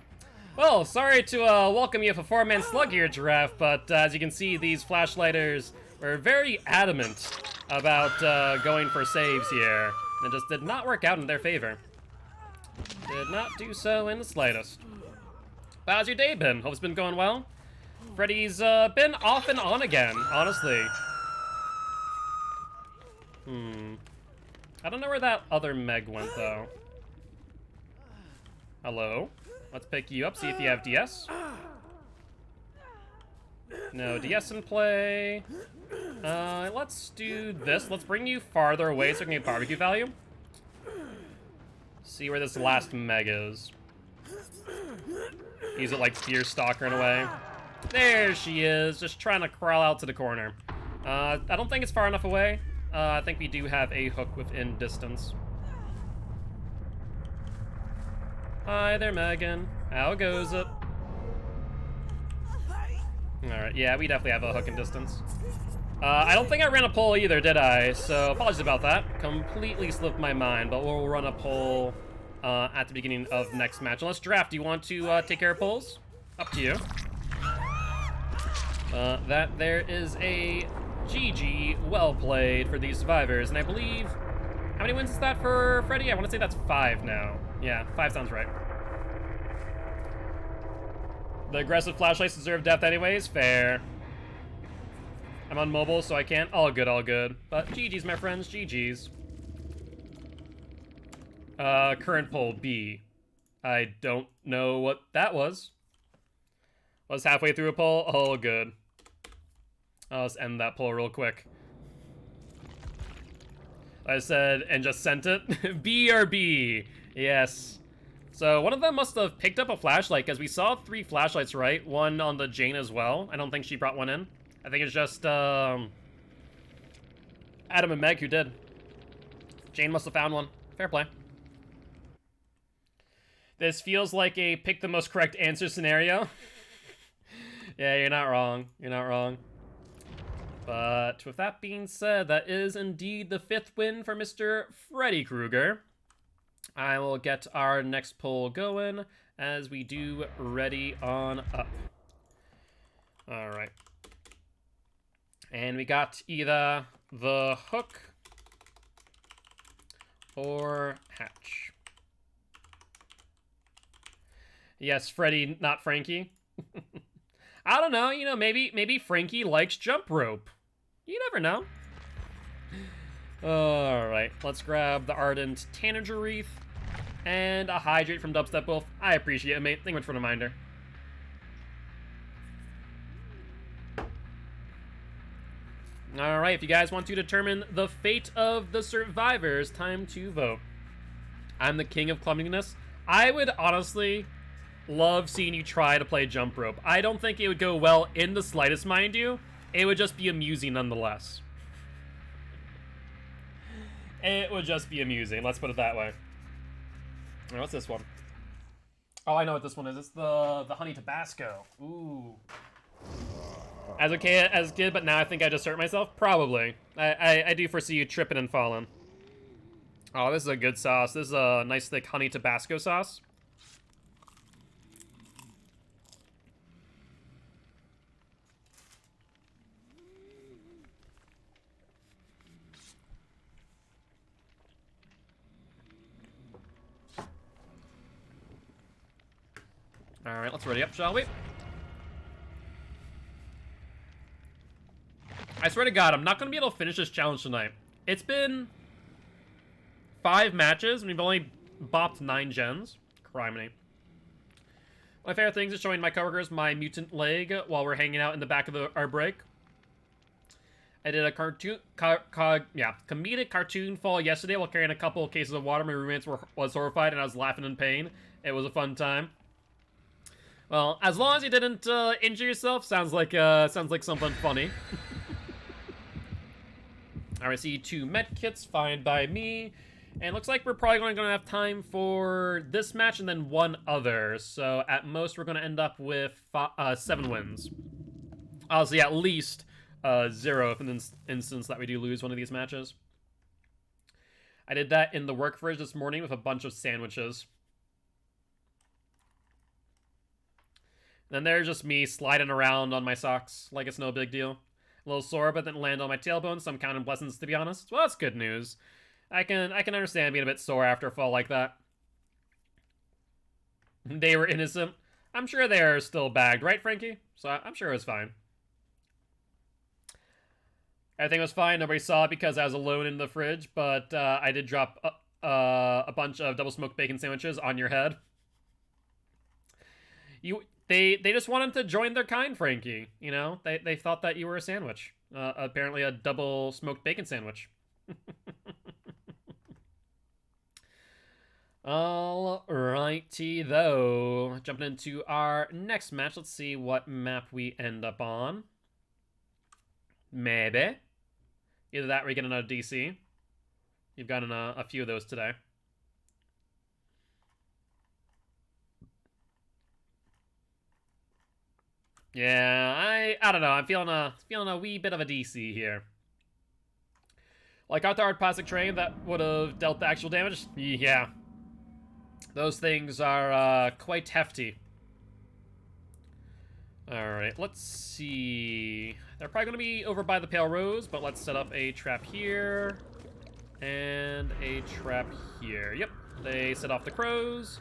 Well, sorry to welcome you for 4-man slug here, Giraffe, but as you can see, these flashlighters were very adamant about going for saves here. It just did not work out in their favor. Did not do so in the slightest. But how's your day been? Hope it's been going well. Freddy's been off and on again, honestly. I don't know where that other Meg went, though. Hello? Let's pick you up, see if you have DS. No DS in play. Let's do this. Let's bring you farther away so we can get barbecue value. See where this last Meg is. Use it like Fear Stalkering away. There she is, just trying to crawl out to the corner. I don't think it's far enough away. I think we do have a hook within distance. Hi there, Megan. How goes it? Alright, yeah, we definitely have a hook in distance. I don't think I ran a poll either, did I? So, apologies about that. Completely slipped my mind, but we'll run a poll at the beginning of next match. Unless, Draft, do you want to take care of polls? Up to you. That there is a GG, well played for these survivors, and I believe... How many wins is that for Freddy? I want to say that's 5 now. Yeah, 5 sounds right. The aggressive flashlights deserve death anyways, fair. I'm on mobile, so I can't. All good, all good. But GG's, my friends, GG's. Current poll, B. I don't know what that was. Was halfway through a poll, all good. I'll just end that poll real quick. I said, and just sent it. B or B. Yes. So one of them must have picked up a flashlight, because we saw 3 flashlights, right? One on the Jane as well. I don't think she brought one in. I think it's just, Adam and Meg who did. Jane must have found one. Fair play. This feels like a pick the most correct answer scenario. Yeah, you're not wrong. You're not wrong. But with that being said, that is indeed the 5th win for Mr. Freddy Krueger. I will get our next poll going as we do ready on up. All right. And we got either the hook or hatch. Yes, Freddy, not Frankie. I don't know, you know, maybe Frankie likes jump rope. You never know. Alright, let's grab the Ardent Tanager Wreath and a Hydrate from Dubstep Wolf. I appreciate it, mate. Thank you much for the reminder. Alright, if you guys want to determine the fate of the survivors, time to vote. I'm the king of clumsiness. I would honestly love seeing you try to play jump rope. I don't think it would go well in the slightest, mind you. It would just be amusing nonetheless. It would just be amusing, let's put it that way. Alright, what's this one? Oh, I know what this one is. It's the honey Tabasco. Ooh. As okay as kid, but now I think I just hurt myself? Probably. I do foresee you tripping and falling. Oh, this is a good sauce. This is a nice thick honey Tabasco sauce. Alright, let's ready up, shall we? I swear to God, I'm not going to be able to finish this challenge tonight. It's been 5 matches, and we've only bopped 9 gens. Criminy. My favorite things is showing my coworkers my mutant leg while we're hanging out in the back of our break. I did a comedic cartoon fall yesterday while carrying a couple of cases of water. My roommates was horrified, and I was laughing in pain. It was a fun time. Well, as long as you didn't injure yourself, sounds like something funny. Alright, I see 2 med kits, fine by me. And looks like we're probably going to have time for this match and then 1 other. So at most, we're going to end up with 7 wins. Obviously, at least 0 if in the instance that we do lose one of these matches. I did that in the work fridge this morning with a bunch of sandwiches. Then there's just me sliding around on my socks like it's no big deal. A little sore, but didn't land on my tailbone, so I'm counting blessings, to be honest. Well, that's good news. I can understand being a bit sore after a fall like that. They were innocent. I'm sure they're still bagged, right, Frankie? So I'm sure it was fine. Everything was fine. Nobody saw it because I was alone in the fridge, but I did drop a bunch of double smoked bacon sandwiches on your head. They just wanted to join their kind, Frankie. You know, they thought that you were a sandwich. Apparently a double smoked bacon sandwich. Alrighty, though. Jumping into our next match. Let's see what map we end up on. Maybe. Either that or we get another DC. You've gotten a few of those today. Yeah, I don't know. I'm feeling a wee bit of a DC here. Like our third plastic train that would have dealt the actual damage. Yeah, those things are quite hefty. All right, let's see. They're probably gonna be over by the Pale Rose, but let's set up a trap here and a trap here. Yep, they set off the crows.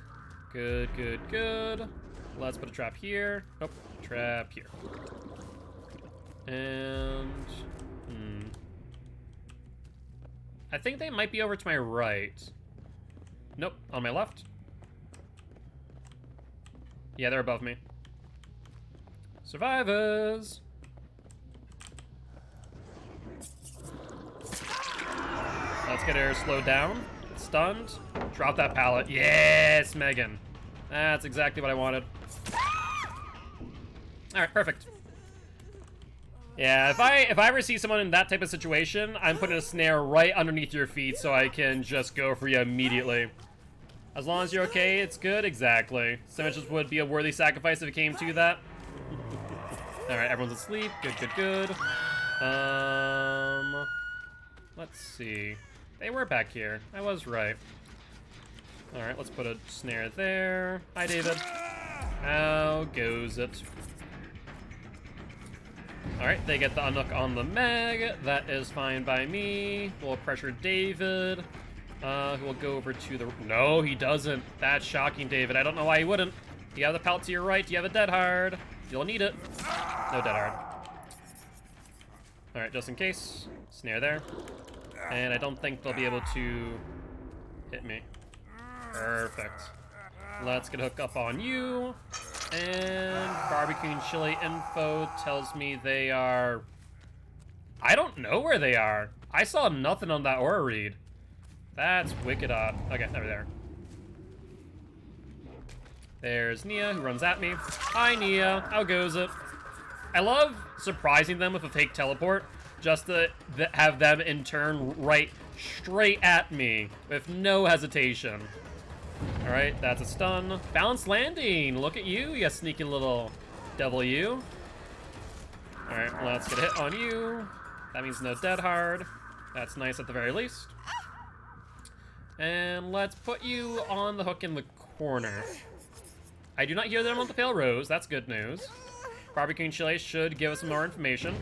Good, good, good. Let's put a trap here. Nope. Trap here. And I think they might be over to my right. Nope, on my left. Yeah, they're above me. Survivors. Let's get her slowed down. Stunned. Drop that pallet. Yes, Megan. That's exactly what I wanted. Alright, perfect. Yeah, if I ever see someone in that type of situation, I'm putting a snare right underneath your feet so I can just go for you immediately. As long as you're okay, it's good. Exactly. Sandwiches would be a worthy sacrifice if it came to that. Alright, everyone's asleep. Good, good, good. Let's see. They were back here. I was right. Alright, let's put a snare there. Hi, David. How goes it? Alright, they get the unhook on the Meg. That is fine by me. We'll pressure David. Who will go over to the... No, he doesn't. That's shocking, David. I don't know why he wouldn't. You have the pallet to your right. You have a dead hard. You'll need it. No dead hard. Alright, just in case. Snare there. And I don't think they'll be able to hit me. Perfect. Let's get a hook up on you. And barbecue and chili info tells me they are... I don't know where they are. I saw nothing on that aura read. That's wicked odd. Okay, there we are. There's Nia, who runs at me. Hi, Nia. How goes it? I love surprising them with a fake teleport, just to have them in turn right straight at me with no hesitation. All right, that's a stun. Balanced landing. Look at you, you sneaky little devil, you. All right, let's get a hit on you. That means no dead hard. That's nice at the very least. And let's put you on the hook in the corner. I do not hear them on the Pale Rose. That's good news. Barbecue and chili should give us some more information.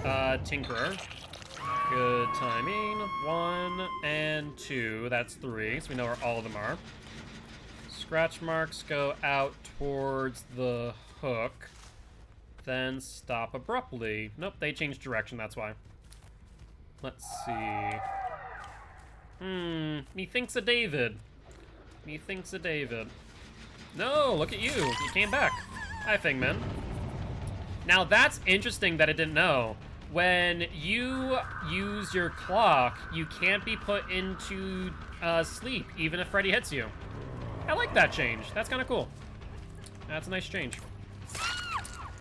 Tinkerer. Good timing. 1 and 2. That's 3, so we know where all of them are. Scratch marks go out towards the hook. Then stop abruptly. Nope, they changed direction, that's why. Let's see. Methinks a David. Methinks a David. No, look at you. You came back. Hi, Fingman. Now, that's interesting that I didn't know. when you use your clock, you can't be put into sleep, even if Freddy hits you. I like that change. That's kind of cool. That's a nice change.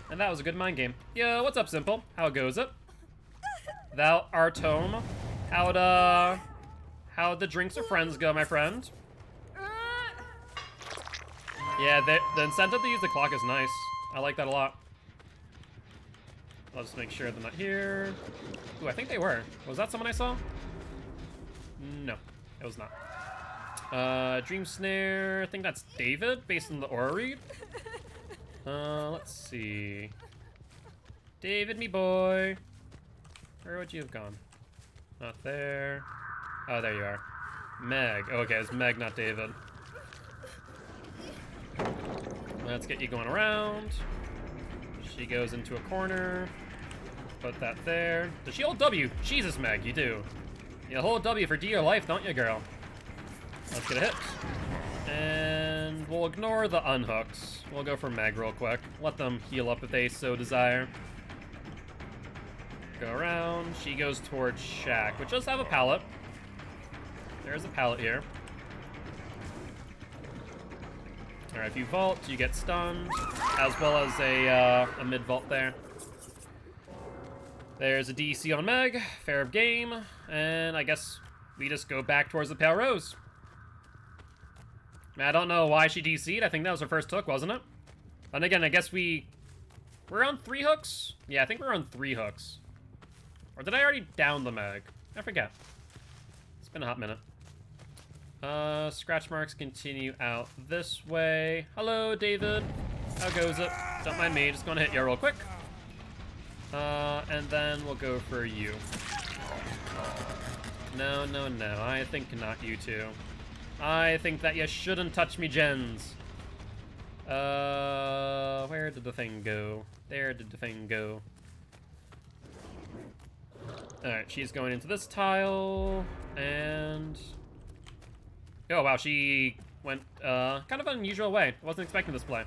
And that was a good mind game. Yo, what's up, Simple? How goes it? Thou art home. How'd the drinks or friends go, my friend? Yeah, the incentive to use the clock is nice. I like that a lot. I'll just make sure they're not here. Ooh, I think they were. Was that someone I saw? No, it was not. Dream Snare, I think that's David, based on the aura read. Let's see. David, me boy. Where would you have gone? Not there. Oh, there you are. Meg. Oh, okay, it's Meg, not David. Let's get you going around. She goes into a corner. Put that there. Does she hold W? Jesus, Meg, you do. You hold W for dear life, don't you, girl? Let's get a hit. And we'll ignore the unhooks. We'll go for Meg real quick. Let them heal up if they so desire. Go around. She goes towards Shack, which does have a pallet. There's a pallet here. Alright, if you vault, you get stunned, as well as a mid-vault there. There's a DC on Meg, fair game, and I guess we just go back towards the Pale Rose. I don't know why she DC'd. I think that was her first hook, wasn't it? And again, I guess we're on 3 hooks? Yeah, I think we're on 3 hooks. Or did I already down the Meg? I forget. It's been a hot minute. Scratch marks continue out this way. Hello, David. How goes it? Don't mind me, just gonna hit you real quick. And then we'll go for you. No, no, no, I think not you two. I think that you shouldn't touch me, gens. Where did the thing go? There did the thing go. Alright, she's going into this tile, and... Oh, wow, she went, kind of an unusual way. I wasn't expecting this play.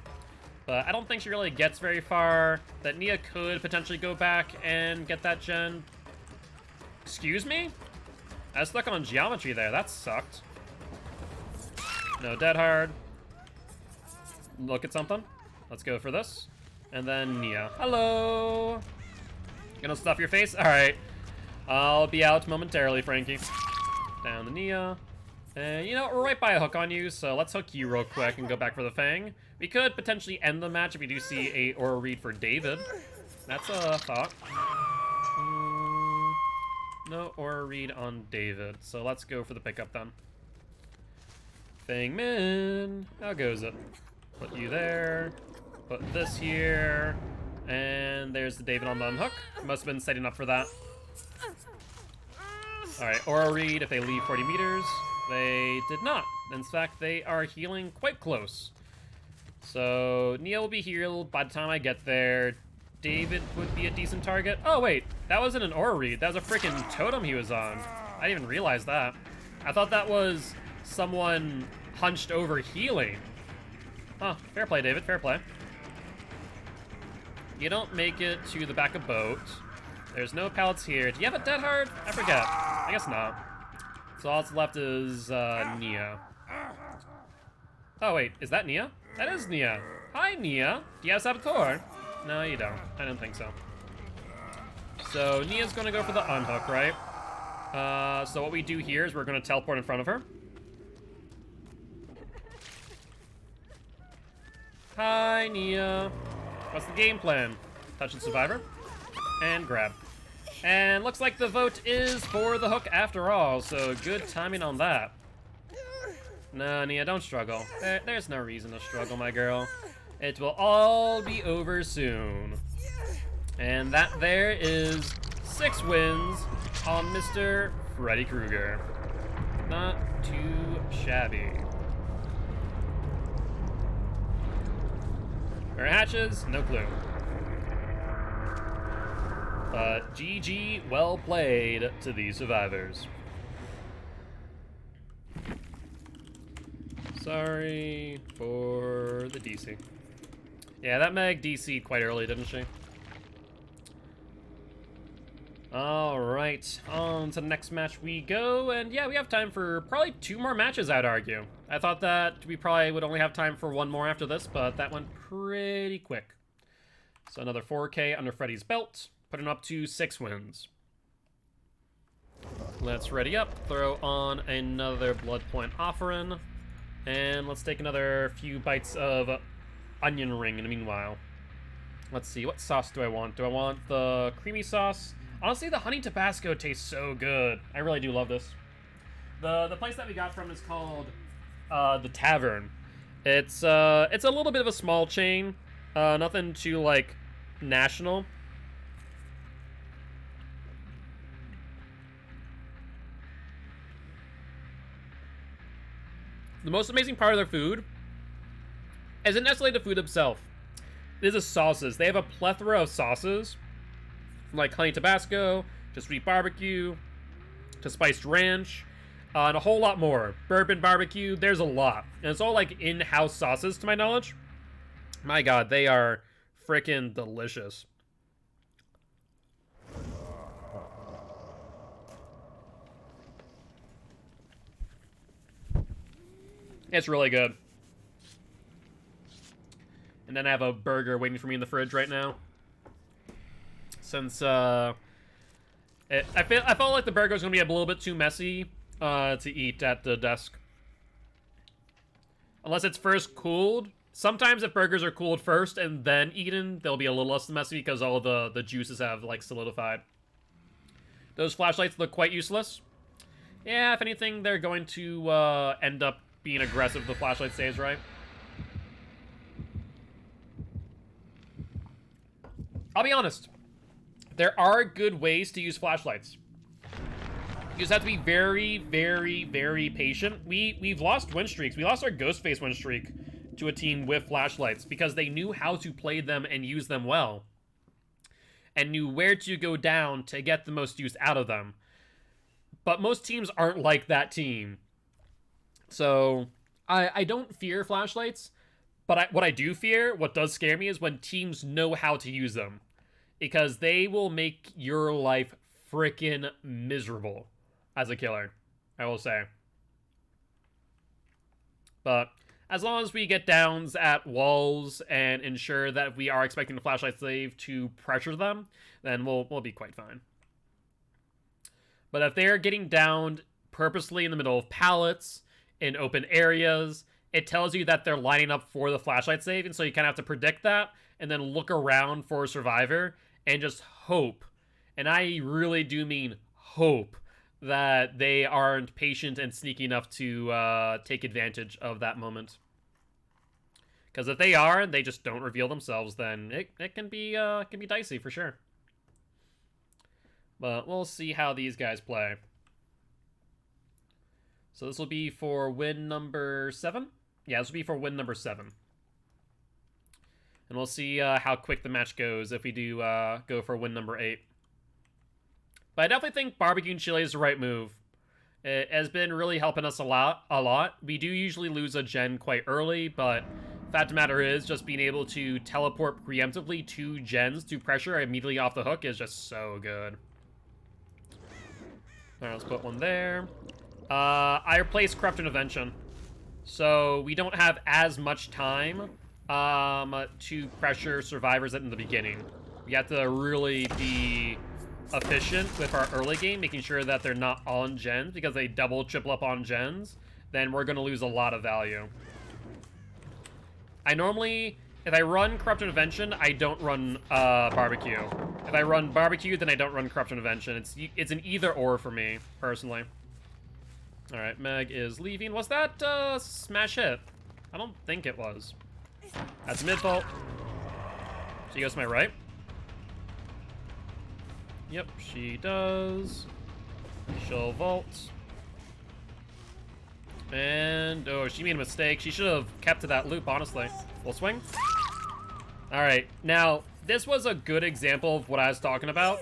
But I don't think she really gets very far. That Nia could potentially go back and get that gen. Excuse me? I was stuck on geometry there. That sucked. No, dead hard. Look at something. Let's go for this. And then Nia. Hello! Gonna stuff your face? Alright. I'll be out momentarily, Frankie. Down the Nia. And, you know, we're right by a hook on you, so let's hook you real quick and go back for the Fang. We could potentially end the match if we do see a aura read for David. That's a thought. No aura read on David, so let's go for the pickup then. Fangman, how goes it? Put you there, put this here, and there's the David on the unhook. Must have been setting up for that. Alright, aura read if they leave 40 meters. They did not. In fact, they are healing quite close. So, Nia will be healed by the time I get there. David would be a decent target. Oh, wait. That wasn't an aura read. That was a freaking totem he was on. I didn't even realize that. I thought that was someone hunched over healing. Huh. Fair play, David. Fair play. You don't make it to the back of boat. There's no pallets here. Do you have a dead hard? I forget. I guess not. So all that's left is Nia. Oh wait, is that Nia? That is Nia. Hi, Nia. Do you have Saboteur? No, you don't. I don't think so. So Nia's gonna go for the unhook, right? So what we do here is we're gonna teleport in front of her. Hi, Nia. What's the game plan? Touch the survivor. And grab. And looks like the vote is for the hook after all, so good timing on that. No, Nia, don't struggle. There's no reason to struggle, my girl. It will all be over soon. And that there is 6 wins on Mr. Freddy Krueger. Not too shabby. Where hatches? No clue. But GG, well played to the survivors. Sorry for the DC. Yeah, that Meg DC'd quite early, didn't she? All right, on to the next match we go, and yeah, we have time for probably 2 more matches, I'd argue. I thought that we probably would only have time for 1 more after this, but that went pretty quick. So another 4K under Freddy's belt, putting him up to 6 wins. Let's ready up, throw on another blood point offering, and let's take another few bites of onion ring in the meanwhile. Let's see, what sauce do I want? Do I want the creamy sauce? Honestly, the honey Tabasco tastes so good. I really do love this. The place that we got from is called the Tavern. It's a little bit of a small chain, nothing too like national. The most amazing part of their food isn't necessarily the food itself. It is the sauces. They have a plethora of sauces, like honey Tabasco, to sweet barbecue, to spiced ranch, and a whole lot more. Bourbon barbecue, there's a lot. And it's all like in-house sauces, to my knowledge. My god, they are freaking delicious. It's really good. And then I have a burger waiting for me in the fridge right now. Since I felt like the burger was gonna be a little bit too messy to eat at the desk. Unless it's first cooled. Sometimes if burgers are cooled first and then eaten, they'll be a little less messy because all the juices have like solidified. Those flashlights look quite useless. Yeah, if anything, they're going to end up being aggressive if the flashlight stays right. I'll be honest. There are good ways to use flashlights. You just have to be very, very, very patient. We've lost win streaks. We lost our Ghostface win streak to a team with flashlights because they knew how to play them and use them well. And knew where to go down to get the most use out of them. But most teams aren't like that team. So, I don't fear flashlights. But what I do fear, what does scare me, is when teams know how to use them. Because they will make your life freaking miserable as a killer, I will say. But as long as we get downs at walls and ensure that we are expecting the flashlight slave to pressure them, then we'll be quite fine. But if they're getting downed purposely in the middle of pallets, in open areas, it tells you that they're lining up for the flashlight save, and so you kind of have to predict that, and then look around for a survivor, and just hope, and I really do mean hope, that they aren't patient and sneaky enough to take advantage of that moment. Because if they are, and they just don't reveal themselves, then it can be dicey for sure. But we'll see how these guys play. So this will be for win number 7? Yeah, this will be for win number 7. And we'll see how quick the match goes if we do go for win number 8. But I definitely think barbecue and chili is the right move. It has been really helping us a lot. We do usually lose a gen quite early, but fact of the matter is, just being able to teleport preemptively 2 gens to pressure immediately off the hook is just so good. Alright, let's put one there. I replaced Corrupt Intervention. So we don't have as much time to pressure survivors in the beginning. We have to really be efficient with our early game, making sure that they're not on gens, because they double, triple up on gens, then we're going to lose a lot of value. I normally, if I run Corrupt Intervention, I don't run Barbecue. If I run Barbecue, then I don't run Corrupt Intervention. It's an either or for me, personally. Alright, Meg is leaving. Was that smash hit? I don't think it was. That's mid-vault. She goes to my right. Yep, she does. She'll vault. And, oh, she made a mistake. She should have kept to that loop, honestly. Full swing. Alright, now, this was a good example of what I was talking about.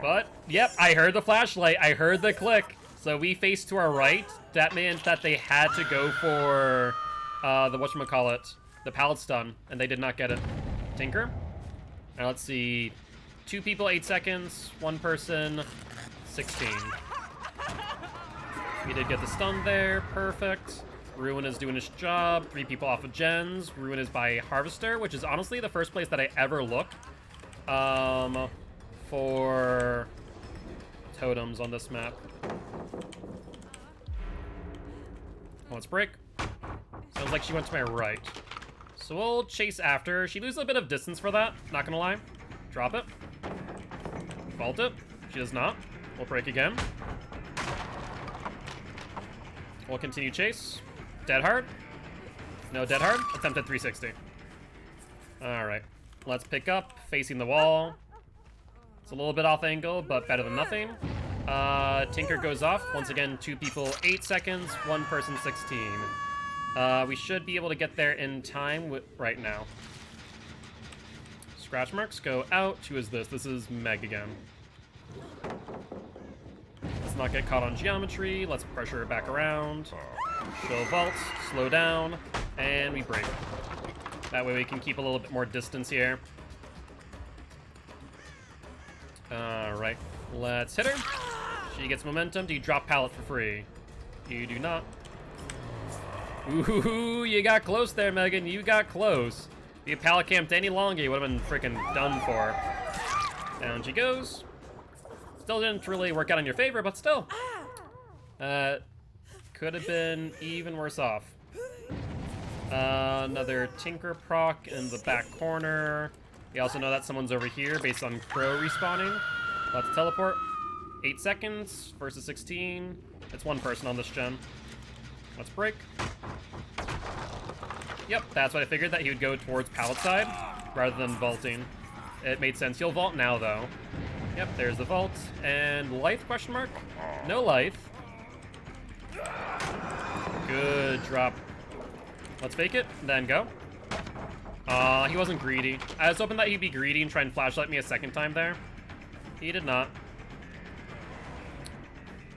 But, yep, I heard the flashlight. I heard the click. So we faced to our right. That meant that they had to go for the whatchamacallit, the pallet stun, and they did not get it. Tinker? Now let's see. 2 people, 8 seconds. 1 person, 16. We did get the stun there. Perfect. Ruin is doing his job. 3 people off of gens. Ruin is by Harvester, which is honestly the first place that I ever looked for totems on this map. Oh, let's break. Sounds like she went to my right. So we'll chase after her. She loses a bit of distance for that, not gonna lie. Drop it. Vault it. She does not. We'll break again. We'll continue chase. Dead hard. No dead hard. Attempted 360. Alright. Let's pick up, facing the wall. It's a little bit off angle, but better than nothing. Tinker goes off. Once again, 2 people, 8 seconds. 1 person, 16. We should be able to get there in time right now. Scratch marks go out. Who is this? This is Meg again. Let's not get caught on geometry. Let's pressure her back around. She'll vault, slow down, and we break. That way we can keep a little bit more distance here. Alright, let's hit her. She gets momentum. Do you drop pallet for free? You do not. Ooh, you got close there, Megan. You got close. If you pallet camped any longer, you would have been freaking done for. Down she goes. Still didn't really work out in your favor, but still. Could have been even worse off. Another Tinker proc in the back corner. We also know that someone's over here based on Crow respawning. Let's teleport. 8 seconds versus 16. It's 1 person on this gen. Let's break. Yep, that's what I figured, that he would go towards pallet side rather than vaulting. It made sense. He'll vault now, though. Yep, there's the vault. And life, question mark? No life. Good drop. Let's fake it, then go. He wasn't greedy. I was hoping that he'd be greedy and try and flashlight me a second time there. He did not.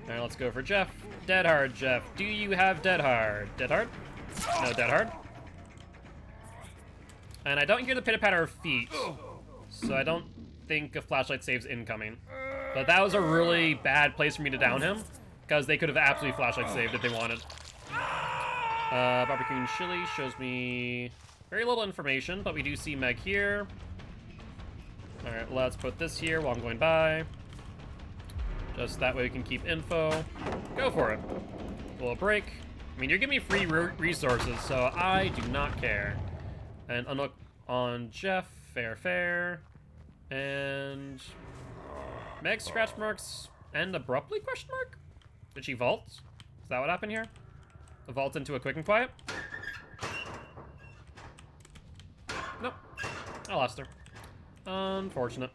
Alright, let's go for Jeff. Dead hard, Jeff. Do you have dead hard? Dead hard? No dead hard. And I don't hear the pitter-patter of feet, so I don't think a flashlight saves incoming. But that was a really bad place for me to down him, because they could have absolutely flashlight saved if they wanted. Barbecue and chili shows me very little information, but we do see Meg here. Alright, let's put this here while I'm going by. Just that way we can keep info. Go for it. A little break. I mean, you're giving me free resources, so I do not care. And unlock on Jeff. Fair, fair. And Meg scratch marks end abruptly, question mark? Did she vault? Is that what happened here? A vault into a quick and quiet? Nope. I lost her. Unfortunate.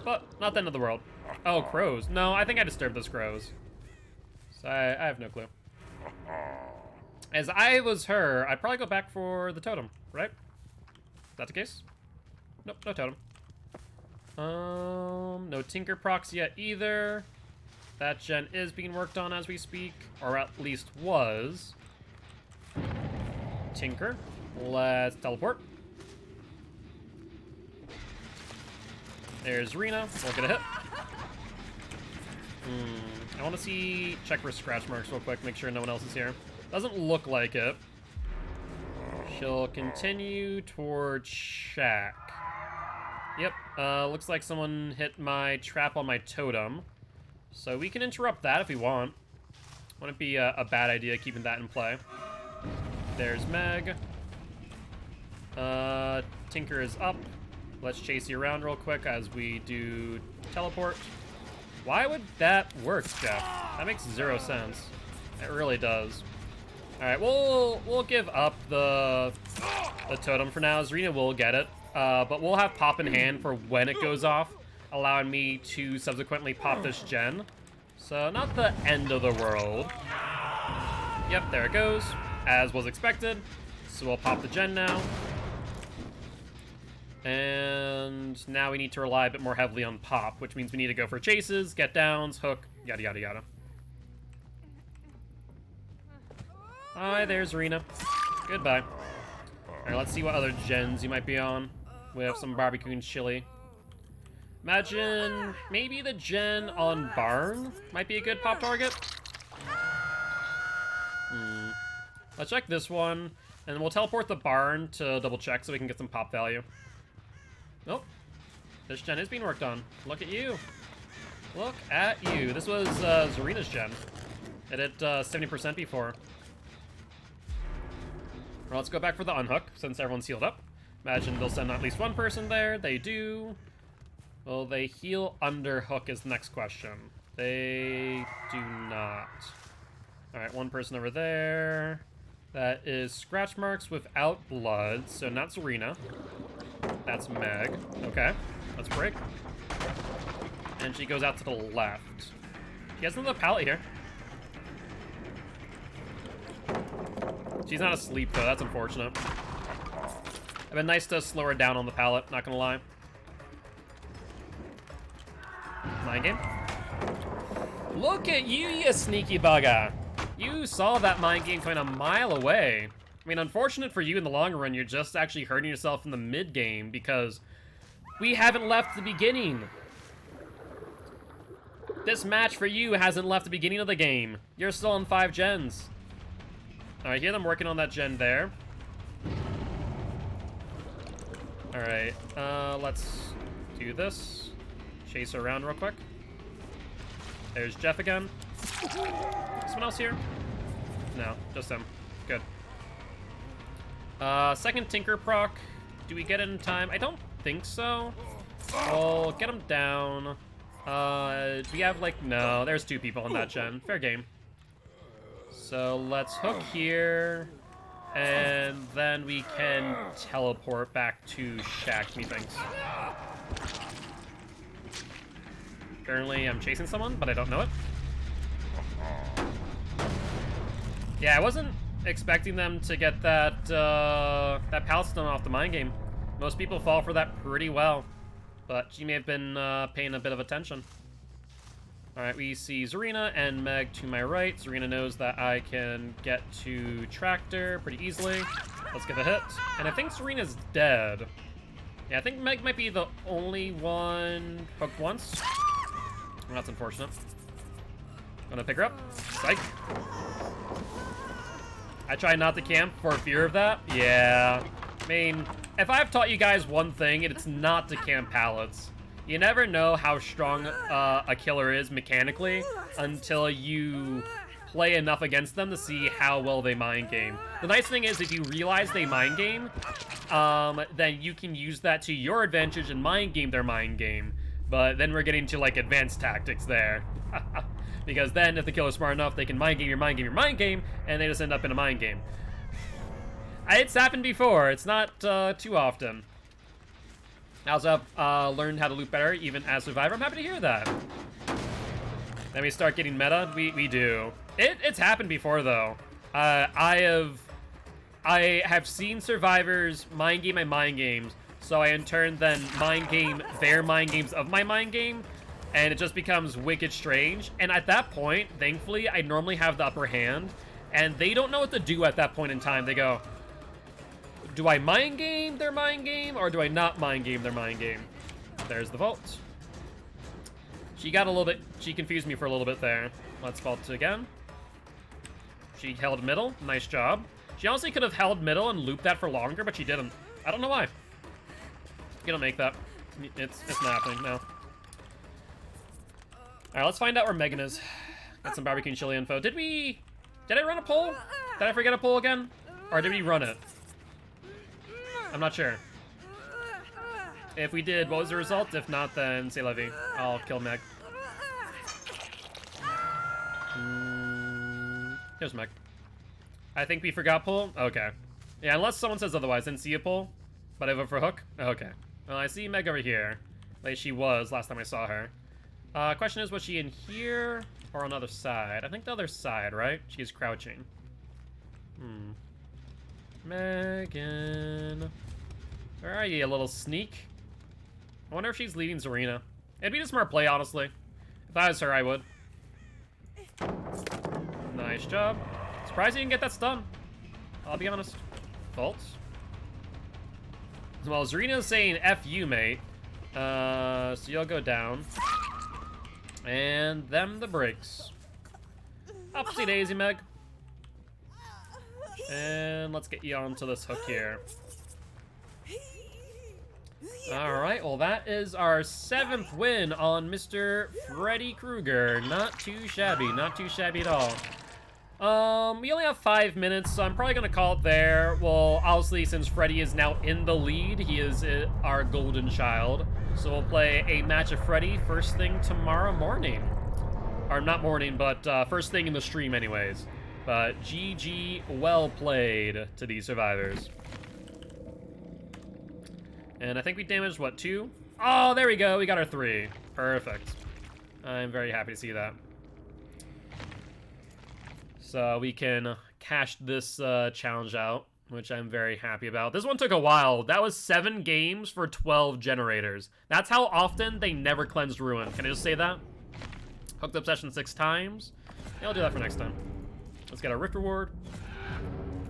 But not the end of the world. Oh, crows. No, I think I disturbed those crows. So I have no clue. As I was her, I'd probably go back for the totem, right? Is that the case? Nope, no totem. No Tinker procs yet either. That gen is being worked on as we speak, or at least was. Tinker. Let's teleport. There's Rena. We'll get a hit. I want to check for scratch marks real quick, make sure no one else is here. Doesn't look like it. She'll continue towards Shack. Yep, looks like someone hit my trap on my totem. So we can interrupt that if we want. Wouldn't be a bad idea keeping that in play. There's Meg. Tinker is up. Let's chase you around real quick as we do teleport. Why would that work, Jeff? That makes 0 sense. It really does. Alright, we'll give up the totem for now. Zarina will get it. But we'll have pop in hand for when it goes off, allowing me to subsequently pop this gen. So not the end of the world. Yep, there it goes, as was expected. So we'll pop the gen now. And now we need to rely a bit more heavily on pop, which means we need to go for chases, get downs, hook, yada yada yada. Hi, there's Rena. Goodbye. Alright, let's see what other gens you might be on. We have some barbecue and chili. Imagine maybe the gen on Barn might be a good pop target. Let's check this one, and we'll teleport the Barn to double check so we can get some pop value. Nope. This gen is being worked on. Look at you. Look at you. This was Zarina's gen. It hit 70% before. Well, let's go back for the unhook, since everyone's healed up. Imagine they'll send at least one person there. They do. Will they heal under hook is the next question. They do not. Alright, one person over there. That is scratch marks without blood, so not Zarina. That's Meg. Okay, let's break. And she goes out to the left. She has another pallet here. She's not asleep, though. That's unfortunate. It'd been nice to slow her down on the pallet, not gonna lie. Mind game. Look at you, you sneaky bugger. You saw that mind game coming a mile away. I mean, unfortunate for you in the long run, you're just actually hurting yourself in the mid-game because we haven't left the beginning. This match for you hasn't left the beginning of the game. You're still on 5 gens. Alright, hear them working on that gen there. Alright, let's do this. Chase her around real quick. There's Jeff again. Someone else here? No, just him. Good. Second Tinker proc. Do we get it in time? I don't think so. We'll get him down. We have like, no, there's 2 people on that gen. Fair game. So let's hook here. And then we can teleport back to Shack, methinks. Currently, I'm chasing someone, but I don't know it. Yeah, I wasn't expecting them to get that that pallet stone off the mind game. Most people fall for that pretty well, but she may have been paying a bit of attention. All right, we see Zarina and Meg to my right. Zarina knows that I can get to Tractor pretty easily. Let's get a hit. And I think Zarina's dead. Yeah, I think Meg might be the only one hooked once. Well, that's unfortunate. Gonna pick her up. Psych. I try not to camp for fear of that. Yeah. I mean, if I've taught you guys one thing, it's not to camp pallets. You never know how strong a killer is mechanically until you play enough against them to see how well they mind game. The nice thing is if you realize they mind game, then you can use that to your advantage and mind game their mind game. But then we're getting to like advanced tactics there. Because then if the killer's smart enough, they can mind game your mind game your mind game, and they just end up in a mind game. It's happened before. It's not too often. I also have learned how to loot better, even as Survivor. I'm happy to hear that. Then we start getting meta. We do. It's happened before, though. I have seen Survivors mind game my mind games, so I in turn then mind game their mind games of my mind game, and it just becomes wicked strange. And at that point, thankfully, I normally have the upper hand, and they don't know what to do at that point in time. They go, do I mind game their mind game, or do I not mind game their mind game? There's the vault. She got a little bit, she confused me for a little bit there. Let's vault again. She held middle, nice job. She honestly could have held middle and looped that for longer, but she didn't. I don't know why. You don't make that. It's not happening, no. Alright, let's find out where Megan is. Got some barbecue and chili info. Did I run a poll? Did I forget a poll again? Or did we run it? I'm not sure. If we did, what was the result? If not, then say Levy. I'll kill Meg. Here's Meg. I think we forgot pull. Okay. Yeah, unless someone says otherwise. Didn't see a pull, but I vote for hook. Okay. Well, I see Meg over here. Like she was last time I saw her. Question is, was she in here or on the other side? I think the other side, right? She is crouching. Megan. Where are you, you little sneak? I wonder if she's leading Zarina. It'd be a smart play, honestly. If I was her, I would. Nice job. Surprised you didn't get that stun. I'll be honest. Vault. Well, Zarina's saying F you, mate. So you'll go down. And them the brakes. Upsy daisy, Meg. And let's get you onto this hook here. Alright, well that is our 7th win on Mr. Freddy Krueger. Not too shabby, not too shabby at all. We only have 5 minutes, so I'm probably gonna call it there. Well, obviously, since Freddy is now in the lead, he is our golden child. So we'll play a match of Freddy first thing tomorrow morning. Or not morning, but first thing in the stream anyways. But GG, well played to these survivors. And I think we damaged, what, 2? Oh, there we go, we got our 3. Perfect. I'm very happy to see that. So we can cash this challenge out, which I'm very happy about. This one took a while. That was 7 games for 12 generators. That's how often they never cleansed Ruin. Can I just say that? Hooked up session 6 times. Yeah, I'll do that for next time. Let's get our Rift reward.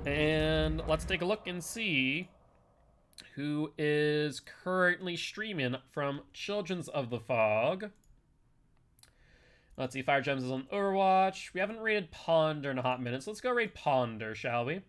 And let's take a look and see who is currently streaming from Children's of the Fog. Let's see, Fire Gems is on Overwatch. We haven't raided Ponder in a hot minute, so let's go raid Ponder, shall we?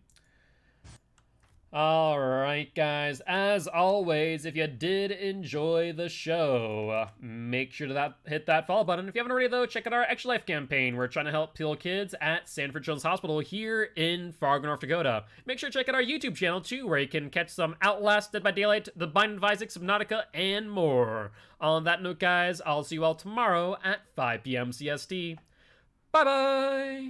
Alright, guys. As always, if you did enjoy the show, make sure to hit that follow button. If you haven't already, though, check out our Extra Life campaign. We're trying to help heal kids at Sanford Children's Hospital here in Fargo, North Dakota. Make sure to check out our YouTube channel, too, where you can catch some Outlast, Dead by Daylight, The Binding of Isaac, Subnautica, and more. On that note, guys, I'll see you all tomorrow at 5 p.m. CST. Bye-bye!